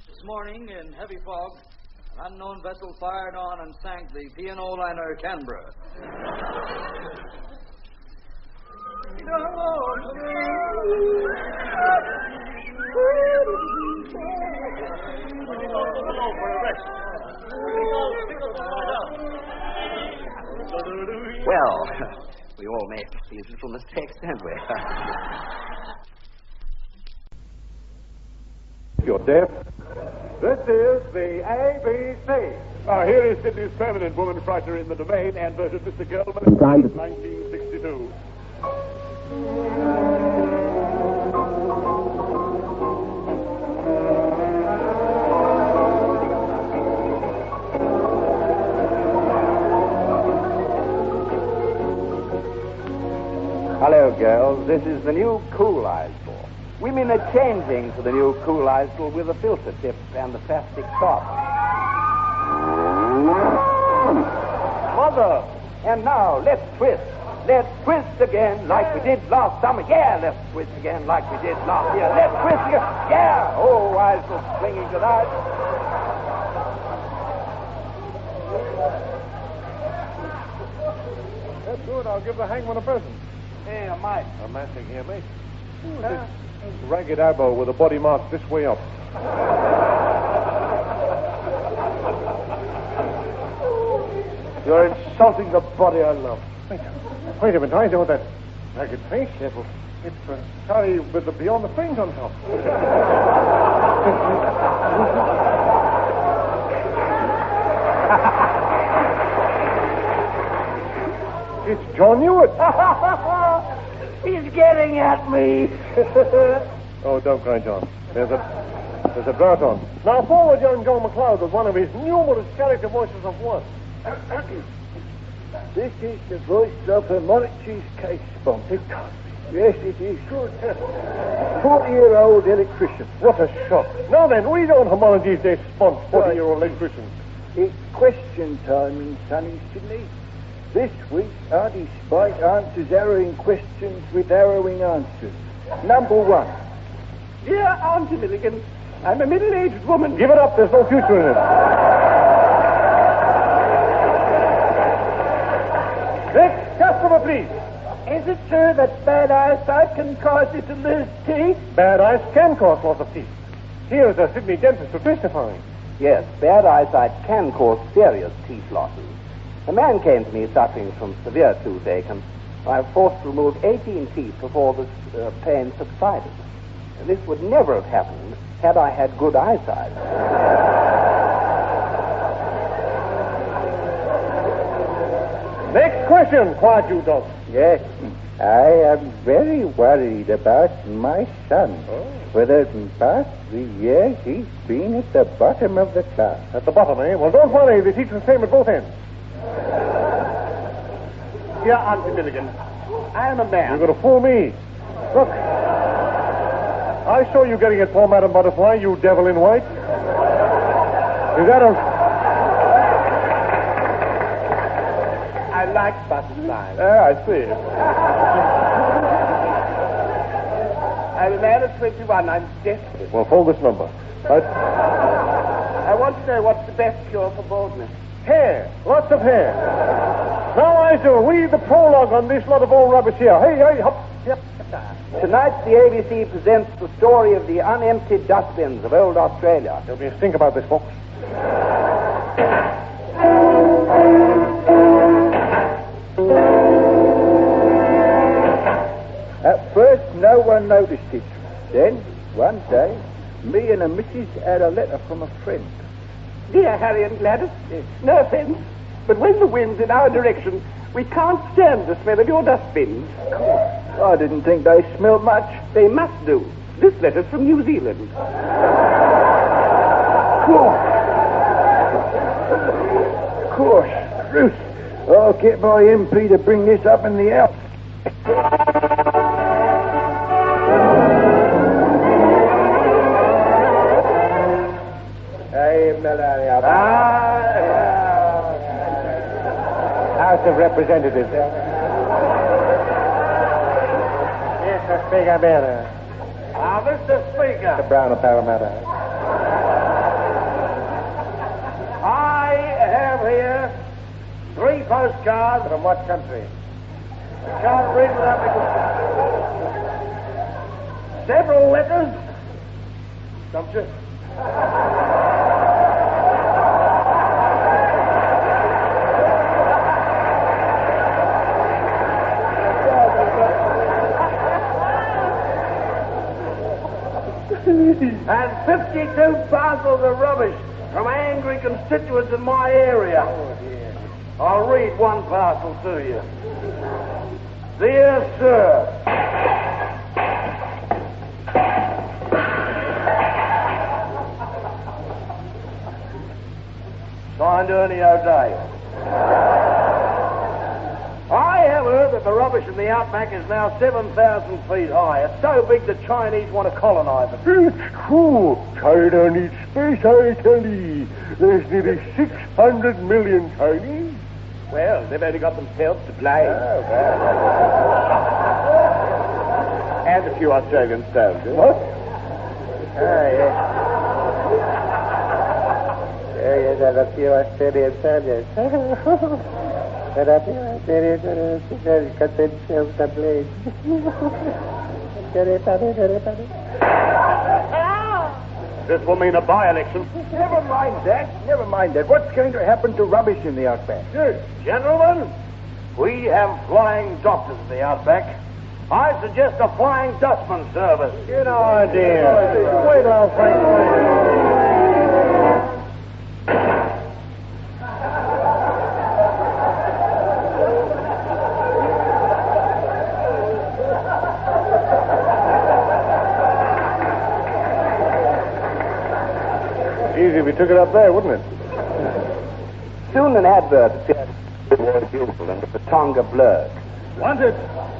This morning, in heavy fog, an unknown vessel fired on and sank the P&O liner Canberra. Well, we all make these little mistakes, don't we? You're deaf? This is the ABC. Here is Sydney's permanent woman frightener in the domain and version Mr. Gelman in 1962. Hello, girls. This is the new Cool Eyes ball. Women are changing to the new Cool Eyes ball with the filter tip and the plastic top. Mother! And now, let's twist. Let's twist again like we did last summer. Yeah, let's twist again like we did last year. Let's twist again. Yeah! Oh, I shall swinging tonight. That's good. I'll give the hangman a present. Hey, Mike. A massing here, mate. This ragged elbow with a body mark this way up. You're insulting the body I love. Wait a minute. I know that ragged face. It's a curry with the beyond the fringe on top. It's John Hewitt. He's getting at me. Oh, don't cry, John. There's a There's a drought on. Now forward young Joe McLeod with one of his numerous character voices of one. This is the voice of Her Monarchy's case bomb. Yes, it is. Good. 40-year-old electrician. What a shock. Now then, read on Homology's day spont, 40-year-old electrician. It's question time in sunny Sydney. This week, Artie Spike answers harrowing questions with harrowing answers. Number 1. Dear Auntie Milligan, I'm a middle-aged woman. Give it up, there's no future in it. Next customer, please. Is it true that bad eyesight can cause you to lose teeth? Bad eyes can cause loss of teeth. Here is a Sydney dentist to testify. Yes, bad eyesight can cause serious teeth losses. A man came to me suffering from severe toothache, and I was forced to remove 18 teeth before this pain subsided. This would never have happened had I had good eyesight. Next question, quiet you dog. Yes, I am very worried about my son. For the past 3 years, he's been at the bottom of the class. At the bottom, eh? Well, don't worry, they teach the same at both ends. Dear Auntie Milligan, I am a man. You're going to fool me. Look, I saw you getting at poor Madame Butterfly, you devil in white. Is that a... I like butterflies. I see. I'm a man of 21. I'm desperate. Well, phone this number. I want to know what's the best cure for baldness. Hair. Lots of hair. Now, I shall read the prologue on this lot of old rubbish here. Hey, hop. Yep. Tonight, the ABC presents the story of the unemptied dustbins of old Australia. There'll be a stink about this, folks. At first, no one noticed it. Then, one day, me and a missus had a letter from a friend. Dear Harry and Gladys, no offense, but when the wind's in our direction, we can't stand the smell of your dustbins. I didn't think they smelled much. They must do. This letter's from New Zealand. Of course, Ruth. I'll get my MP to bring this up in the house. House of Representatives. Mr. Speaker, better. Mr. Speaker. The Brown of Parramatta. I have here 3 postcards. From what country? Can't read without me. Several letters. Don't you? And 52 parcels of rubbish from angry constituents in my area. I'll read one parcel to you. Dear Sir, signed Ernie O'Dale. I have heard that the rubbish in the outback is now 7,000 feet high. It's so big the Chinese want to colonize it. It's true. China needs space, I tell you. There's nearly 600 million Chinese. Well, they've only got themselves to blame. And a few Australian soldiers. What? Yes, and a few Australian soldiers. But I feel like there is got themselves to blame. This will mean a by-election. Never mind that. What's going to happen to rubbish in the outback? Good. Gentlemen, we have flying doctors in the outback. I suggest a flying dustman service. Good idea. Wait till Frank. took it up there, wouldn't it? Soon an advert appeared towards Bugle and the Tonga blurred. Wanted,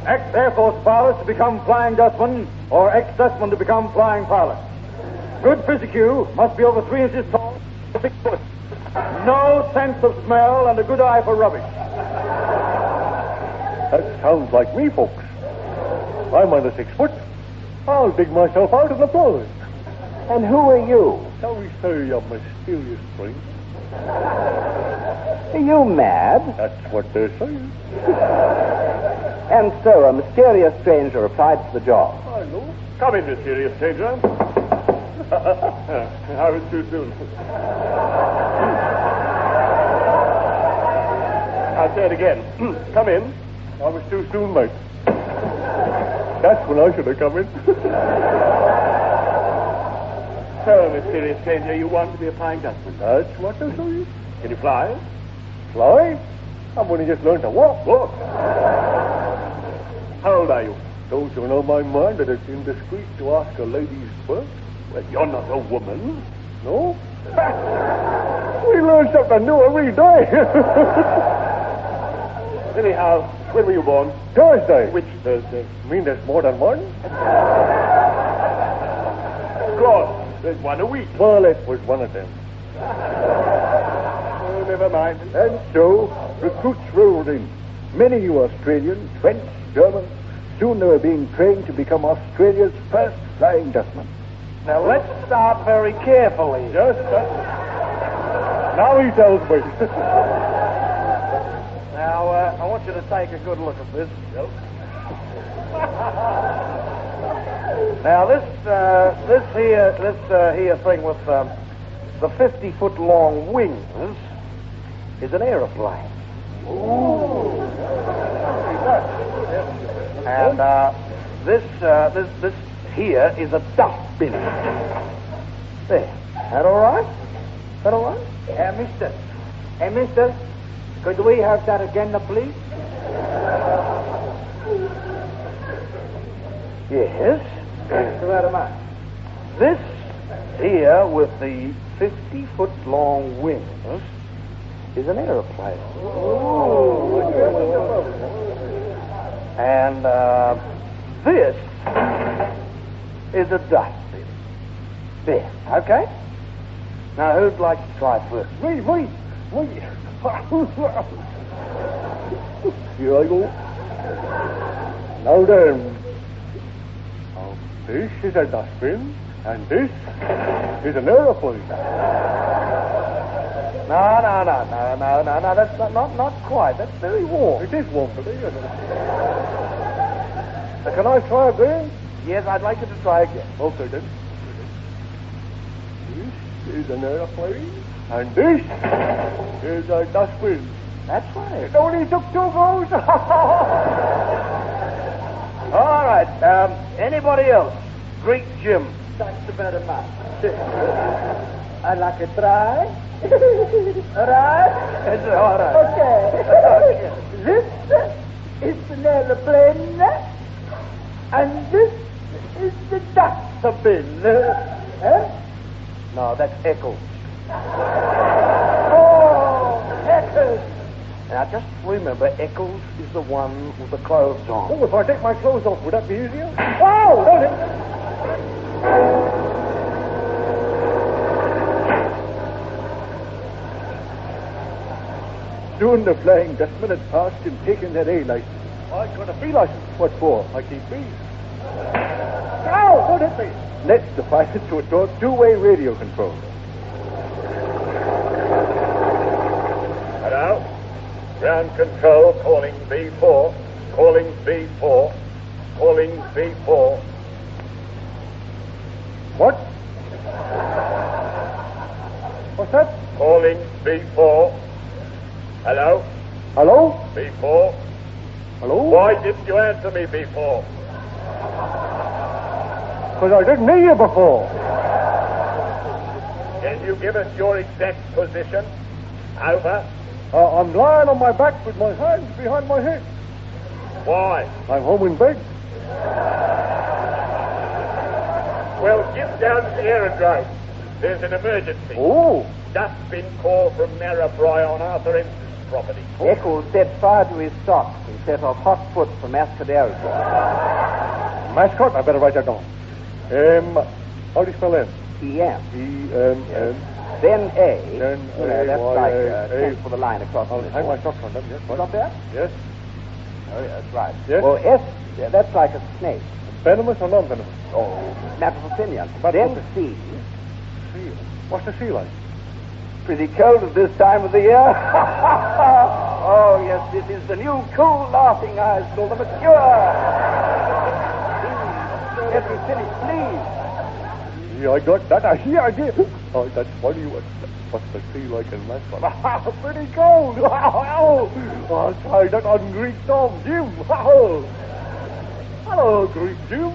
ex-Air Force pilots to become flying dustmen or ex-dustmen to become flying pilots. Good physicue, must be over 3 inches tall, 6 foot. No sense of smell and a good eye for rubbish. That sounds like me, folks. I'm under 6 foot. I'll dig myself out of the floor. And who are you? Shall we say a mysterious string? Are you mad? That's what they're saying. And so a mysterious stranger applied for the job. I know. Come in, mysterious stranger. I was too soon. I'll say it again. Come in. I was too soon, mate. That's when I should have come in. So, mysterious stranger, you want to be a flying dustman? That's what I told you. Can you fly? Fly? I've only just learned to walk. Walk. How old are you? Don't you know my mind that it's indiscreet to ask a lady's birth? Well, you're not a woman. No? We learn something new every day. Anyhow, when were you born? Thursday. Which Thursday? You mean there's more than one? Of course. There's one a week. Well, it was one of them. Oh, never mind. And so, recruits rolled in. Many you Australians, French, German. Soon they were being trained to become Australia's first flying dustman. Now, let's start very carefully. Just now he tells me. Now, I want you to take a good look at this. Now, this here thing with the 50-foot long wings is an aeroplane. Ooh. And this here is a dustbin. There. That all right? That all right? Mister. Hey, mister. Could we have that again, please? Yes. Thanks very much. This here with the 50-foot long wings is an aeroplane. Oh. And this is a dustbin. There. Okay? Now, who'd like to try first? Me. Here I go. Now then. This is a dustbin, and this is an aeroplane. No. That's not quite. That's very warm. It is warm today, isn't it? Can I try again? Yes, I'd like you to try again. Okay, then. This is an aeroplane, and this is a dustbin. That's right. It only took 2 goes. All right. Anybody else? Great Jim. Thanks very much. I'd like to try. All right? It's all right. Okay. This is an aeroplane, and this is the dustbin. Huh? No, that's Eccles. Oh, Eccles. Now, just remember, Eccles is the one with the clothes on. Oh, if I take my clothes off, would that be easier? Oh, don't it? Soon the Flying Dustman had passed and taken their A license. I got a B license. What for? I keep B's. Ow! Don't hit me! Next, the pilot to a two-way radio control. Hello? Ground control calling B4. Calling B4. Calling B4. What? What's that? Calling B4. Hello? Hello? B4. Hello? Why didn't you answer me before? Because I didn't hear you before. Can you give us your exact position? Over. I'm lying on my back with my hands behind my head. Why? I'm home in bed. Well, get down to the aerodrome. There's an emergency. Oh. Dust been called from Narrabri on Arthur Ensign's property. Eccles set fire to his socks and set off hot foot for Mascadero. Mascot? I better write that down. How do you spell M? E-M. E-M-M. Then A. Then That's like a for the line across the middle. Hang my socks on them, yes. Is that there? Yes. Oh, yeah, that's right. Yes. Well, S, that's like a snake. Venomous or non-venomous? Oh, Natophilia. But then C. Sea. What's the sea like? Pretty cold at this time of the year. Oh, yes, this is the new cool laughing eyes called the mature. Let me finish, please. Yeah, I got that. I did. Oh, that's funny. What's the sea like in Mascot? Pretty cold. I'll try that on Greek Tom, Jim. Hello, Greek Jim.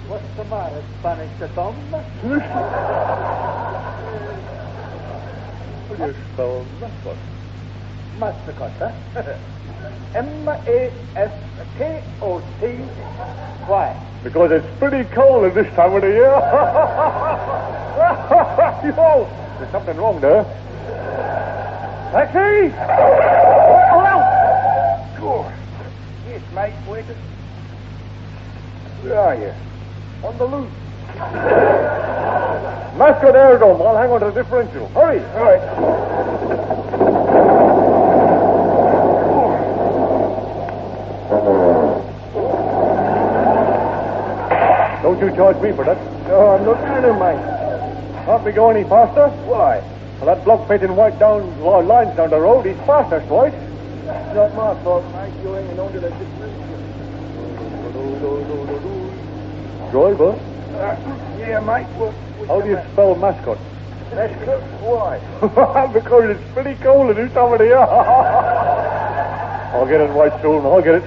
What's the matter, Spanish Tom? How do you spell Mascot? Mascot, huh? M-A-S-K-O-T. Why? Because it's pretty cold at this time of the year. Yo, there's something wrong there. Taxi! Hold on! Good. Yes, mate, wait. Where are you? On the loose. Mascot Aerodrome. I'll hang on to the differential. Hurry. All right. Don't you charge me for that. No, I'm not doing it, mate. Can't we go any faster? Why? Well, that bloke painting white lines down the road, he's faster, Dwight. It's not my fault, mate. You're hanging on to the differential. Driver? Yeah, mate. How do you spell Mascot? Mascot? Why? Because it's pretty cold in this time of the year. I'll get it right soon. I'll get it.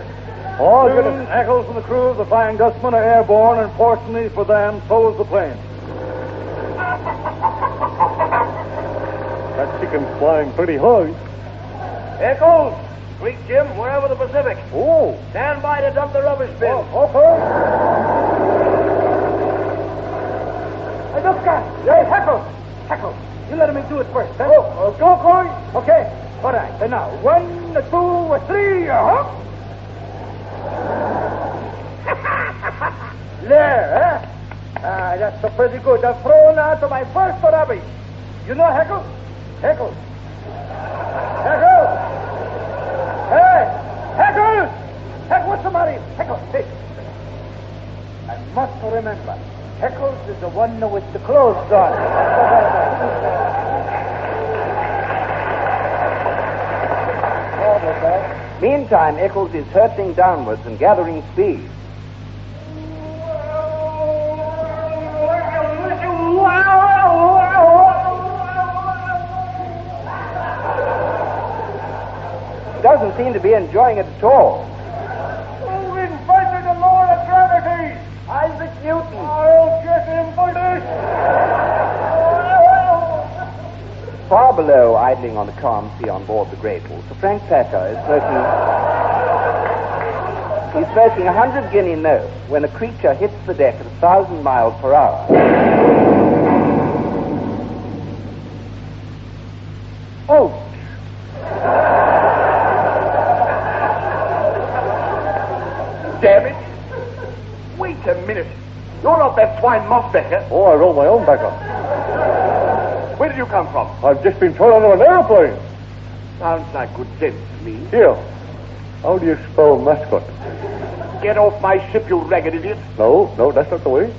Eccles and the crew of the Flying Dutchman are airborne, and fortunately for them, so is the plane. That chicken's flying pretty high. Eccles! Greek Jim, we're over the Pacific. Oh. Stand by to dump the rubbish bin. Okay. Hey, look, guys. Hey, Heckles! Heckles, you let me do it first, huh? Go, Corey. Okay. All right. And now, 1, 2, 3, There, huh? That's so pretty good. I've thrown out to my first rubbish. You know Heckles? Heckles! Heckles! Hey! Heckles! Heck, what's the matter? Heckles, hey. I must remember, Heckles is the one with the clothes on. Meantime, Eccles is hurtling downwards and gathering speed. Doesn't seem to be enjoying it at all. Who invented the law of gravity? Isaac Newton. I'll get him for this. Far below, idling on the calm sea on board the Grateful, Sir Frank Packer is smoking 100 guinea notes when a creature hits the deck at 1,000 miles per hour. Oh! Damn it. Wait a minute. You're not that swine Mossbecker. Oh, I roll my own backer. Where did you come from? I've just been thrown under an airplane. Sounds like good sense to me. Here. How do you spell Mascot? Get off my ship, you ragged idiot. No, that's not the way.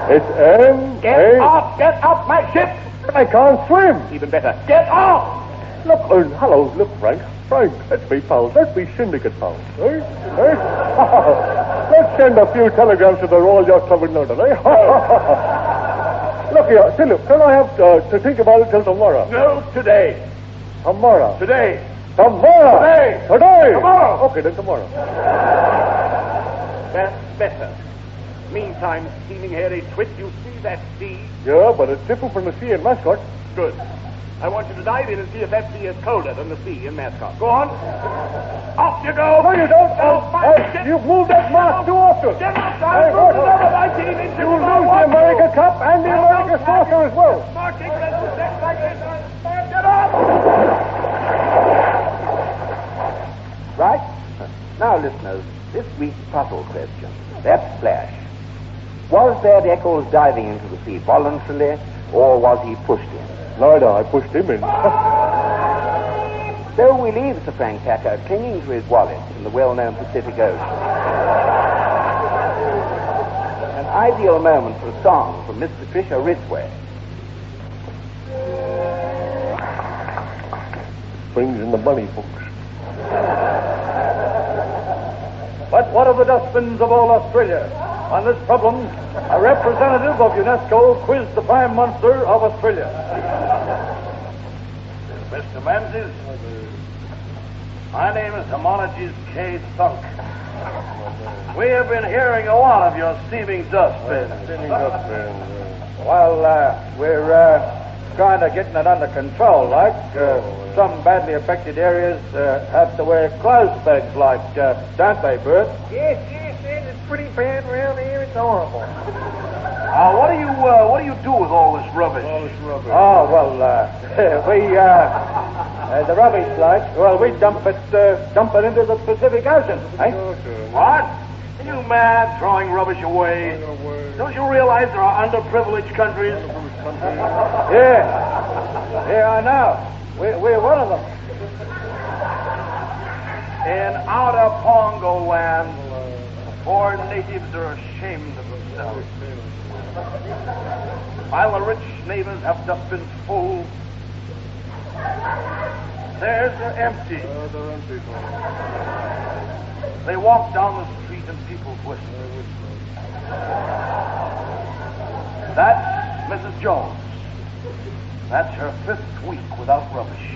It's M. Get off my ship. But I can't swim. Even better, get off. Look, hello, look, Frank. Frank, let's be pals. Let's be syndicate pals. Eh? Let's send a few telegrams to the Royal Yacht Club in London, eh? Look here, Philip, can I have to think about it till tomorrow? No, today. Tomorrow? Today. Tomorrow! Today! Today! Tomorrow! Okay, then tomorrow. That's better. Meantime, steaming hairy twit, you see that sea? Yeah, but it's different from the sea in Mascot. Good. I want you to dive in and see if that sea is colder than the sea in Mascot. Go on. Off you go. No, you don't. You've moved that mark too often. Get up, I've moved another 19 inches. You'll lose the America Cup and the America Saucer as well. Marking, let's protect like this. Get up. Right? Now, listeners, this week's puzzle question. That splash. Was that Eccles diving into the sea voluntarily, or was he pushed in? Neither. I pushed him in. So we leave Sir Frank Packer clinging to his wallet in the well-known Pacific Ocean. An ideal moment for a song from Miss Patricia Ridgway. Brings in the money, folks. But what of the dustbins of all Australia? On this problem, a representative of UNESCO quizzed the Prime Minister of Australia. Mr. Menzies, my name is Homologies K. Thunk. We have been hearing a lot of your steaming dustbins. Well, we're kind of getting it under control, like. Some badly affected areas have to wear clothes pegs, like, don't they, Bert? Yes, it's pretty bad around here. It's horrible. What do you do with all this rubbish? Oh, well, the rubbish, like, well, we dump it into the Pacific Ocean, eh? What? Are you mad, throwing rubbish away? Don't you realize there are underprivileged countries? Yeah, I know. We're one of them. In outer Pongo land, the poor natives are ashamed of themselves. While the rich neighbors have dustbins full, theirs are empty. They walk down the street and people whisper. That's Mrs. Jones. That's her 5th week without rubbish.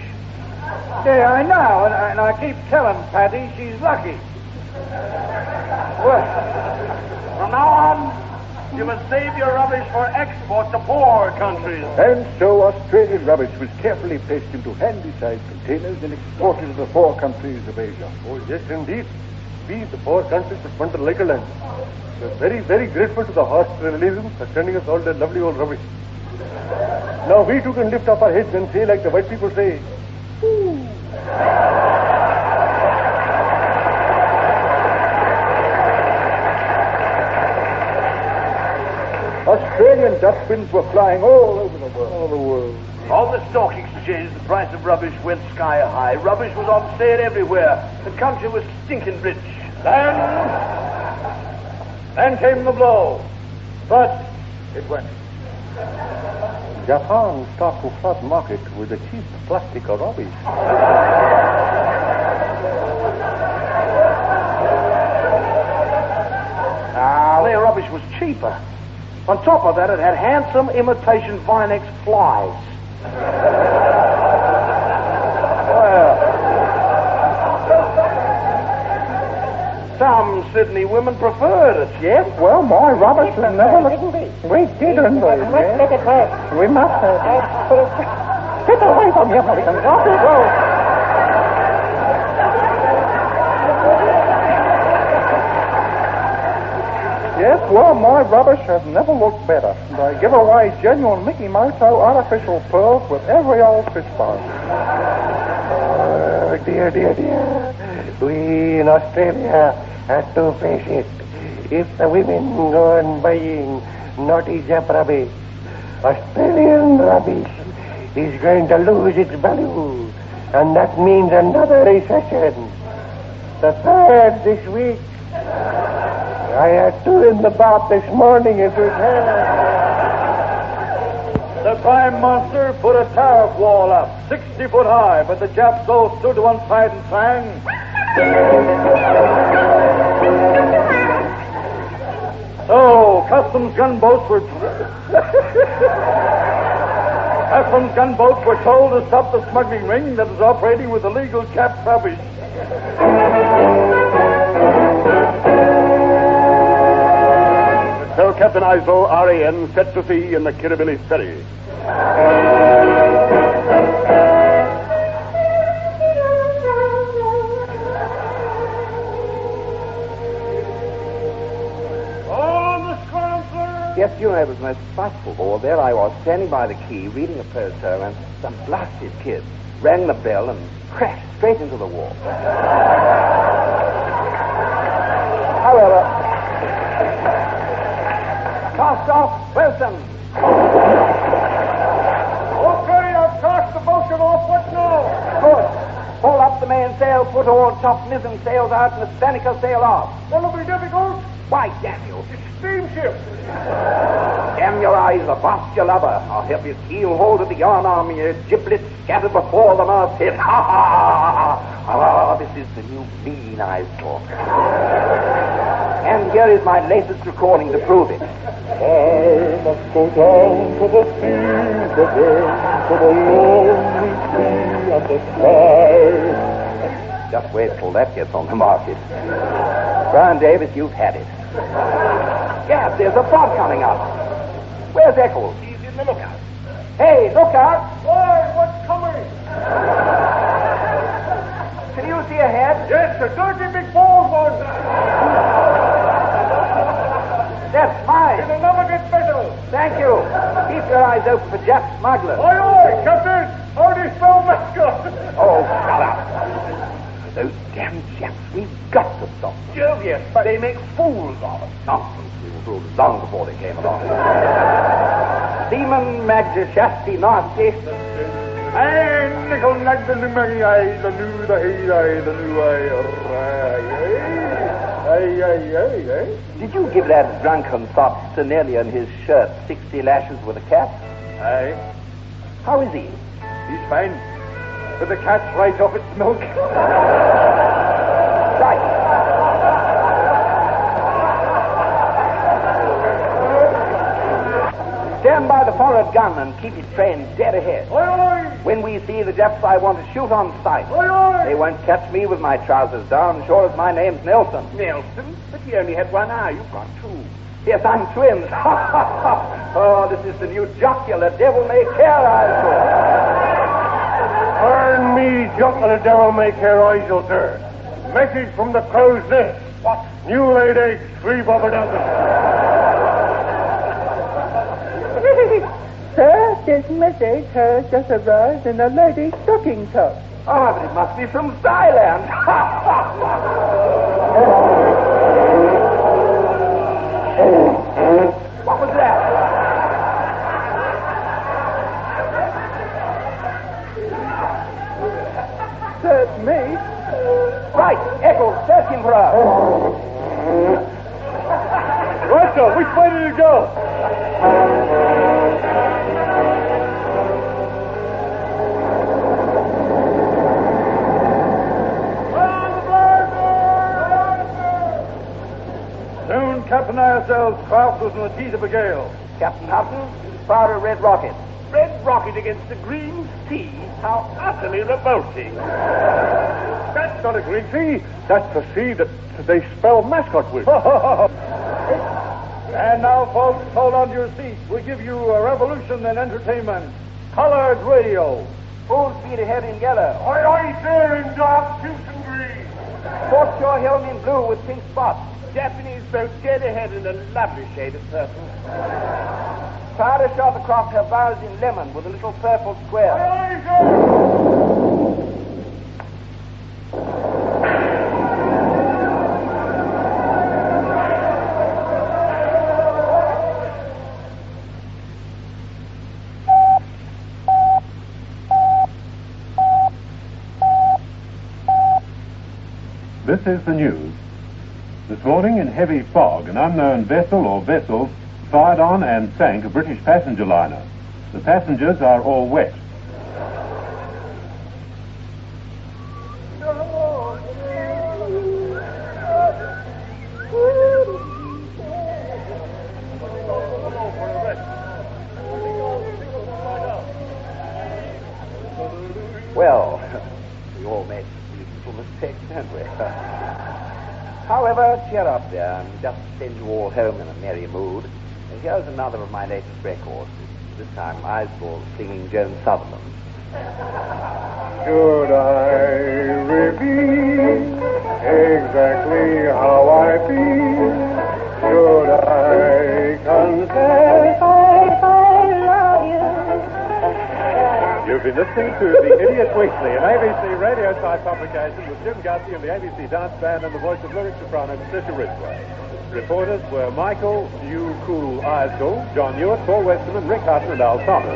Yeah, I know, and I keep telling Patty she's lucky. Well, from now on, you must save your rubbish for export to poor countries. And so Australian rubbish was carefully placed into handy-sized containers and exported to the 4 countries of Asia. Oh, yes, indeed. We, the 4 countries of Wonder Lakerland, we're very, very grateful to the Australians for sending us all their lovely old rubbish. Now we too can lift up our heads and say, like the white people say, "Ooh." Australian dustbins were flying all over the world. All the world. On the stock exchange, the price of rubbish went sky high. Rubbish was on sale everywhere. The country was stinking rich. Then came the blow. But it went. Japan started to flood market with the cheap plastic rubbish. Their rubbish was cheaper. On top of that, it had handsome imitation Vinex flies. Some Sydney women preferred it. Yes, well, my rubbish will never look... We didn't, baby. We must have... Get away from here, Milligan. Yes, well, my rubbish has never looked better. And I give away genuine Mickey Mouse artificial pearls with every old fish bar. Oh, dear. We in Australia have to face it. If the women go on buying naughty Jap rubbish, Australian rubbish is going to lose its value. And that means another recession. The 3rd this week. I had 2 in the bath this morning. It was hell. The Prime Minister put a tariff wall up, 60 foot high, but the Japs all stood to one side and sang. So, customs gunboats were told to stop the smuggling ring that was operating with illegal Jap rubbish. So Captain Iso, RAN, set to sea in the Kirribilli ferry. Yes, you know, it was most frightful of all. There I was, standing by the quay, reading a poster, and some blasted kid rang the bell and crashed straight into the wall. However, cast off, Wilson. Okay, I've cast the motion off. What now? Good. Pull up the mainsail, put all top mizzen sails out, and the spinnaker sail off. What'll be difficult? Why, damn you. It's steamship. Damn your eyes, avast your lubber. I'll have your keel hold of the yarn arm and your giblets scattered before the masthead. Ha ha ha! Ah, this is the new mean eyes talk. And here is my latest recording to prove it. I must go down to the sea again, to the lonely sea and the sky. Just wait till that gets on the market. Brian Davis, you've had it. Gad, there's a fog coming up. Where's Eccles? He's in the lookout. Hey, look out! Why, what's coming? Can you see ahead? Yes, a dirty big bald one. That's mine. It'll never get better. Thank you. Keep your eyes open for Jap smugglers. Aye, aye, Captain. How do you spell mascot? Oh, shut up. Those damn Japs, we've got to stop them. Yes, but they make fools of us. Nonsense. We were fools long before they came along. Seaman Magjashasti nasty. And nickel nag the limay, the new, the hey, the new, aye. Did you give that drunken sot Stenelli and his shirt 60 lashes with a cat? Aye. How is he? He's fine. But the cat's right off its milk. Right. Stand by the forward gun and keep it trained dead ahead. Aye, aye. When we see the Japs I want to shoot on sight. Aye, aye. They won't catch me with my trousers down, sure as my name's Nelson. Nelson? But he only had one eye. You've got two. Yes, I'm twins. Oh, this is the new jocular devil-may-care eyes. Turn me, jocular devil-may-care eyes, sir. Message from the crow's nest. What? New laid eggs, 3 bob a dozen. Sir, this message has just arrived in a lady's stocking top. Oh, but it must be from Thailand. What was that? That's me. Right, Eccles, search him for us. Right, sir. Which way did it go? Soon, Captain ourselves, craft was in the teeth of a gale. Captain Hudson, fire a red rocket. Red rocket against the green sea? How utterly revolting. That's not a green sea. That's the sea that they spell mascot with. And now, folks, hold on to your seats. We give you a revolution in entertainment. Colored radio. Full speed ahead in yellow. Aye, aye, sir, in dark, pink and green. Port shore helm in blue with pink spots. Japanese boat dead ahead in a lovely shade of purple. Fire a shot across her bows in lemon with a little purple square. Aye, sir. This is the news. This morning, in heavy fog, an unknown vessel or vessels fired on and sank a British passenger liner. The passengers are all wet. Well, we all make beautiful mistakes, don't we? However, cheer up there and just send you all home in a merry mood. And here's another of my latest records. This time, Eisball singing Joan Sutherland. Should I reveal exactly how I feel? Should I confess You've been listening to The Idiot Weekly, an ABC radio-type publication with Jim Gussie and the ABC Dance Band and the voice of lyric soprano Patricia Ridgway. Reporters were Michael Isgall, John Hewitt, Paul Westerman, Rick Hutton and Al Thomas.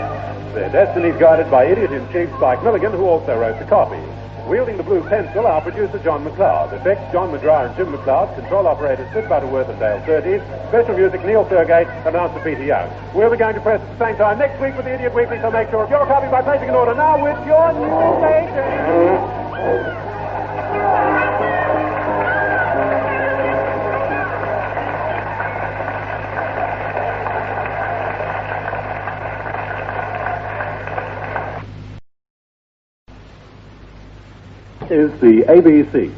Their destinies guided by Idiot-in-Chief Spike Milligan, who also wrote the copy. Wielding the blue pencil, our producer John McLeod. Effects John McGrath and Jim McLeod. Control operators Sid Butterworth and Dale Surtees. Special music Neil Thurgate. Announcer Peter Young. We'll be going to press at the same time next week with the Idiot Weekly, so make sure of your copy by placing an order now with your newspaper. Is the ABC.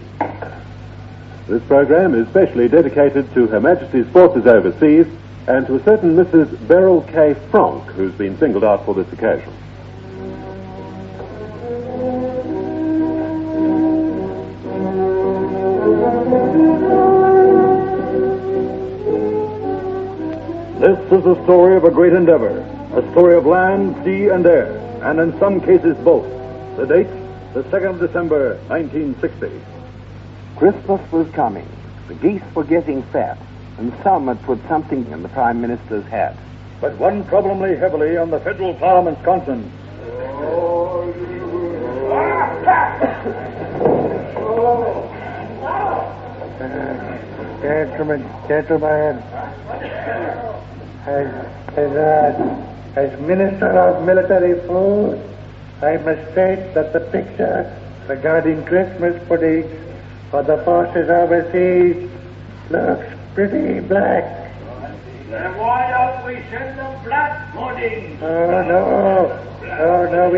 This program is specially dedicated to Her Majesty's Forces Overseas and to a certain Mrs. Beryl K. Franck, who's been singled out for this occasion. This is the story of a great endeavor, a story of land, sea, and air, and in some cases both. The date? The 2nd of December, 1960. Christmas was coming. The geese were getting fat, and some had put something in the Prime Minister's hat. But one problem lay heavily on the federal Parliament's conscience. Gentlemen, as Minister of Military Food, I must state that the picture regarding Christmas pudding for the forces overseas looks pretty black. Then why don't we send them black pudding? Oh no,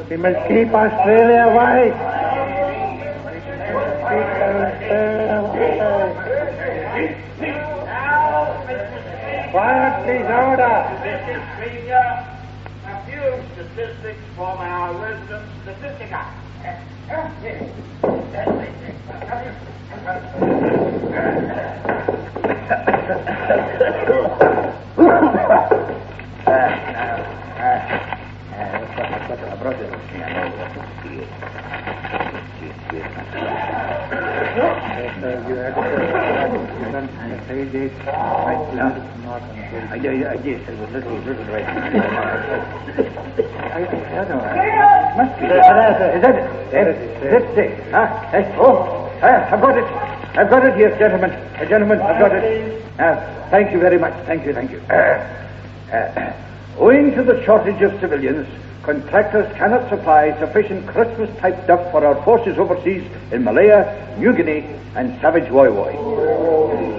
we must keep Australia white. Quiet, please, order. Mr. Speaker, a few statistics from our resident statistica. I've got it here, gentlemen. Gentlemen, I've got it. Thank you very much. Thank you. Owing to the shortage of civilians, contractors cannot supply sufficient Christmas-type duck for our forces overseas in Malaya, New Guinea, and Savage Woy Woy.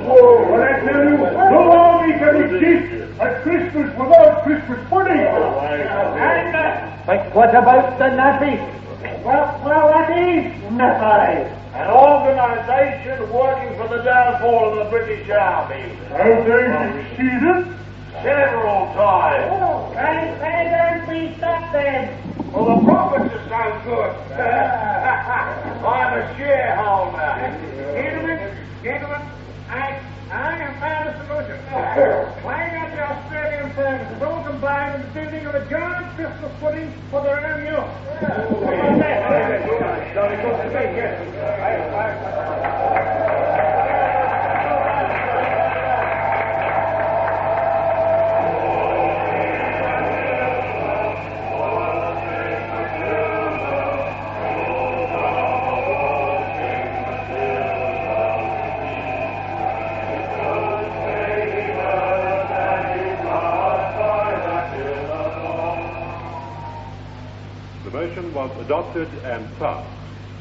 Well, I tell you, no army can exist at Christmas without Christmas pudding. But what about the nappies? Well, that is nappies. An organisation working for the downfall of the British Army. Have they succeeded? Several times. Why don't we stop them? Well, the profits are so good. I'm a shareholder. Gentlemen, I have found a solution. Playing up the Australian firms is all combined in the building of a giant Christmas pudding for their own use. The motion was adopted and passed,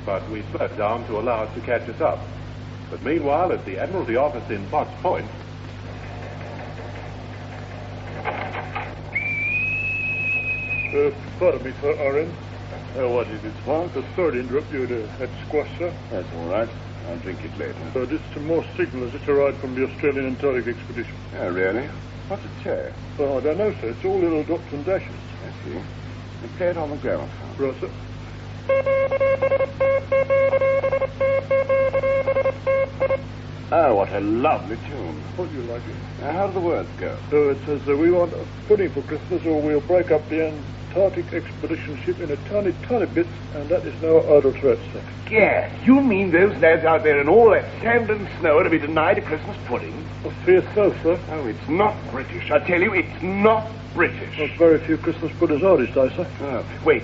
but we slowed down to allow it to catch us up. But meanwhile, at the Admiralty office in Potts Point... Pardon me, Sir Oren. What is it, Spark? A third interrupt you at squash, sir? That's all right. I'll drink it later. It's some more signals that arrived from the Australian Antarctic expedition. Oh, really? What's it say? Well, I don't know, sir. It's all little dots and dashes. I see. And play it on the gramophone. Right, sir. Oh, what a lovely tune. What do you like it? Now, how do the words go? It says, we want a pudding for Christmas or we'll break up the Antarctic expedition ship in a tiny, tiny bit, and that is no idle threat, sir. Gas, you mean those lads out there in all that sand and snow are to be denied a Christmas pudding? I fear so, sir. Oh, it's not British. I tell you, it's not British. Well, very few Christmas puddings are these days, sir. Oh, wait.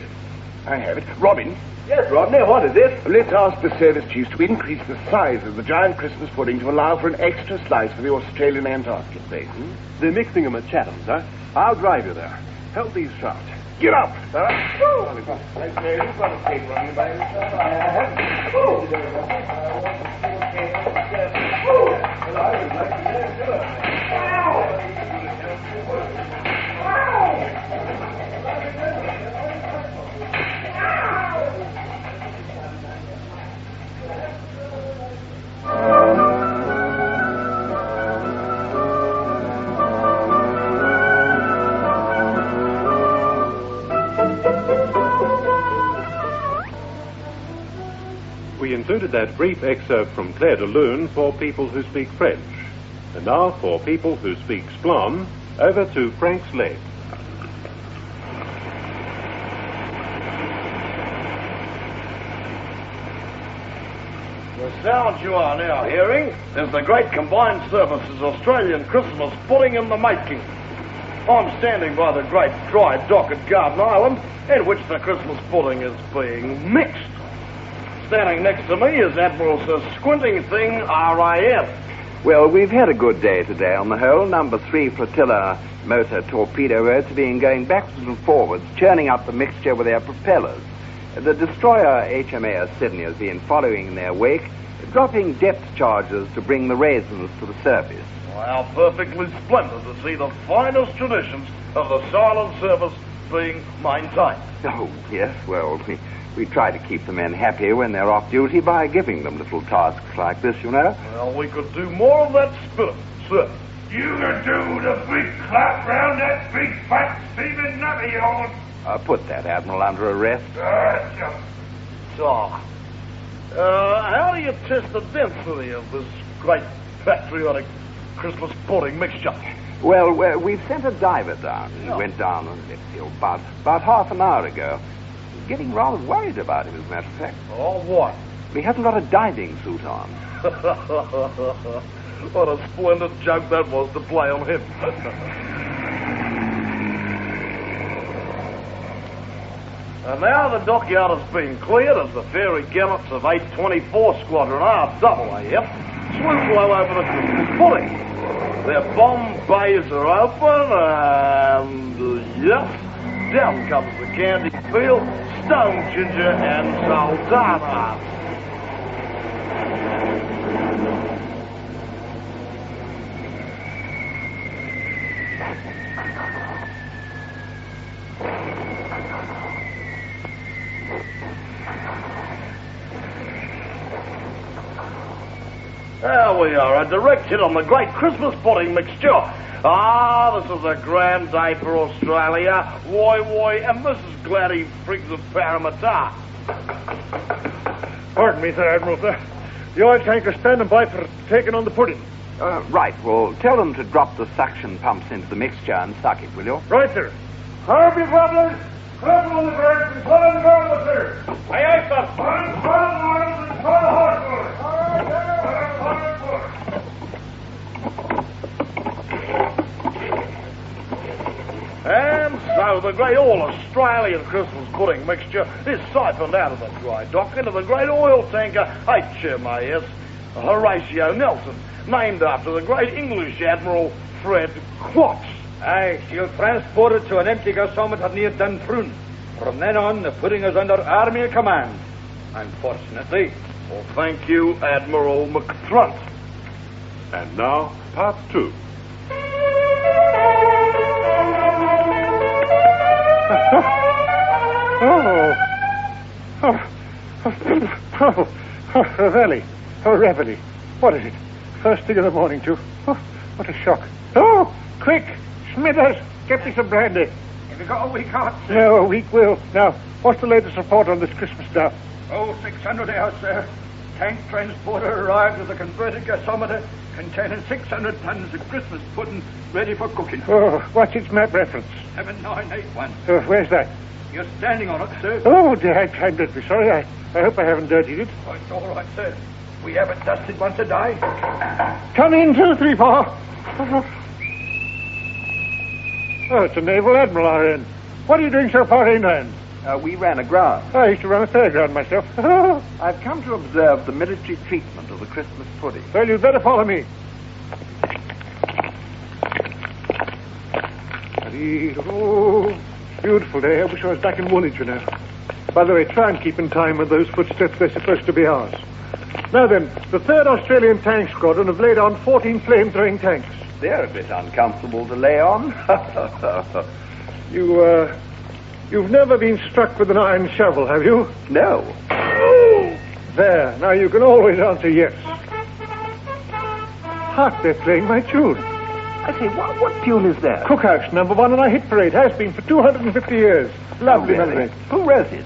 I have it. Robin. Yes, Rodney, what is it? Let's ask the service chiefs to increase the size of the giant Christmas pudding to allow for an extra slice for the Australian Antarctic basin. They're mixing them at Chatham, sir. I'll drive you there. Help these shout. Get up, sir. We included that brief excerpt from Claire de Lune for people who speak French. And now, for people who speak Splon, over to Frank's leg. The sound you are now hearing is the great combined services Australian Christmas pudding in the making. I'm standing by the great dry dock at Garden Island, in which the Christmas pudding is being mixed. Standing next to me is Admiral Sir Squinting Thing R.I.M. Well, we've had a good day today on the whole. Number 3 flotilla motor torpedo boats have been going backwards and forwards, churning up the mixture with their propellers. The destroyer HMAS Sydney has been following in their wake, dropping depth charges to bring the raisins to the surface. How perfectly splendid to see the finest traditions of the silent service being maintained. Oh, yes, well, we try to keep the men happy when they're off duty by giving them little tasks like this, you know. Well, we could do more of that spirit, sir. You could do the big clap round that big fat steaming nut of yours. Put that Admiral under arrest. So, how do you test the density of this great patriotic Christmas pudding mixture? Well, we've sent a diver down. He went down on the field about half an hour ago. Getting rather worried about him, as a matter of fact. Oh, what? He hasn't got a diving suit on. What a splendid joke that was to play on him. And now the dockyard has been cleared as the fairy gallants of 824 Squadron RAAF swoop low over the Christmas pudding. Their bomb bays are open and, yes, down comes the candy peel, stone ginger and sultana. There we are, a direct hit on the great Christmas pudding mixture. Ah, this is a grand day for Australia. Woy, and Mrs. Gladdy Briggs of Parramatta. Pardon me, sir, Admiral, sir. The oil tanker's standing by for taking on the pudding. Right, well, tell them to drop the suction pumps into the mixture and suck it, will you? Right, sir. Harvey Brothers, clap on the birds and put on the garland, sir. Aye, aye, sir. One arms and 12 horsepower. All right, sir. And so the great all-Australian Christmas pudding mixture is siphoned out of the dry dock into the great oil tanker HMAS Horatio Nelson, named after the great English Admiral Fred Quatts. Aye, she'll transport it to an empty gasometer near Dunfrun. From then on, the pudding is under Army command. Unfortunately. Well, thank you, Admiral McTrunt. And now, part 2. Ravelli. Oh, Ravelli. What is it? First thing in the morning, too. Oh, what a shock. Oh, quick! Smithers, get me some brandy. Have you got a week out, sir? No, a week will. Now, what's the latest report on this Christmas stuff? Oh, 600 hours, sir. tank transporter arrived with a converted gasometer containing 600 tons of Christmas pudding ready for cooking. Oh, what's its map reference? 7981. Oh, where's that? You're standing on it, sir. Oh, dear, I'm dreadfully sorry. I hope I haven't dirtied it. Oh, it's all right, sir. We have it dusted once a day. Come in, 234. Oh, it's a naval admiral, R.N. What are you doing so far inland? We ran aground. I used to run a fairground myself. I've come to observe the military treatment of the Christmas pudding. Well, you'd better follow me. Oh, beautiful day. I wish I was back in Woolwich, you know. By the way, try and keep in time with those footsteps. They're supposed to be ours. Now then, the 3rd Australian Tank Squadron have laid on 14 flame-throwing tanks. They're a bit uncomfortable to lay on. You've never been struck with an iron shovel, have you? No. There. Now you can always answer yes. Hark, they're playing my tune. I say, what tune is that? Cookhouse, number 1 on our hit parade. Has been for 250 years. Lovely melody. Who wrote it?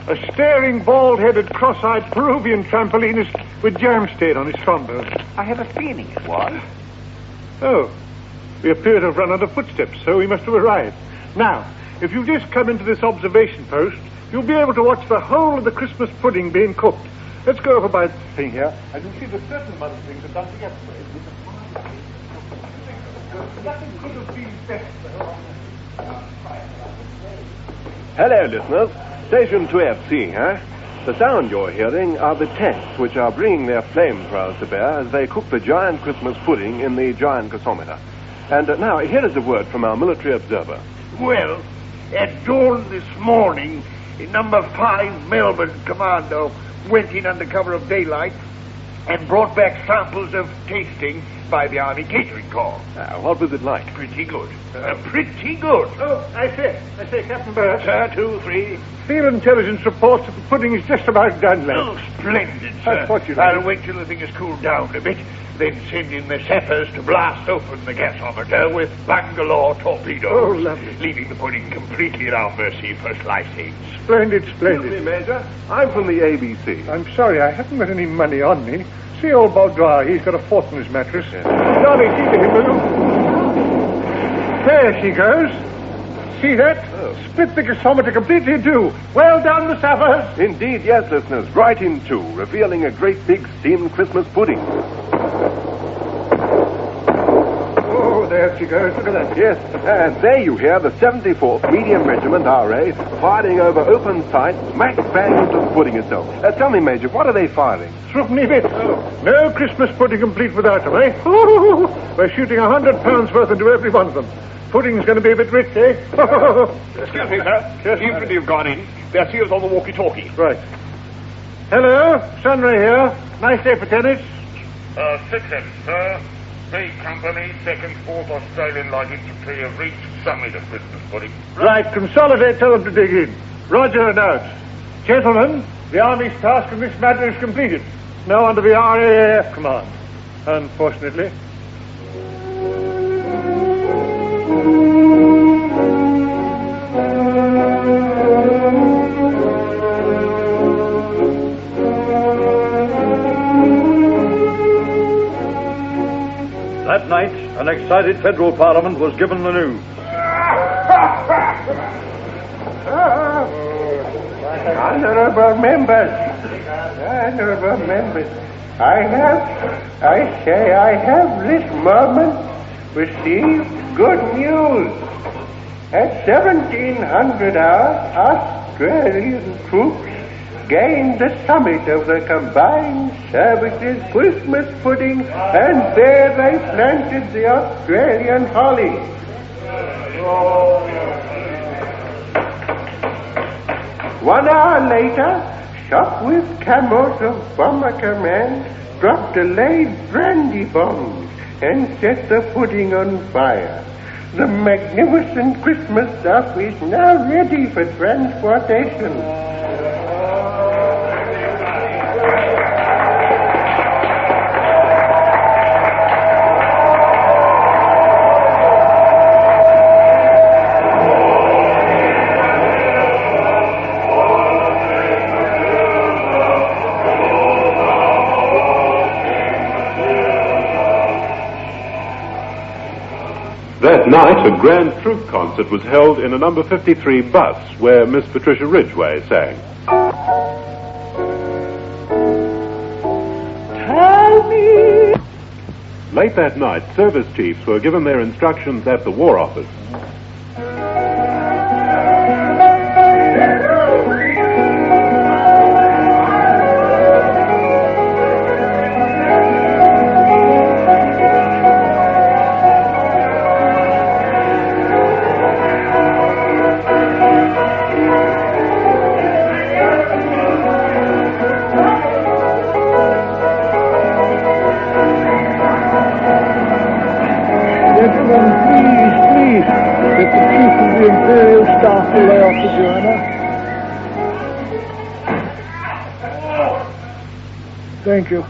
A staring, bald-headed, cross-eyed Peruvian trampolinist with jam stain on his trombone. I have a feeling it was. Oh. We appear to have run out of footsteps, so we must have arrived. Now, if you just come into this observation post, you'll be able to watch the whole of the Christmas pudding being cooked. Let's go over by the thing here. I can see that certain amount of things are done together. Nothing could have been better. Hello, listeners. Station 2FC, huh? The sound you're hearing are the tanks which are bringing their flamethrowers to bear as they cook the giant Christmas pudding in the giant gasometer. And now, here is a word from our military observer. Well, at dawn this morning, number 5 Melbourne Commando went in under cover of daylight and brought back samples of tasting by the Army Catering Corps. What was it like? Pretty good. Pretty good. Oh, I say, Captain Burr. Sir, 2, 3. Field intelligence reports that the pudding is just about done, lad. Oh, splendid, sir. That's what you I'll wait till the thing has cooled down a bit, then send in the sappers to blast open the gasometer with Bangalore torpedoes. Oh, lovely. Leaving the pudding completely at our mercy for slicing. Splendid. Excuse me, Major. I'm from the ABC. I'm sorry, I haven't got any money on me. See old Boudoir, he's got a fork in his mattress. Darling, see to him, will you? There she goes. See that? Split the gasometer completely in two. Well done, the sappers. Indeed, yes, listeners. Right in two, revealing a great big steamed Christmas pudding. Oh, there she goes. Look at that. Yes, and there you hear the 74th Medium Regiment, RA, firing over open sight, smack bang into the pudding itself. Tell me, Major, what are they firing? Threepenny bits. No Christmas pudding complete without them, eh? We're shooting 100 pounds worth into every one of them. Pudding's going to be a bit rich, eh? Excuse me, sir. Yes, Infantry have gone in. Their seals on the walkie-talkie. Right. Hello, Sunray here. Nice day for tennis. 6-8, sir. B Company, 2nd, 4th Australian Light Infantry have reached summit of Christmas pudding. Right, consolidate, tell them to dig in. Roger and out. Gentlemen, the Army's task in this matter is completed. Now under the RAAF command. Unfortunately. That night, an excited federal parliament was given the news. Honorable members, I have this moment received good news. At 1700 hours, Australian troops gained the summit of the Combined Services Christmas pudding, and there they planted the Australian holly. 1 hour later, Sopwith camels of Bomber Command dropped delayed brandy bombs and set the pudding on fire. The magnificent Christmas stuff is now ready for transportation. That night, a grand troupe concert was held in a number 53 bus where Miss Patricia Ridgway sang. Tell me. Late that night, service chiefs were given their instructions at the War Office. Thank you.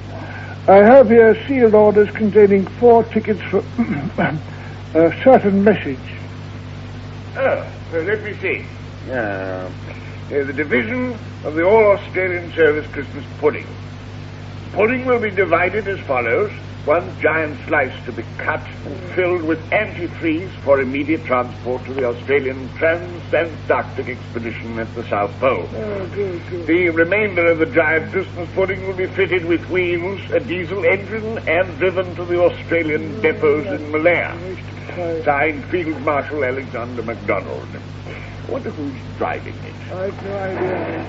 I have here sealed orders containing 4 tickets for a certain message. Let me see. The division of the All-Australian Service Christmas pudding. Pudding will be divided as follows. 1 giant slice to be cut and filled with antifreeze for immediate transport to the Australian Transantarctic Expedition at the South Pole. Good. The remainder of the giant Christmas pudding will be fitted with wheels, a diesel engine, and driven to the Australian depots in Malaya. Signed Field Marshal Alexander MacDonald. I wonder who's driving it. I have no idea.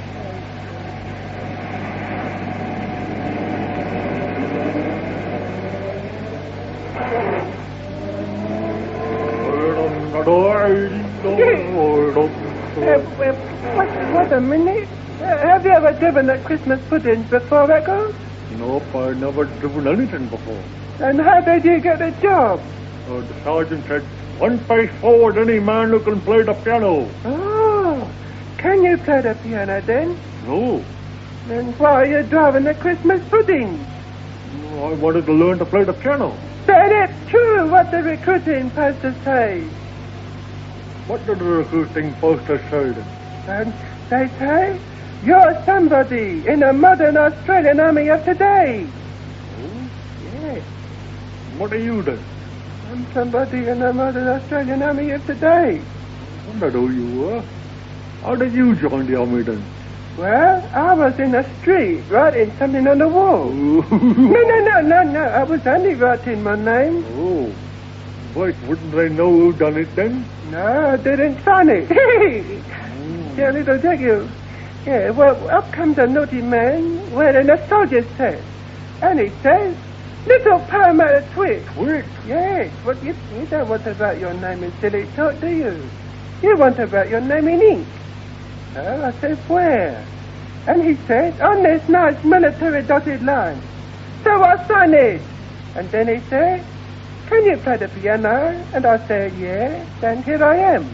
What a minute. Have you ever driven a Christmas pudding before, Echo? Nope, I've never driven anything before. And how did you get a job? The sergeant said, 1 pace forward, any man who can play the piano. Oh, can you play the piano then? No. Then why are you driving a Christmas pudding? I wanted to learn to play the piano. That is true what the recruiting posters say. What did the recruiting poster say then? And they say, you're somebody in the modern Australian army of today. Oh? Yes. What are you then? I'm somebody in the modern Australian army of today. I wondered who you were. How did you join the army then? Well, I was in the street writing something on the wall. No. I was only writing my name. Oh. Wait, wouldn't they know who done it then? No, I didn't sign it. Yeah, little thank you. Yeah, well, up comes a naughty man wearing a soldier's hat. And he says, little Parramatta Twig. Twig? Yes. Well, you don't want to write your name in silly talk, do you? You want to write your name in ink. Oh, I said, where? And he said, on this nice military dotted line. So I signed it. And then he said, can you play the piano? And I said, yes. And here I am.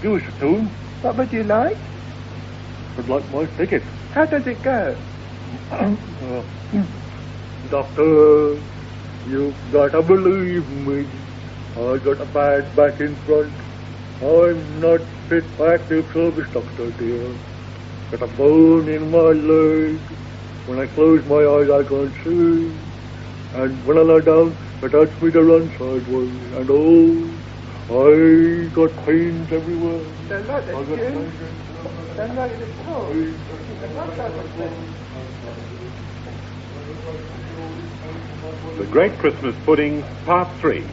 Give us a tune. What would you like? I'd like my ticket. How does it go? Doctor, you've got to believe me. I got a bad back in front. I'm not fit for active service, Doctor, dear. Got a bone in my leg. When I close my eyes, I can't see. And when I lie down, it hurts me to run sideways. And oh, I got pains everywhere. Don't like that tune. Don't like it at all. The Great Christmas Pudding, Part 3.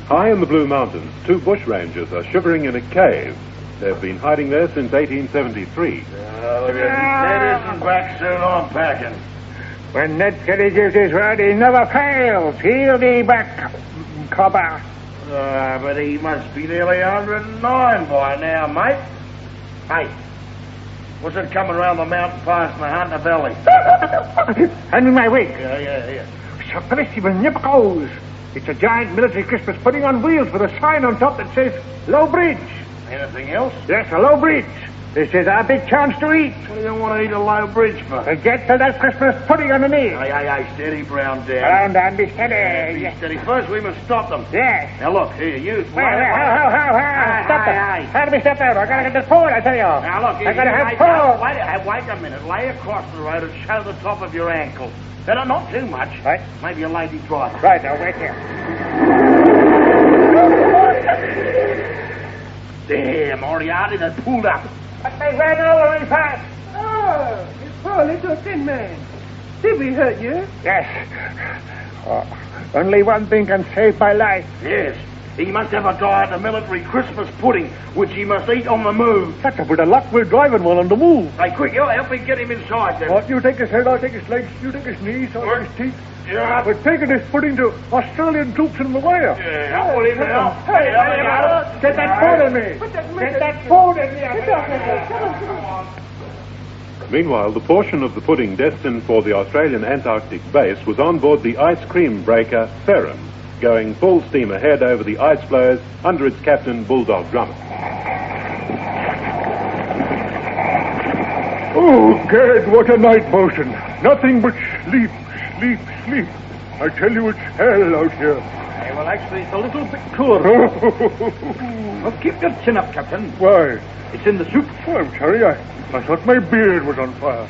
High in the Blue Mountains, 2 bushrangers are shivering in a cave. They've been hiding there since 1873. Look at Ned isn't back soon on packing. When Ned Kelly gives his word, he never fails. He'll be back, cobber. But he must be nearly 109 by now, mate. Hey, what's that coming around the mountain past my hunter belly? Hand me my wig. Yeah. Suppressible nipples. It's a giant military Christmas pudding on wheels with a sign on top that says Low Bridge. Anything else? Yes, a Low Bridge. This is our big chance to eat. What do you want to eat a Low Bridge for? To get to that Christmas pudding underneath. Hey, steady, Brown Dan. Brown Dan, be steady. Be steady. First, we must stop them. Yes. Now, look, here, you... How? Stop them. How do we step out? I gotta get this forward, I tell you. Now, look, I gotta have forward. Wait a minute. Lay across the road and show the top of your ankle. Better not too much. Right. Maybe a lady driver. Right, now wait here. There, Moriarty, they pulled up. But they ran over me fast. Oh, you poor little thin man. Did we hurt you? Yes. Only one thing can save my life. Yes. He must have a diet of military Christmas pudding, which he must eat on the move. That's a bit of luck. We're driving one on the move. Hey, quick, you help me get him inside then. What, you take his head, I'll take his legs, you take his knees, I'll take his teeth. Yeah. We're taking this pudding to Australian troops in Malaya. Yeah, I'll put him now. Hey, get that food in me. Get that food in me. Meanwhile, the portion of the pudding destined for the Australian Antarctic base was on board the ice cream breaker Ferrum, going full steam ahead over the ice floes under its captain, Bulldog Drummond. Oh, Gad, what a night, Bosun. Nothing but sleep, sleep, sleep. I tell you, it's hell out here. Hey, well, actually, it's a little bit cooler. Well, keep your chin up, Captain. Why? It's in the soup. Oh, I'm sorry, I thought my beard was on fire.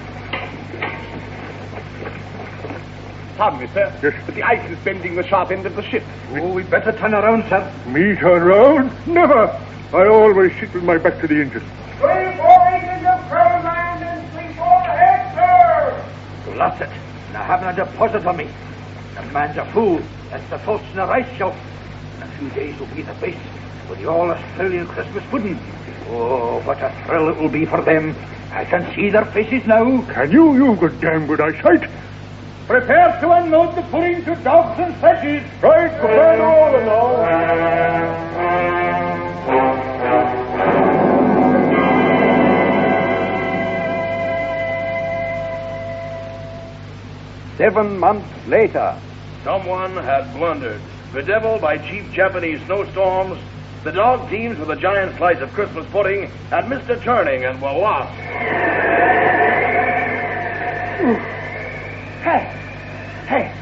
Pardon me, sir. Yes? But the ice is bending the sharp end of the ship. Oh, we'd better turn around, sir. Me turn round? Never. I always sit with my back to the engine. 3-4 inches of crown land and 3-4 ahead, sir. Lost it. Now having a deposit on me. The man's a fool. That's the toast in a rice shelf. In a few days will be the base for the all-Australian Christmas pudding. Oh, what a thrill it will be for them. I can see their faces now. Can you? You've got damn good eyesight. Prepare to unload the pudding to dogs and fishes. Right, prepare all along. 7 months later. Someone had blundered. Bedeviled by cheap Japanese snowstorms, the dog teams with a giant slice of Christmas pudding had missed a turning and were lost. Hey,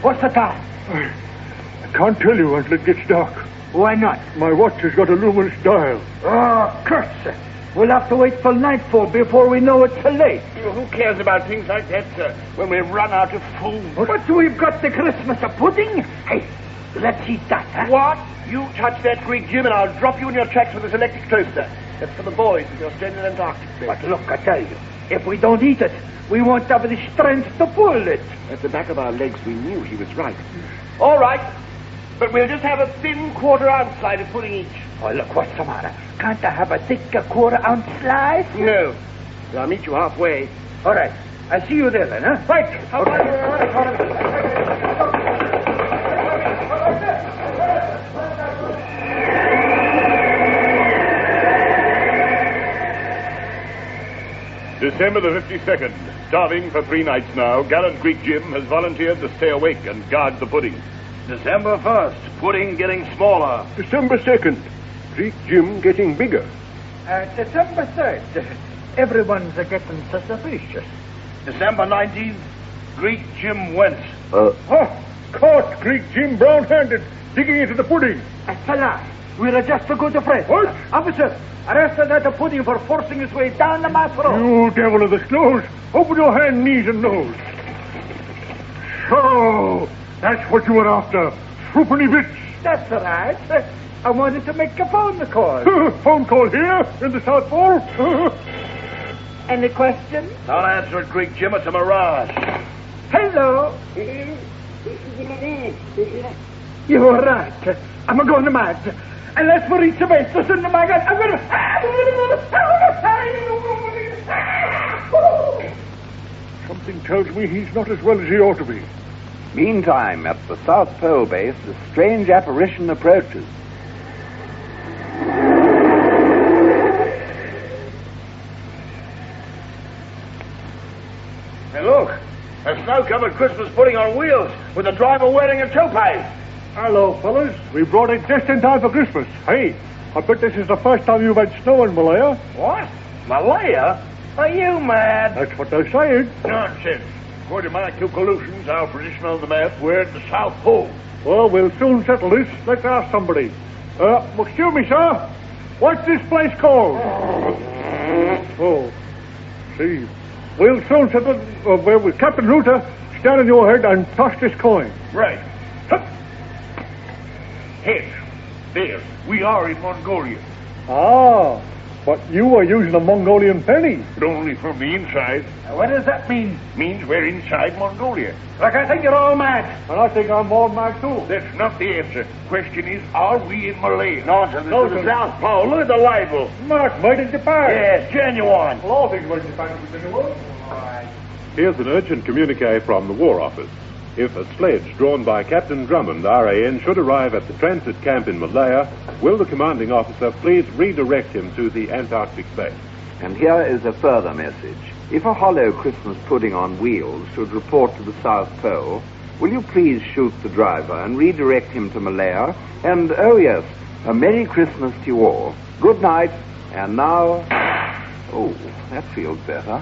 what's the time? I can't tell you until it gets dark. Why not? My watch has got a luminous dial. Oh, curse. We'll have to wait till nightfall before we know it's too late. Who cares about things like that, sir, when we run out of food? But we've got the Christmas pudding. Hey, let's eat that, huh? What? You touch that Greek Jim and I'll drop you in your tracks with this electric toaster. That's for the boys of the Australian Antarctic base. But look, I tell you, if we don't eat it, we won't have the strength to pull it. At the back of our legs, we knew he was right. All right, but we'll just have a thin quarter-ounce slice of pudding each. Oh, look, what's the matter? Can't I have a thick quarter-ounce slice? No. I'll meet you halfway. All right. I'll see you there then, huh? Right. December the 52nd. Starving for 3 nights now, gallant Greek Jim has volunteered to stay awake and guard the pudding. December 1st, pudding getting smaller. December 2nd. Greek Jim getting bigger. December 3rd. Everyone's getting suspicious. December 19th, Greek Jim went. Caught Greek Jim brown-handed, digging into the pudding. That's a lie. We're just a good friend. What? Officer, arrested that pudding for forcing his way down the my throat. You devil of the snows. Open your hand, knees, and nose. So, that's what you were after. Threepenny bits. That's right. I wanted to make a phone call. Phone call here, in the South Pole? Any questions? Don't answer it, Greek Jim. It's a mirage. Hello. You're right. I'm going mad. Unless we reach the base, listen to my gun. I'm going to... Something tells me he's not as well as he ought to be. Meantime, at the South Pole base, a strange apparition approaches. Hey, look. A snow-covered Christmas pudding on wheels with the driver wearing a toupee. Hello, fellas. We brought it just in time for Christmas. Hey, I bet this is the first time you've had snow in Malaya. What? Malaya? Are you mad? That's what they're saying. Nonsense. According to my calculations, our position on the map, we're at the South Pole. Well, we'll soon settle this. Let's ask somebody. Excuse me, sir. What's this place called? Oh, see. We'll soon settle... with Captain Rooter. stand on your head and toss this coin. Right. Hup. Head. There. We are in Mongolia. Ah, but you were using a Mongolian penny. But only from the inside. What does that mean? Means we're inside Mongolia. Look, I think you're all mad. And I think I'm more mad too. That's not the answer. Question is, are we in Malaya? Nonsense. This is the South Pole. Look at the label. Mark, made in Japan. Yes, genuine. Well, all things made in Japan is genuine. Here's an urgent communique from the War Office. If a sledge drawn by Captain Drummond, RAN, should arrive at the transit camp in Malaya, will the commanding officer please redirect him to the Antarctic base? And here is a further message. If a hollow Christmas pudding on wheels should report to the South Pole, will you please shoot the driver and redirect him to Malaya? And, oh yes, a Merry Christmas to you all. Good night. And now... Oh, that feels better.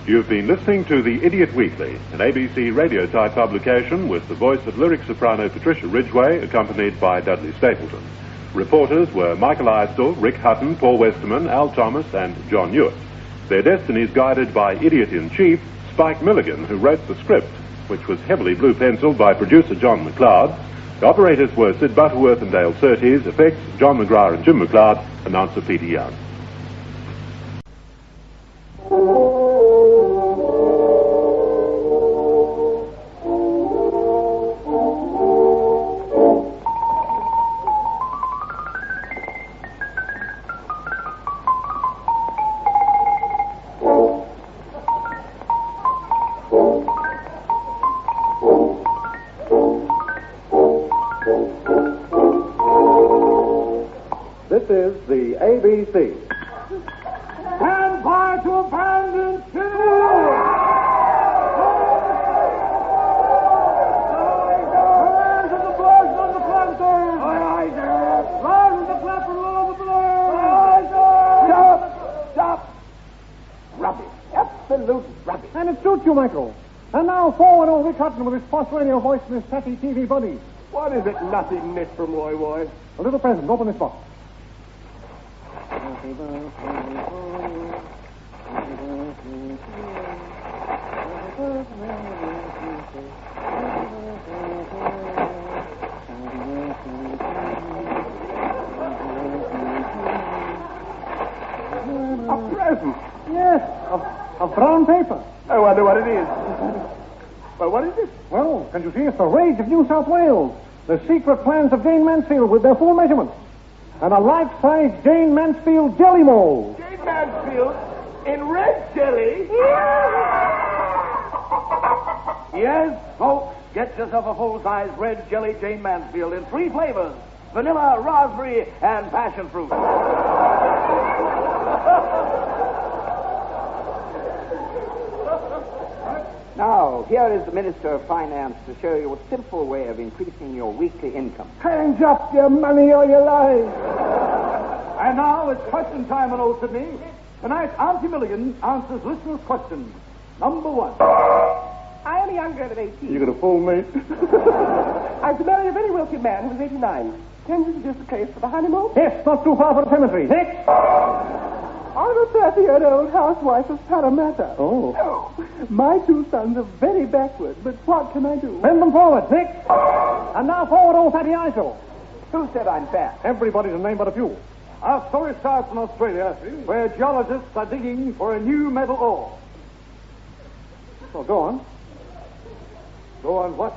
You've been listening to The Idiot Weekly, an ABC radio-type publication with the voice of lyric soprano Patricia Ridgway, accompanied by Dudley Stapleton. Reporters were Michael Eidstall, Rick Hutton, Paul Westerman, Al Thomas, and John Hewitt. Their destinies guided by Idiot-in-Chief, Spike Milligan, who wrote the script, which was heavily blue-penciled by producer John McLeod. The operators were Sid Butterworth and Dale Surtees, effects John McGrath and Jim McLeod, announcer Peter Young. This is the ABC. Stand by to abandon city! Rise of the bloods on the planters! Rise of the clapper on the blades! Stop! Rubbish. Absolute rubbish. And it suits you, Michael. And now forward old Rick Hutton with his posh radio voice and his sassy TV buddy. What is it nothingness from Roy Roy? A little present. Open this box. A present? Yes, of brown paper. I wonder what it is. Well, what is it? Well, can you see it's the Rage of New South Wales. The secret plans of Jane Mansfield with their full measurements. And a life-size Jane Mansfield jelly mold. Jane Mansfield in red jelly? Yes, folks, get yourself a full-size red jelly Jane Mansfield in 3 flavors: vanilla, raspberry, and passion fruit. Now, here is the Minister of Finance to show you a simple way of increasing your weekly income. Hands up, your money or your life. And now it's question time on Old Sydney. Tonight, Auntie Milligan answers listeners' questions. Number 1. I am a young girl of 18. You're going to fool me? I'm to marry a very wealthy man who is 89. Can you suggest a place for the honeymoon? Yes, not too far from the cemetery. Next. I'm a 30-year-old housewife of Parramatta. Oh. My 2 sons are very backward, but what can I do? Send them forward, Nick. And now forward, old Fatty Iso. Who said I'm fat? Everybody's a name but a few. Our story starts in Australia, where geologists are digging for a new metal ore. So go on. Go on what?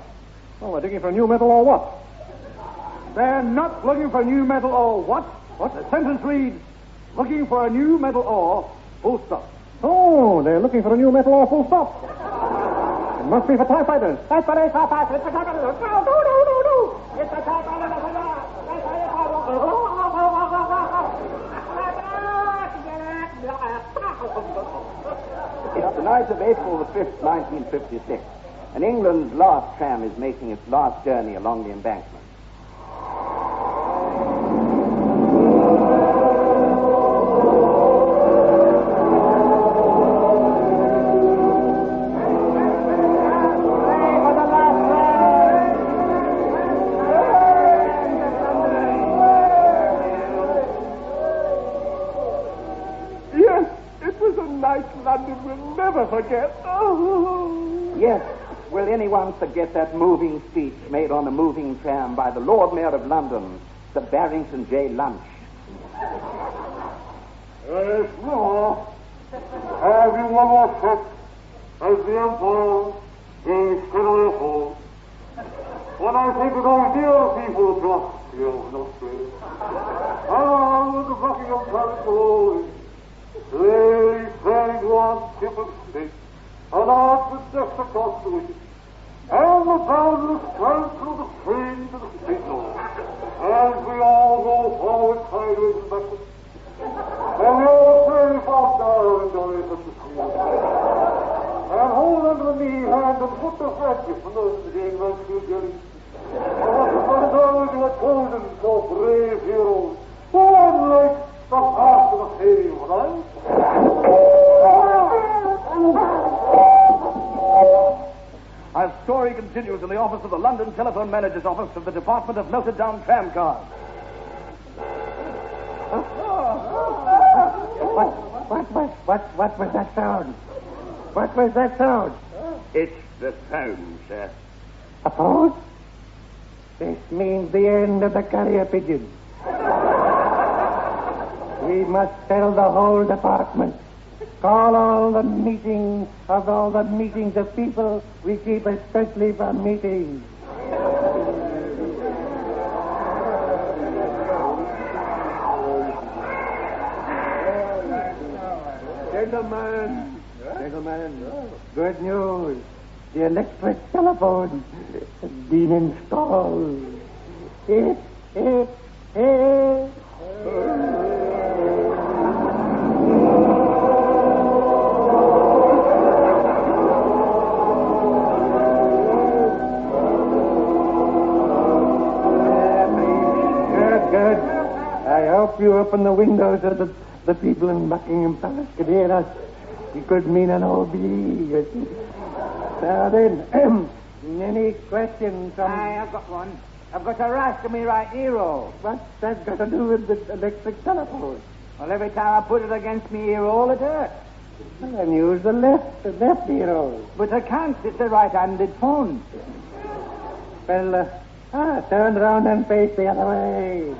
Oh, they're digging for a new metal or what? They're not looking for a new metal ore. What? What? The sentence reads, looking for a new metal ore, full stop. Oh, they're looking for a new metal or full stop. It must be for TIE fighters. That's what I thought. It's a TIE fighter. No. It's a TIE fighter. It's the night of April the 5th, 1956, and England's last tram is making its last journey along the embankment. London will never forget. Oh. Yes, Will anyone forget that moving speech made on a moving tram by the Lord Mayor of London, Sir Barrington J. Lunch? Yes, no. Have you one more step as the Empire is steadily full? When I think of those dear people across the Australia, along with the Buckingham Palace rolling, slowly turning one tip of state, and out with death across the wicket, and the boundless current through the train to the signal, as we all go forward, sideways, and backwards, and we all turn fast down and down at the field, and hold under the knee hand and put the friendship from those being rescued jelly. I want to find out you are chosen so brave heroes, who unlike the heart of a fairy, right? Our story continues in the office of the London Telephone Manager's Office of the Department of Noted Down Tram Cars. What was that sound? What was that sound? It's the phone, sir. A phone? This means the end of the carrier pigeon. We must tell the whole department. Call all the meetings of people we keep especially for meetings. Gentlemen, good news. The electric telephone has been installed. Good. I hope you open the windows so that the people in Buckingham Palace could hear us. It could mean an OBE. Now then, any questions from... I've got one. I've got a rash to me right ear-roll. What's that got to do with the electric telephone? Well, every time I put it against me ear-roll, it hurts. Well, then use the left ear-roll. But I can't. It's a right-handed phone. Well, turn around and face the other way.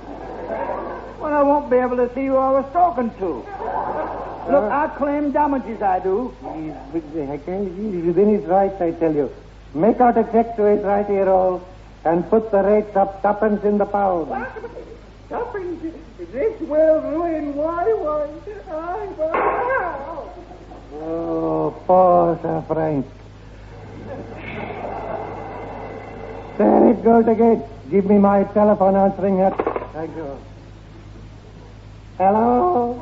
Well, I won't be able to see who I was talking to. Look, I claim damages, I do. Within his rights, I tell you. Make out a check to his right ear-roll and put the rates up tuppence in the pound. Tuppence? This will ruin why? Oh, poor Sir Frank. There it goes again. Give me my telephone answering it. Thank you. Hello?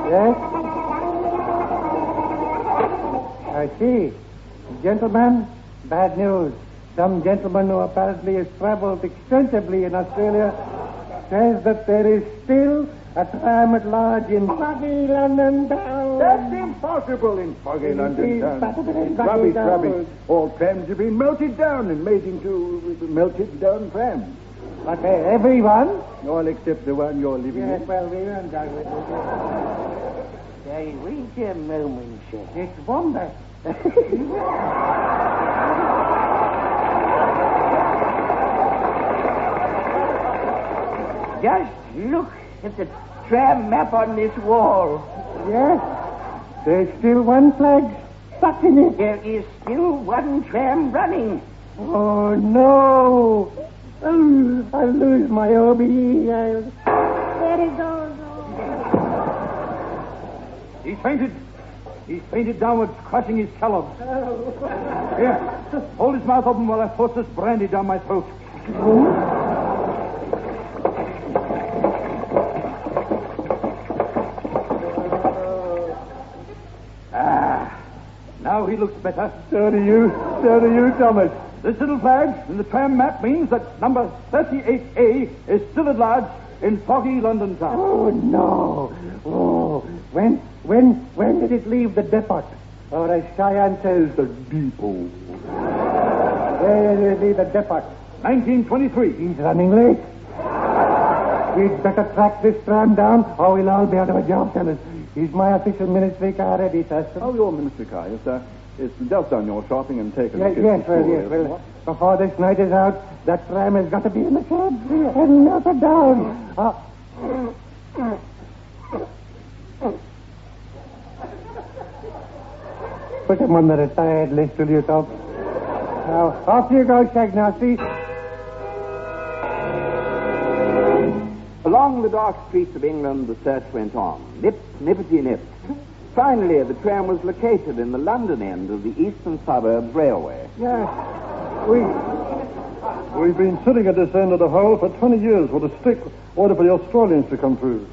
Yes? I see. Gentlemen, bad news. Some gentleman who apparently has traveled extensively in Australia says that there is still a tram at large in foggy London town. That's impossible in foggy London town. Rubbish. All trams have been melted down and made into melted down trams. But everyone? All except the one you're living in. Yes, well, we won't go with it. Say, wait a moment, sir. It's Wombat. Just look at the tram map on this wall. Yes. There's still one flag stuck in it. There is still one tram running. Oh, no. I'll lose my OBE. There it goes. He's fainted. He's fainted downwards, crushing his talons. Here, hold his mouth open while I force this brandy down my throat. Now he looks better. So do you, Thomas. This little flag in the tram map means that number 38A is still at large in foggy London town. Oh, no. Oh, when did it leave the depot? Or as Cheyenne says, the depot. Where did it leave the depot? 1923. He's running late. We'd better track this tram down, or we'll all be out of a job, fellas. Is my official ministry car ready, Thurston? Oh, your ministry car, yes, sir. It's just done your shopping and taken Yes, well, before this night is out, that tram has got to be in the shed and melted down. Put him on the retired list, will you, Tom? Now, off you go, Shag, now, see? Along the dark streets of England, the search went on. Nip, nippity, nip. Finally, the tram was located in the London end of the Eastern Suburbs Railway. Yes. We've been sitting at this end of the hole for 20 years with a stick order for the Australians to come through.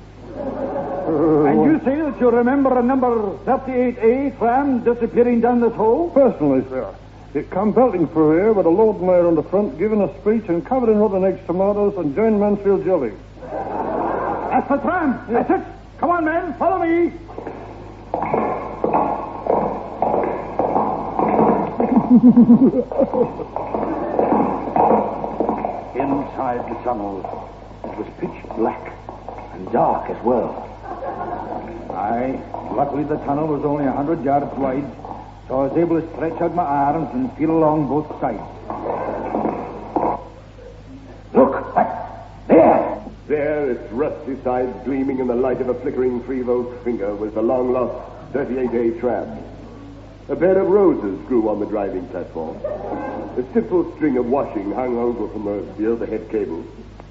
And you say that you remember a number 38A tram disappearing down this hole? Personally, sir. It come belting through here with a Lord Mayor on the front, giving a speech and covered in rotten eggs, tomatoes, and Jane Mansfield jelly. That's the tram. Yes. That's it. Come on, men. Follow me. Inside the tunnel, it was pitch black and dark as well. Aye, luckily the tunnel was only 100 yards wide, so I was able to stretch out my arms and feel along both sides. Look, there! There, its rusty sides gleaming in the light of a flickering 3-volt finger, was the long-lost 38A tram. A bed of roses grew on the driving platform. A simple string of washing hung over from the overhead cable,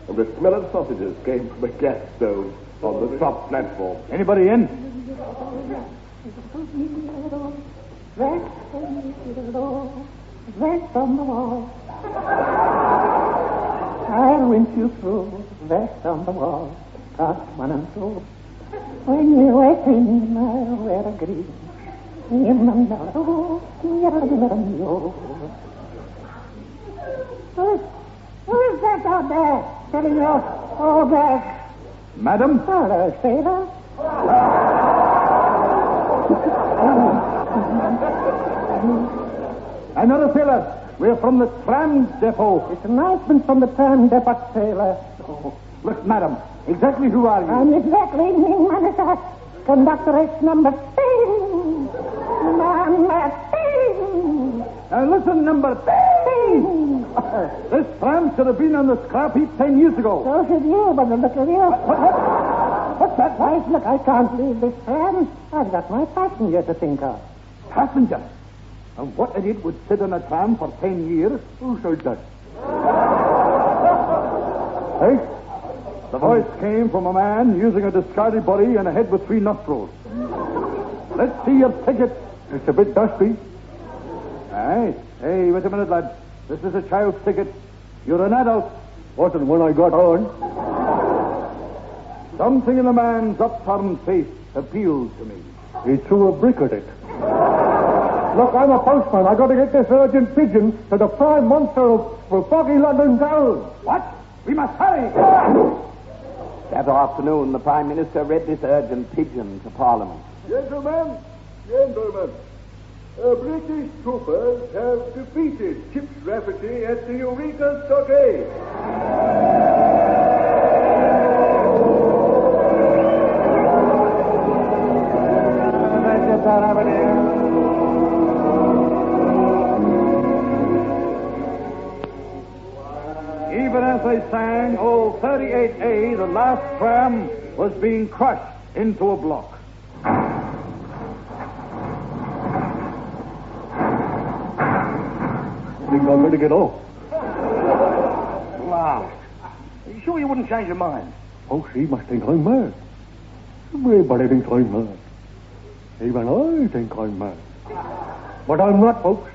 and the smell of sausages came from a gas stove on the top platform. Anybody in? That's on the wall. I'll rinse you through. That's on the wall. Part 1 and 2. When you are singing, I'll wear a green. Who's that out there telling you all that? Madam? Hello, sailor. I'm not a sailor. We're from the tram depot. It's an announcement from the tram depot, sailor. Oh, look, madam, exactly who are you? I'm exactly Ming Manasa, conductor X number 10. Number 10. Now listen, number 10. This tram should have been on the scrap heap 10 years ago. So should you, but look at you. What's that? Right, look, I can't leave this tram. I've got my passenger to think of. Passenger? And what idiot would sit on a tram for 10 years? Who said that? Hey? The voice came from a man using a discarded body and a head with 3 nostrils. Let's see your ticket. It's a bit dusty. Aye. Hey, wait a minute, lad. This is a child's ticket. You're an adult. Wasn't when I got on. Something in the man's upturned face appealed to me. He threw a brick at it. Look, I'm a postman. I got to get this urgent pigeon to the prime monster of foggy London town. What? We must hurry. That afternoon, the Prime Minister read this urgent pigeon to Parliament. Gentlemen, British troopers have defeated Chips Rafferty at the Eureka Stockade. Even as they sang, old 38A, the last tram, was being crushed into a block. I think I'm ready to get off. Wow. Are you sure you wouldn't change your mind? Oh, she must think I'm mad. Everybody thinks I'm mad. Even I think I'm mad. But I'm not, folks.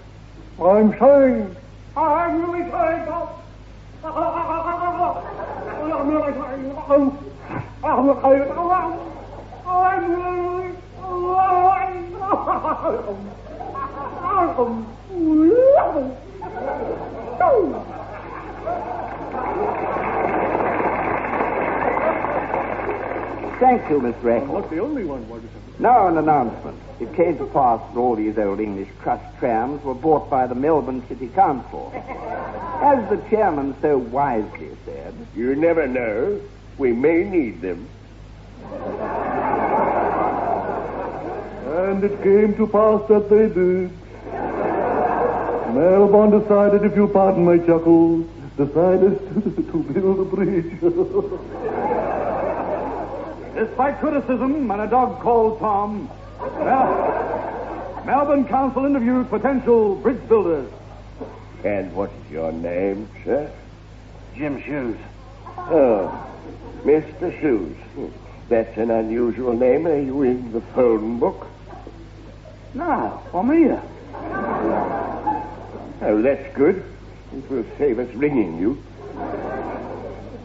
I'm sane. I'm really sane, folks. I'm really sane. I'm Thank you, Mr. Eccles. I'm not the only one, was it? Now an announcement. It came to pass that all these old English crushed trams were bought by the Melbourne City Council. As the chairman so wisely said... You never know. We may need them. And it came to pass that they did. Melbourne decided, if you pardon my chuckle, decided to build a bridge. Despite criticism and a dog called Tom, Melbourne Council interviewed potential bridge builders. And what's your name, sir? Jim Shoes. Oh, Mr. Shoes. That's an unusual name. Are you in the phone book? No, I'm here. Oh, that's good. It will save us ringing you.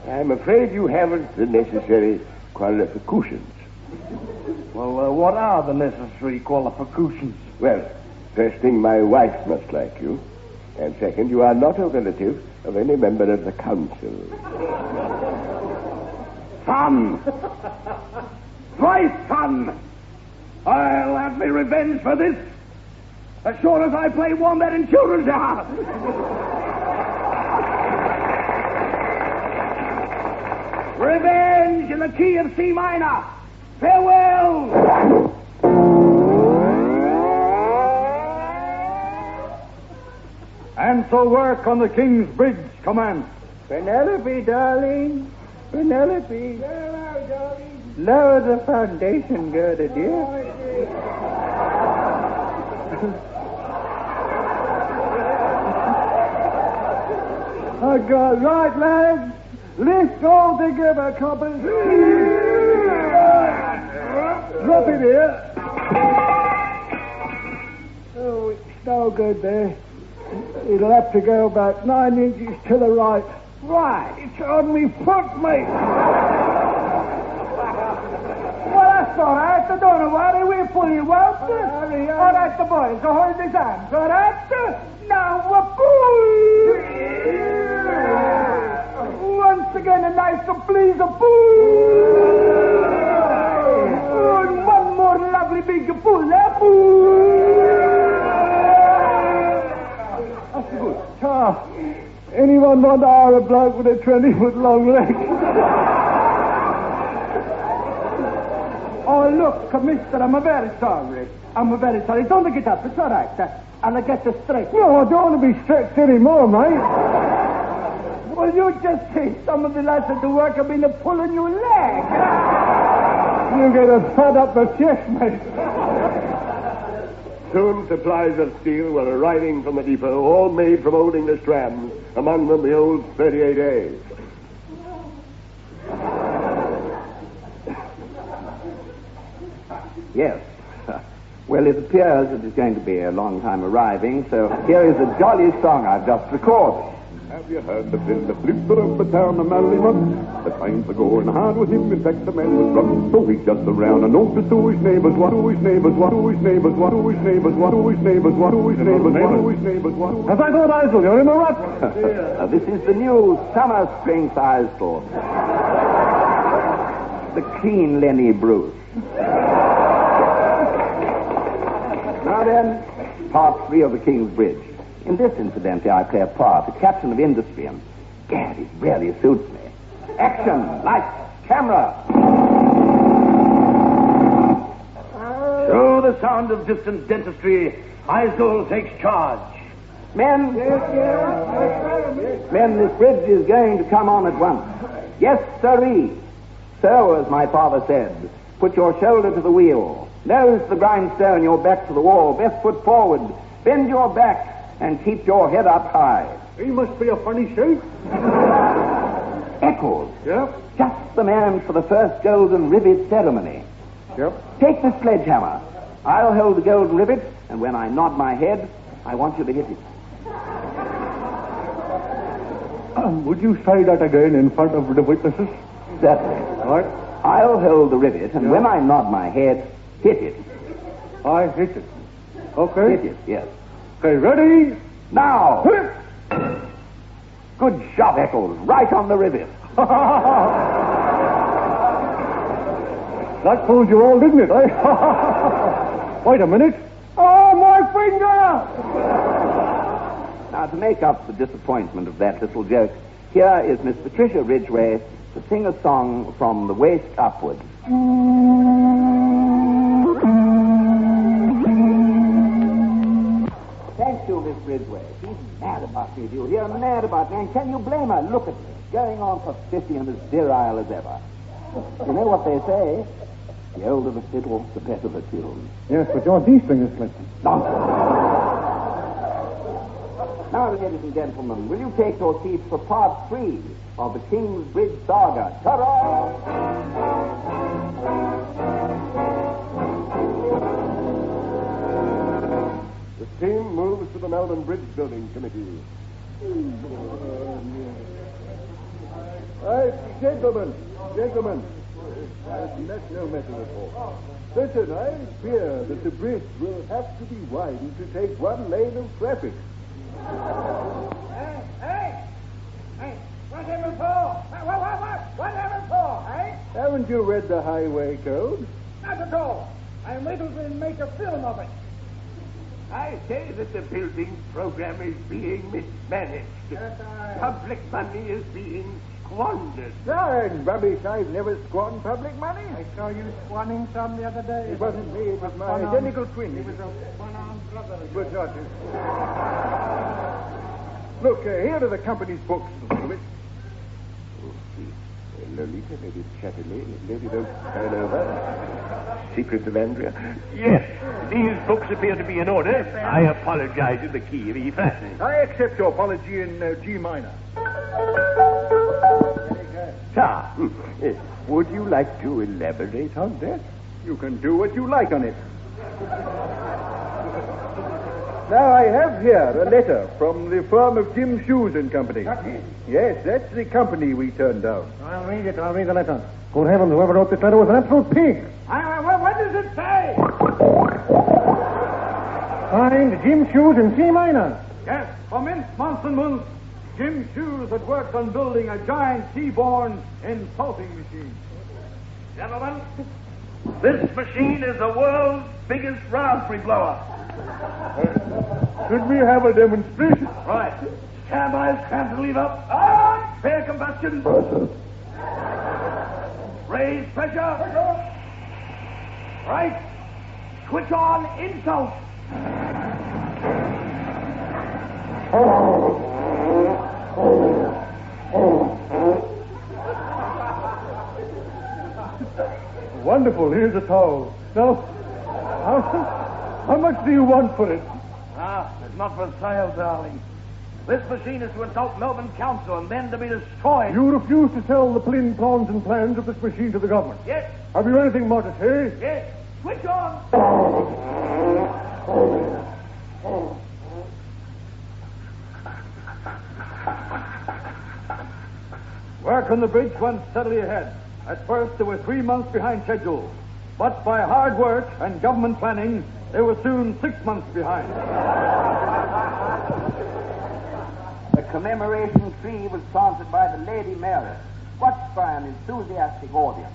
I'm afraid you haven't the necessary qualifications. Well, what are the necessary qualifications? Well, first thing, my wife must like you. And second, you are not a relative of any member of the council. Son! Thrice son! I'll have me revenge for this as sure as I play wombat in children's hour. Revenge in the key of C minor. Farewell! And so work on the King's Bridge commenced. Penelope, darling. Penelope. Lower the foundation girder, dear. I got right, lads. Lift all together, coppers. Drop it here. Oh, it's no good there. It'll have to go about 9 inches to the right. Right. It's on me foot, mate. Well, that's all right. Don't worry. We'll pull you out. All right, the boys. So hold his hands. All right? Now, pull. Once again, a nice please, a pull. And one more lovely big pull. That's good. Anyone want to hire a bloke with a 20-foot long leg? Oh, look, mister, I'm very sorry. I'm very sorry. Don't get up. It's all right. I'll get you straight. No, I don't want to be stretched anymore, mate. Well, you just see some of the lads at the work have been pulling your leg. You get a thud up the chest, mate. Soon supplies of steel were arriving from the depot, all made from old English trams, among them the old 38As. Yes. Well, it appears it is going to be a long time arriving, so here is a jolly song I've just recorded. Have you heard the bill, the flipper of the town of Mallymun? The times are going hard with him, in fact the man was drunk. So he just around and noticed to his neighbors, what to his neighbors, what to his neighbors, what to his neighbors, what to his neighbors, what to his neighbors, what to his neighbors, what to his neighbors. As I thought, Isel, you're in a rut. This is the new summer spring size store. The clean Lenny Bruce. Now then, part 3 of the King's Bridge. In this, incidentally, I play a part, a captain of industry, and gad, it really suits me. Action, lights, camera. Through the sound of distant dentistry, Isol takes charge. Men, this bridge is going to come on at once. Yes, sirree. So, as my father said, put your shoulder to the wheel, nose to the grindstone, your back to the wall, best foot forward, bend your back, and keep your head up high. He must be a funny shape. Eccles. Yep. Just the man for the first golden rivet ceremony. Yep. Take the sledgehammer. I'll hold the golden rivet, and when I nod my head, I want you to hit it. Would you say that again in front of the witnesses? Certainly. All right. I'll hold the rivet, and when I nod my head, hit it. I hit it. Okay. Hit it, yes. Okay, ready? Now! Good shot, Eccles. Right on the rivet. That fooled you all, didn't it, eh? Wait a minute. Oh, my finger! Now, to make up the disappointment of that little joke, here is Miss Patricia Ridgway to sing a song from the waist upwards. Thank you, Miss Ridgway. She's mad about me, do you hear? Mad about me. And can you blame her? Look at me. Going on for 50 and as virile as ever. You know what they say? The older the fiddle, the better the tune. Yes, but your D string is slipping. Nonsense. Now, ladies and gentlemen, will you take your seats for part 3 of the King's Bridge Saga? Ta-da! The team moves to the Melbourne Bridge Building Committee. Gentlemen. That's no matter at all. Listen, I fear that the bridge will have to be widened to take one lane of traffic. Hey, whatever for? Whatever for, eh? Haven't you read the highway code? Not at all. I'm waiting to make a film of it. I say that the building program is being mismanaged. Public money is being squandered. And rubbish, I've never squandered public money. I saw you swanning some the other day. It wasn't me, it was my identical twin. It was a one-armed brother. It was not. Look, here are the company's books, Mr. Lewis. Lolita, Lady Chatterley, Lady Don't Turn Over, Secrets of Andrea. Yes, these books appear to be in order. I apologize in the key of E flat. I accept your apology in G minor. Sir, would you like to elaborate on that? You can do what you like on it. Now, I have here a letter from the firm of Jim Shoes and Company. That's it? Yes, that's the company we turned down. I'll read it. I'll read the letter. Good heavens, whoever wrote this letter was an absolute pig. What does it say? Signed, Jim Shoes in C minor. Yes, for months and months, Jim Shoes had worked on building a giant seaborne insulting machine. Gentlemen, this machine is the world's biggest raspberry blower. Should we have a demonstration? Right. Stand by, cantilever. Fair combustion. Raise pressure. Right. Switch on insult. Wonderful. Here's a towel. Now, how much do you want for it? It's not for sale, darling. This machine is to insult Melbourne Council and then to be destroyed. You refuse to sell the pawns and plans of this machine to the government. Yes. Have you anything more to say? Yes. Switch on. Work on the bridge went steadily ahead. At first, they were 3 months behind schedule. But by hard work and government planning, they were soon 6 months behind. The commemoration tree was planted by the Lady Mary, watched by an enthusiastic audience.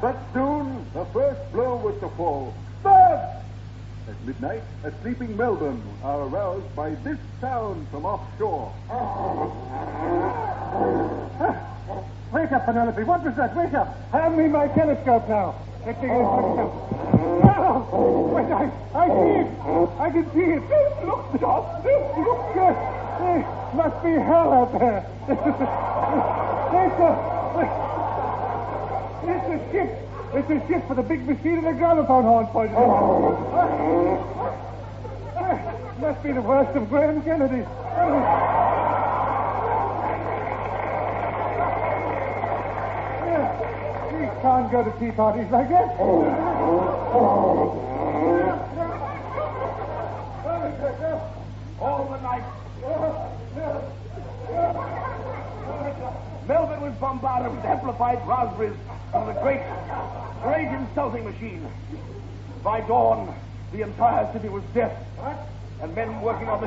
But soon, the first blow was to fall. Birds! At midnight, a sleeping Melbourne are aroused by this sound from offshore. Wake up, Penelope. What was that? Wake up. Hand me my telescope now. Let's take a look. Wait, I see it. I can see it. Look, Doc. Look. There must be hell out there. It's a ship. It's a ship for the big machine and the gramophone horn pointed at. Must be the worst of Graham Kennedy. We can't go to tea parties like that. All the night. Melbourne was bombarded with amplified raspberries from the great insulting machine. By dawn, the entire city was deaf. And men working on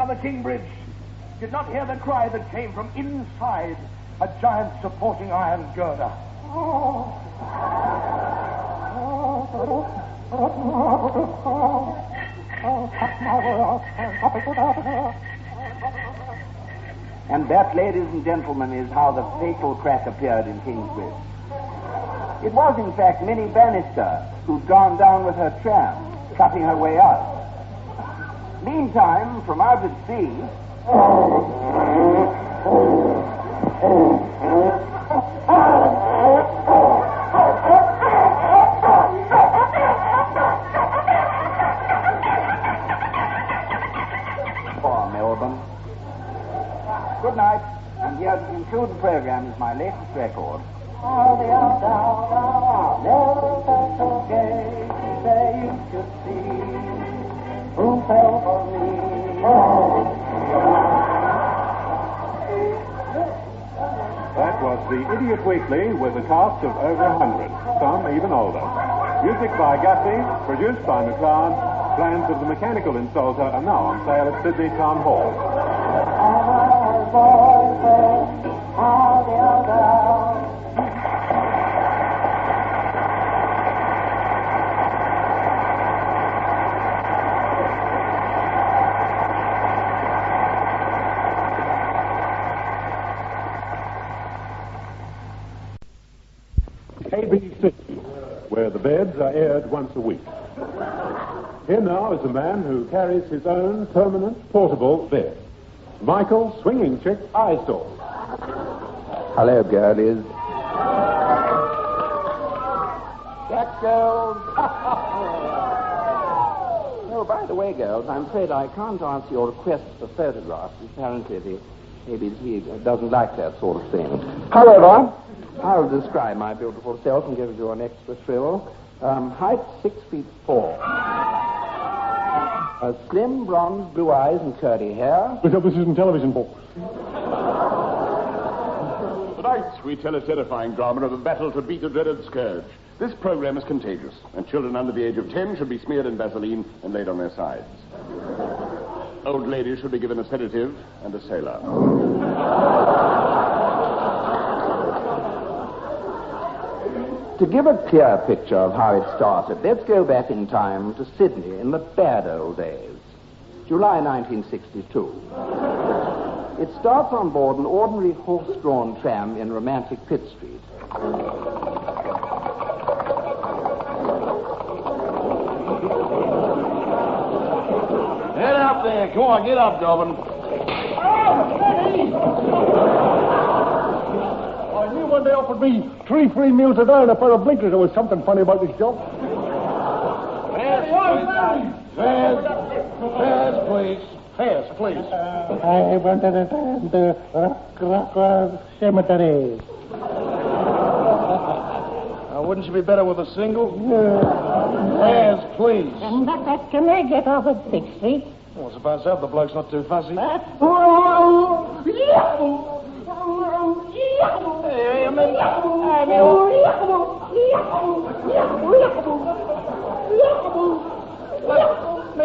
the King Bridge did not hear the cry that came from inside a giant supporting iron girder. And that, ladies and gentlemen, is how the fatal crack appeared in Kingsbridge. It was, in fact, Minnie Bannister who'd gone down with her tram, cutting her way out. Meantime, from out at sea... For Melbourne. Good night. And here to conclude the program is my latest record. All the out down, never felt so gay. There you should see who fell for me. That was the Idiot Weekly with a cast of over 100, some even older. Music by Gussie, produced by McLeod. Plans of the Mechanical Insulter are now on sale at Sydney Town Hall. All the out down. ABC, where the beds are aired once a week. Here now is a man who carries his own permanent portable bed. Michael Swinging Chick Eyesore. Hello, girlies. That girls. Oh, by the way, girls, I'm afraid I can't answer your request for photographs. Apparently, the ABC doesn't like that sort of thing. However, I'll describe my beautiful self and give you an extra thrill. Height 6'4". Slim, bronze, blue eyes and curly hair. This isn't television, folks. Tonight, we tell a terrifying drama of the battle to beat a dreaded scourge. This program is contagious, and children under the age of 10 should be smeared in Vaseline and laid on their sides. Old ladies should be given a sedative and a sailor. To give a clear picture of how it started, let's go back in time to Sydney in the bad old days. July 1962. It starts on board an ordinary horse-drawn tram in romantic Pitt Street. Get up there. Come on, get up, Dobbin. I knew when they offered me 3 free meals a day and a pair of blinkers, there was something funny about this job. Fares, please. Fares, please. I went to the cemetery. Wouldn't you be better with a single? Fares, please. Can I get off at 6th Street? Well, I suppose so. The bloke's not too fussy. My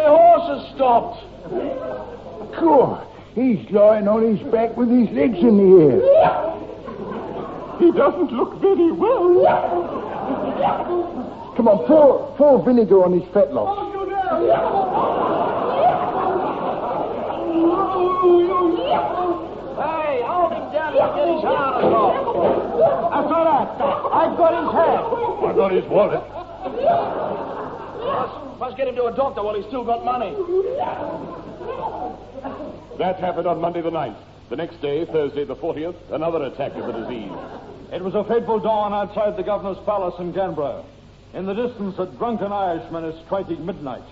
horse has stopped. Cool. He's lying on his back with his legs in the air. He doesn't look very well. Come on, pour vinegar on his fetlock. Hey, hold him down and get his harness off. That's all right. I've got his hat. I got his wallet. Must get him to a doctor while he's still got money. That happened on Monday the 9th. The next day, Thursday the 40th, another attack of the disease. It was a fateful dawn outside the Governor's Palace in Canberra. In the distance, a drunken Irishman is striking midnight.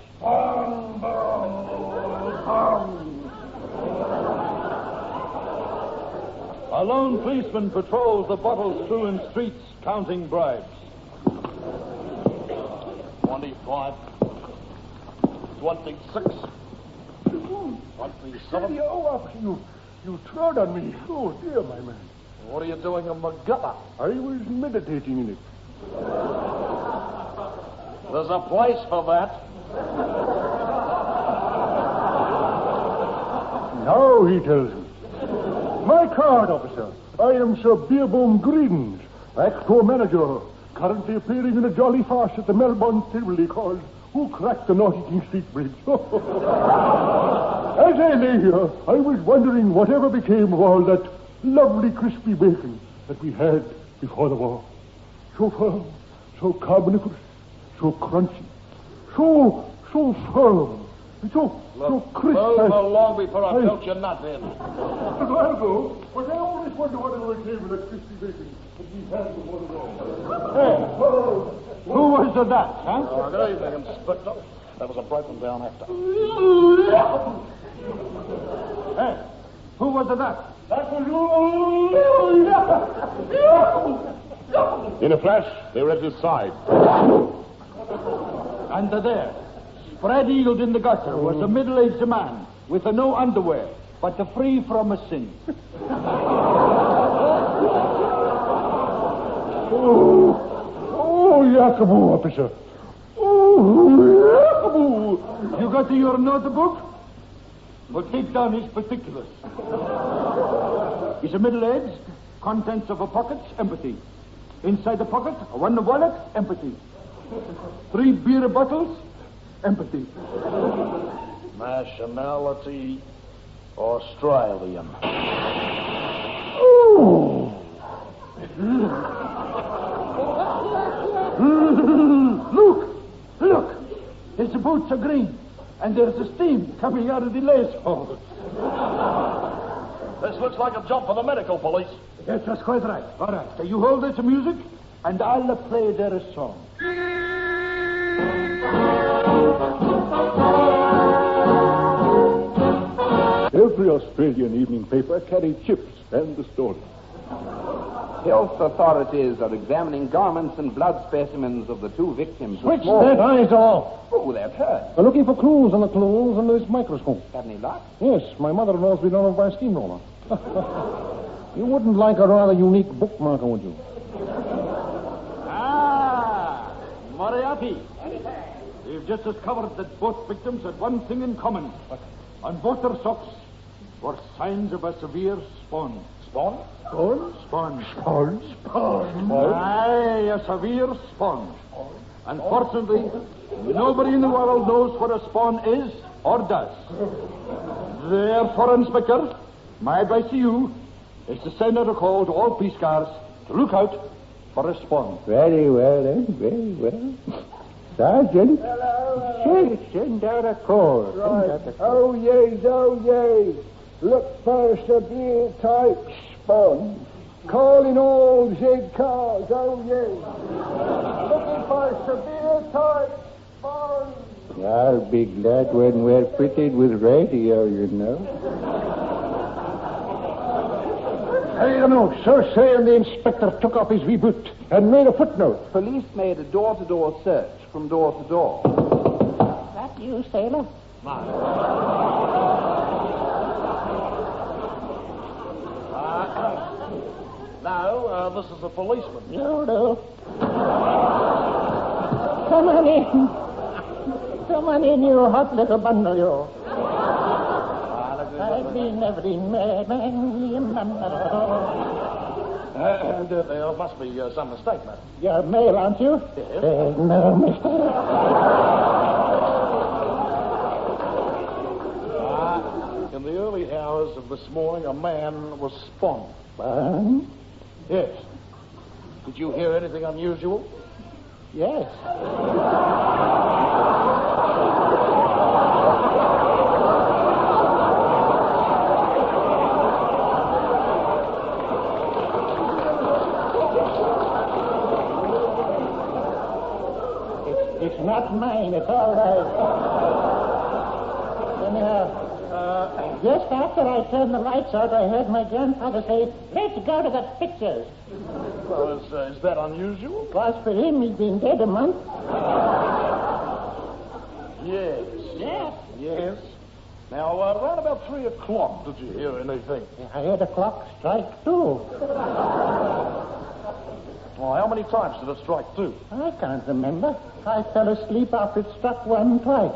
A lone policeman patrols the bottle-strewn streets, counting bribes. 25. 26. 27. You trod on me. Oh, dear, my man. What are you doing in my gutter? I was meditating in it. There's a place for that. Now, he tells me. my card, officer. I am Sir Beerbohm Greedens, actor manager, currently appearing in a jolly farce at the Melbourne Tivoli called Who Cracked the Naughty King Street Bridge? As I lay here, I was wondering whatever became of all that lovely crispy bacon that we had before the war. So firm, so carboniferous, so crunchy, so firm, so crisp. Well, long before I pelt your nut in. I'll go, but I always wonder whatever became of that crispy bacon that we had before the war. Who was the that, huh? Good evening, Inspector. That was a broken down actor. Hey, who was the that? That was In a flash, they were at his side. And there, spread eagled in the gutter, was a middle-aged man with no underwear, but free from a sin. Oh, Yakaboo, officer. Oh, Yakaboo. You got your notebook? Well, take down his particulars. He's a middle-aged, contents of a pocket, empty. Inside the pocket, one wallet, empty. 3 beer bottles, empty. Nationality, Australian. Oh. Look. His boots are green, and there's a steam coming out of the lace hole. This looks like a job for the medical police. Yes, that's quite right. All right, so you hold this music, and I'll play their song. Every Australian evening paper carried chips and the story. Health authorities are examining garments and blood specimens of the 2 victims. Switch that eyes off. Oh, they've heard. We're looking for clues on the clothes under this microscope. Have any luck? Yes, my mother-in-law's been run over by a steamroller. You wouldn't like a rather unique bookmarker, would you? Ah, Moriarty. We've just discovered that both victims had one thing in common. On both their socks were signs of a severe spawn. Spawn? Spawn. Aye, a severe spawn. Unfortunately, nobody in the world knows what a spawn is or does. Therefore, Inspector, my advice to you is to send out a call to all police cars to look out for a spawn. Very well, then. Very well. Sergeant. Send out a call. Right. Oh, yes. Look for severe type spawn. Calling all Z cars. Oh, yes. Looking for severe type spawn. I'll be glad when we're fitted with radio, you know. I don't know. So saying the inspector took off his reboot and made a footnote. Police made a door-to-door search from door to door. That you, sailor? No, this is a policeman. No. Come on in. Come on in, you hot little bundle, you. I've been every madman remember. There must be some mistake, madam. You're male, aren't you? Yes. No, mister. In the early hours of this morning, a man was spawned. Spawned? Yes. Did you hear anything unusual? Yes. It's not mine. It's all right. Anyhow, just after I turned the lights out, I heard my grandfather say, "Let's go to the pictures." Well, is that unusual? It was for him. He'd been dead a month. Yes. Yes. Now, around about 3 o'clock, did you hear anything? I heard a clock strike 2. Well, how many times did it strike 2? I can't remember. I fell asleep after it struck 1 twice.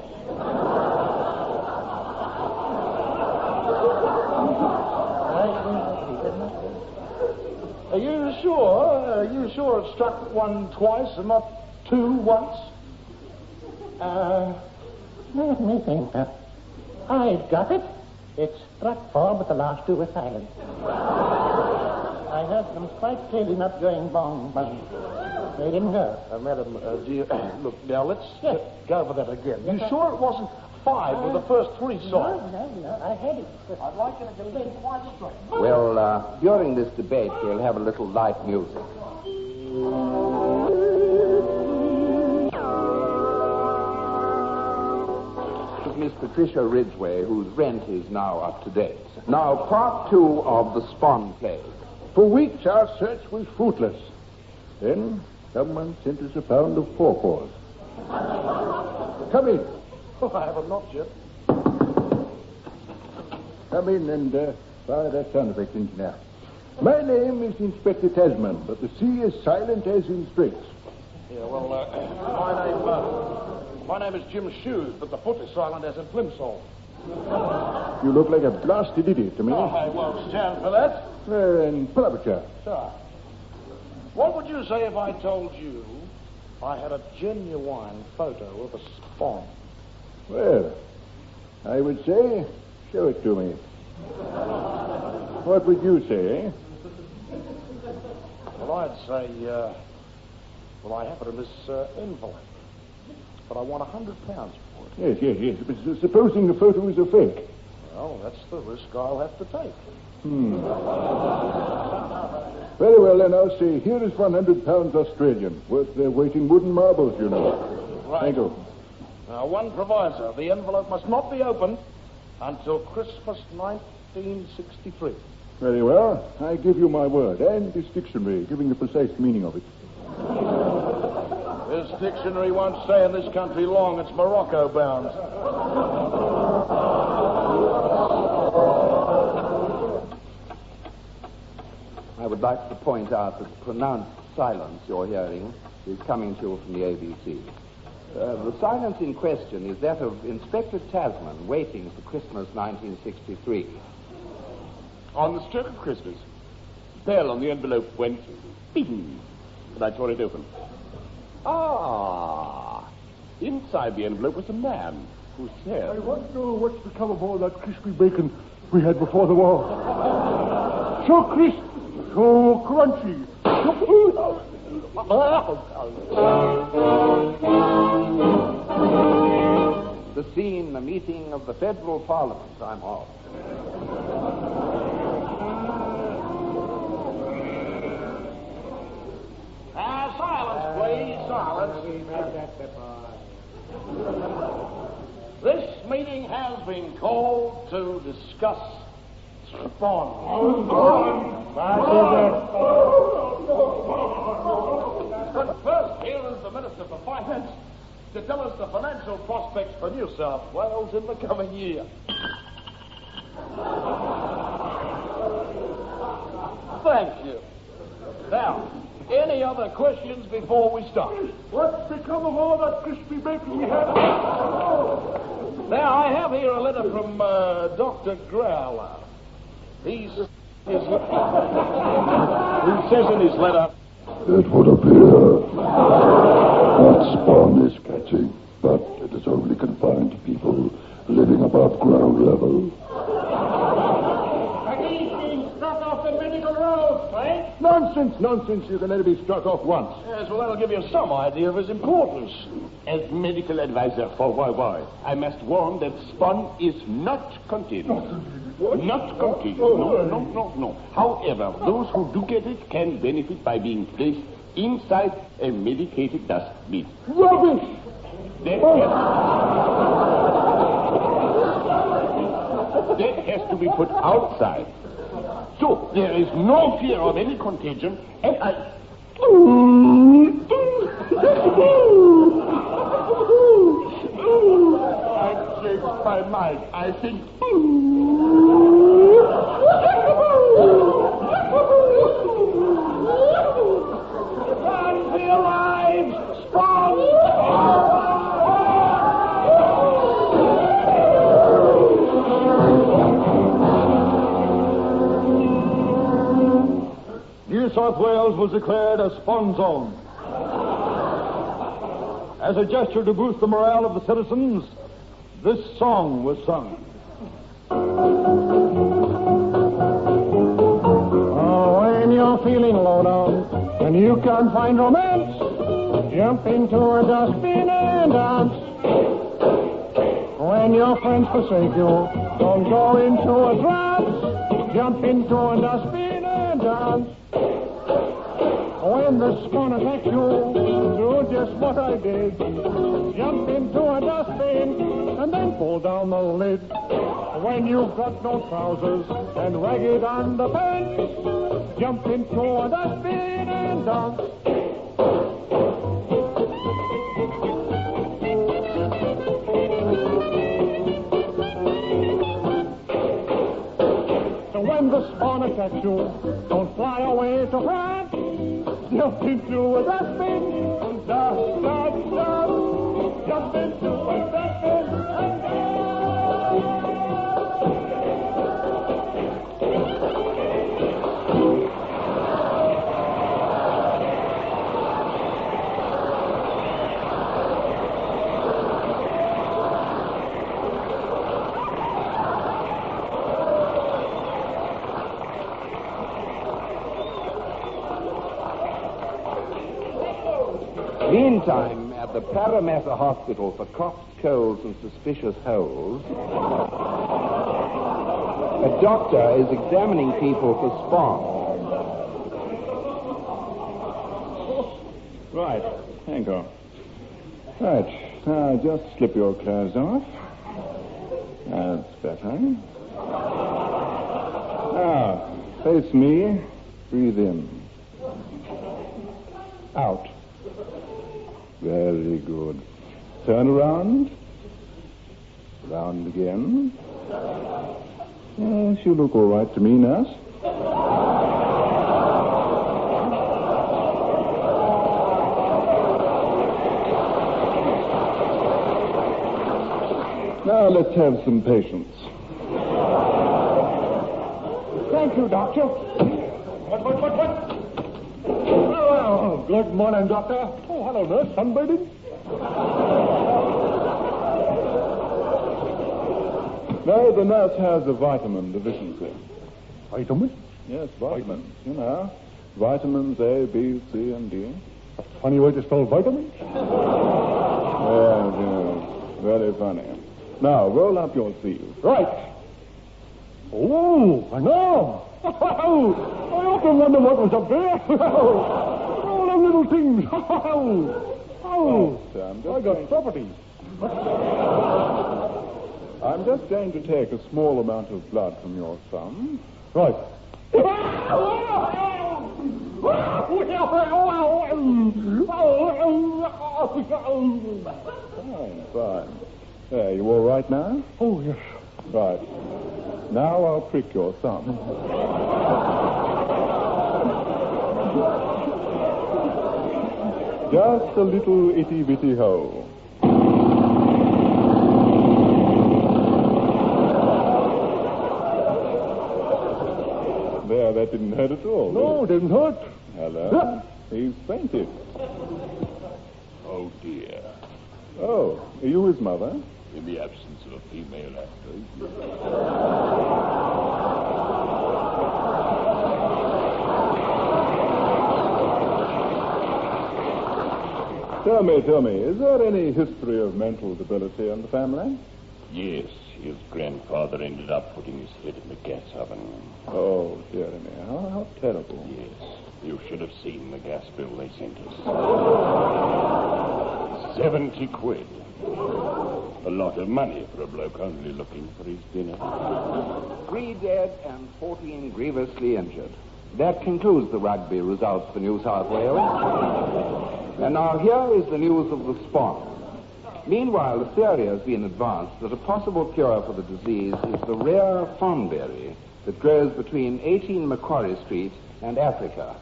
Are you sure? Are you sure it struck one twice and not two once? Let me think. I've got it. It struck four, but the last two were silent. I heard them quite clearly not going bong, bong. They didn't go. Madam, do you... look, now, let's go over that again. You sure it wasn't five with the first three songs? No. I heard it. I'd like you to get it quite straight. Well, during this debate, we'll have a little light music. Miss Patricia Ridgway, whose rent is now up to date. Now, part two of the Spawn play. For weeks our search was fruitless. Then someone sent us a pound of pawpaws. Come in. Oh, I haven't knocked yet. Come in and fire that sound effect engineer. My name is Inspector Tasman, but the sea is silent as in straits. Yeah, well, my name is Jim Shoes, but the foot is silent as in Plimsoll. You look like a blasted idiot to me. Oh, I won't stand for that. And pull up a chair. Sir, what would you say if I told you I had a genuine photo of a Spawn? Well, I would say, show it to me. What would you say, eh? Well, I'd say, well, I have it in this envelope. But I want £100 for it. Yes. But supposing the photo is a fake? Well, that's the risk I'll have to take. Very well, then I'll say, here is £100 Australian, worth their weight in wooden marbles, you know. Right. Thank you. Now, one proviso. The envelope must not be opened until Christmas 1963. Very well. I give you my word, and this dictionary, giving the precise meaning of it. This dictionary won't stay in this country long. It's Morocco bound. I would like to point out that the pronounced silence you're hearing is coming to you from the ABC. The silence in question is that of Inspector Tasman waiting for Christmas 1963. On the stroke of Christmas, the bell on the envelope went bing, and I tore it open. Ah! Inside the envelope was a man who said... I want to know what's become of all that crispy bacon we had before the war. So crisp, so crunchy. The scene, the meeting of the Federal Parliament. I'm off. Silence, please. Silence. This meeting has been called to discuss Spawn. But first, here is the Minister for Finance to tell us the financial prospects for New South Wales in the coming year. Thank you. Now, any other questions before we start? What's become of all that crispy bacon we had? Now, I have here a letter from Dr. Growler. He says in his letter... It would appear that Spawn is catching, but it is only confined to people living above ground level. He's being struck off the medical road, right? Nonsense. You can only be struck off once. Yes, well, that'll give you some idea of his importance. As medical advisor for YY, I must warn that Spawn is not contagious. Not contagious. No. However, those who do get it can benefit by being placed inside a medicated dustbin. Rubbish! That has to be put outside. So, there is no fear of any contagion, and I changed my mind. I think... Run for your lives! Spawn! Dear South Wales was declared a spawn zone. As a gesture to boost the morale of the citizens, this song was sung. Oh, when you're feeling low down and you can't find romance, jump into a dustbin and dance. When your friends forsake you, don't go into a trance. Jump into a dustbin and dance. When the spawn attacks you, do just what I did. Jump into a dustbin and then pull down the lid. When you've got no trousers and ragged underpants, jump into a dustbin and dance. So when the spawn attacks you, don't fly away to France. Jump into a dustbin and dust, dust, dust. Jump into a dustbin and Meantime, at the Parramatta Hospital for coughs, colds, and suspicious holes, a doctor is examining people for spawn. Right, hang on. Right, now just slip your clothes off. That's better. Now, face me, breathe in. Out. Very good. Turn around. Round again. Yes, you look all right to me, nurse. Now let's have some patience. Thank you, Doctor. What? Oh, good morning, Doctor. Oh, hello, nurse. Sunbathing? No, the nurse has a vitamin deficiency. Vitamin? Yes, vitamins. You know, vitamins A, B, C, and D. A funny way to spell vitamins? Yes, very funny. Now, roll up your sleeve. Right. Oh, I know. I often wonder what was up there. All them little things. I got property. I'm just going to take a small amount of blood from your thumb. Right. Fine. There, you all right now? Oh, yes. Right. Now I'll prick your thumb. Just a little itty-bitty hole. There, that didn't hurt at all. No, it didn't hurt. Hello. He's fainted. Oh, dear. Oh, are you his mother? In the absence of a female actor. Tell me, is there any history of mental debility in the family? Yes, his grandfather ended up putting his head in the gas oven. Oh, dear me, how terrible. Yes, you should have seen the gas bill they sent us. 70 quid. A lot of money for a bloke only looking for his dinner. 3 dead and 14 grievously injured. That concludes the rugby results for New South Wales. And now here is the news of the spawn. Meanwhile, the theory has been advanced that a possible cure for the disease is the rare thornberry that grows between 18 Macquarie Street and Africa.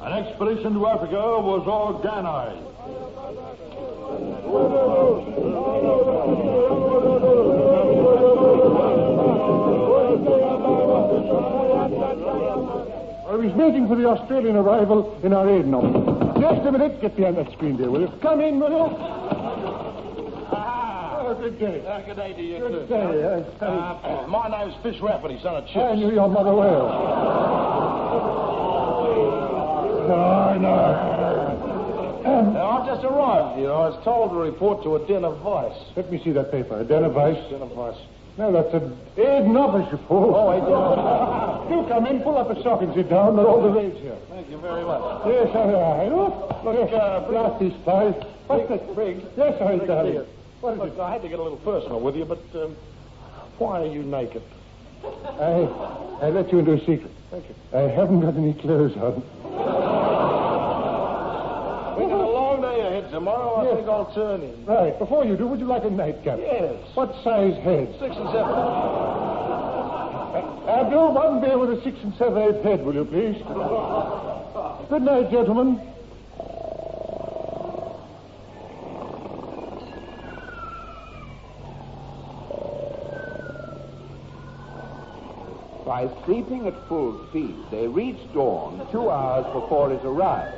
An expedition to Africa was organized. was waiting for the Australian arrival in our aid now. Just a minute. Get behind that screen there, will you? Come in, will you? Good day. Good day to you, Good too. day. My name's Fish Rafferty, son of Chips. I knew your mother well. No. Now, I've just arrived here. I was told to report to a den of vice. Let me see that paper. A den of vice. Den of vice. No, that's an aid office, you fool. Oh, aid Do come in, pull up a sock and sit down. They're all the rage here. Thank you very much. Yes, I Look, blast these flies. What's this? Big. Yes, I Big darling. dear. What is Look, it? I had to get a little personal with you, but why are you naked? I let you into a secret. Thank you. I haven't got any clothes on. We've got a long day ahead tomorrow. I think I'll turn in. Right. Before you do, would you like a nightcap? Yes. What size head? 6 and 7. Abdul, one beer with a 6 and 7/8 head, will you please? Good night, gentlemen. By sleeping at full speed, they reached dawn 2 hours before it arrived.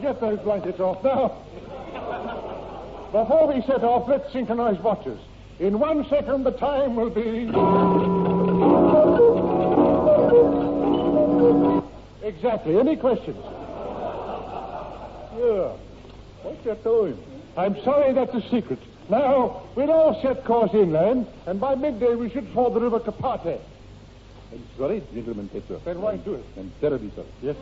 Get those blankets off now. Before we set off, let's synchronize watches. In 1 second, the time will be... Exactly. Any questions? Yeah. What's that doing? I'm sorry, that's a secret. Now, we'll all set course inland, and by midday we should ford the river Kapate. I'm sorry, gentlemen, Petro. Then why do it? I'm terribly sorry. Yes.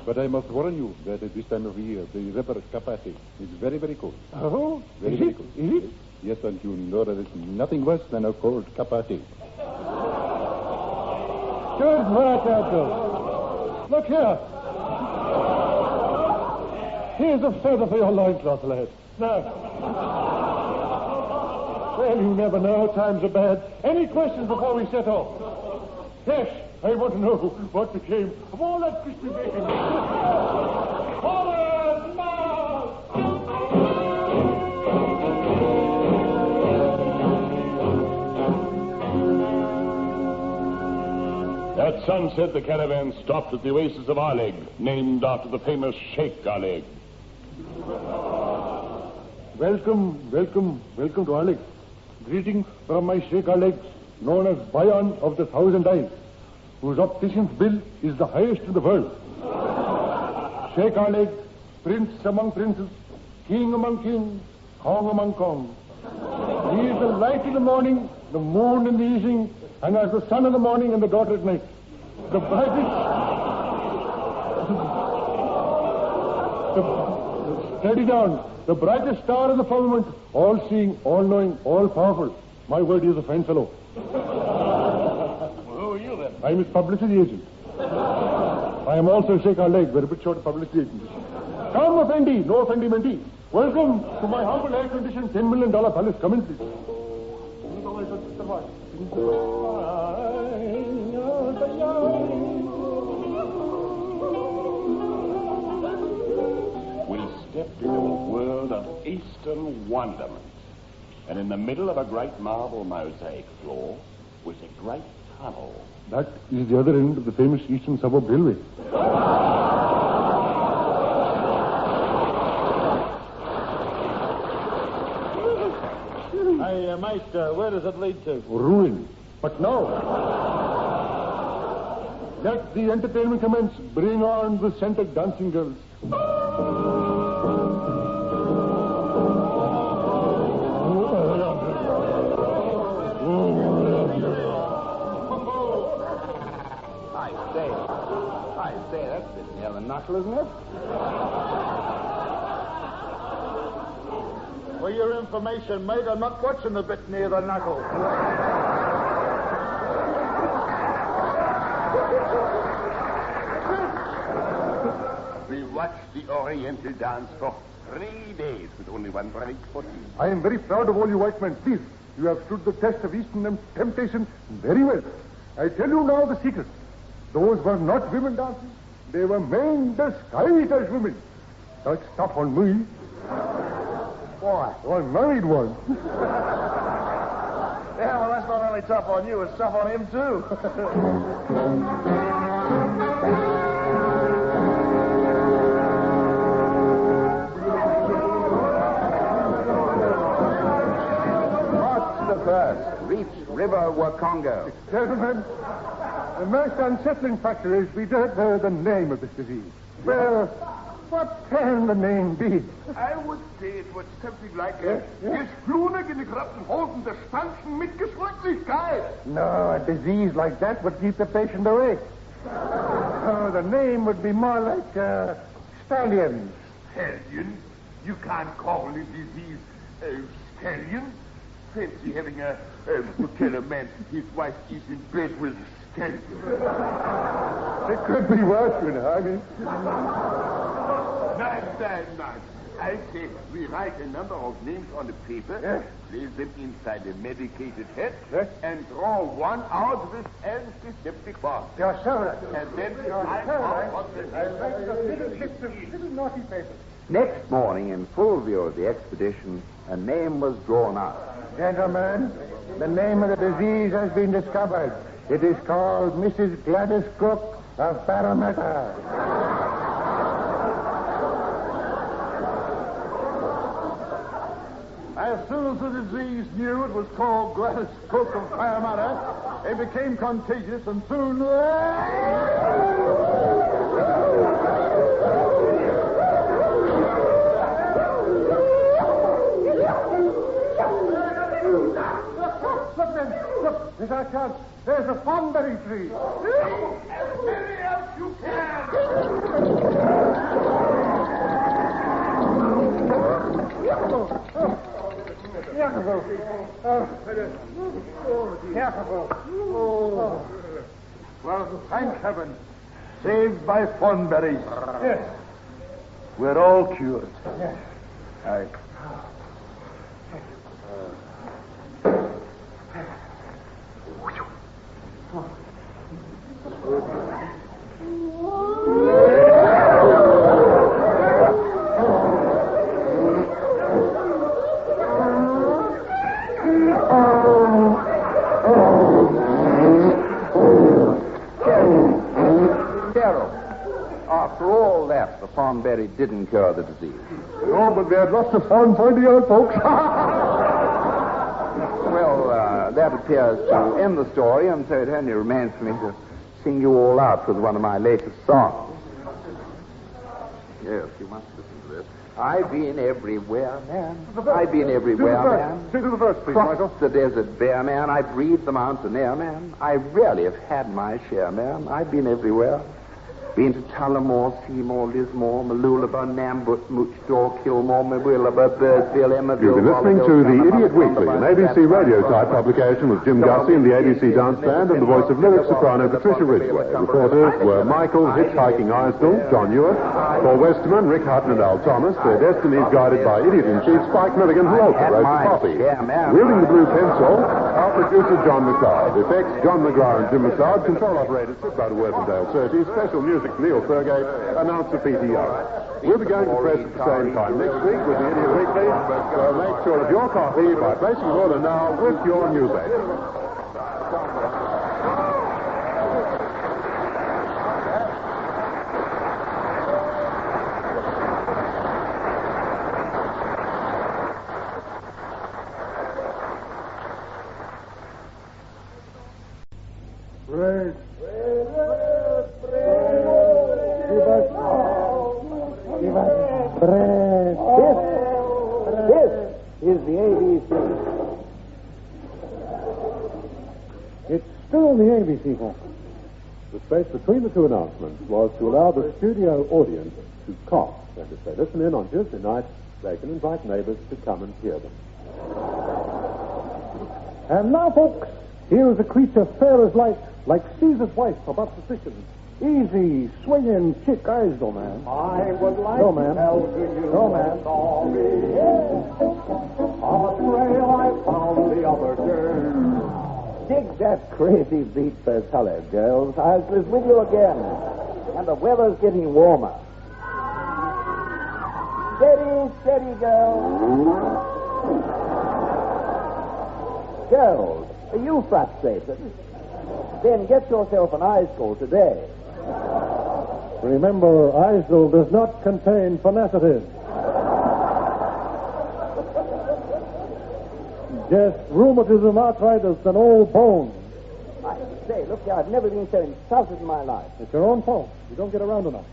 But I must warn you that at this time of year, the river Kapate is very, very cold. Oh? Very, Is very it? cold. Is it? Yes, and you know that there's nothing worse than a cold Kapate. Good work, Abdul. Look here. Here's a feather for your loincloth, lad. Now. Well, you never know. Times are bad. Any questions before we set off? Yes. I want to know what became of all that crispy bacon. Forward now! At sunset, the caravan stopped at the oasis of Aleg, named after the famous Sheikh Aleg. Welcome to Aleg. Greetings from my Sheikh Aleg, known as Bayan of the Thousand Eyes, whose optician's bill is the highest in the world. Sheikh Aleg, prince among princes, king among kings, Kong among kongs. He is the light in the morning, the moon in the evening, and as the sun in the morning and the daughter at night. The brightest... Steady down. The brightest star in the firmament, all-seeing, all-knowing, all-powerful. My word, he is a fine fellow. Who are you, then? I'm his publicity agent. I am also Sheikh Aleg, very bit short of publicity agent. Come, Effendi, no Effendi Mendi. Welcome to my humble air-conditioned $10 million palace. Come in, please. We stepped into a world of eastern wonderment. And in the middle of a great marble mosaic floor was a great tunnel. That is the other end of the famous eastern suburb railway. Hey, mate, where does it lead to? Ruin. But no. Let the entertainment commence. Bring on the scented dancing girls. I say, that's a bit near the knuckle, isn't it? For your information, mate, I'm not watching a bit near the knuckle. We watched the Oriental dance for 3 days with only one break for tea. I am very proud of all you white men. Please, you have stood the test of Eastern temptation very well. I tell you now the secret. Those were not women dancing. They were men disguised as women. That's tough on me. Why? I married one. Yeah, well, that's not only tough on you, it's tough on him, too. March the 1st. Reach River Wakongo. Gentlemen, the most unsettling factor is we don't know the name of this disease. Well, what can the name be? I would say it was something like Geschlunig in the Grappenhosen, the Stanzen mit Geschlechtlichkeit. No, a disease like that would keep the patient awake. Oh, the name would be more like stallion. Stallion? You can't call a disease stallion. Fancy having tell a man his wife is in bed with a stallion. It could be worse, you know. I mean... Nice. I say we write a number of names on the paper, place them inside a medicated hat, and draw one out with antiseptic box. You're sure. And then little naughty paper. Next morning, in full view of the expedition, a name was drawn up. Gentlemen, the name of the disease has been discovered. It is called Mrs. Gladys Cook of Parramatta. As soon as the disease knew it was called Gladys Cook of Parramatta, it became contagious and soon... Look, there's our chance. There's a thornberry tree. As many as you can. Well, thank heaven. Saved by thornberries. Yes. We're all cured. Yes. After all that, the thornberry didn't cure the disease. Oh, but we had lots of fun finding out, folks. Well, that appears to end the story, and so it only remains for me to sing you all out with one of my latest songs. Yes, you must listen to this. I've been everywhere, man. I've been everywhere, man. Sing to the verse, please, Michael. Crossed the desert bare, man. I breathed the mountain air, man. I really have had my share, man. I've been everywhere. Been to Tullamore, Seymour, Lismore, Malulaba, Nambut, Moochdore, Kilmore, Mawillaba, Birdsville, Emmaville... You've been listening to The Idiot Weekly, an ABC radio-type publication with Jim Gussie and the ABC Dance Band and the voice of lyric soprano Patricia Ridgway. Reporters were Michael Hitchhiking Iredale, John Ewart, Paul Westerman, Rick Hutton and Al Thomas. Their destinies guided by Idiot-in-Chief Spike Milligan, who also wrote the copy. Wielding the blue pencil, our producer John McLeod. Effects John McGraw and Jim McLeod. Control operator Sid Butterworth and Dale Surtees. Special music Neil Fergate, announcer Peter Young. We'll be going to press at the same time next week with the Idiot Weekly, so make sure of your copy by placing an order now with your newsagent. Red. Give us bread. This is the ABC. It's still the ABC, folks. The space between the two announcements was to allow the studio audience to cough. And if they listen in on Tuesday night, they can invite neighbors to come and hear them. And now, folks, here is a creature fair as light, like Caesar's wife above suspicion. Easy, swinging chick eyes, though, man. I would like Go, to man. tell to you Go, man. a story of a trail I found the other day. Dig that crazy beat for color, girls. I was with you again. And the weather's getting warmer. Steady, girls. Girls, are you frustrated? Then get yourself an Eisel today. Remember, Eisel does not contain phenacetine. Just rheumatism, arthritis, and old bones. I say, look here, I've never been so insulted in my life. It's your own fault. You don't get around enough.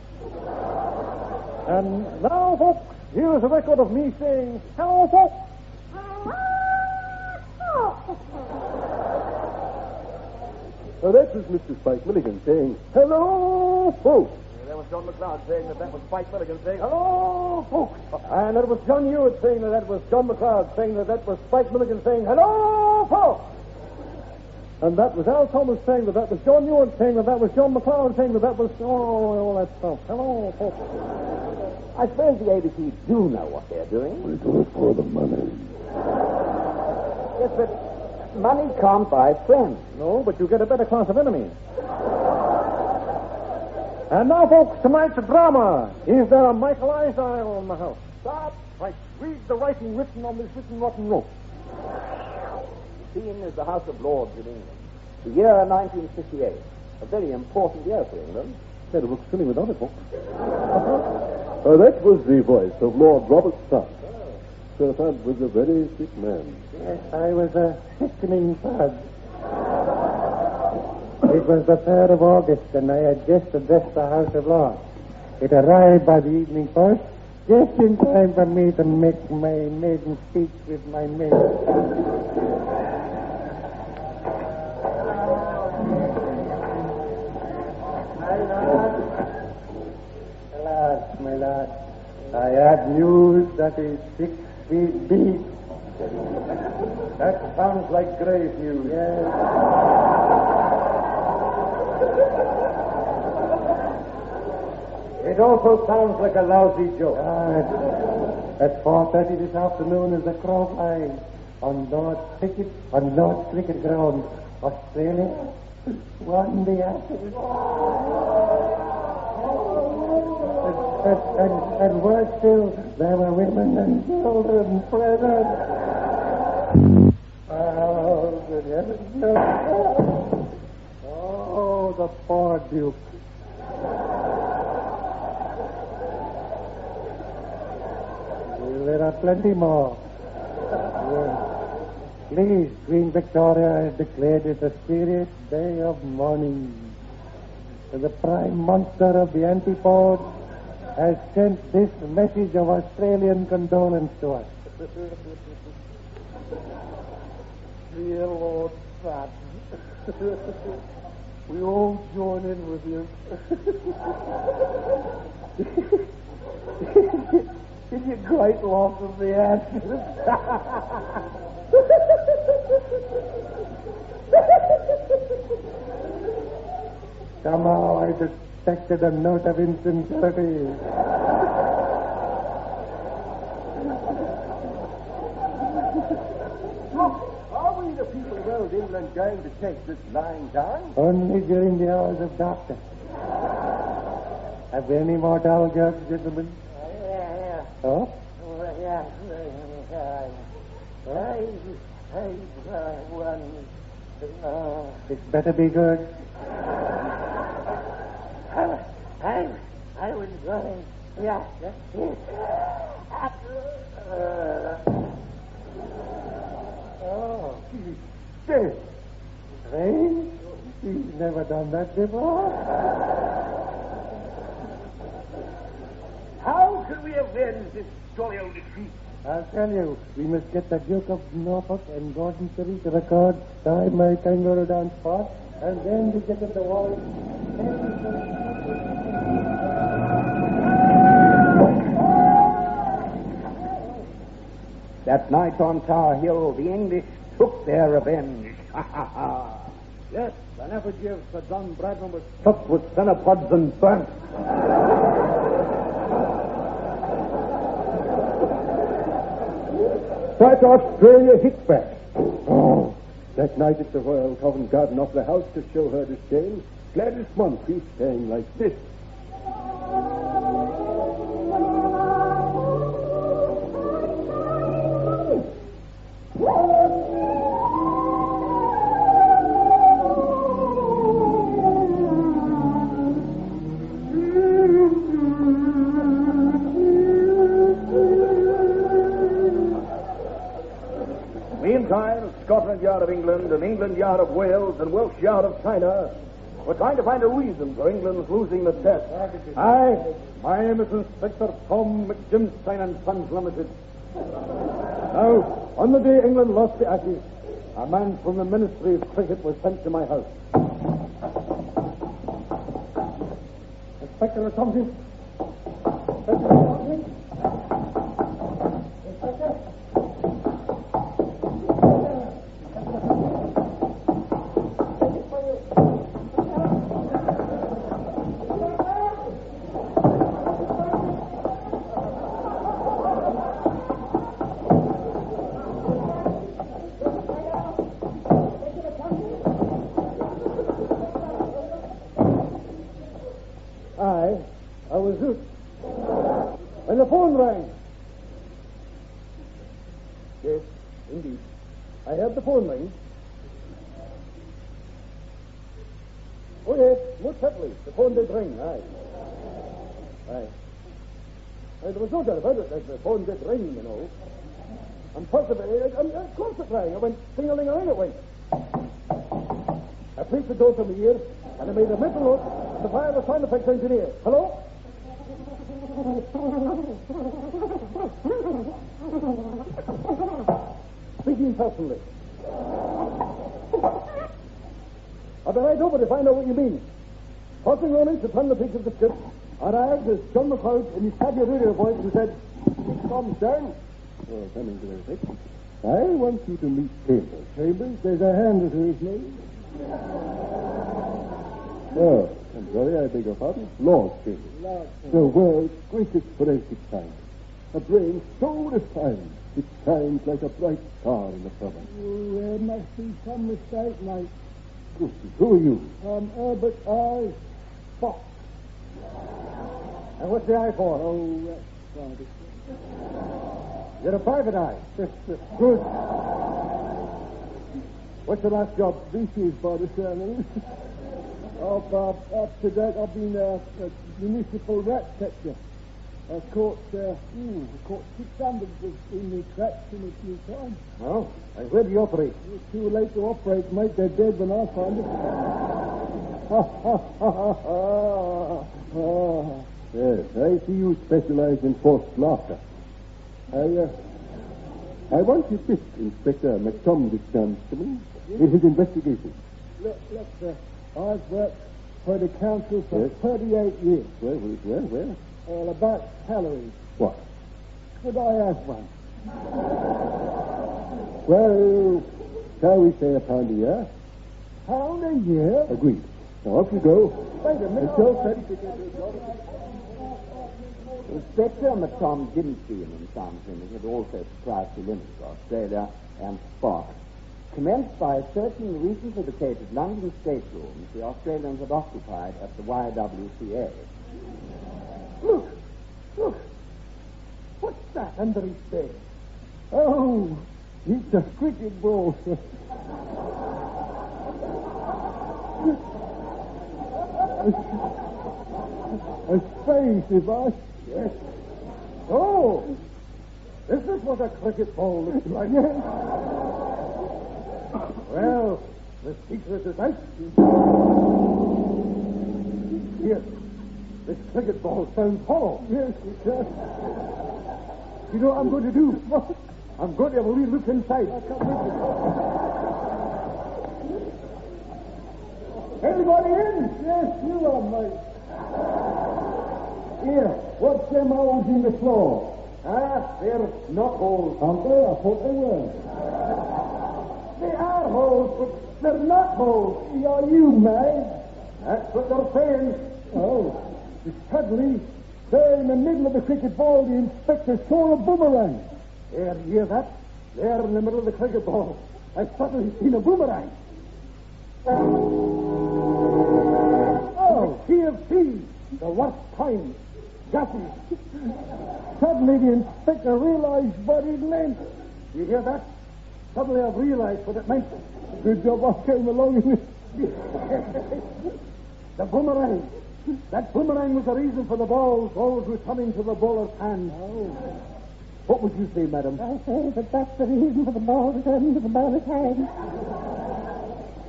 And now, folks, here's a record of me saying, hello, folks. Oh, that was Mr. Spike Milligan saying, hello, folks. That was John McLeod saying that was Spike Milligan saying, Hello, folks. And it was John Hewitt saying that was John McLeod saying that was Spike Milligan saying, hello, folks. And that was Al Thomas saying that was John Hewitt saying that was John McLeod saying that was, all that stuff. Hello, folks. I suppose the ABC do know what they're doing. We do it for the money. Yes, but money can't buy friends. No, but you get a better class of enemies. And now, folks, tonight's drama. Is there a Michael Eisel in the house? Stop. Right. Read the writing written on this written rotten rope. The scene is the House of Lords in England. The year 1958. A very important year for England. Said it looks silly without it, folks. That was the voice of Lord Robert Stark. Sir Thud was a very sick man. Yes, I was a sickening bud. It was the 3rd of August, and I had just addressed the House of Lords. It arrived by the evening post, just in time for me to make my maiden speech with my maid. My lord, I have news that is 6 feet deep. That sounds like grave news. Yes. It also sounds like a lousy joke. At 4:30 this afternoon is the crow flying on North cricket ground, Australia won the Ashes. And worse still, there were women and children present. Oh, good heavens, no. Oh, the poor Duke. There are plenty more. Yes. Please, Queen Victoria has declared it a serious day of mourning. The prime monster of the antipodes has sent this message of Australian condolence to us. Dear Lord Pratt, we all join in with you. In your great loss of the Ashes. Somehow I detected a note of insincerity. Look, are we the people of old England going to take this lying down? Only during the hours of darkness. Have we any more dull jokes, gentlemen? Yeah. Oh? Yeah. It better be good. I was going. Yeah. Oh, he's dead. Strange. He's never done that before. could we avenge this jolly old defeat? I'll tell you, we must get the Duke of Norfolk and Gordon City to record time my kangaroo dance part, and then we get to the wall. That night on Tower Hill, the English took their revenge. Ha ha ha. Yes, an effigy of Sir John Bradman was stuffed with cenopods and burnt. That Australia hit back. Oh, that night at the Royal Covent Garden Opera House to show her disdain, Gladys Moncrief sang like this. Meantime, Scotland Yard of England and England Yard of Wales and Welsh Yard of China were trying to find a reason for England's losing the test. Aye, my name is Inspector Tom McJimstein and Sons Limited. Now, on the day England lost the Ashes, a man from the Ministry of Cricket was sent to my house. Inspector Thompson. Inspector Thompson. Inspector. I was Zoot. And the phone rang. Yes, indeed. I heard the phone ring. Oh, yes, most certainly. The phone did ring, aye. Aye. There was no doubt about it, that the phone did ring, you know. And possibly, of course it rang. I went sing-a-ling-a-ling, it went. I placed the door to my ear, and I made a mental note to fire the sound effects engineer. Hello? Speaking personally. I'll be right over to find out what you mean. Crossing only to turn the page of the script, arrived as John McLeod in his savvy radio voice who said, "Come, Stern." Oh, coming to their fix. I want you to meet Chambers. Chambers, there's a handle to his name. Oh, I'm sorry, I beg your pardon. Lord Chambers. The world's greatest forensic scientist. A brain so refined, it shines like a bright star in the province. Oh, there must be some mistake, mate. Who are you? Herbert I. Fox. And what's the eye for? Oh, that's private. You're a private eye. Good. What's your last job? This by the surname. Up to date, I've been a municipal rat catcher. I caught 600 in the traps in a few times. Oh, and where do you operate? It's too late to operate, mate. They're dead when I find them. Yes, I see you specialize in forced laughter. I want you to assist Inspector McTom's constable in his investigation. Look, I've worked for the council for 38 years. Where? All about salaries. What? Could I have one? Well, shall we say £1 a year? £1 a year? Agreed. Now off you go. Wait a minute. It's all ready to get this job. Inspector McTom didn't see him in something that had also surprised the limits of Australia and Spark. Commenced by searching the recently vacated London staterooms the Australians had occupied at the YWCA. Look. What's that under his bed? Oh, it's a cricket ball. A space device. Yes. Oh, this is what a cricket ball looks like. Well, the secret is out. Here. This cricket ball sounds hollow. Yes, it does. You know what I'm going to do? What? I'm going to have a wee look inside. Everybody in? Yes, you are, mate. Here, what's them holes in the floor? Ah, they're not holes. Aren't they? I thought they were. They are holes, but they're not holes. Are you mad? That's what they're saying. Oh. Suddenly, there in the middle of the cricket ball, the inspector saw a boomerang. There, you hear that? There in the middle of the cricket ball, I suddenly seen a boomerang. Oh, TFC, the worst time. Gussie. Suddenly the inspector realized what it meant. You hear that? Suddenly I've realized what it meant. Good job I came along in it. The boomerang. That boomerang was the reason for the balls always returning to the bowler's hand. Oh. What would you say, madam? I say that that's the reason for the ball returning to the bowler's hand.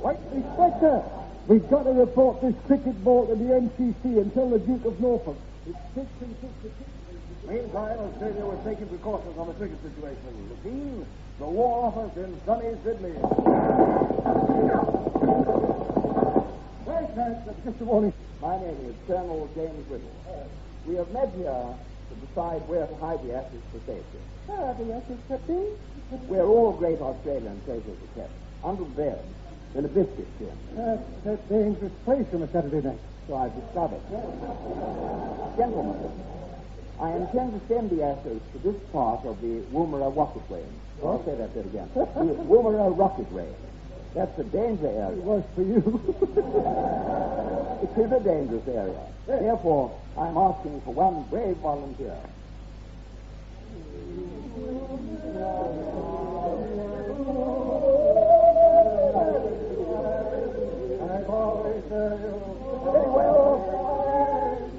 Right, Inspector. We've got to report this cricket ball to the MCC and tell the Duke of Norfolk. It's 6 and 6. Meantime, Australia was taking precautions on the cricket situation. The team, the War Office in sunny Sydney. Right, just a warning. My name is Colonel James Riddle. We have met here to decide where to hide the ashes for safety. Where are the ashes, Captain? Where all great Australian treasures are kept. Under the bed, in a biscuit tin. That's a dangerous place on a Saturday night. So I've discovered. Gentlemen, I intend to send the ashes to this part of the Woomera rocket range. I'll say that bit again. The Woomera rocket range. That's a danger area. It was for you. It is a dangerous area. Therefore, I'm asking for one brave volunteer.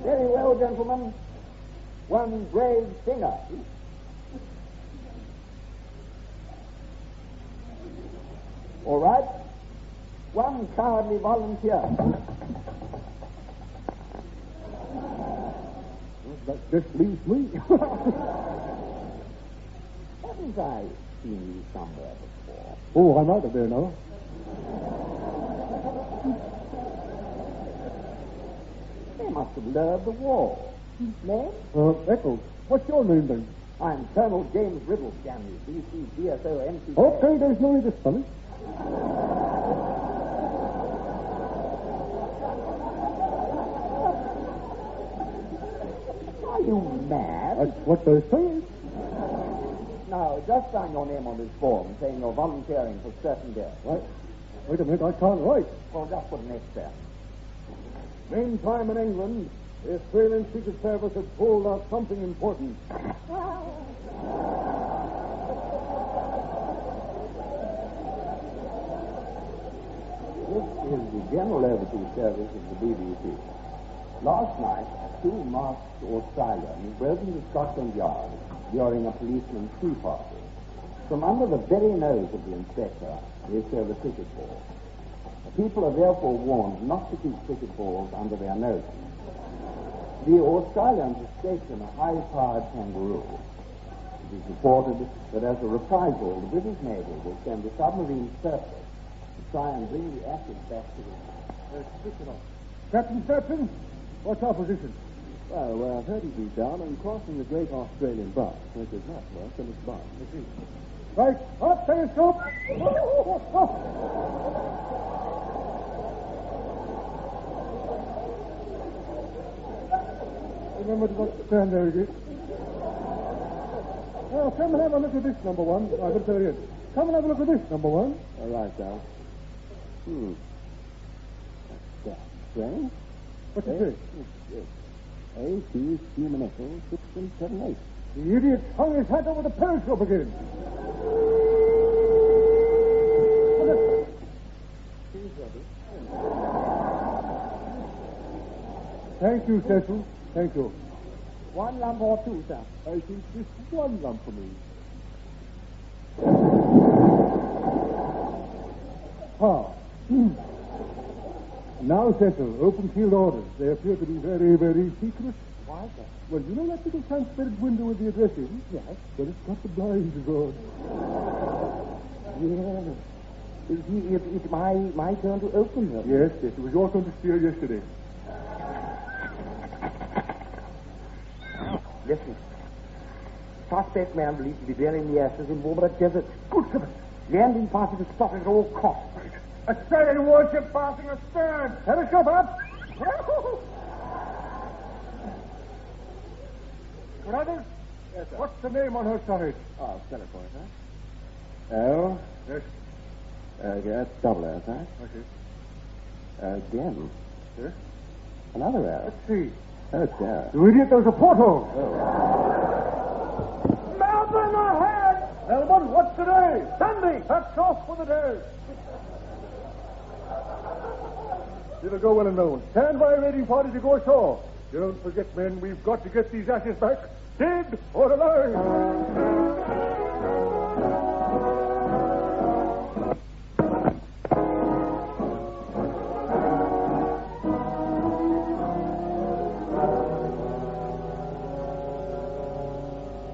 Very well, gentlemen. One brave singer. All right. One cowardly volunteer. That just leaves me. Haven't I seen you somewhere before? Oh, I'm out of there now. They must have lured the war. Name? Eccles. What's your name then? I'm Colonel James Riddle, Stanley, BC, DSO, MC. Okay, there's no need to spell it. Are you mad? That's what they're saying. Now, just sign your name on this form saying you're volunteering for certain death. Right. Wait a minute, I can't write. Well, just put next there. Meantime in England, the Australian Secret Service had pulled out something important. This is the General Overseas Service of the BBC. Last night, 2 masked Australians broke into Scotland Yard during a policeman's tea party. From under the very nose of the inspector, they showed a cricket ball. The people are therefore warned not to keep cricket balls under their noses. The Australians escaped in a high-powered kangaroo. It is reported that as a reprisal, the British Navy will send a submarine surface to try and bring the ashes back to the... Captain, what's our position? Well, we're 30 feet down and crossing the Great Australian Bar, which is not worse than it's bound. Right, up, telescope! Remember to stand there again. Well, come and have a look at this, number one. I will tell you. Come and have a look at this, number one. All right, Al. That's strange. What's it say? A, T, human echo, 6 and 7, 8. The idiot hung his hat over the periscope again. Thank you, Cecil. Thank you. 1 lump or 2, sir? I think just 1 lump for me. Now, Cecil, open field orders. They appear to be very, very secret. Why, sir? Well, you know that little transparent window with the address in? Yes. Well, it's got the blinds drawn. Yes. It's my turn to open them. Yes, it was your turn to steer yesterday. Listen. Suspect man believed to be burying the ashes in Warmer Desert. Good heavens. Landing party to stop it at all costs. A sailing warship passing astern. Have a shove up. Brothers, Yes, sir. what's the name on her side? Oh, spell it for us, huh? L. Yes. Yes, double S, huh? Okay. Again. Yes. Another L. Let's see. Oh, sir. You idiot, there's a porthole. Melbourne ahead! Melbourne, what's today? Sunday. That's off for the day. It'll go well and known. Stand by raiding party to go ashore. You don't forget, men, we've got to get these ashes back. Dead or alive.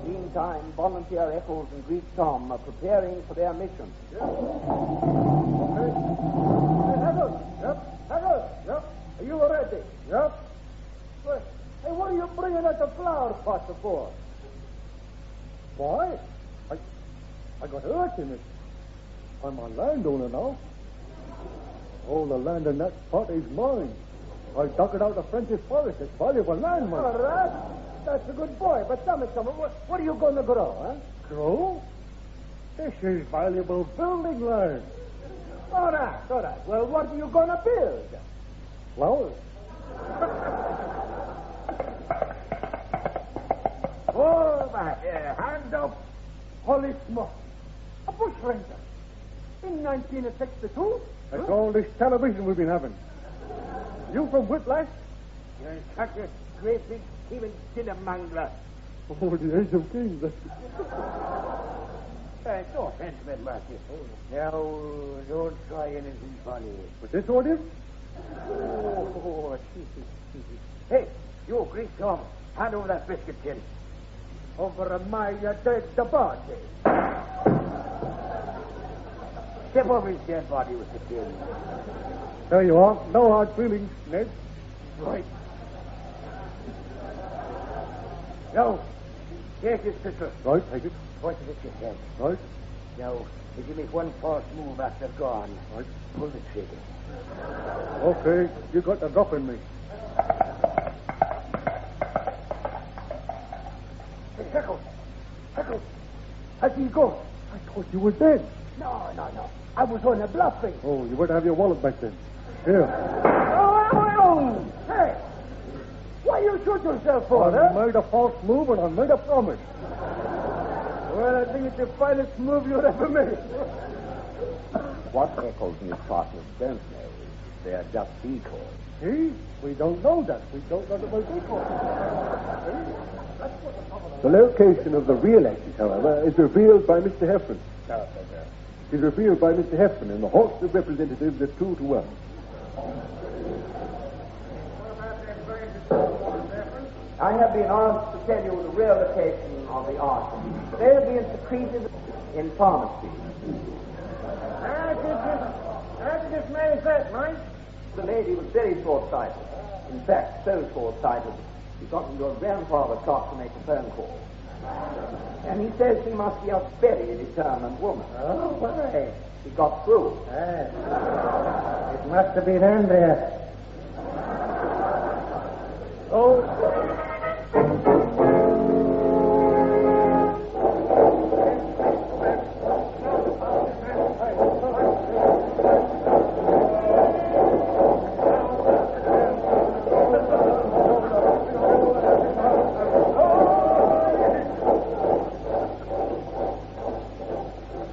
Meantime, volunteer Eccles and Greek Tom are preparing for their mission. Haggard. Yep. Haggard. Yep. Are you ready? Yep. Well, hey, what are you bringing out the flower pot for? Why? I got earth in it. I'm a landowner now. All the land in that pot is mine. I dug it out of French's forest. It's valuable land, man. All right. That's a good boy. But tell me something. What are you going to grow, huh? Grow? This is valuable building land. All right, all right. Well, what are you going to build? Flowers. Oh, my hand up. Holy smoke. A bush ranger. In 1962? That's all this television we've been having. You from Whiplash? You're such a great big steaming dinner mangler. Oh, the Age of Kings. No offense, men, Marty. Now, don't try anything funny. But this audience? Oh, hey, you, Greek Tom, hand over that biscuit tin. Over my dead the body. Step over his dead body with the tin. There you are. No hard feelings, Ned. Right. Now, here's his pistol. Right, take it. Point it at your head. Right. Now, if you make one false move after gone, Right. pull the trigger. Okay, you got the drop in me. Hey, Heckles. Heckles. How'd you go? I thought you were dead. No. I was on a bluffing. Oh, you better have your wallet back then. Here. Oh, hey. Why you shoot yourself for, I made a false move and I made a promise. Well, I think it's the finest move you've ever made. What Eccles and his partners don't know is they're just decoys. See? We don't know that. We don't know about decoys. The location of the real axis, however, is revealed by Mr. Heffron. It is revealed by Mr. Heffron, and the Hawks of Representatives are 2-1. I have been asked to tell you the real location of the arson. They'll be secreted in pharmacy. How did this manifest, Mike? The lady was very short-sighted. In fact, so short-sighted, she got your grandfather Cox to make a phone call. And he says she must be a very determined woman. Oh, why? She got through. It must have been Andrea. Oh.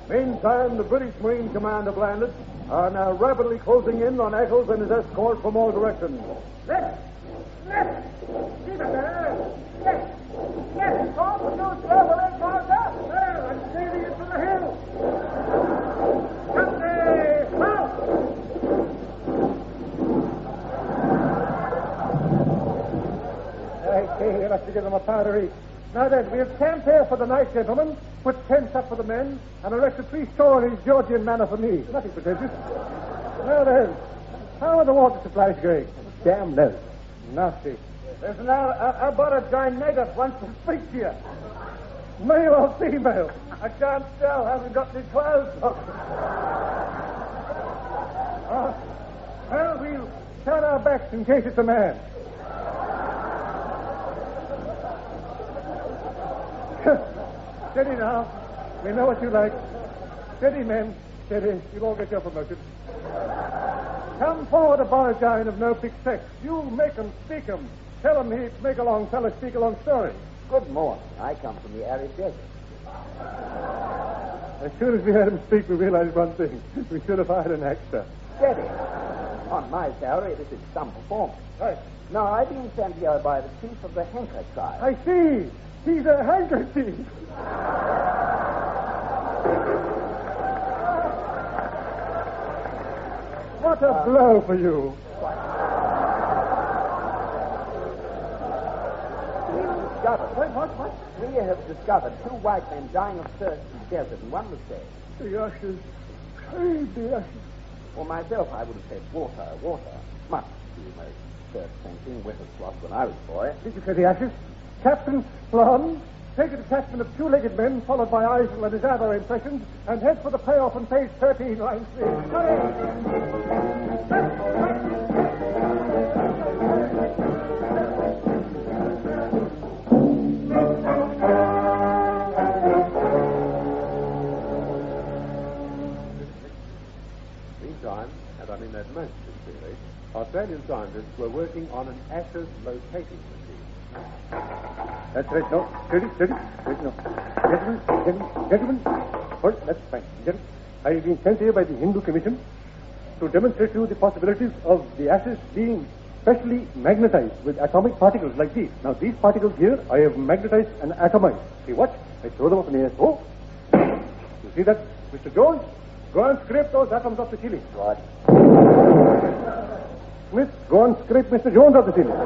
Meantime, the British Marine Command have landed, are now rapidly closing in on Eccles and his escort from all directions. Left! Keep it there! Yes! Tom, we're doing trouble in Martha! Well, I'm sailing it to the hill! Come there! Halt! get us to give them a powder each. Now then, we'll camp here for the night, gentlemen. Put tents up for the men, and arrest a priest-store in his Georgian manner for me. Nothing pretentious. Now then, how are the water supplies going? Damn low. Nasty. There's now about a giant native wants to speak to you. Male or female? I can't tell. Haven't got any clothes on. Well, we'll turn our backs in case it's a man. Steady now. We know what you like. Steady, men. Steady. You'll all get your promotion. Come forward, a boy of no big sex. You make 'em, speak 'em. Tell 'em he'd make a long fella speak a long story. Good morning. I come from the arid desert. As soon as we heard him speak, we realized one thing. We should have hired an actor. Steady. On my salary, this is some performance. Right. Now, I've been sent here by the chief of the Henker tribe. I see. He's a handkerchief. What a blow for you. What? We have discovered 2 white men dying of thirst in the desert, and one was dead. The ashes. Save the ashes. For myself, I would have said water. Must be the most thirst-quenching, wettest was when I was a boy. Did you say the ashes? Captain Plum, take a detachment of 2-legged men, followed by Eisel and his other impressions, and head for the payoff on page 13, line 3. Meantime, and I mean that most sincerely, Australian scientists were working on an ashes locating machine. That's right, no. Steady. Wait, no. Gentlemen. Hold, that's fine. Gentlemen, I have been sent here by the Hindu Commission to demonstrate to you the possibilities of the ashes being specially magnetized with atomic particles like these. Now, these particles here, I have magnetized and atomized. See, watch. I throw them up in the air. Oh! You see that, Mr. Jones? Go and scrape those atoms off the ceiling. Right. Smith, go and scrape Mr. Jones off the ceiling.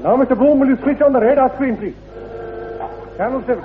Now, Mr. Bloom, will you switch on the radar screen, please? Channel 7.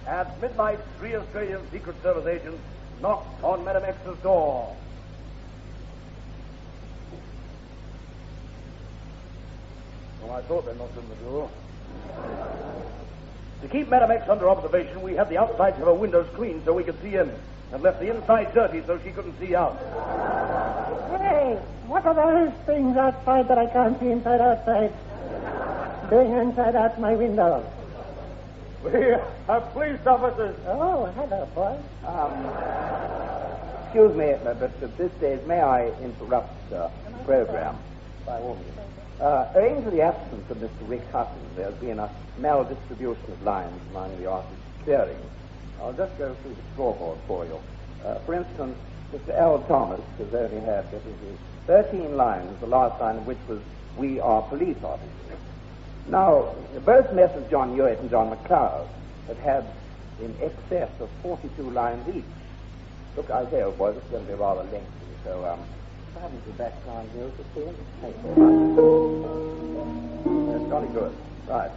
At midnight, 3 Australian Secret Service agents knocked on Madam X's door. Well, I thought they knocked on the door. To keep Madam X under observation, we had the outsides of her windows clean so we could see in, and left the inside dirty so she couldn't see out. Hey, what are those things outside that I can't see outside? Doing inside out my window. We have police officers. Oh, hello, boy. Excuse me, but at this stage, may I interrupt the program? By all means. Owing to the absence of Mr. Rick Hutton, there's been a maldistribution of lines among the artists' clearing. I'll just go through the scoreboard for you. For instance, Mr. L. Thomas has only had 13 lines, the last line of which was, "We are police officers." Now, both Messrs. John Hewitt and John McLeod have had in excess of 42 lines each. Look, I say, old boy, this is going to be rather lengthy, so, pardon the background music here. Thank you very much. That's jolly good. Right.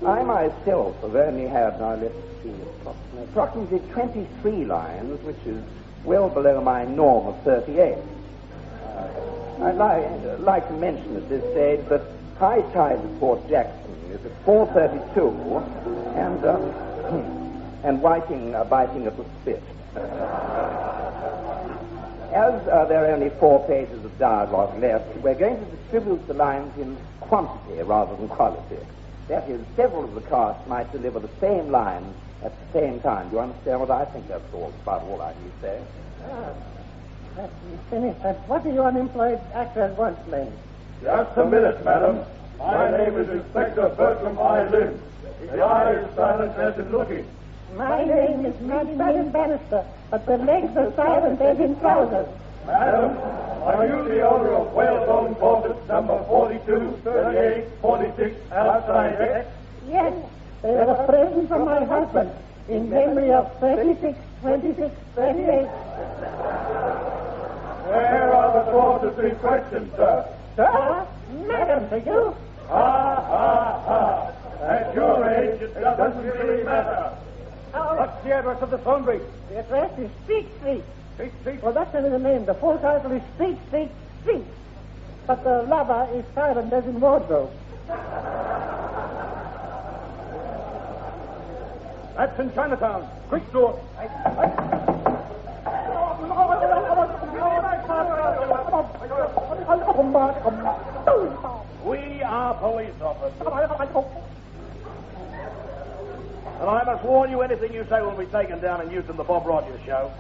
I myself have only had, now let's see, approximately 23 lines, which is well below my norm of 38. I'd like to mention at this stage that high tide at Fort Jackson is at 4:32, and biting at the spit. As there are only 4 pages of dialogue left, we're going to distribute the lines in quantity rather than quality. That is, several of the cast might deliver the same lines at the same time. Do you understand what I think? That's about all I need to say. Finish that. What do you unemployed actors want, men? Just a minute, madam. My name is Inspector Bertram I. Lynn. The eye is silent as in looking. My name is Madeline Bannister, but the legs are silent as in trousers. Madam, are you the owner of whalebone portraits number 42, 38, 46, outside X? Yes, they are a present from my husband in memory of 36, 26, 38. Where are the portraits in question, sir? Sir? Madam, to you? At your age, it doesn't really matter. What's the address of the Thornbury? The address is Street Street. Street Street? Well, that's only the name. The full title is Street Street Street. But the lover is silent as in wardrobe. That's in Chinatown. Quick door. We are police officers. And I must warn you, anything you say will be taken down and used in the Bob Rogers show.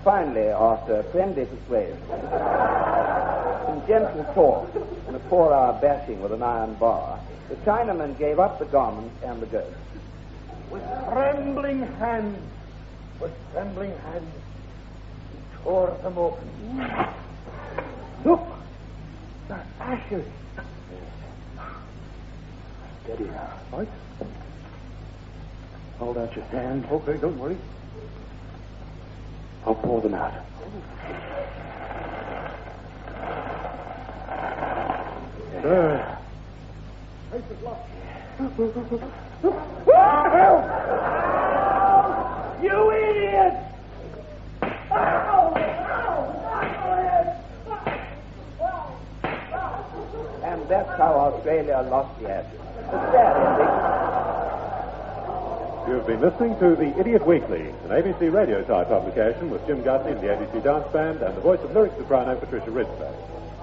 Finally, after friendly persuasion, some gentle talk, and a 4-hour bashing with an iron bar, the Chinaman gave up the garment and the ghost. With trembling hands, he tore them open. Look! They're ashes. Steady now. Right? Hold out your hand. Okay, don't worry. I'll pour them out. There. Face is locked. You idiot! And that's how Australia lost the ashes. A sad ending. You've been listening to The Idiot Weekly, an ABC radio type publication with Jim Gudney and the ABC Dance Band and the voice of lyric soprano Patricia Ridgway.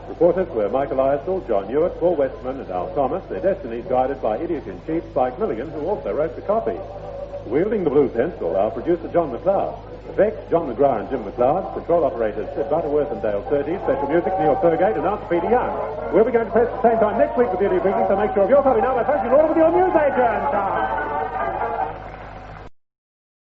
Reporters were Michael Eisel, John Hewitt, Paul Westman and Al Thomas, their destinies guided by Idiot-in-Chief Spike Milligan, who also wrote the copy. Wielding the blue pencil, our producer John McLeod. Effects, John McGrath and Jim McLeod. Control operators, Sid Butterworth and Dale Surtees. Special music, Neil Thurgate and Arthur Peter Young. We'll be going to press at the same time next week with the Idiot Weekly, so make sure of your copy now by punching order with your news agent.